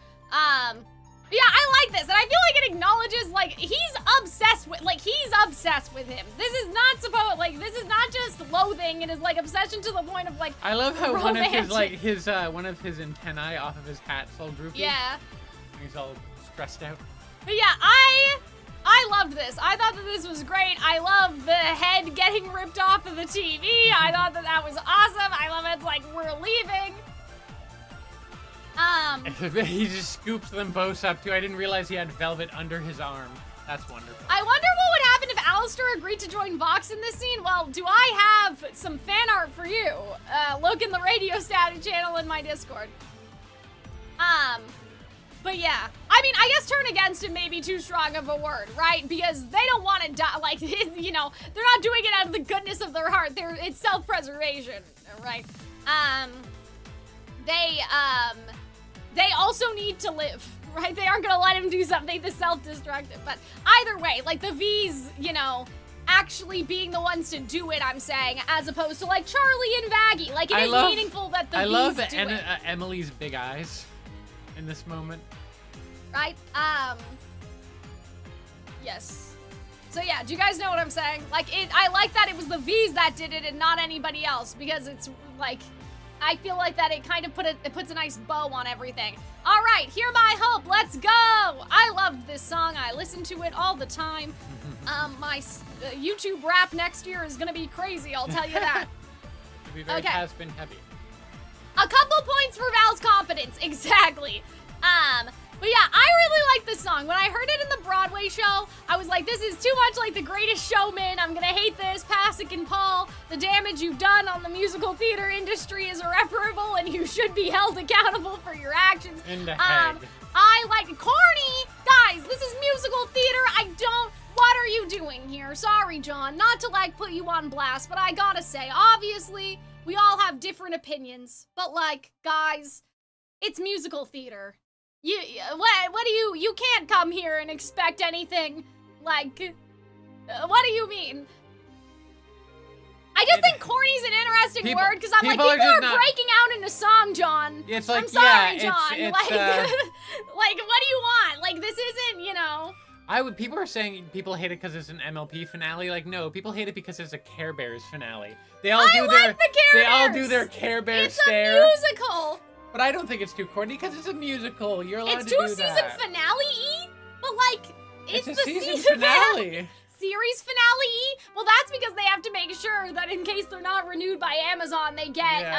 Yeah, I like this, and I feel like it acknowledges, like, he's obsessed with him. This is not this is not just loathing, it is, like, obsession to the point of, like, I love how romantic. one of his antennae off of his hat's all droopy. Yeah. He's all stressed out. But yeah, I loved this. I thought that this was great. I love the head getting ripped off of the TV. I thought that that was awesome. I love it's like, we're leaving. He just scoops them both up too. I didn't realize he had velvet under his arm. That's wonderful. I wonder what would happen if Alistair agreed to join Vox in this scene. Well, do I have some fan art for you? Look in the radio static channel in my Discord. But yeah, I mean, I guess turn against him may be too strong of a word, right? Because they don't want to die, like, they're not doing it out of the goodness of their heart. It's self-preservation, right? They also need to live, right? They aren't gonna let him do something that's self-destructive. But either way, like, the V's, actually being the ones to do it, I'm saying, as opposed to, like, Charlie and Vaggie. Like, it is meaningful that the V's do it. Emily's big eyes in this moment. Right? Yes. So yeah, do you guys know what I'm saying? Like, I like that it was the V's that did it and not anybody else, because it's, like, I feel like that it kind of puts a nice bow on everything. All right, Hear My Hope, let's go! I loved this song. I listen to it all the time. My YouTube rap next year is gonna be crazy, I'll tell you that. It'll be very Okay. Hasbin heavy. A couple points for Val's competence, exactly. But yeah, I really like this song. When I heard it in the Broadway show, I was like, this is too much like The Greatest Showman. I'm gonna hate this. Pasek and Paul, the damage you've done on the musical theater industry is irreparable, and you should be held accountable for your actions. In the head. I like corny. Guys, this is musical theater. What are you doing here? Sorry, John, not to, like, put you on blast, but I gotta say, obviously, we all have different opinions, but, like, guys, it's musical theater. You can't come here and expect anything, like, what do you mean? I just think corny's an interesting word, because I'm like, people are breaking out into song, John. It's like, I'm sorry, yeah, John. it's like, like, what do you want? Like, this isn't, people are saying people hate it because it's an MLP finale. Like, no, people hate it because it's a Care Bears finale. They all do their Care Bears stare. It's a musical. But I don't think it's too corny because it's a musical. You're allowed to do that. It's two-season finale-y, but, like, it's the season finale. Series finale-y? Well, that's because they have to make sure that in case they're not renewed by Amazon, they get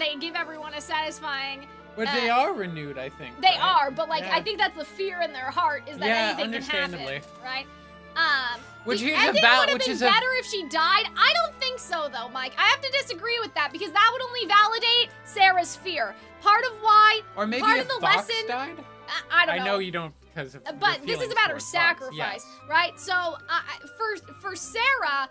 they give everyone a satisfying. But they are renewed, I think. They are, but, like, I think that's the fear in their heart is that anything can happen, right? The ending would have been better if she died. I don't think so, though, Mike. I have to disagree with that because that would only validate Sarah's fear. Part of why, or maybe part if of the Fox lesson. died? I don't know. I know you don't because of. But this is about her sacrifice, yes. right? So for Sarah,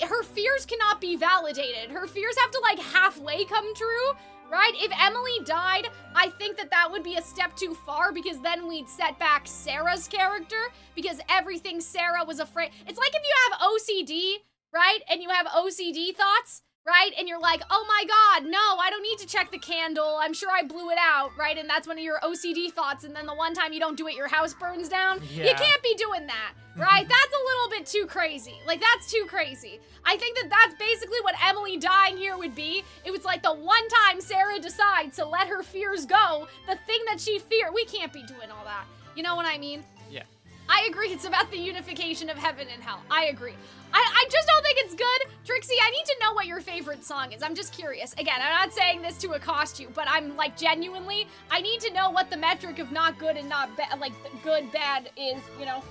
her fears cannot be validated. Her fears have to, like, halfway come true. Right? If Emily died, I think that would be a step too far because then we'd set back Sarah's character because everything Sarah was afraid. It's like if you have OCD, right? And you have OCD thoughts right? And you're like, oh my god, no, I don't need to check the candle. I'm sure I blew it out, right? And that's one of your OCD thoughts. And then the one time you don't do it, your house burns down. Yeah. You can't be doing that, right? That's a little bit too crazy. Like, that's too crazy. I think that that's basically what Emily dying here would be. It was like the one time Sarah decides to let her fears go, the thing that she feared. We can't be doing all that. You know what I mean? Yeah. I agree, it's about the unification of heaven and hell. I agree. I just don't think it's good. Trixie, I need to know what your favorite song is. I'm just curious. Again, I'm not saying this to accost you, but I'm like genuinely, I need to know what the metric of not good and not bad, like good, bad is, you know?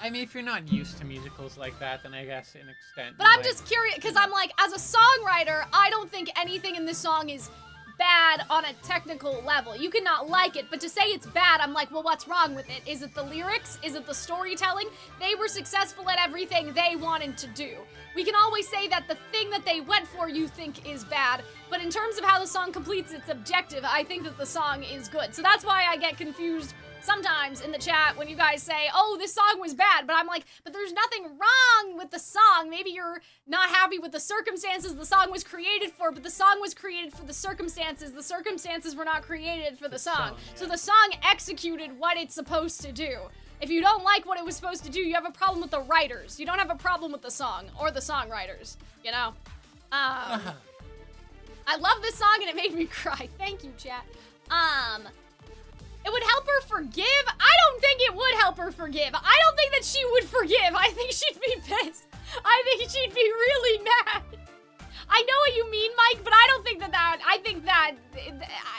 I mean, if you're not used to musicals like that, then I guess in extent. But I'm just curious, because I'm like, as a songwriter, I don't think anything in this song is bad on a technical level. You can not like it, but to say it's bad, I'm like, well, what's wrong with it? Is it the lyrics? Is it the storytelling? They were successful at everything they wanted to do. We can always say that the thing that they went for you think is bad, but in terms of how the song completes its objective, I think that the song is good. So that's why I get confused sometimes in the chat when you guys say, oh, this song was bad, but I'm like, but there's nothing wrong with the song. Maybe you're not happy with the circumstances the song was created for, but the song was created for the circumstances. The circumstances were not created for the song. Yeah. So the song executed what it's supposed to do. If you don't like what it was supposed to do, you have a problem with the writers. You don't have a problem with the song or the songwriters, you know? I love this song and it made me cry. Thank you, chat. It would help her forgive? I don't think it would help her forgive. I don't think that she would forgive. I think she'd be pissed. I think she'd be really mad. I know what you mean, Mike, but I don't think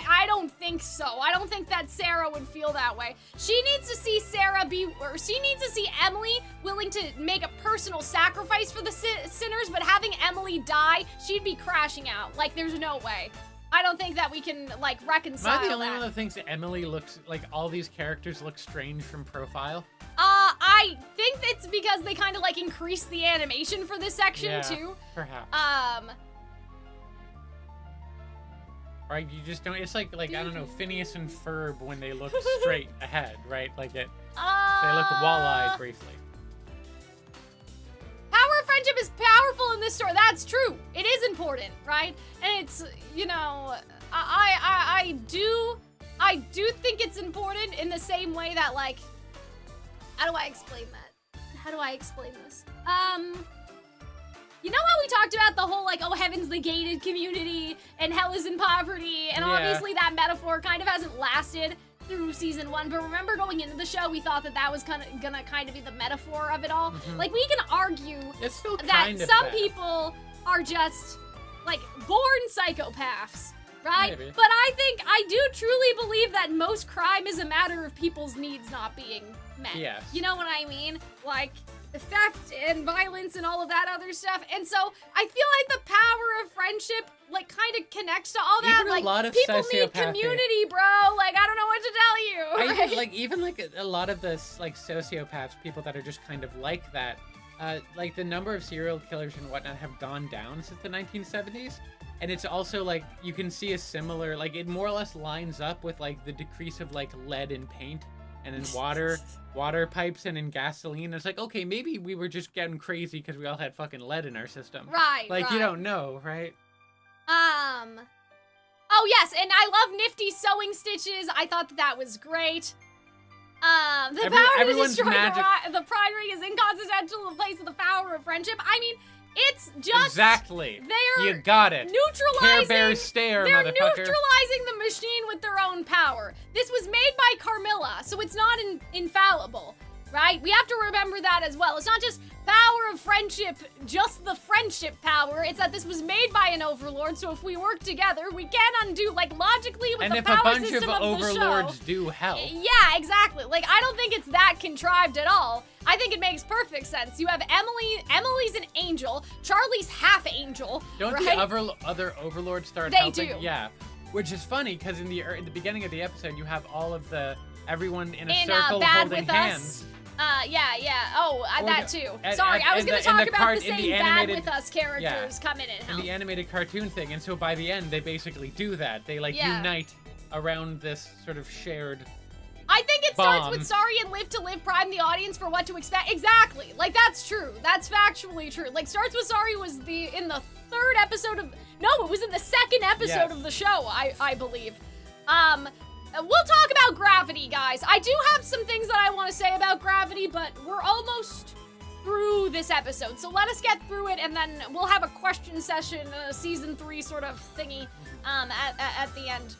I don't think so. I don't think that Sarah would feel that way. She needs to see she needs to see Emily willing to make a personal sacrifice for the sinners, but having Emily die, she'd be crashing out. Like, there's no way. I don't think that we can, like, reconcile Am I the only that. one that thinks that Emily looks, like, all these characters look strange from profile? I think it's because they kind of, like, increased the animation for this section, too. Perhaps. Right, you just don't, it's like, I don't know, Phineas and Ferb when they look straight ahead, right? Like, they look wall-eyed briefly. Power of friendship is powerful in this story. That's true. It is important, right? And it's, you know, I do think it's important in the same way that, like, how do I explain that? How do I explain this? You know how we talked about the whole, like, oh, heaven's the gated community and hell is in poverty, and obviously that metaphor kind of hasn't lasted through season 1, but remember going into the show, we thought that was gonna kind of be the metaphor of it all. Like, we can argue It's still that kind of some bad. people are just, like, born psychopaths, right? Maybe. But I do truly believe that most crime is a matter of people's needs not being met. Yes. You know what I mean? Like, theft and violence and all of that other stuff. And so I feel like the power of friendship, like, kind of connects to all that. Even like, a lot of people need sociopathy. community, bro. Like, I don't know what to tell you. Right? Even a lot of the, like, sociopaths, people that are just kind of like that, like, the number of serial killers and whatnot have gone down since the 1970s. And it's also, like, you can see a similar, like, it more or less lines up with, like, the decrease of, like, lead in paint and in water pipes and in gasoline. It's like, okay, maybe we were just getting crazy because we all had fucking lead in our system. Right, Like, right. you don't know, right? Oh, yes, and I love nifty sewing stitches. I thought that was great. The power to everyone's destroy magic- the pride ring is inconsubstantial in place of the power of friendship. I mean, it's just... Exactly. They're You got it. neutralizing... Care Bear stare, They're motherfucker. neutralizing the machine with their own power. This was made by Carmilla, so it's not infallible, right? We have to remember that as well. It's not just power of friendship, just the friendship power. It's that this was made by an overlord, so if we work together, we can undo, like, logically with And the if power a bunch system of the overlords show. do help. Yeah, exactly. Like, I don't think it's that contrived at all. I think it makes perfect sense. You have Emily's an angel, Charlie's half angel, Don't right? the other overlords start They helping? do. Yeah. Which is funny, because in the beginning of the episode, you have all of everyone in a circle Bad holding with hands. Us. Yeah. Oh, Or that the- too. and- Sorry, I was and going to the- and talk the about cart- the in same the Bad animated- with Us characters come in and In help. the animated cartoon thing, and so by the end, they basically do that. They, like, Yeah. unite around this sort of shared I think it starts Bomb. with sorry and live to live prime the audience for what to expect. Exactly. Like, that's true. That's factually true. Like, starts with sorry was in the third episode of, no, it was in the second episode of the show, I believe. We'll talk about Gravity, guys. I do have some things that I want to say about Gravity, but we're almost through this episode. So let us get through it, and then we'll have a question session, season 3 sort of thingy, at the end.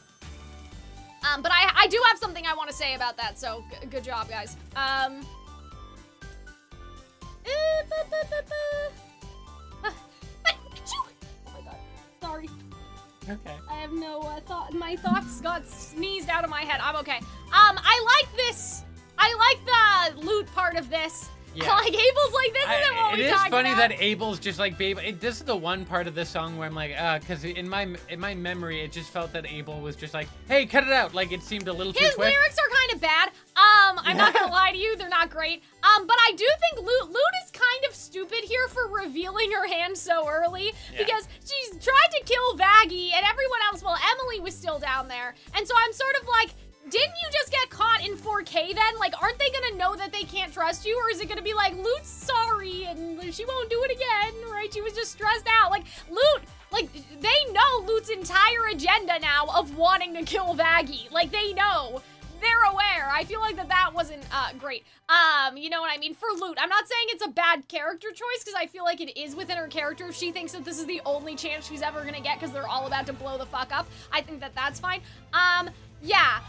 But I do have something I want to say about that, so good job, guys. Oh my god, sorry. Okay. I have no thought. My thoughts got sneezed out of my head. I'm okay. I like this. I like the loot part of this. Yeah. Like, Abel's like, this isn't what we It is talked funny about. that Abel's just like, babe. This is the one part of the song where I'm like, because in my memory, it just felt that Abel was just like, hey, cut it out. Like, it seemed a little too His quick. lyrics are kind of bad. I'm not gonna lie to you, they're not great. But I do think Loot is kind of stupid here for revealing her hand so early, because she's tried to kill Vaggie and everyone else while Emily was still down there. And so I'm sort of like, didn't you just get caught in 4K then? Like, aren't they gonna know that they can't trust you? Or is it gonna be like, Loot's sorry and she won't do it again, right? She was just stressed out. Like, Loot, like, they know Loot's entire agenda now of wanting to kill Vaggie. Like, they know. They're aware. I feel like that wasn't great. You know what I mean? For Loot, I'm not saying it's a bad character choice, because I feel like it is within her character. If she thinks that this is the only chance she's ever gonna get because they're all about to blow the fuck up, I think that that's fine. Yeah.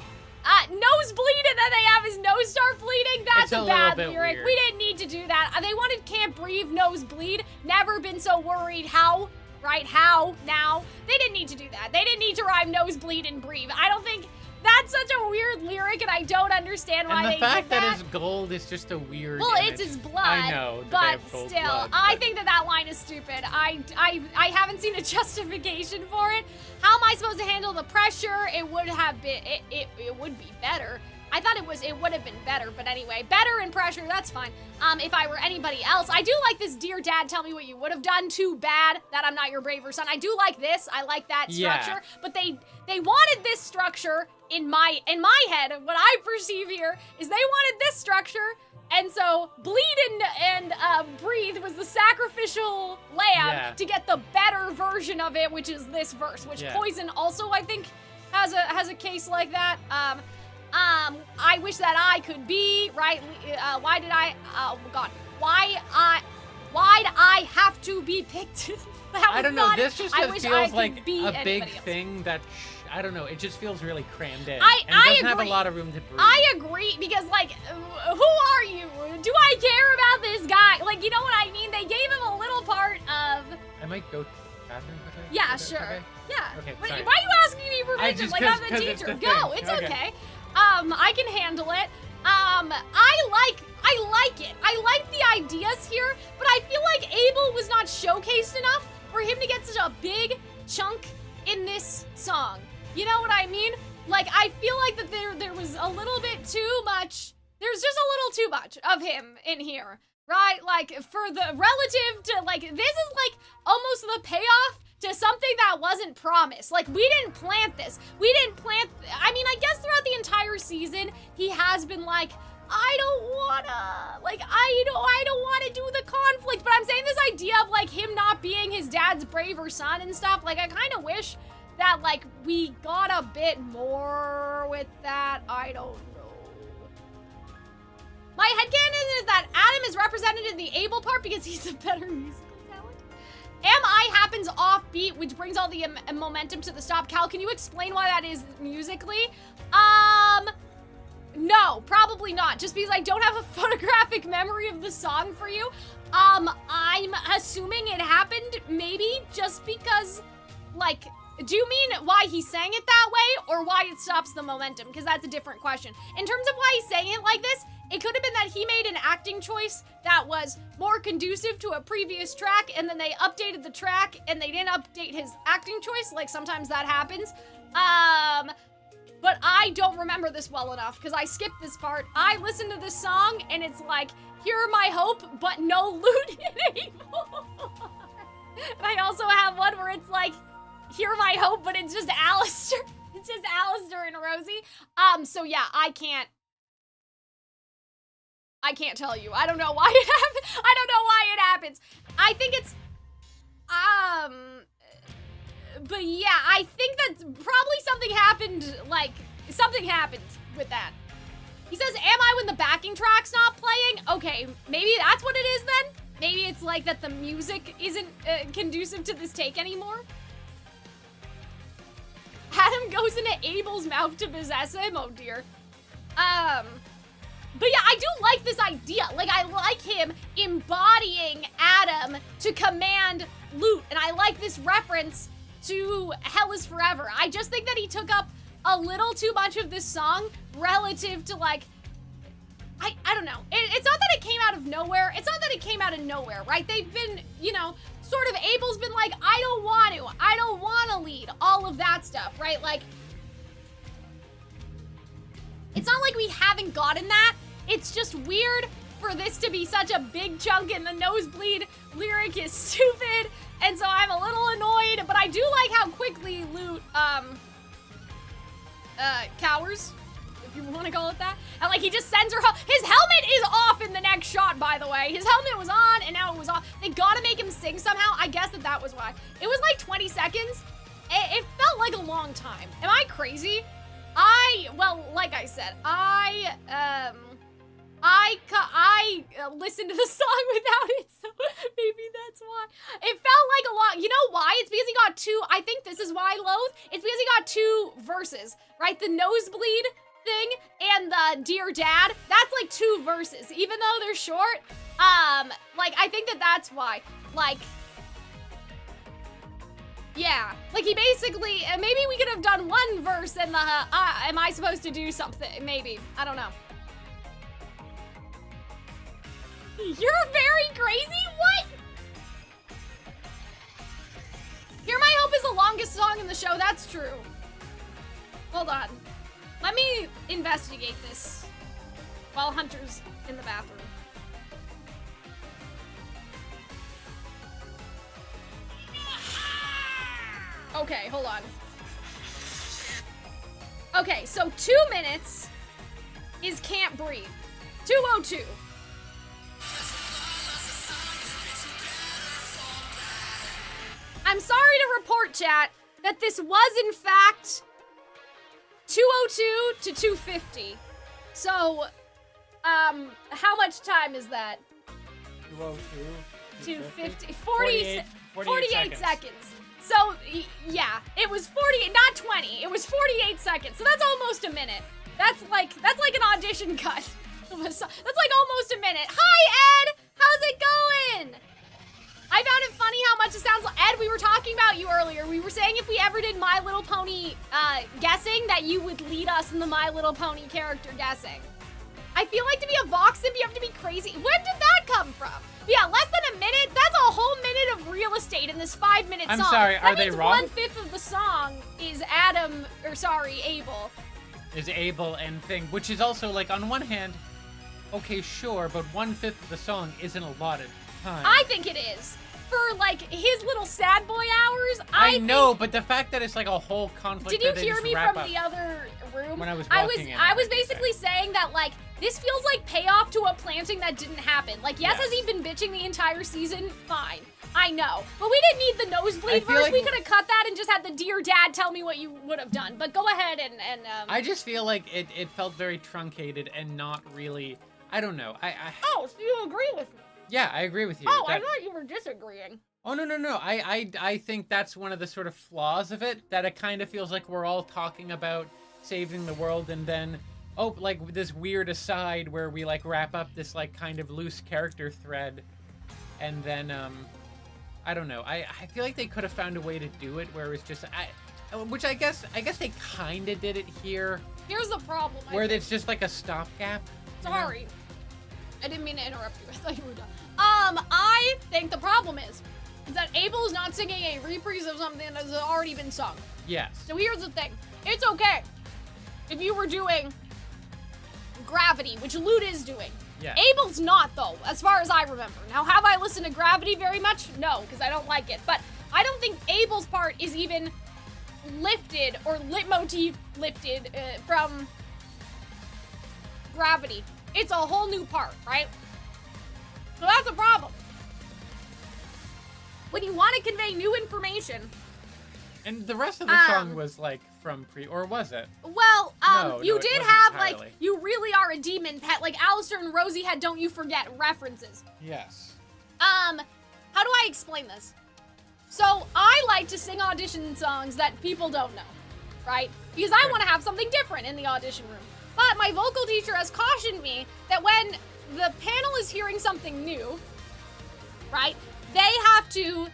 Nose bleed, and then they have his nose start bleeding. That's a bad lyric. Weird. We didn't need to do that. They wanted Can't Breathe, Nose Bleed. Never been so worried. How? Right? How? Now? They didn't need to do that. They didn't need to rhyme nose bleed and breathe. I don't think that's such a weird lyric, and I don't understand why they did that. And the fact that his gold is just a weird Well, image. it's his blood. I know, that they but have gold still, blood, I but- think that line is stupid. I haven't seen a justification for it. How am I supposed to handle the pressure? It would have been, it would be better. I thought it would have been better, but anyway, better and pressure, that's fine. If I were anybody else, I do like this, dear dad, tell me what you would have done. Too bad that I'm not your braver son. I do like this. I like that structure, but they wanted this structure in my head. What I perceive here is they wanted this structure, and so bleed and breathe was the sacrificial lamb to get the better version of it, which is this verse, which Poison also, I think, has a case like that. I wish that I could be, right? Why did I, oh God, why'd I have to be picked? I don't know, this just feels like a big else. thing that, I don't know, it just feels really crammed in. I doesn't agree. have a lot of room to breathe. I agree, because, like, who are you? Do I care about this guy? Like, you know what I mean? They gave him a little part of... I might go to the bathroom, okay? Yeah, Is that sure. okay? Yeah. Okay, Why sorry. are you asking me permission? Like, I'm the 'cause it's teacher. the Go, thing. it's Okay. okay. I can handle it. I like it. I like the ideas here, but I feel like Abel was not showcased enough for him to get such a big chunk in this song. You know what I mean? Like, I feel like that there was a little bit too much. There's just a little too much of him in here, right? Like, for the relative to, like, this is like almost the payoff to something that wasn't promised. Like, we didn't plant this. I mean, I guess throughout the entire season, he has been like, I don't wanna do the conflict, but I'm saying this idea of, like, him not being his dad's braver son and stuff, like, I kind of wish that, like, we got a bit more with that. I don't know. My headcanon is that Adam is represented in the Abel part because he's a better musical talent. Am-I happens off-beat, which brings all the momentum to the stop. Cal, can you explain why that is musically? No, probably not. Just because I don't have a photographic memory of the song for you. I'm assuming it happened maybe just because, like, do you mean why he sang it that way or why it stops the momentum? Because that's a different question. In terms of why he's saying it like this, it could have been that he made an acting choice that was more conducive to a previous track, and then they updated the track and they didn't update his acting choice. Like, sometimes that happens. But I don't remember this well enough because I skipped this part. I listened to this song and it's like, hear my hope, but no loot anymore. And I also have one where it's like, hear my hope, but it's just Alistair. It's just Alistair and Rosie. So yeah, I can't I can't tell you. I don't know why it happens. I don't know why it happens. I think it's, but yeah, I think that probably something happened, like, something happened with that. He says, am I when the backing track's not playing? Okay, maybe that's what it is then? Maybe it's like that the music isn't conducive to this take anymore? Adam goes into Abel's mouth to possess him? Oh dear. But yeah, I do like this idea. Like, I like him embodying Adam to command Loot, and I like this reference to Hell is Forever. I just think that he took up a little too much of this song relative to, like, I don't know. It's not that it came out of nowhere. It's not that it came out of nowhere, right? They've been, you know, sort of, Abel's been like, I don't want to lead, all of that stuff, right? Like, it's not like we haven't gotten that. It's just weird for this to be such a big chunk, and the nosebleed lyric is stupid, and so I'm a little annoyed, but I do like how quickly Loot, cowers, if you want to call it that. And like, he just sends her home. His helmet is off in the next shot, by the way. His helmet was on, and now it was off. They gotta make him sing somehow. I guess that was why. It was like 20 seconds. It felt like a long time. Am I crazy? Well, like I said, I listened to the song without it, so maybe that's why. It felt like a lot. You know why? It's because he got two, I think this is why Loathe. It's because he got two verses, right? The nosebleed thing and the Dear Dad. That's like two verses, even though they're short. Like, I think that's why. Like, yeah, like he basically, maybe we could have done one verse and the, am I supposed to do something? Maybe, I don't know. You're very crazy? What? Hear My Hope is the longest song in the show, that's true. Hold on. Let me investigate this while Hunter's in the bathroom. Okay, hold on. Okay, so 2 minutes is Can't Breathe. 2:02. I'm sorry to report, chat, that this was in fact 2:02 to 2:50. So, how much time is that? 2:02. 2:50. 48 seconds. So, yeah, it was 48, not 20. It was 48 seconds. So that's almost a minute. That's like an audition cut. That's like almost a minute. Hi, Ed! How's it going? I found it funny how much it sounds like, Ed, we were talking about you earlier. We were saying if we ever did My Little Pony guessing, that you would lead us in the My Little Pony character guessing. I feel like to be a Vox simp, you have to be crazy. When did that come from? Yeah, less than a minute? That's a whole minute of real estate in this 5-minute song. I'm sorry, are they wrong? 1/5 of the song is Abel. Is Abel and thing, which is also, like, on one hand, okay, sure, but 1/5 of the song isn't a lot of time. I think it is. For, like, his little sad boy hours, I know, but the fact that it's, like, a whole conflict. Did you hear me from the other room? When I was walking in. I was basically saying that, like, this feels like payoff to a planting that didn't happen. Like, yes, has he been bitching the entire season? Fine. I know. But we didn't need the nosebleed verse. Like we could have cut that and just had the Dear Dad tell me what you would have done. But go ahead and I just feel like it felt very truncated and not really, I don't know. Oh, so you agree with me? Yeah, I agree with you. Oh, I thought you were disagreeing. Oh, no. I think that's one of the sort of flaws of it, that it kind of feels like we're all talking about saving the world and then, oh, like this weird aside where we like wrap up this like kind of loose character thread. And then, I don't know. I feel like they could have found a way to do it where it's just, which I guess they kind of did it here. Here's the problem. Where it's just like a stopgap. Sorry. You know? I didn't mean to interrupt you. I thought you were done. I think the problem is that Abel's not singing a reprise of something that has already been sung. Yes. So here's the thing. It's okay if you were doing Gravity, which Lute is doing. Yeah. Abel's not, though, as far as I remember. Now, have I listened to Gravity very much? No, because I don't like it. But I don't think Abel's part is even lifted or leitmotif lifted from Gravity. It's a whole new part, right? So that's a problem. When you want to convey new information. And the rest of the song was like from or was it? Well, you did have entirely. like, you really are a demon pet. Like Alistair and Rosie had Don't You Forget references. Yes. How do I explain this? So I like to sing audition songs that people don't know, right? Because I want to have something different in the audition room. But my vocal teacher has cautioned me that when the panel is hearing something new, right, they have to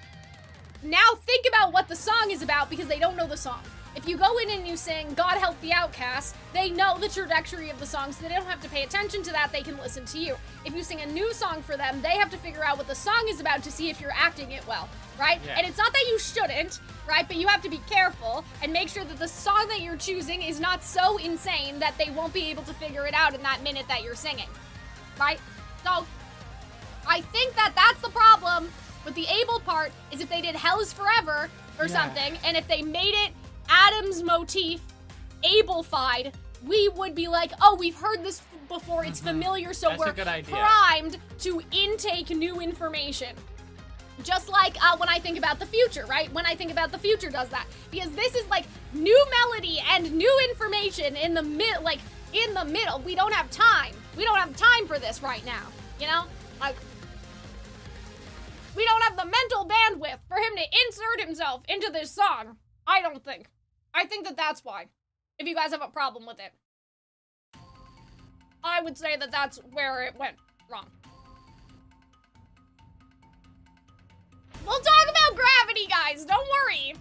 now think about what the song is about because they don't know the song. If you go in and you sing God Help the Outcast, they know the trajectory of the song, so they don't have to pay attention to that, they can listen to you. If you sing a new song for them, they have to figure out what the song is about to see if you're acting it well, right? Yeah. And it's not that you shouldn't, right? But you have to be careful and make sure that the song that you're choosing is not so insane that they won't be able to figure it out in that minute that you're singing, right? So, I think that that's the problem with the able part, is if they did Hell is Forever or something, and if they made it Adam's motif able-fied, we would be like, oh, we've heard this before, it's familiar, so That's we're a good idea. primed to intake new information. Just like when I think about the future, right? When I think about the future does that. Because this is like new melody and new information in the middle. We don't have time. We don't have time for this right now, you know? Like, we don't have the mental bandwidth for him to insert himself into this song. I don't think. I think that that's why. If you guys have a problem with it. I would say that that's where it went wrong. We'll talk about gravity, guys. Don't worry.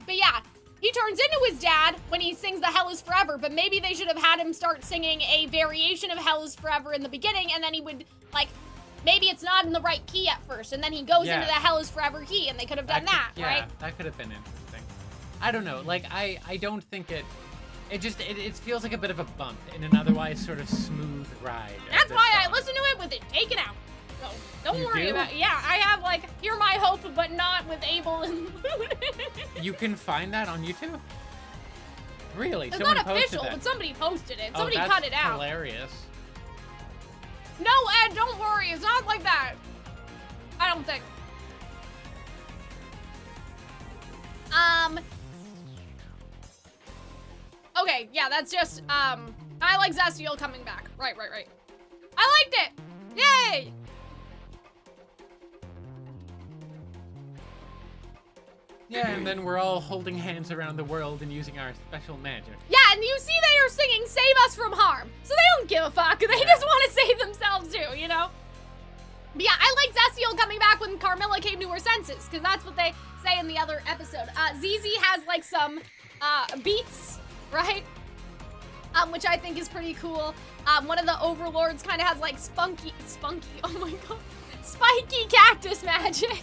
But yeah, he turns into his dad when he sings the Hell is Forever, but maybe they should have had him start singing a variation of Hell is Forever in the beginning, and then he would, like, maybe it's not in the right key at first, and then he goes into the Hell is Forever key, and they could have done that, right? Yeah, that could have been interesting. I don't know, like, I don't think it feels like a bit of a bump in an otherwise sort of smooth ride. That's why I listen to it with it taken out. So don't worry about it. Yeah, I have, like, Hear My Hope, but not with Abel and You can find that on YouTube? Really? It's Someone not posted official, that? but somebody posted it. Oh, Somebody that's cut it out. Hilarious. No, Ed, don't worry. It's not like that. I don't think. Okay, yeah, that's just, I like Zestiel coming back. Right. I liked it! Yay! Yeah, and then we're all holding hands around the world and using our special magic. Yeah, and you see they are singing Save Us From Harm. So they don't give a fuck. They just want to save themselves too, you know? But yeah, I like Zestiel coming back when Carmilla came to her senses, because that's what they say in the other episode. ZZ has like some beats, right? Which I think is pretty cool. One of the overlords kind of has like spunky, oh my god, spiky cactus magic.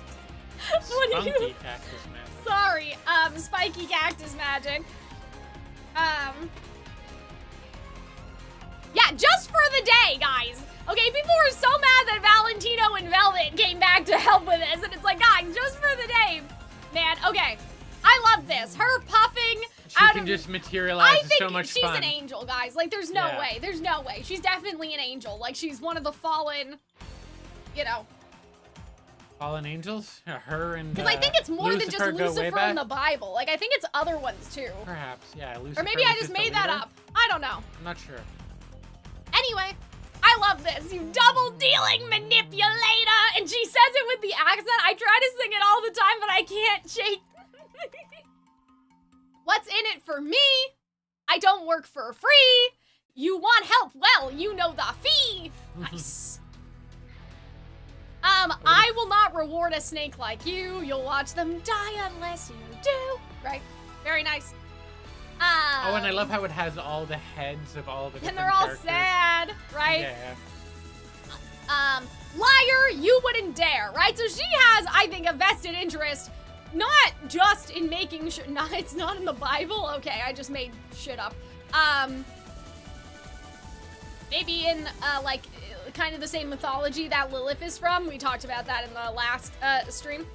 Spunky cactus magic. Sorry, spiky cactus magic. Yeah, just for the day, guys. Okay, people were so mad that Valentino and Velvet came back to help with this, and it's like, guys, just for the day. Man, okay. I love this. Her puffing She can just materialize. It's so much fun. I think she's an angel, guys. Like, there's no way. There's no way. She's definitely an angel. Like, she's one of the fallen, you know. Fallen angels? Her and Because I think it's more Lucifer than just Lucifer in the Bible. Like, I think it's other ones, too. Perhaps, yeah. Lucifer or maybe I just made that up. I don't know. I'm not sure. Anyway, I love this. You double-dealing manipulator. And she says it with the accent. I try to sing it all the time, but I can't shake. What's in it for me? I don't work for free. You want help? Well, you know the fee. Nice. I will not reward a snake like you. You'll watch them die unless you do. Right? Very nice. Oh, and I love how it has all the heads of all the different and they're all characters. sad, right? Yeah. Liar, you wouldn't dare, right? So she has, I think, a vested interest, not just in making sure, it's not in the Bible. Okay, I just made shit up. Maybe in, like, kind of the same mythology that Lilith is from. We talked about that in the last, stream.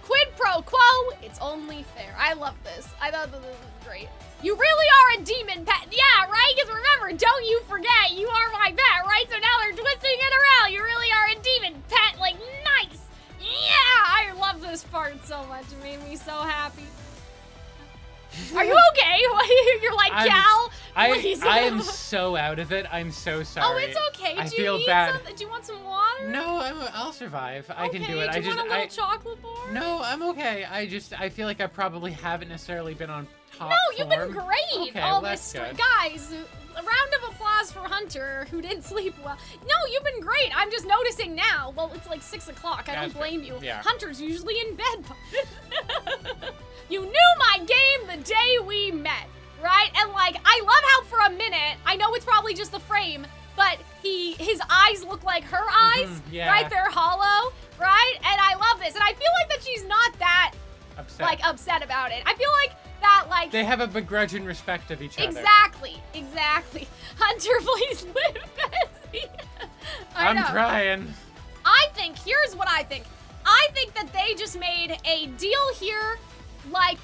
Quid pro quo, it's only fair. I love this. I thought this was great. You really are a demon pet. Yeah, right? Because remember, don't you forget, you are my pet, right? So now they're twisting it around. You really are a demon pet. Like, nice. Yeah, I love this part so much. It made me so happy. Are you okay? You're like, Cal? I am so out of it. I'm so sorry. Oh, it's okay. I Do feel you need bad. something? Do you want some water? No, I'll survive. I can do it. Do you want a little chocolate bar? No, I'm okay. I feel like I probably haven't necessarily been on top No, you've been form. great. Okay, all well, this that's good. Guys, a round of applause for Hunter, who didn't sleep well. No, you've been great. I'm just noticing now. Well, it's like 6 o'clock. I don't blame you. Yeah. Hunter's usually in bed. You knew my game the day we met, right? And like, I love how for a minute, I know it's probably just the frame, but his eyes look like her eyes, yeah. right? They're hollow, right? And I love this. And I feel like that she's not that upset about it. I feel like that, like, they have a begrudging respect of each other. Exactly. Hunter, please live Bessie. I'm trying. Here's what I think. I think that they just made a deal here, like,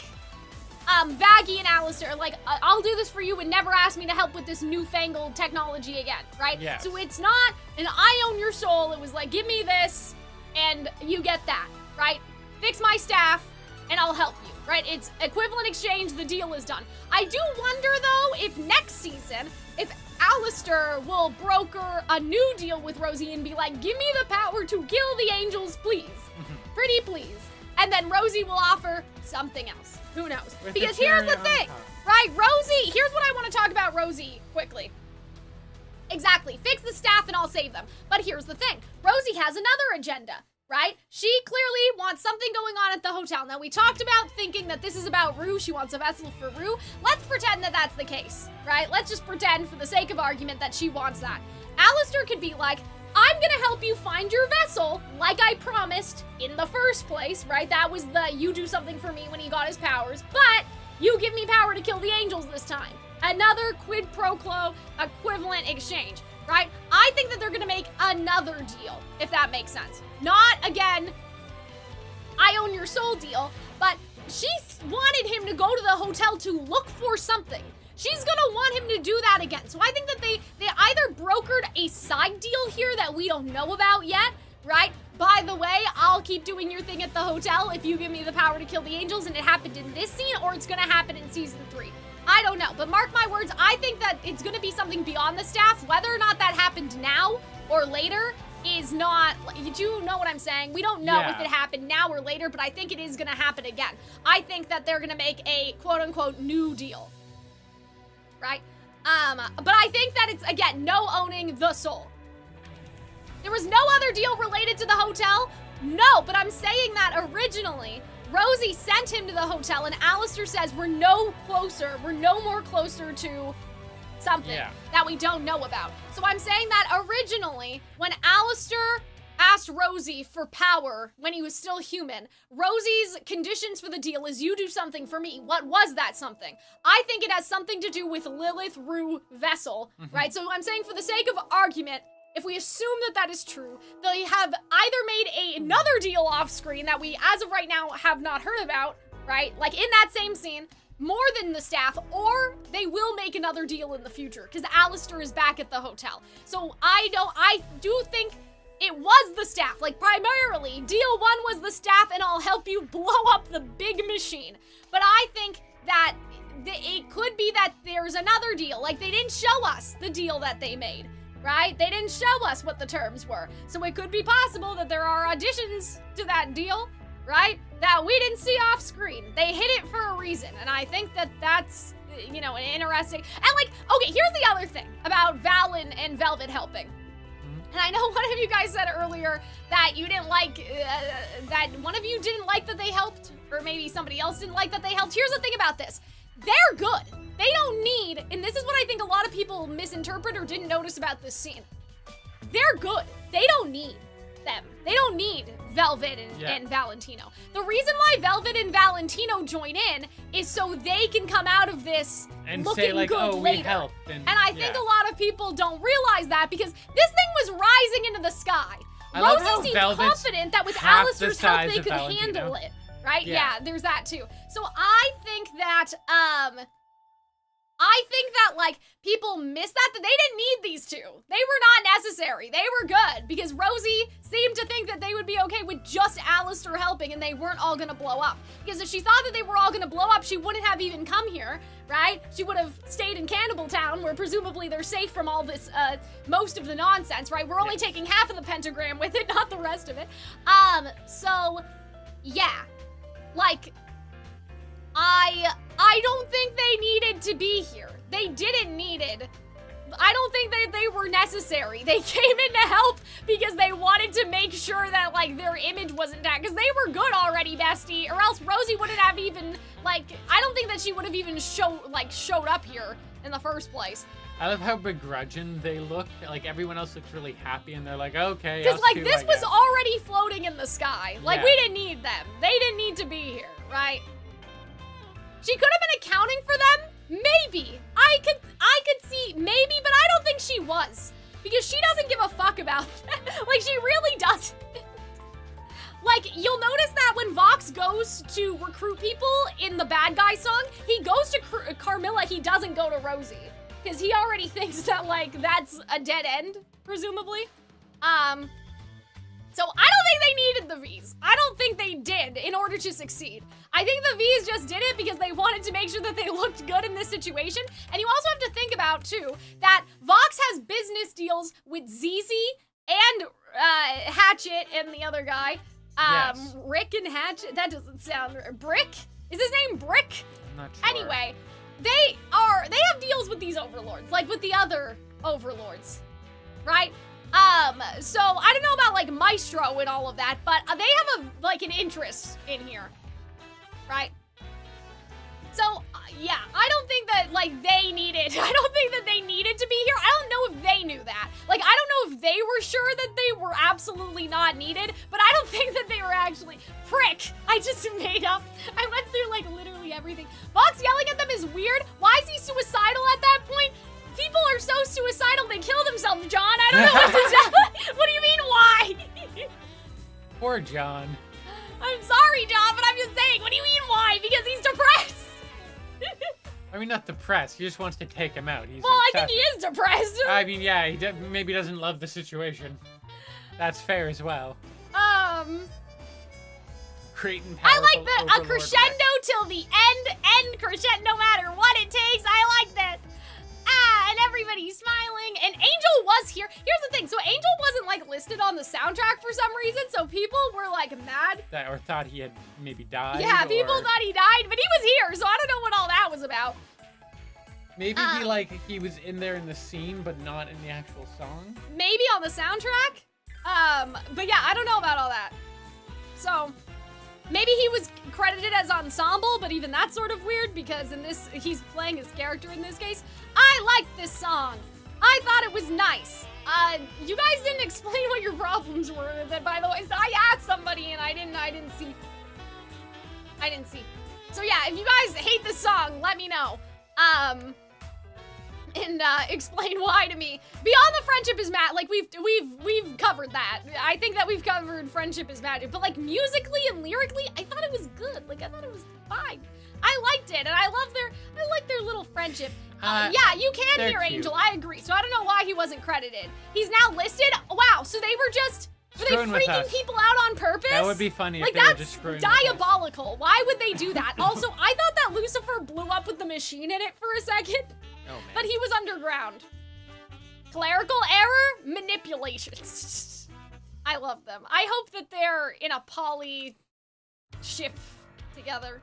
Vaggie and Alistair, like, I'll do this for you and never ask me to help with this newfangled technology again, right? Yes. So it's not an I own your soul. It was like, give me this and you get that, right? Fix my staff and I'll help you, right? It's equivalent exchange. The deal is done. I do wonder, though, if next season, if Alistair will broker a new deal with Rosie and be like, give me the power to kill the angels, please. Pretty please. And then Rosie will offer something else. Who knows? Because here's the thing, right? Rosie, here's what I want to talk about Rosie quickly. Exactly. Fix the staff and I'll save them. But here's the thing. Rosie has another agenda, right? She clearly wants something going on at the hotel. Now, we talked about thinking that this is about Rue. She wants a vessel for Rue. Let's pretend that that's the case, right? Let's just pretend for the sake of argument that she wants that. Alistair could be like, I'm gonna help you find your vessel, like I promised in the first place, right? That was the you do something for me when he got his powers, but you give me power to kill the angels this time. Another quid pro quo equivalent exchange, right? I think that they're gonna make another deal, if that makes sense. Not, again, I own your soul deal, but she wanted him to go to the hotel to look for something. She's gonna want him to do that again. So I think that they either brokered a side deal here that we don't know about yet, right? By the way, I'll keep doing your thing at the hotel if you give me the power to kill the angels, and it happened in this scene, or it's gonna happen in season 3. I don't know, but mark my words, I think that it's gonna be something beyond the staff. Whether or not that happened now or later is not, you do know what I'm saying? We don't know if it happened now or later, but I think it is gonna happen again. I think that they're gonna make a quote-unquote new deal. Right? But I think that it's, again, no owning the soul. There was no other deal related to the hotel? No, but I'm saying that originally, Rosie sent him to the hotel and Alistair says we're no more closer to something that we don't know about. So I'm saying that originally, when Alistair asked Rosie for power when he was still human, Rosie's conditions for the deal is you do something for me. What was that something? I think it has something to do with Lilith Rue Vessel, right? So I'm saying for the sake of argument, if we assume that that is true, they have either made another deal off screen that we, as of right now, have not heard about, right? Like in that same scene, more than the staff, or they will make another deal in the future because Alistair is back at the hotel. So I do think it was the staff, like primarily, deal 1 was the staff and I'll help you blow up the big machine. But I think that it could be that there's another deal, like they didn't show us the deal that they made, right? They didn't show us what the terms were. So it could be possible that there are additions to that deal, right? That we didn't see off screen. They hid it for a reason. And I think that that's, you know, an interesting, and like, okay, here's the other thing about Valen and Velvet helping. And I know one of you guys said earlier that you didn't like, that one of you didn't like that they helped, or maybe somebody else didn't like that they helped. Here's the thing about this. They're good. They don't need, and this is what I think a lot of people misinterpret or didn't notice about this scene. They're good. They don't need them. They don't need Velvet and Valentino. The reason why Velvet and Valentino join in is so they can come out of this and looking say like, good oh, later. we helped. And I think a lot of people don't realize that because this thing was rising into the sky. Rosie seemed confident that with Alistair's help they could handle it, right? Yeah, there's that too. So I think that I think that, like, people miss that they didn't need these two. They were not necessary. They were good because Rosie seemed to think that they would be okay with just Alistair helping and they weren't all gonna blow up. Because if she thought that they were all gonna blow up, she wouldn't have even come here, right? She would have stayed in Cannibal Town where presumably they're safe from all this, most of the nonsense, right? We're only taking half of the pentagram with it, not the rest of it. So, yeah. Like, I don't think they needed to be here. They didn't need it. I don't think that they were necessary. They came in to help because they wanted to make sure that, like, their image wasn't down. Because they were good already, bestie. Or else Rosie wouldn't have even, like, I don't think that she would have even showed up here in the first place. I love how begrudging they look. Like, everyone else looks really happy, and they're like, okay, because, like, this was already floating in the sky. Like, Yeah. we didn't need them. They didn't need to be here, right? She could have been accounting for them? Maybe. I could see, maybe, but I don't think she was. Because she doesn't give a fuck about that. Like, she really doesn't. Like, you'll notice that when Vox goes to recruit people in the bad guy song, he goes to Carmilla, he doesn't go to Rosie. Because he already thinks that, like, that's a dead end, presumably. So I don't think they needed the V's. I don't think they did in order to succeed. I think the V's just did it because they wanted to make sure that they looked good in this situation. And you also have to think about, too, that Vox has business deals with ZZ and Hatchet and the other guy. Yes. Rick and Hatchet, that doesn't sound, Brick? Is his name Brick? I'm not sure. Anyway, they have deals with these overlords, like with the other overlords, right? So I don't know about like Maestro and all of that, but they have an interest in here, right? So yeah, I don't think that I don't think that they needed to be here. I don't know if they knew that. Like, I don't know if they were sure that they were absolutely not needed, but I don't think that they were actually, I just made up. I went through like literally everything. Vox yelling at them is weird. Why is he suicidal at that point? People are so suicidal they kill themselves, John. I don't know what to tell. What do you mean, why? Poor John. I'm sorry, John, but I'm just saying, what do you mean, why? Because he's depressed. I mean, not depressed. He just wants to take him out. He's well, I think he is depressed. I mean, yeah, he maybe doesn't love the situation. That's fair as well. Creating I powerful like a overlord crescendo till the end crescendo, no matter what it takes. I like this. And everybody's smiling, and Angel was here. Here's the thing, so Angel wasn't like listed on the soundtrack for some reason, so people were like mad. or thought he had maybe died. Yeah, people thought he died, but he was here, so I don't know what all that was about. Maybe he was in there in the scene, but not in the actual song. Maybe on the soundtrack? But yeah, I don't know about all that. So, maybe he was credited as ensemble, but even that's sort of weird because in this, he's playing his character in this case. I like this song. I thought it was nice. You guys didn't explain what your problems were. That, by the way, so I asked somebody and I didn't see. So yeah, if you guys hate this song, let me know. And explain why to me. Beyond the friendship is mad. Like we've covered that. I think that we've covered friendship is magic. But like musically and lyrically, I thought it was good. Like I thought it was fine. I liked it, and I like their little friendship. Yeah, you can hear cute. Angel. I agree. So I don't know why he wasn't credited. He's now listed. Wow. So they were just. Were they freaking people out on purpose? That would be funny like, if they were just screwing with us. diabolical. Why would they do that? Also, I thought that Lucifer blew up with the machine in it for a second. Oh, man. But he was underground. Clerical error, manipulation. I love them. I hope that they're in a poly ship together.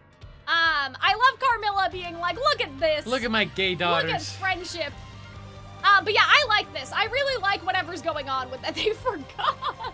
I love Carmilla being like, look at this. Look at my gay daughters. Look at friendship. But yeah, I like this. I really like whatever's going on with that. They forgot.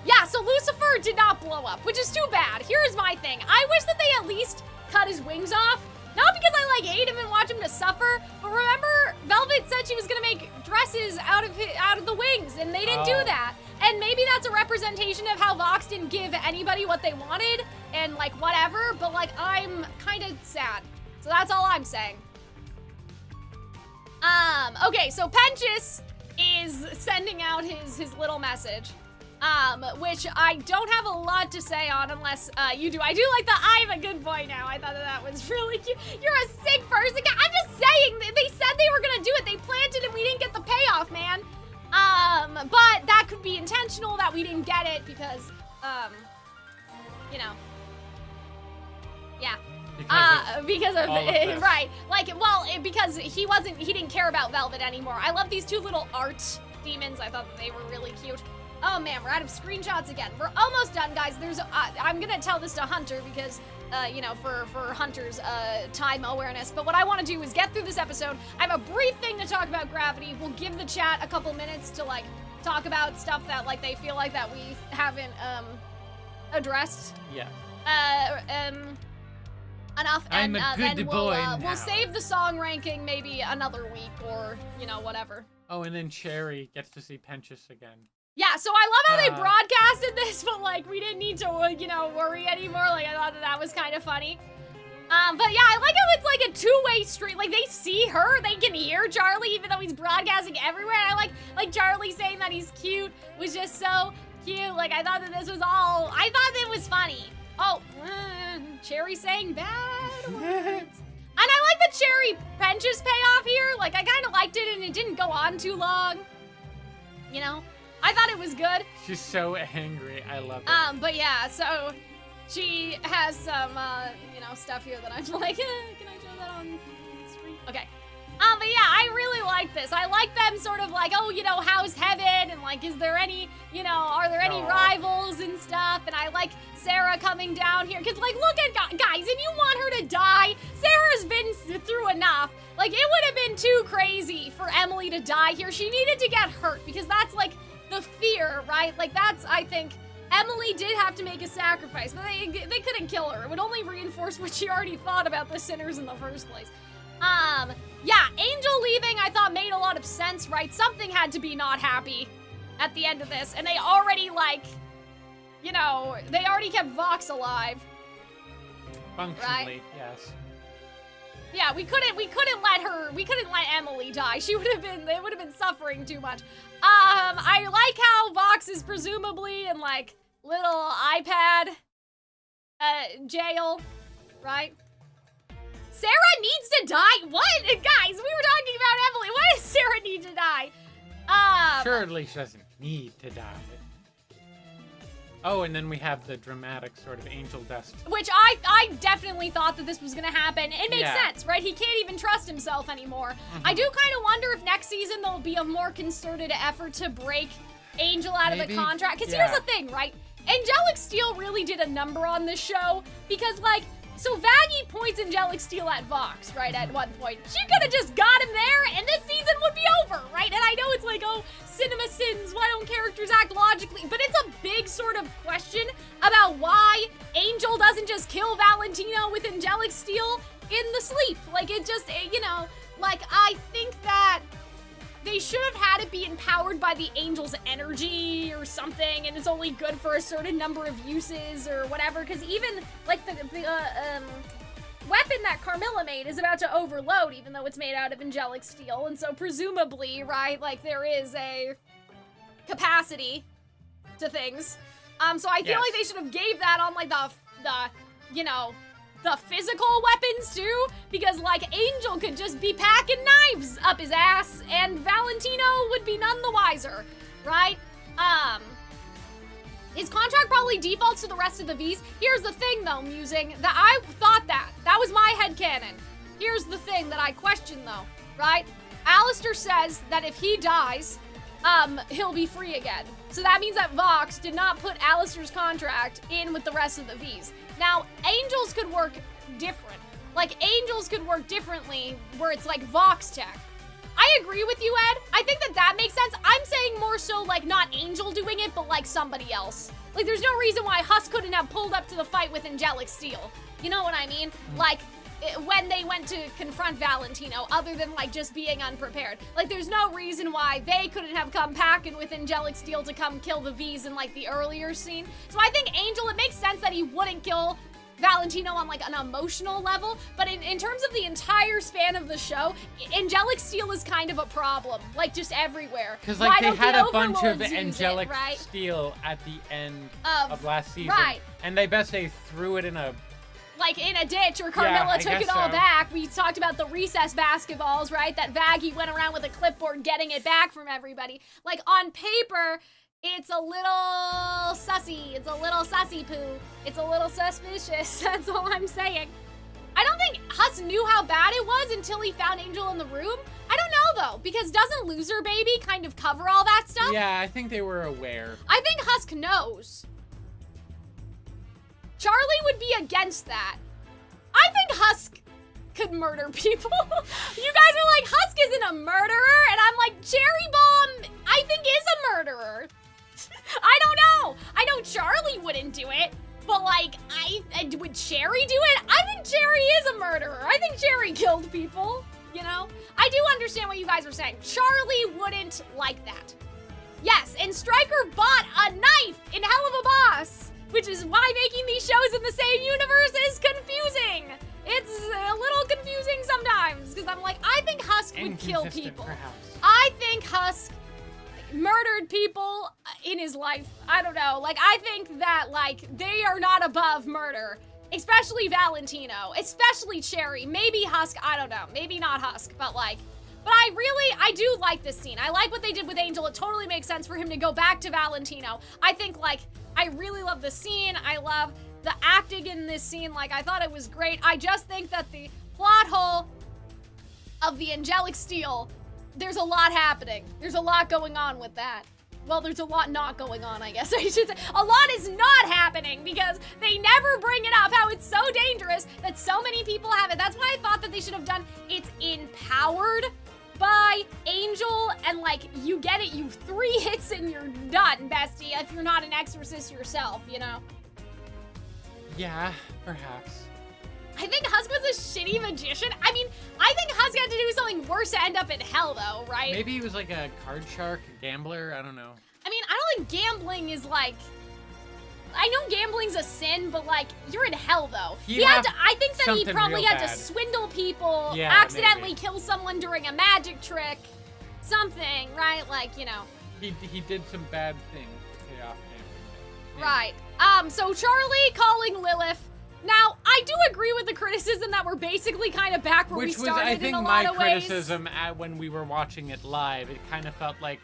Yeah, so Lucifer did not blow up, which is too bad. Here's my thing. I wish that they at least cut his wings off. Not because I like hate him and watch him to suffer, but remember Velvet said she was gonna make dresses out of the wings, and they didn't do that. And maybe that's a representation of how Vox didn't give anybody what they wanted, and like whatever, but like I'm kind of sad. So that's all I'm saying. Okay, so Penchis is sending out his little message. which I don't have a lot to say on unless you do. I do like the I'm a good boy now. I thought that was really cute. You're a sick person. I'm just saying, they said they were gonna do it. They planted and we didn't get the payoff, man. But that could be intentional that we didn't get it because, you know. Yeah. Because of right. Like, well, because he didn't care about Velvet anymore. I love these two little art demons. I thought that they were really cute. Oh man, we're out of screenshots again. We're almost done, guys. I'm gonna tell this to Hunter because, you know, for Hunter's time awareness. But what I want to do is get through this episode. I have a brief thing to talk about Gravity. We'll give the chat a couple minutes to like talk about stuff that like they feel like that we haven't addressed. Yeah. Enough, I'm and a good then boy now. we'll save the song ranking maybe another week or, you know, whatever. Oh, and then Cherry gets to see Penchus again. Yeah, so I love how they broadcasted this, but like we didn't need to, you know, worry anymore. Like I thought that was kind of funny. But yeah, I like how it's like a two-way street. Like they see her, they can hear Charlie, even though he's broadcasting everywhere. And I like Charlie saying that he's cute was just so cute. Like I thought that this was all, I thought it was funny. Oh, Cherry saying bad words. And I like the Cherry Penchus payoff here. Like, I kind of liked it, and it didn't go on too long. You know? I thought it was good. She's so angry. I love it. But yeah, so she has some, you know, stuff here that I'm like, can I show that on screen? Okay. But yeah, I really like this. I like them sort of like, oh, you know, how's heaven? And like, is there any, you know, are there any rivals and stuff? And I like Sarah coming down here. Cause like, look at guys, and you want her to die. Sarah's been through enough. Like, it would have been too crazy for Emily to die here. She needed to get hurt because that's like the fear, right? Like that's, I think, Emily did have to make a sacrifice, but they couldn't kill her. It would only reinforce what she already thought about the sinners in the first place. Yeah, Angel leaving I thought made a lot of sense, right? Something had to be not happy at the end of this, and they already, like, you know, they already kept Vox alive. Functionally, right? Yes. Yeah, we couldn't let Emily die. It would have been suffering too much. I like how Vox is presumably in, like, little iPad, jail, right? Sarah needs to die? What? Guys, we were talking about Emily. Why does Sarah need to die? Surely she doesn't need to die. Oh, and then we have the dramatic sort of angel dust. Which I definitely thought that this was gonna happen. It makes sense, right? He can't even trust himself anymore. I do kind of wonder if next season there'll be a more concerted effort to break Angel out of the contract. Because here's the thing, right? Angelic Steel really did a number on this show because, like, so Vaggie points Angelic Steel at Vox, right, at one point. She could have just got him there, and this season would be over, right? And I know it's like, oh, cinema sins, why don't characters act logically? But it's a big sort of question about why Angel doesn't just kill Valentino with Angelic Steel in the sleep. Like, it just, you know, like, I think that they should have had it be empowered by the Angel's energy or something, and it's only good for a certain number of uses or whatever, because even, like, the weapon that Carmilla made is about to overload, even though it's made out of angelic steel, and so presumably, right, like, there is a capacity to things. So I feel like they should have gave that on, like, the you know, the physical weapons too, because like Angel could just be packing knives up his ass and Valentino would be none the wiser, right? His contract probably defaults to the rest of the Vs. Here's the thing though, Musing, that I thought that was my headcanon. Here's the thing that I question though, right? Alistair says that if he dies, he'll be free again. So that means that Vox did not put Alistair's contract in with the rest of the Vs. Now, angels could work different. Like, angels could work differently where it's like Vox tech. I agree with you, Ed. I think that makes sense. I'm saying more so like not Angel doing it, but like somebody else. Like, there's no reason why Husk couldn't have pulled up to the fight with Angelic Steel. You know what I mean? Like, when they went to confront Valentino, other than like just being unprepared. Like, there's no reason why they couldn't have come packing with Angelic Steel to come kill the Vs in like the earlier scene. So I think Angel, it makes sense that he wouldn't kill Valentino on like an emotional level, but in terms of the entire span of the show, angelic steel is kind of a problem, like just everywhere. Because like Why they had don't a bunch of Overlords use angelic it, right? steel at the end of last season, right. and they best they threw it in a like in a ditch, or Carmilla took it all back. We talked about the recess basketballs, right? That Vaggie went around with a clipboard getting it back from everybody. Like on paper, it's a little sussy. It's a little sussy poo. It's a little suspicious. That's all I'm saying. I don't think Husk knew how bad it was until he found Angel in the room. I don't know though, because doesn't Loser Baby kind of cover all that stuff? Yeah, I think they were aware. I think Husk knows. Charlie would be against that. I think Husk could murder people. You guys are like, Husk isn't a murderer, and I'm like, Cherry Bomb, I think is a murderer. I don't know. I know Charlie wouldn't do it, but like, would Cherry do it? I think Cherry is a murderer. I think Cherry killed people, you know? I do understand what you guys are saying. Charlie wouldn't like that. Yes, and Stryker bought a knife in Hell of a Boss, which is why making these shows in the same universe is confusing. It's a little confusing sometimes, because I'm like, I think Husk would kill people. Perhaps. I think Husk murdered people in his life. I don't know. Like, I think that, like, they are not above murder. Especially Valentino. Especially Cherry. Maybe Husk. I don't know. Maybe not Husk, but, like... But I do like this scene. I like what they did with Angel. It totally makes sense for him to go back to Valentino. I think, like, I really love the scene. I love the acting in this scene. Like, I thought it was great. I just think that the plot hole of the angelic steel, there's a lot happening. There's a lot going on with that. Well, there's a lot not going on, I guess I should say. A lot is not happening because they never bring it up, how it's so dangerous that so many people have it. That's why I thought that they should have done it's empowered by Angel, and like, you get it, you 3 hits and you're done, bestie, if you're not an exorcist yourself, you know? Yeah, perhaps. I think Husk was a shitty magician. I mean, I think Husk had to do something worse to end up in hell, though, right? Maybe he was like a card shark, a gambler, I don't know. I mean, I don't think gambling is like... I know gambling's a sin, but like, you're in hell, though. I think that he probably had to swindle people, accidentally kill someone during a magic trick, something, right? Like, you know. He did some bad things to pay off gambling. Right. So Charlie calling Lilith. Now, I do agree with the criticism that we're basically kind of back where we started in a lot of ways. Which was, I think, my criticism when we were watching it live. It kind of felt like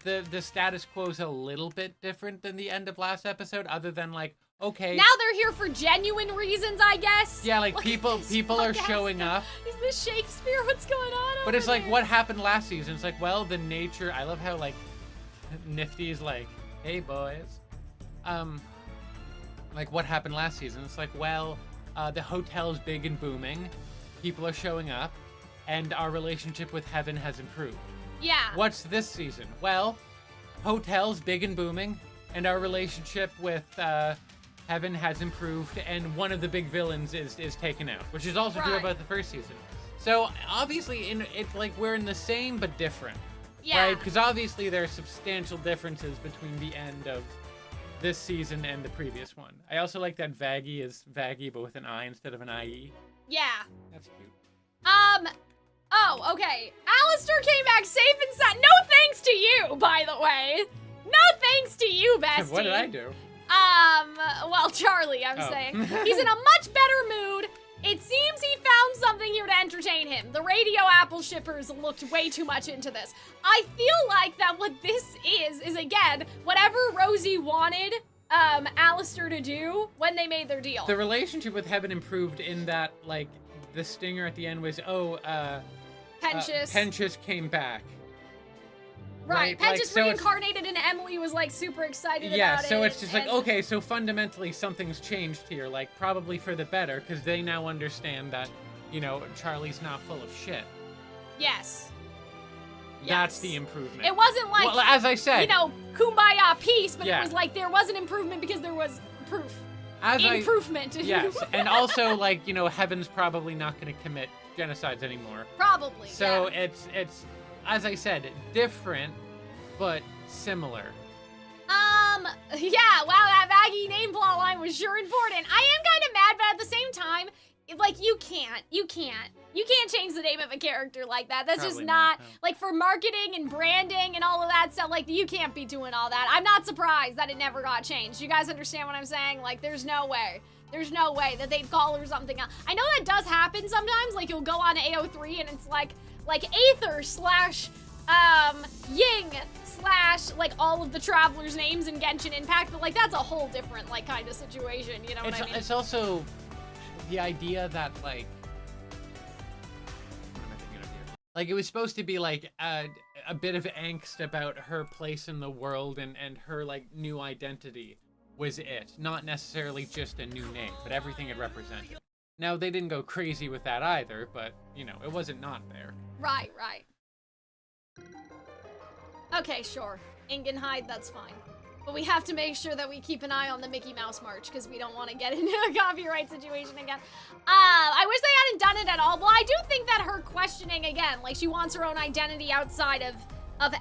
the status quo is a little bit different than the end of last episode, other than like, okay. Now they're here for genuine reasons, I guess. Yeah, like people are showing up. Is this Shakespeare? What's going on But it's like, what happened last season? It's like, well, the nature, I love how like Nifty is like, hey boys. Like, what happened last season? It's like, well, the hotel's big and booming. People are showing up. And our relationship with Heaven has improved. Yeah. What's this season? Well, hotel's big and booming. And our relationship with Heaven has improved. And one of the big villains is taken out. Which is also true about the first season. So, obviously, it's like we're in the same but different. Yeah. Right? Because obviously there are substantial differences between the end of this season and the previous one. I also like that Vaggie is Vaggie, but with an I instead of an IE. Yeah. That's cute. Oh, okay. Alistair came back safe and sound. No thanks to you, by the way. No thanks to you, bestie. What did I do? Well, Charlie, I'm saying. He's in a much better mood. It seems he found something here to entertain him. The radio apple shippers looked way too much into this. I feel like that what this is again, whatever Rosie wanted Alistair to do when they made their deal. The relationship with Heaven improved in that, like, the stinger at the end was, Penchus came back. Right, Penchus reincarnated and Emily was like super excited about it. Yeah, so it's just like, okay, so fundamentally something's changed here, like probably for the better, because they now understand that, you know, Charlie's not full of shit. Yes. That's the improvement. It wasn't like, well, as I said, you know, kumbaya peace, but it was like there was an improvement because there was proof. Improvement. Yes, and also like, you know, Heaven's probably not going to commit genocides anymore. Probably. So it's as I said, different but similar. Yeah, wow, that Maggie name plotline was sure important. I am kind of mad, but at the same time, like, you can't change the name of a character like that. That's Probably just not, no. like, for marketing and branding and all of that stuff, like, you can't be doing all that. I'm not surprised that it never got changed. You guys understand what I'm saying? Like, there's no way. There's no way that they'd call her something else. I know that does happen sometimes, like, you'll go on AO3 and it's like Aether slash, Ying slash, like, all of the travelers' names in Genshin Impact, but, like, that's a whole different, like, kind of situation, you know what I mean? It's also the idea that, like, what am I thinking of here? Like, it was supposed to be, like, a bit of angst about her place in the world and her, like, new identity was it. Not necessarily just a new name, but everything it represented. Now, they didn't go crazy with that either, but, you know, it wasn't not there. Right. Okay, sure. Ingenhide, that's fine. But we have to make sure that we keep an eye on the Mickey Mouse March, because we don't want to get into a copyright situation again. I wish they hadn't done it at all. Well, I do think that her questioning, again, like, she wants her own identity outside of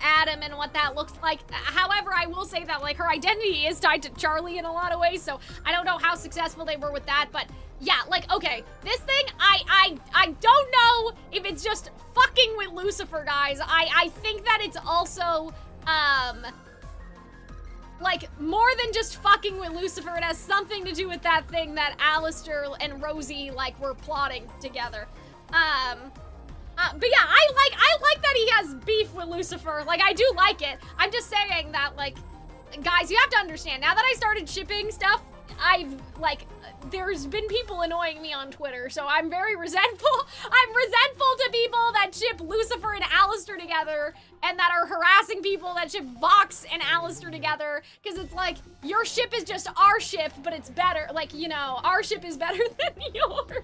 Adam and what that looks like. However, I will say that, like, her identity is tied to Charlie in a lot of ways, so I don't know how successful they were with that, but yeah, like, okay, this thing, I don't know if it's just fucking with Lucifer, guys. I think that it's also, like, more than just fucking with Lucifer. It has something to do with that thing that Alistair and Rosie, like, were plotting together. But yeah, I like that he has beef with Lucifer. Like, I do like it. I'm just saying that, like, guys, you have to understand, now that I started shipping stuff, there's been people annoying me on Twitter, so I'm very resentful. I'm resentful to people that ship Lucifer and Alistair together, and that are harassing people that ship Vox and Alastor together, because it's like, your ship is just our ship, but it's better. Like, you know, our ship is better than yours.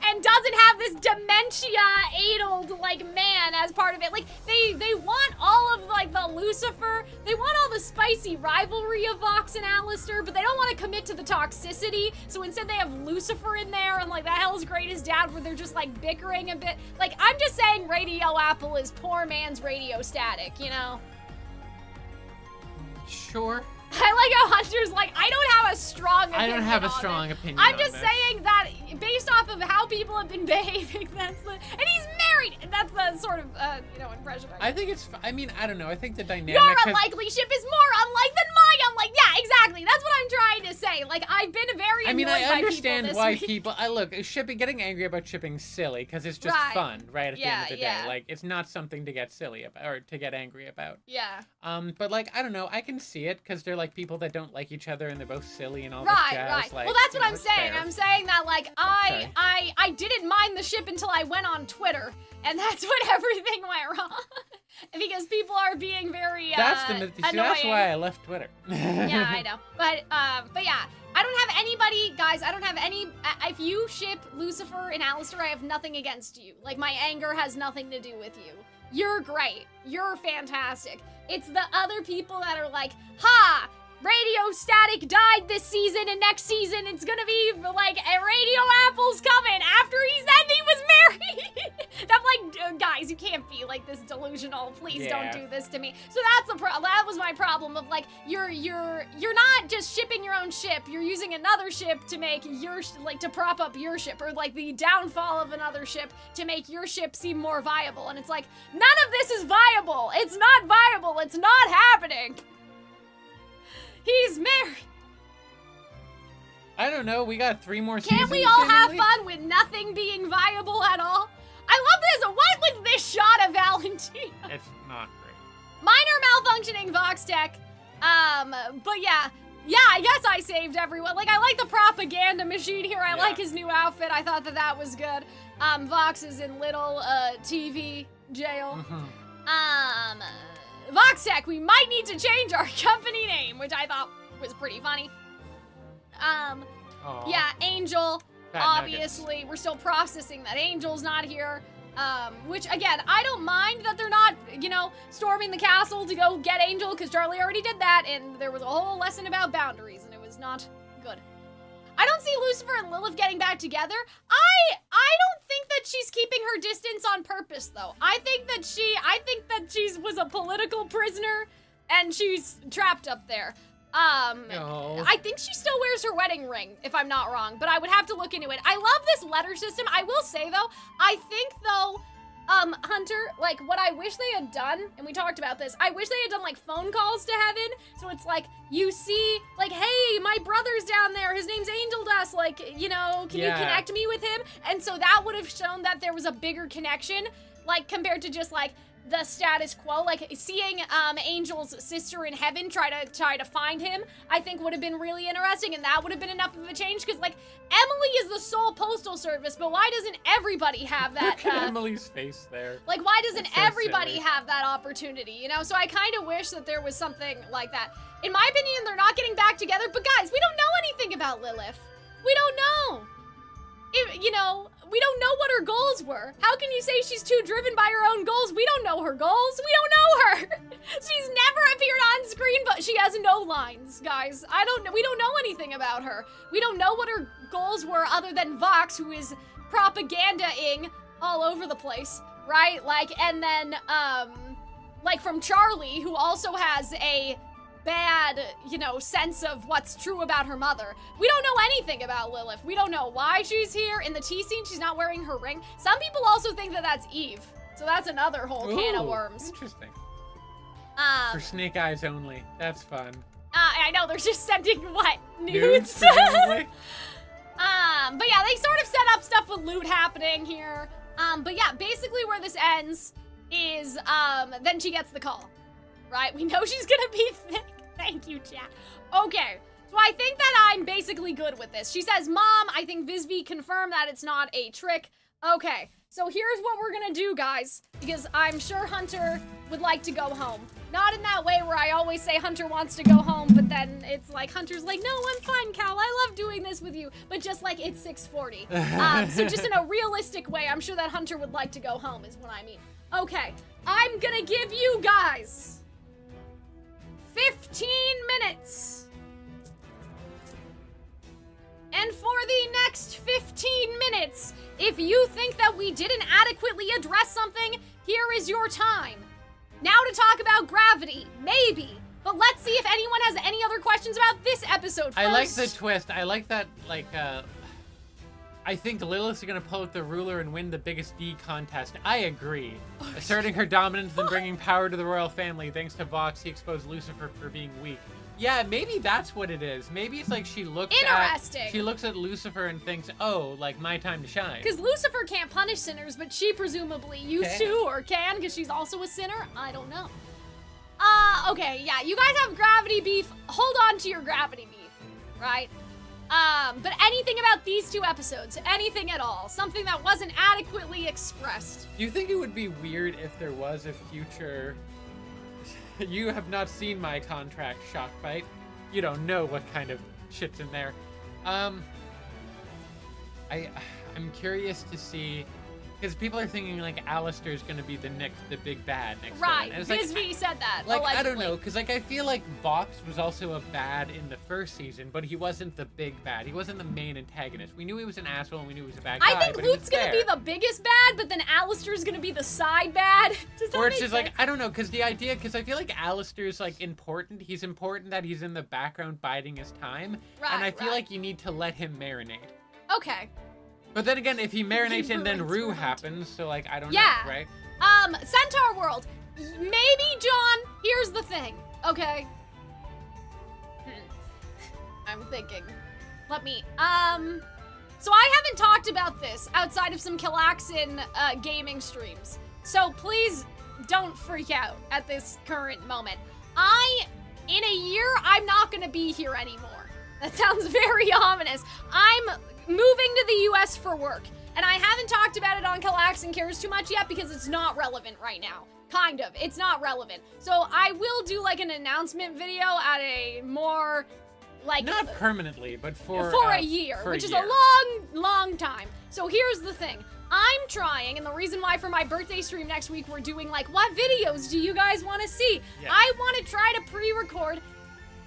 And doesn't have this dementia-addled, like, man as part of it. Like, they want all of, like, the Lucifer, they want all the spicy rivalry of Vox and Alistair, but they don't want to commit to the toxicity, so instead they have Lucifer in there, and, like, the Hell's Greatest Dad, where they're just, like, bickering a bit. Like, I'm just saying Radio Apple is poor man's Radio Static, you know? Sure. I like how Hunter's like, I don't have a strong opinion. I don't have a on strong it. opinion I'm on just this. saying that based off of how people have been behaving, and he's married, and that's the sort of, you know, impression I think it's, I mean, I don't know, I think the dynamic Your has... unlikely ship is more unlike than my unlike. Yeah, exactly. That's what I'm trying to say. Like, I've been very I mean, annoyed I by understand people why this week. people, look, shipping, getting angry about shipping's silly, because it's just Right. fun, right, at the end of the day. Yeah. Like, it's not something to get silly about, or to get angry about. Yeah. But, like, I don't know, I can see it, because they're, like, people that don't like each other, and they're both silly and all this jazz. Right. Like, Well, that's you what know, I'm it's saying. fair. I'm saying that, like, Okay. I didn't mind the ship until I went on Twitter, and that's when everything went wrong. Because people are being very, That's annoying. that's why I left Twitter. Yeah, I know. But yeah, I don't have anybody, guys, I don't have any, if you ship Lucifer and Alistair, I have nothing against you. Like, my anger has nothing to do with you. You're great. You're fantastic. It's the other people that are like, ha! Radio Static died this season, and next season it's gonna be like a Radio Apple's coming after he said he was married. I'm like, guys, you can't be like this delusional. Please don't do this to me. So that's the that was my problem of like you're not just shipping your own ship. You're using another ship to make your like to prop up your ship, or like the downfall of another ship to make your ship seem more viable. And it's like none of this is viable. It's not viable. It's not happening. He's married. I don't know, we got 3 more seasons. Can't we all have seemingly? fun with nothing being viable at all? I love this. What was this shot of Valentino? It's not great. Minor malfunctioning Vox tech. But yeah, I guess I saved everyone. Like, I like the propaganda machine here. I like his new outfit. I thought that was good. Vox is in little, TV jail. Vox Tech, we might need to change our company name, which I thought was pretty funny. Aw. Yeah, Angel, Fat obviously, nuggets. we're still processing that Angel's not here. Which, again, I don't mind that they're not, you know, storming the castle to go get Angel, because Charlie already did that, and there was a whole lesson about boundaries, and it was not good. I don't see Lucifer and Lilith getting back together. I don't think that she's keeping her distance on purpose, though. I think that she was a political prisoner, and she's trapped up there. No. I think she still wears her wedding ring, if I'm not wrong, but I would have to look into it. I love this letter system. I will say, though, I think, though, Hunter, like, what I wish they had done, and we talked about this, I wish they had done, like, phone calls to heaven, so it's like, you see, like, hey, my brother's down there, his name's Angel Dust, like, you know, can you connect me with him? And so that would have shown that there was a bigger connection, like, compared to just, like, the status quo, like seeing Angel's sister in heaven try to find him, I think would have been really interesting, and that would have been enough of a change, because like Emily is the sole postal service, but why doesn't everybody have that? Look at Emily's face there. Like, why doesn't so everybody silly. have that opportunity, you know? So I kind of wish that there was something like that. In my opinion, they're not getting back together, but guys, we don't know anything about Lilith. We don't know. You know, we don't know what her goals were. How can you say she's too driven by her own goals? We don't know her goals. We don't know her. She's never appeared on screen, but she has no lines, guys. We don't know anything about her. We don't know what her goals were other than Vox, who is propaganda-ing all over the place, right? Like, and then, like from Charlie, who also has a bad, you know, sense of what's true about her mother. We don't know anything about Lilith. We don't know why she's here. In the tea scene, she's not wearing her ring. Some people also think that that's Eve. So that's another whole can of worms. Interesting. For snake eyes only. That's fun. I know, they're just sending, what, nudes? Presumably. But yeah, they sort of set up stuff with loot happening here. But yeah, basically where this ends is, then she gets the call. Right? We know she's gonna be thick. Thank you, chat. Okay, so I think that I'm basically good with this. She says, Mom, I think Visvi confirmed that it's not a trick. Okay, so here's what we're gonna do, guys, because I'm sure Hunter would like to go home. Not in that way where I always say Hunter wants to go home, but then it's like, Hunter's like, no, I'm fine, Cal, I love doing this with you, but just like, it's 6:40. So just in a realistic way, I'm sure that Hunter would like to go home, is what I mean. Okay, I'm gonna give you guys 15 minutes. And for the next 15 minutes, if you think that we didn't adequately address something, here is your time. Now to talk about gravity, maybe. But let's see if anyone has any other questions about this episode first. I like the twist. I like that, like, I think Lilith's gonna pull out the ruler and win the biggest D contest. I agree. Asserting her dominance and bringing power to the royal family. Thanks to Vox, he exposed Lucifer for being weak. Yeah, maybe that's what it is. Maybe it's like she looks at Lucifer and thinks, oh, like my time to shine. Because Lucifer can't punish sinners, but she presumably used to or can because she's also a sinner. I don't know. Okay, yeah, you guys have gravity beef. Hold on to your gravity beef, right? But anything about these two episodes, anything at all, something that wasn't adequately expressed. Do you think it would be weird if there was a future... You have not seen my contract, Shockbite. You don't know what kind of shit's in there. I'm curious to see... Because people are thinking, like, Alistair's gonna be the big bad next one. Right, Visvi said that, like, allegedly. I don't know, because, like, I feel like Vox was also a bad in the first season, but he wasn't the big bad. He wasn't the main antagonist. We knew he was an asshole, and we knew he was a bad guy, I think Luke's gonna be the biggest bad, but then Alistair's gonna be the side bad. Does that Or make it's just sense? like, I don't know, because I feel like Alistair's, like, important. He's important that he's in the background biding his time, and I feel like you need to let him marinate. Okay. But then again, if he marinates and then Rue happens, so, like, I don't know, right? Centaur World. Maybe, John, here's the thing, okay? I'm thinking. Let me, so I haven't talked about this outside of some Calxiyn gaming streams. So please don't freak out at this current moment. In a year, I'm not gonna be here anymore. That sounds very ominous. I'm moving to the US for work, and I haven't talked about it on Calxiyn Cares too much yet because it's not relevant right now. Kind of, it's not relevant. So I will do like an announcement video at a more, like... Not permanently, but for a year, which is a long time. So here's the thing. I'm trying, and the reason why for my birthday stream next week we're doing like, what videos do you guys want to see? Yeah. I want to try to pre-record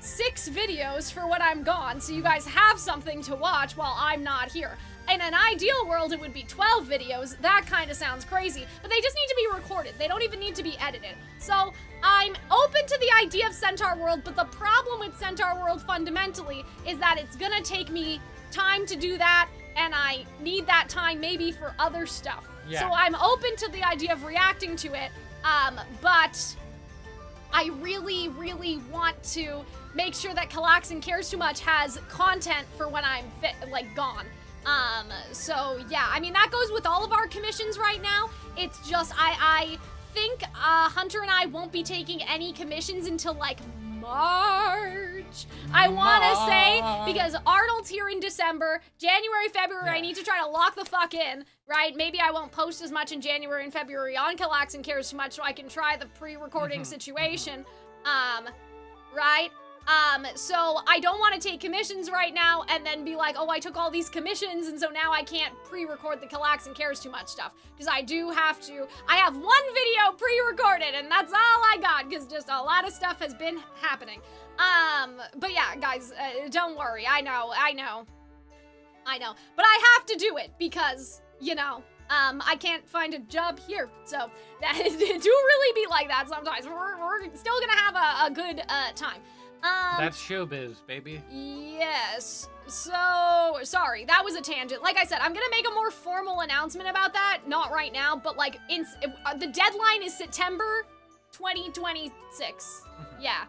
6 videos for when I'm gone, so you guys have something to watch while I'm not here. in an ideal world, it would be 12 videos. That kind of sounds crazy, but they just need to be recorded. They don't even need to be edited. So I'm open to the idea of Centaur World, but the problem with Centaur World fundamentally is that it's gonna take me time to do that, and I need that time maybe for other stuff. Yeah. So I'm open to the idea of reacting to it, but I really, really want to make sure that Calxiyn Cares Too Much has content for when I'm gone. So yeah, I mean, that goes with all of our commissions right now. It's just, I think, Hunter and I won't be taking any commissions until, like, March. I want to say, because Arnold's here in December, January, February, I need to try to lock the fuck in, right? Maybe I won't post as much in January and February on Calxiyn Cares Too Much, so I can try the pre-recording situation, right? So I don't want to take commissions right now and then be like, oh, I took all these commissions and so now I can't pre-record the Calxiyn Cares Too Much stuff. Because I do have to, I have one video pre-recorded and that's all I got because just a lot of stuff has been happening. But yeah, guys, don't worry. I know. But I have to do it because, you know, I can't find a job here. So that do really be like that sometimes. We're still gonna have a good time. That's showbiz, baby. Yes. So, sorry, that was a tangent. Like I said, I'm gonna make a more formal announcement about that. Not right now, but like, the deadline is September 2026. Yeah.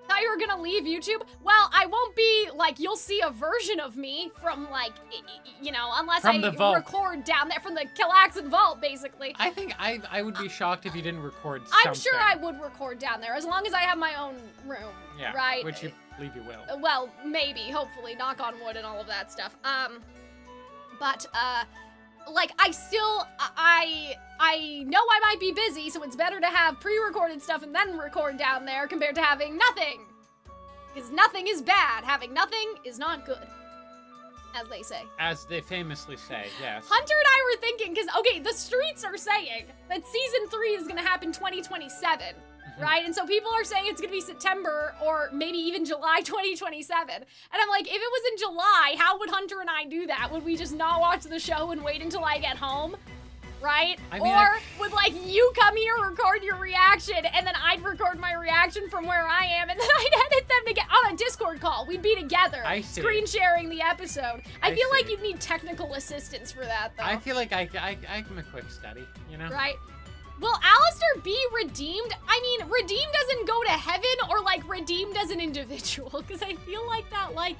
Thought you were gonna leave YouTube? Well, I won't be, like, you'll see a version of me from, like, you know, unless I record down there from the Calxiyn Vault, basically. I think I would be shocked if you didn't record something. I'm sure I would record down there, as long as I have my own room, right? Which you believe you will. Well, maybe, hopefully, knock on wood and all of that stuff. Like, I know I might be busy, so it's better to have pre-recorded stuff and then record down there compared to having nothing. Because nothing is bad. Having nothing is not good, as they say. As they famously say, yes. Hunter and I were thinking, because, okay, the streets are saying that season 3 is going to happen 2027. Right? And so people are saying it's going to be September or maybe even July 2027. And I'm like, if it was in July, how would Hunter and I do that? Would we just not watch the show and wait until I get home? Right? I mean, would, like, you come here, record your reaction, and then I'd record my reaction from where I am, and then I'd edit them together on a Discord call. We'd be together, screen sharing the episode. I feel like you'd need technical assistance for that, though. I feel like I'm a quick study, you know? Right? Will Alistair be redeemed? I mean, redeemed doesn't go to heaven or, like, redeemed as an individual, because I feel like that, like,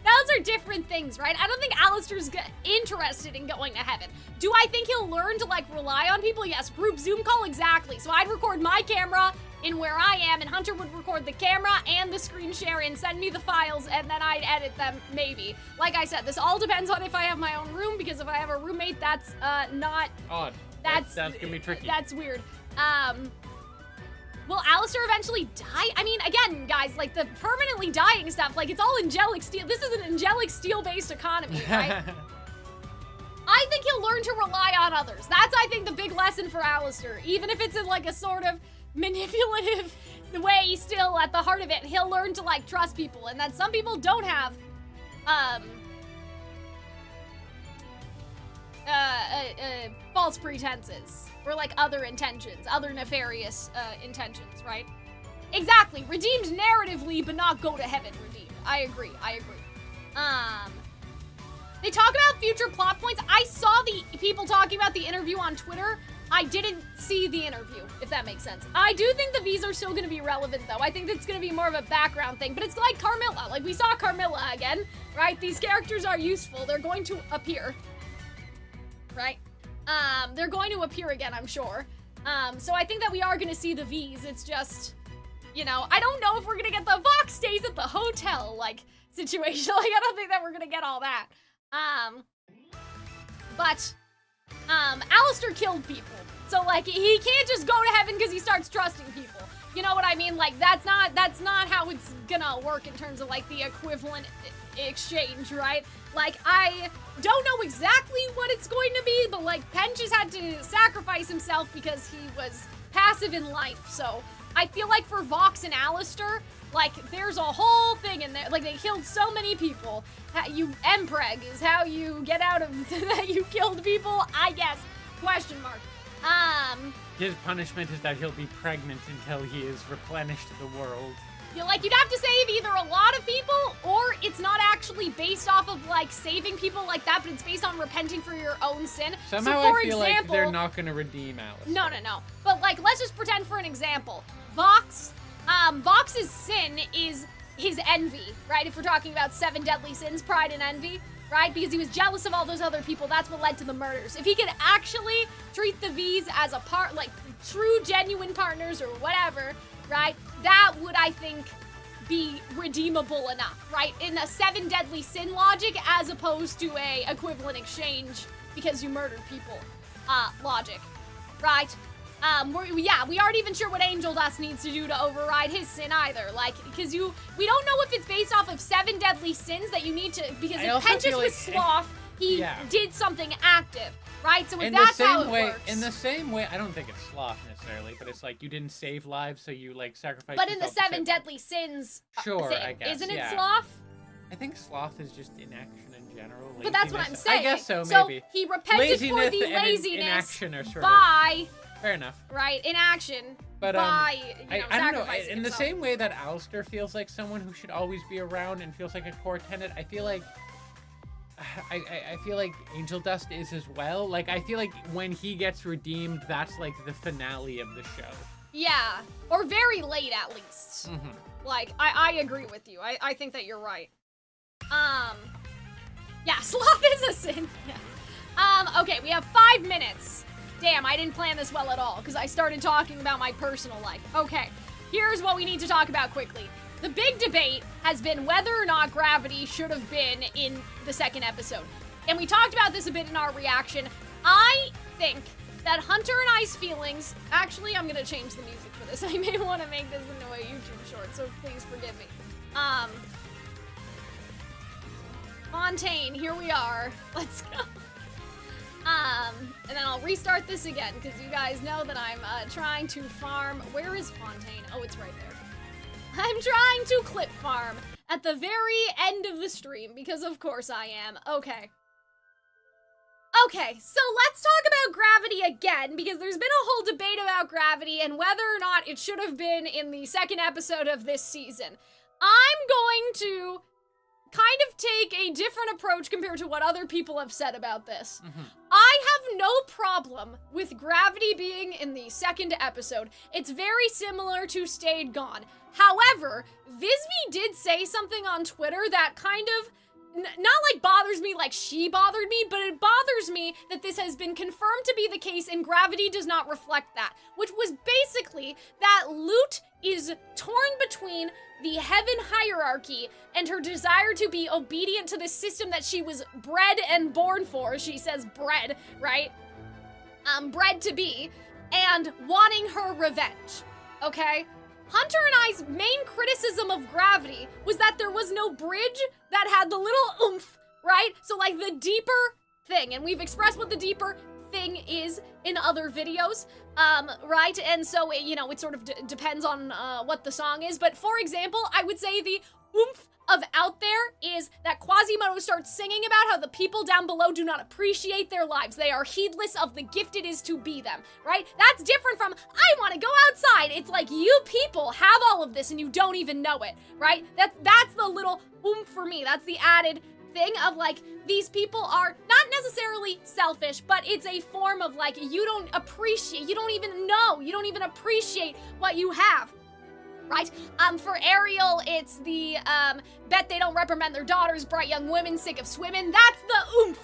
those are different things, right? I don't think Alistair's interested in going to heaven. Do I think he'll learn to, like, rely on people? Yes, group Zoom call, exactly. So I'd record my camera in where I am, and Hunter would record the camera and the screen share and send me the files, and then I'd edit them, maybe. Like I said, this all depends on if I have my own room, because if I have a roommate, that's, not... Odd. That's gonna be tricky. That's weird. Will Alistair eventually die? I mean, again, guys, like, the permanently dying stuff, like, it's all angelic steel. This is an angelic steel-based economy, right? I think he'll learn to rely on others. That's, I think, the big lesson for Alistair. Even if it's in, like, a sort of manipulative way, still, at the heart of it, he'll learn to, like, trust people, and that some people don't have, false pretenses, or, like, other intentions, other nefarious, intentions, right? Exactly, redeemed narratively, but not go to heaven redeemed. I agree. They talk about future plot points. I saw the people talking about the interview on Twitter. I didn't see the interview, if that makes sense. I do think the V's are still gonna be relevant, though. I think it's gonna be more of a background thing, but it's like Carmilla. Like, we saw Carmilla again, right? These characters are useful. They're going to appear, right? They're going to appear again, I'm sure. So I think that we are gonna see the V's. It's just, you know, I don't know if we're gonna get the Vox stays at the hotel, like, situation. Like, I don't think that we're gonna get all that. But Alistair killed people. So, like, he can't just go to heaven because he starts trusting people. You know what I mean? Like, that's not how it's gonna work in terms of, like, the equivalent exchange, right? Like, I don't know exactly what it's going to be, but, like, Penn just had to sacrifice himself because he was passive in life. So, I feel like for Vox and Alastor, like, there's a whole thing in there. Like, they killed so many people. Mpreg is how you get out of that you killed people, I guess. Question mark. His punishment is that he'll be pregnant until he is replenished the world. You'd have to save either a lot of people, or it's not actually based off of, like, saving people like that, but it's based on repenting for your own sin. Somehow so, for I feel example, like they're not gonna redeem Alice. No. But, like, let's just pretend for an example. Vox's sin is his envy, right? If we're talking about 7 deadly sins, pride and envy, right? Because he was jealous of all those other people. That's what led to the murders. If he could actually treat the V's as like, true, genuine partners or whatever, right? That would, I think, be redeemable enough, right? In a 7 deadly sin logic, as opposed to a equivalent exchange because you murdered people logic, right? We aren't even sure what Angel Dust needs to do to override his sin either. Like, because we don't know if it's based off of 7 deadly sins that you need to, because if Penchus was sloth, he did something active, right? So if that's how it works. In the same way, I don't think it's sloth necessarily, but it's like you didn't save lives, so you, like, sacrificed But in the yourself to 7 deadly sins sure, thing, I guess, isn't it sloth? I think sloth is just inaction in general. But that's what I'm saying. I guess so, maybe. So he repented for the laziness inaction are sort by... Fair enough. Right, inaction. But by, I don't know. In himself. the same way that Alistair feels like someone who should always be around and feels like a core tenet, I feel like I feel like Angel Dust is as well. Like, I feel like when he gets redeemed, that's like the finale of the show. Yeah, or very late at least. Mm-hmm. Like, I agree with you. I think that you're right. Yeah, sloth is a sin. Yeah. Okay, we have 5 minutes. Damn, I didn't plan this well at all, because I started talking about my personal life. Okay, here's what we need to talk about quickly. The big debate has been whether or not Gravity should have been in the 2nd episode. And we talked about this a bit in our reaction. I think that Hunter and I's feelings... Actually, I'm gonna change the music for this. I may want to make this into a YouTube short, so please forgive me. Fontaine, here we are. Let's go. And then I'll restart this again, because you guys know that I'm trying to farm. Where is Fontaine? Oh, it's right there. I'm trying to clip farm at the very end of the stream, because of course I am. Okay. Okay, so let's talk about Gravity again, because there's been a whole debate about Gravity and whether or not it should have been in the 2nd episode of this season. I'm going to kind of take a different approach compared to what other people have said about this. Mm-hmm. I have no problem with Gravity being in the 2nd episode. It's very similar to Stayed Gone. However, Visby did say something on Twitter that kind of, not like bothers me like she bothered me, but it bothers me that this has been confirmed to be the case and Gravity does not reflect that, which was basically that Lute is torn between the heaven hierarchy and her desire to be obedient to the system that she was bred and born for. She says bred, right? Bred to be, and wanting her revenge, okay? Hunter and I's main criticism of Gravity was that there was no bridge that had the little oomph, right? So, like, the deeper thing, and we've expressed what the deeper thing is in other videos, right? And so, it sort of depends on what the song is, but for example, I would say the oomph of Out There is that Quasimodo starts singing about how the people down below do not appreciate their lives. They are heedless of the gift it is to be them, right? That's different from, I want to go outside. It's like, you people have all of this and you don't even know it, right? That's the little oomph for me. That's the added thing of, like, these people are not necessarily selfish, but it's a form of, like, you don't even know, you don't even appreciate what you have. Right? For Ariel, it's the, bet they don't reprimand their daughters, bright young women sick of swimming. That's the oomph,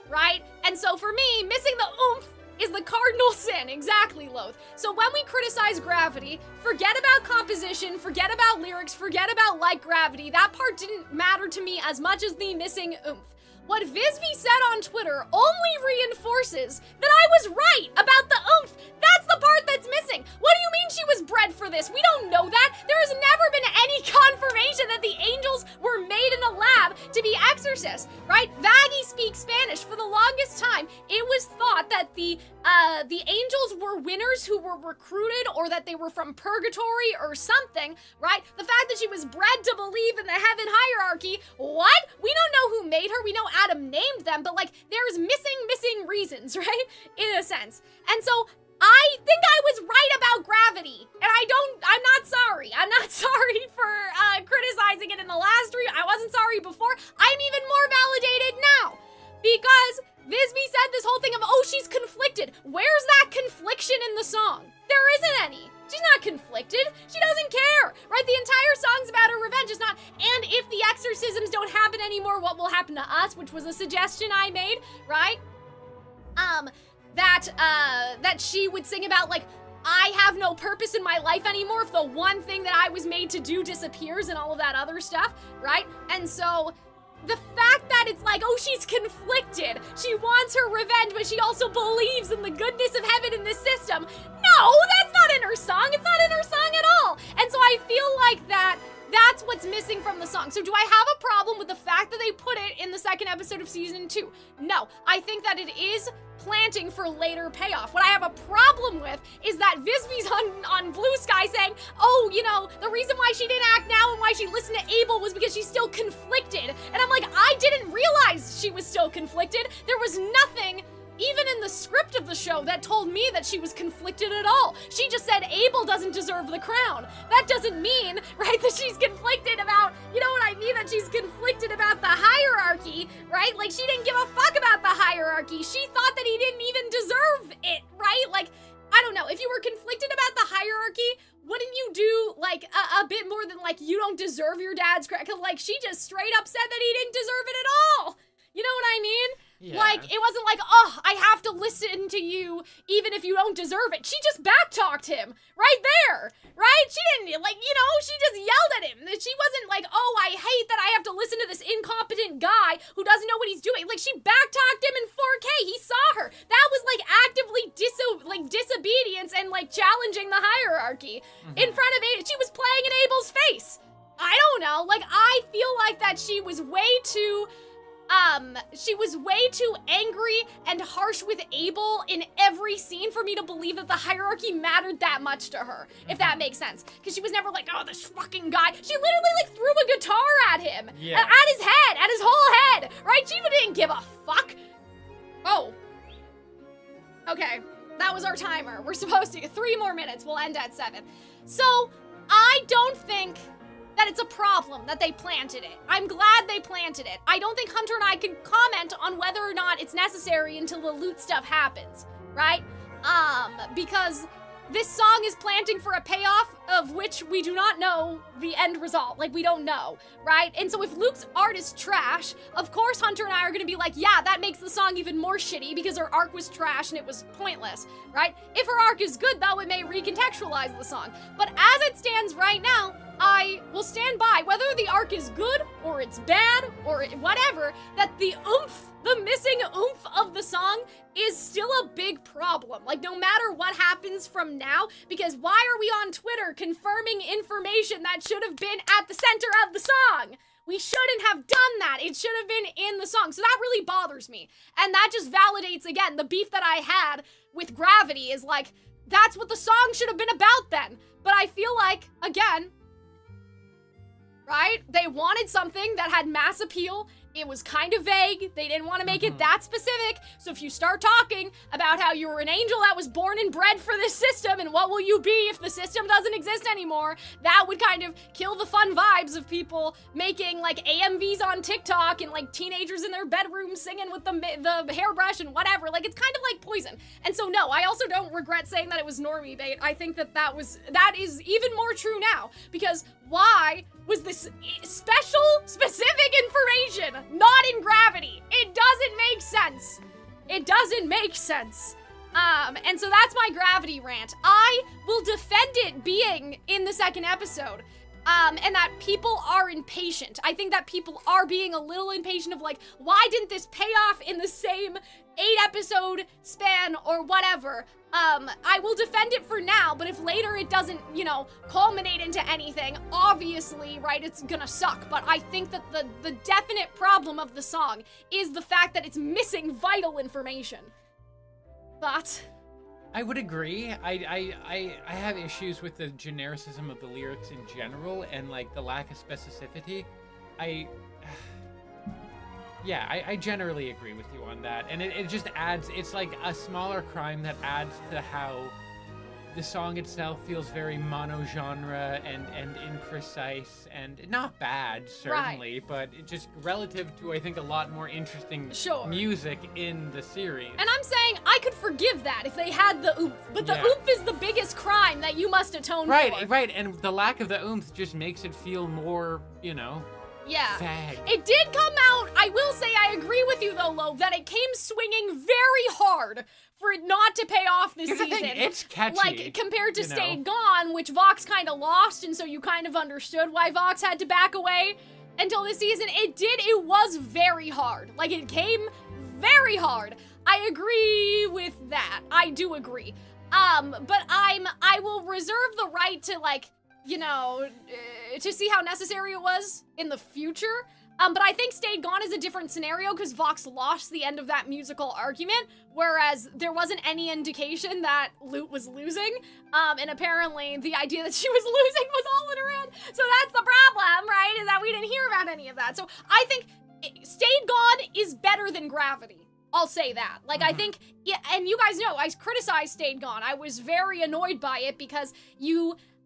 right? And so for me, missing the oomph is the cardinal sin. Exactly, Loath. So when we criticize Gravity, forget about composition, forget about lyrics, forget about like Gravity. That part didn't matter to me as much as the missing oomph. what Visby said on Twitter only reinforces that I was right about the oomph. That's the part that's missing. What do you mean she was bred for this? We don't know that. There has never been any confirmation that the angels were made in a lab to be exorcists, right? Vaggie speaks Spanish. For the longest time, it was thought that the angels were winners who were recruited, or that they were from purgatory or something, right? The fact that she was bred to believe in the heaven hierarchy, what? We don't know who made her. We know Adam named them, but like there's missing reasons, right? In a sense. And so I think I was right about gravity, and I'm not sorry. I'm not sorry for criticizing it in the last stream. I wasn't sorry before. I'm even more validated now, because Visby said this whole thing of, oh, she's conflicted. Where's that confliction in the song? There isn't any. She's not conflicted. She doesn't care, right? The entire song's about her revenge. It's not, and if the exorcisms don't happen anymore, what will happen to us? Which was a suggestion I made, right? That she would sing about, like, I have no purpose in my life anymore if the one thing that I was made to do disappears and all of that other stuff, right? And so the fact that it's like, oh, she's conflicted. She wants her revenge, but she also believes in the goodness of heaven in this system. No, that's not in her song. It's not in her song at all. And so I feel like that's what's missing from the song. So do I have a problem with the fact that they put it in the second episode of season 2? No, I think that it is planting for later payoff. What I have a problem with is that Visby's on Blue Sky saying, oh, you know, the reason why she didn't act now and why she listened to Abel was because she's still conflicted. And I'm like, I didn't realize she was still conflicted. There was nothing even in the script of the show that told me that she was conflicted at all. She just said Abel doesn't deserve the crown. That doesn't mean, right, that she's conflicted about, you know what I mean, that she's conflicted about the hierarchy, right? Like, she didn't give a fuck about the hierarchy. She thought that he didn't even deserve it, right? Like, I don't know. If you were conflicted about the hierarchy, wouldn't you do, like, a bit more than, like, you don't deserve your dad's crown? Because, like, she just straight up said that he didn't deserve it at all. You know what I mean? Yeah. Like, it wasn't like, oh, I have to listen to you even if you don't deserve it. She just backtalked him right there, right? She didn't, like, you know, she just yelled at him. She wasn't like, oh, I hate that I have to listen to this incompetent guy who doesn't know what he's doing. Like, she backtalked him in 4K. He saw her. That was, like, actively disobedience and, like, challenging the hierarchy in front of Abel. She was playing in Abel's face. I don't know. Like, I feel like that she was way too angry and harsh with Abel in every scene for me to believe that the hierarchy mattered that much to her, if that makes sense. Because she was never like, oh, this fucking guy. She literally, like, threw a guitar at him. Yeah. At his head, at his whole head, right? She didn't give a fuck. Oh. Okay, that was our timer. We're supposed to, 3 more minutes, we'll end at 7. So, I don't think that it's a problem that they planted it. I'm glad they planted it. I don't think Hunter and I can comment on whether or not it's necessary until the loot stuff happens, right? Because this song is planting for a payoff of which we do not know the end result. Like, we don't know, right? And so if Luke's art is trash, of course Hunter and I are gonna be like, yeah, that makes the song even more shitty because her arc was trash and it was pointless, right? If her arc is good, though, it may recontextualize the song. But as it stands right now, I will stand by, whether the arc is good or it's bad or whatever, that the oomph, the missing oomph of the song is still a big problem. Like, no matter what happens from now, because why are we on Twitter confirming information that should have been at the center of the song? We shouldn't have done that. It should have been in the song. So that really bothers me. And that just validates, again, the beef that I had with Gravity is like, that's what the song should have been about then. But I feel like, again, right? They wanted something that had mass appeal. It was kind of vague. They didn't want to make it that specific. So if you start talking about how you were an angel that was born and bred for this system, and what will you be if the system doesn't exist anymore, that would kind of kill the fun vibes of people making, like, AMVs on TikTok and, like, teenagers in their bedrooms singing with the hairbrush and whatever. Like, it's kind of like Poison. And so, no, I also don't regret saying that it was normie bait. I think that is even more true now, because why was this specific information not in Gravity? It doesn't make sense. It doesn't make sense. And so that's my Gravity rant. I will defend it being in the second episode. and that people are impatient. I think that people are being a little impatient of like, why didn't this pay off in the same 8-episode span or whatever? I will defend it for now, but if later it doesn't, you know, culminate into anything, obviously, right, it's gonna suck. But I think that the definite problem of the song is the fact that it's missing vital information. But I would agree. I have issues with the genericism of the lyrics in general and like the lack of specificity. I generally agree with you on that. And it just adds, it's like a smaller crime that adds to how the song itself feels very mono-genre and imprecise and not bad, certainly, but it just relative to, I think, a lot more interesting music in the series. And I'm saying I could forgive that if they had the oomph, but the oomph is the biggest crime that you must atone for. Right, and the lack of the oomph just makes it feel more, you know, fag. It did come out, I will say I agree with you though, Lo, that it came swinging very hard for it not to pay off this season. Thing, it's catchy. Like, compared to Stayed Gone, which Vox kind of lost, and so you kind of understood why Vox had to back away until this season. It was very hard. Like, it came very hard. I agree with that. I do agree. But I will reserve the right to, like, you know, to see how necessary it was in the future. But I think Stayed Gone is a different scenario because Vox lost the end of that musical argument, whereas there wasn't any indication that Lute was losing. And apparently the idea that she was losing was all in her head. So that's the problem, right? Is that we didn't hear about any of that. So I think Stayed Gone is better than Gravity. I'll say that. Like, I think, and you guys know, I criticized Stayed Gone. I was very annoyed by it because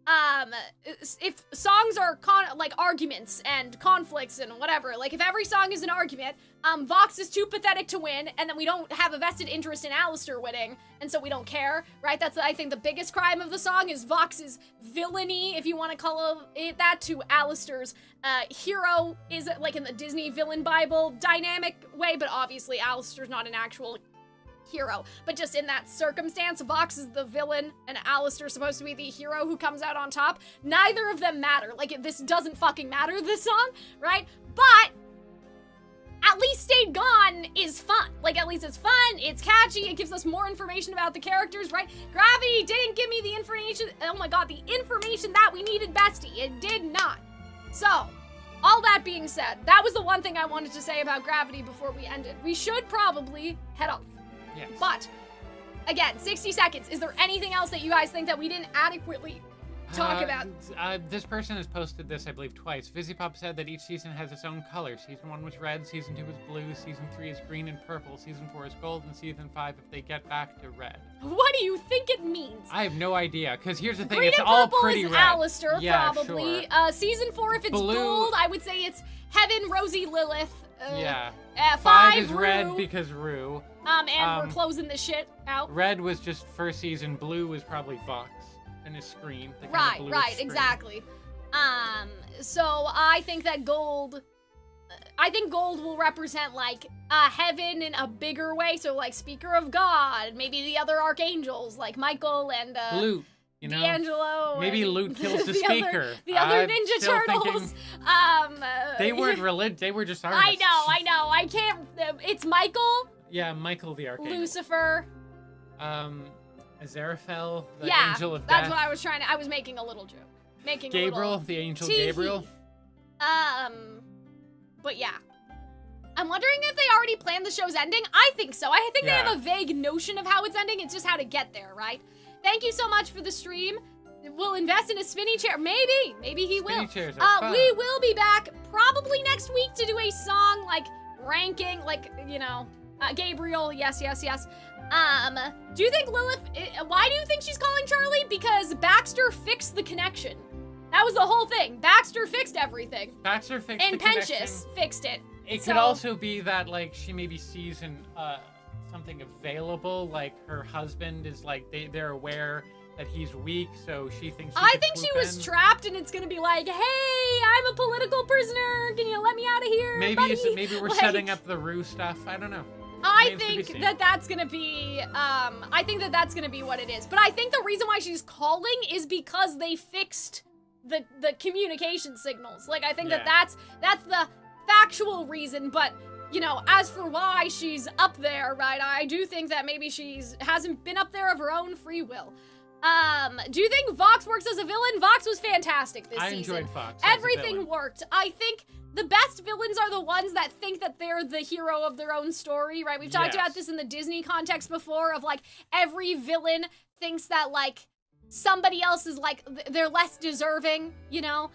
if songs are like arguments and conflicts and whatever, like if every song is an argument, Vox is too pathetic to win, and then we don't have a vested interest in Alistair winning, and so we don't care, right? That's, I think, the biggest crime of the song is Vox's villainy, if you want to call it that, to Alistair's hero is like in the Disney villain Bible dynamic way, but obviously Alistair's not an actual hero, but just in that circumstance, Vox is the villain and Alistair's supposed to be the hero who comes out on top. Neither of them matter. Like, this doesn't fucking matter, this song, right? But at least Stayed Gone is fun. Like, at least it's fun, it's catchy, it gives us more information about the characters, right? Gravity didn't give me the information, oh my god, the information that we needed, bestie. It did not. So, all that being said, that was the one thing I wanted to say about Gravity before we ended. We should probably head off. Yes. But, again, 60 seconds. Is there anything else that you guys think that we didn't adequately talk about? This person has posted this, I believe, twice. Vizzypop said that each season has its own color. Season 1 was red, Season 2 was blue, Season 3 is green and purple, Season 4 is gold, and Season 5 if they get back to red. What do you think it means? I have no idea, because here's the thing, Green it's and all purple pretty is red. Alistair, yeah, probably. Sure. Season 4, if it's Blue. gold, I would say it's Heaven, Rosie, Lilith. Yeah. 5 is Rue. red because Rue. And we're closing this shit out. Red was just first season. Blue was probably Vox and his scream. Right, exactly. So I think that gold will represent, like, heaven in a bigger way. So, like, Speaker of God, maybe the other archangels, like Michael and, Lute. You know, D'Angelo. maybe Lute kills the speaker. The other Ninja still Turtles. They weren't religious. They were just artists. I know. I can't. It's Michael. Yeah, Michael the Archangel. Lucifer. Aziraphale, the angel of death. That's what I was trying to. I was making a little joke. Gabriel, the angel Gabriel. But yeah. I'm wondering if they already planned the show's ending. I think so. I think they have a vague notion of how it's ending. It's just how to get there, right? Thank you so much for the stream. We'll invest in a spinny chair. Maybe he will. Spinny chairs are fun. We will be back probably next week to do a song, like, ranking, like, you know, Gabriel, yes. Do you think Lilith, why do you think she's calling Charlie? Because Baxter fixed the connection. That was the whole thing. Baxter fixed everything. Baxter fixed and the connection. And Pentious fixed it. It could also be that, like, she maybe sees something available, like her husband is, like, they're aware that he's weak, so she thinks I think she was trapped, and it's gonna be like, hey, I'm a political prisoner, can you let me out of here, buddy? Maybe we're like, setting up the Rue stuff, I don't know. I think that's gonna be, I think that's gonna be what it is. But I think the reason why she's calling is because they fixed the communication signals. Like, I think Yeah. that's the factual reason, but, you know, as for why she's up there, right, I do think that maybe hasn't been up there of her own free will. Do you think Vox works as a villain? Vox was fantastic this season. I enjoyed Fox. as a Everything villain. worked. I think the best villains are the ones that think that they're the hero of their own story, right? We've talked about this in the Disney context before, of like every villain thinks that like somebody else is like they're less deserving, you know?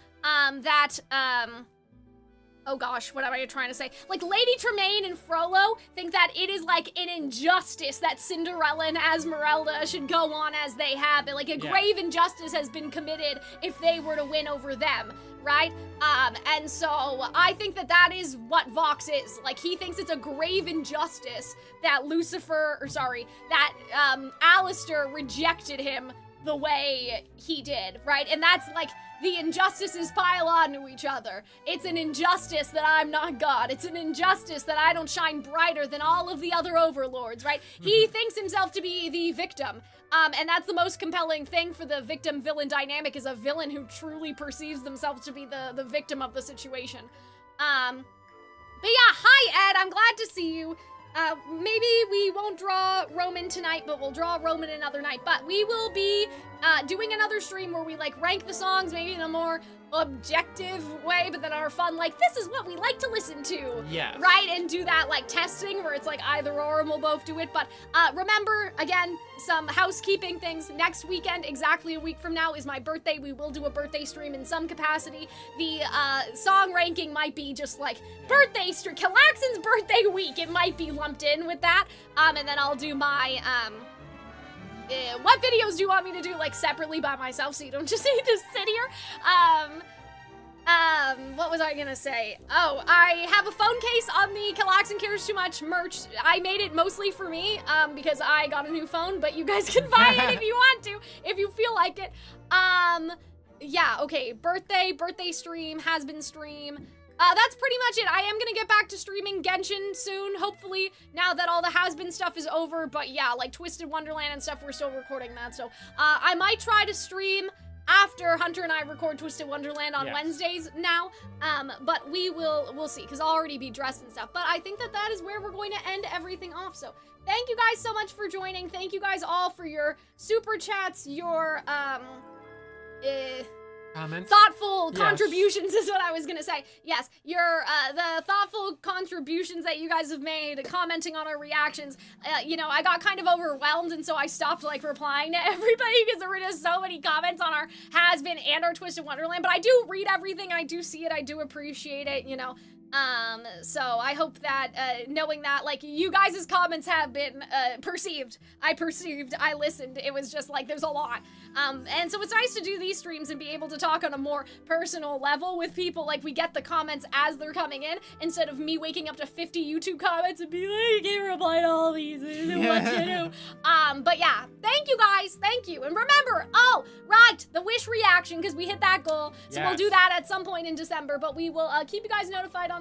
Oh gosh, what am I trying to say? Like, Lady Tremaine and Frollo think that it is like an injustice that Cinderella and Esmeralda should go on as they have. But like, a grave injustice has been committed if they were to win over them, right? And so I think that is what Vox is. Like, he thinks it's a grave injustice that that Alistair rejected him the way he did, right? And that's like, the injustices pile on to each other. It's an injustice that I'm not God. It's an injustice that I don't shine brighter than all of the other overlords, right? He thinks himself to be the victim. And that's the most compelling thing for the victim-villain dynamic, is a villain who truly perceives themselves to be the victim of the situation. But yeah, hi Ed, I'm glad to see you. Maybe we won't draw Roman tonight, but we'll draw Roman another night. But we will be doing another stream where we like rank the songs, maybe in a more objective way, but that are fun, like, this is what we like to listen to. Yes. Right? And do that like testing where it's like either or and we'll both do it. But remember, again, some housekeeping things. Next weekend, exactly a week from now, is my birthday. We will do a birthday stream in some capacity. The song ranking might be just like birthday stream, Calxiyn's birthday week. It might be lumped in with that. And then I'll do my what videos do you want me to do, like, separately by myself, so you don't just need to sit here? What was I gonna say? Oh, I have a phone case on the Calxiyn Cares Too Much merch. I made it mostly for me, because I got a new phone, but you guys can buy it if you want to, if you feel like it. Yeah, okay, birthday stream, Hasbin stream. That's pretty much it. I am gonna get back to streaming Genshin soon, hopefully, now that all the Hasbin stuff is over. But yeah, like Twisted Wonderland and stuff, we're still recording that. So I might try to stream after Hunter and I record Twisted Wonderland on Wednesdays now. But we'll see, because I'll already be dressed and stuff. But I think that is where we're going to end everything off. So thank you guys so much for joining. Thank you guys all for your super chats, your comments? Thoughtful contributions is what I was gonna say. Yes, your the thoughtful contributions that you guys have made, commenting on our reactions. You know, I got kind of overwhelmed, and so I stopped like replying to everybody because there were just so many comments on our Hasbin and our Twisted Wonderland. But I do read everything, I do see it, I do appreciate it, you know. So I hope that, knowing that, like, you guys' comments have been, perceived. I listened. It was just, like, there's a lot. And so it's nice to do these streams and be able to talk on a more personal level with people. Like, we get the comments as they're coming in, instead of me waking up to 50 YouTube comments and being like, I can't reply to all these, I don't know what to do. But yeah, thank you guys, thank you. And remember, oh, right, the Wish reaction, because we hit that goal. So we'll do that at some point in December, but we will, keep you guys notified on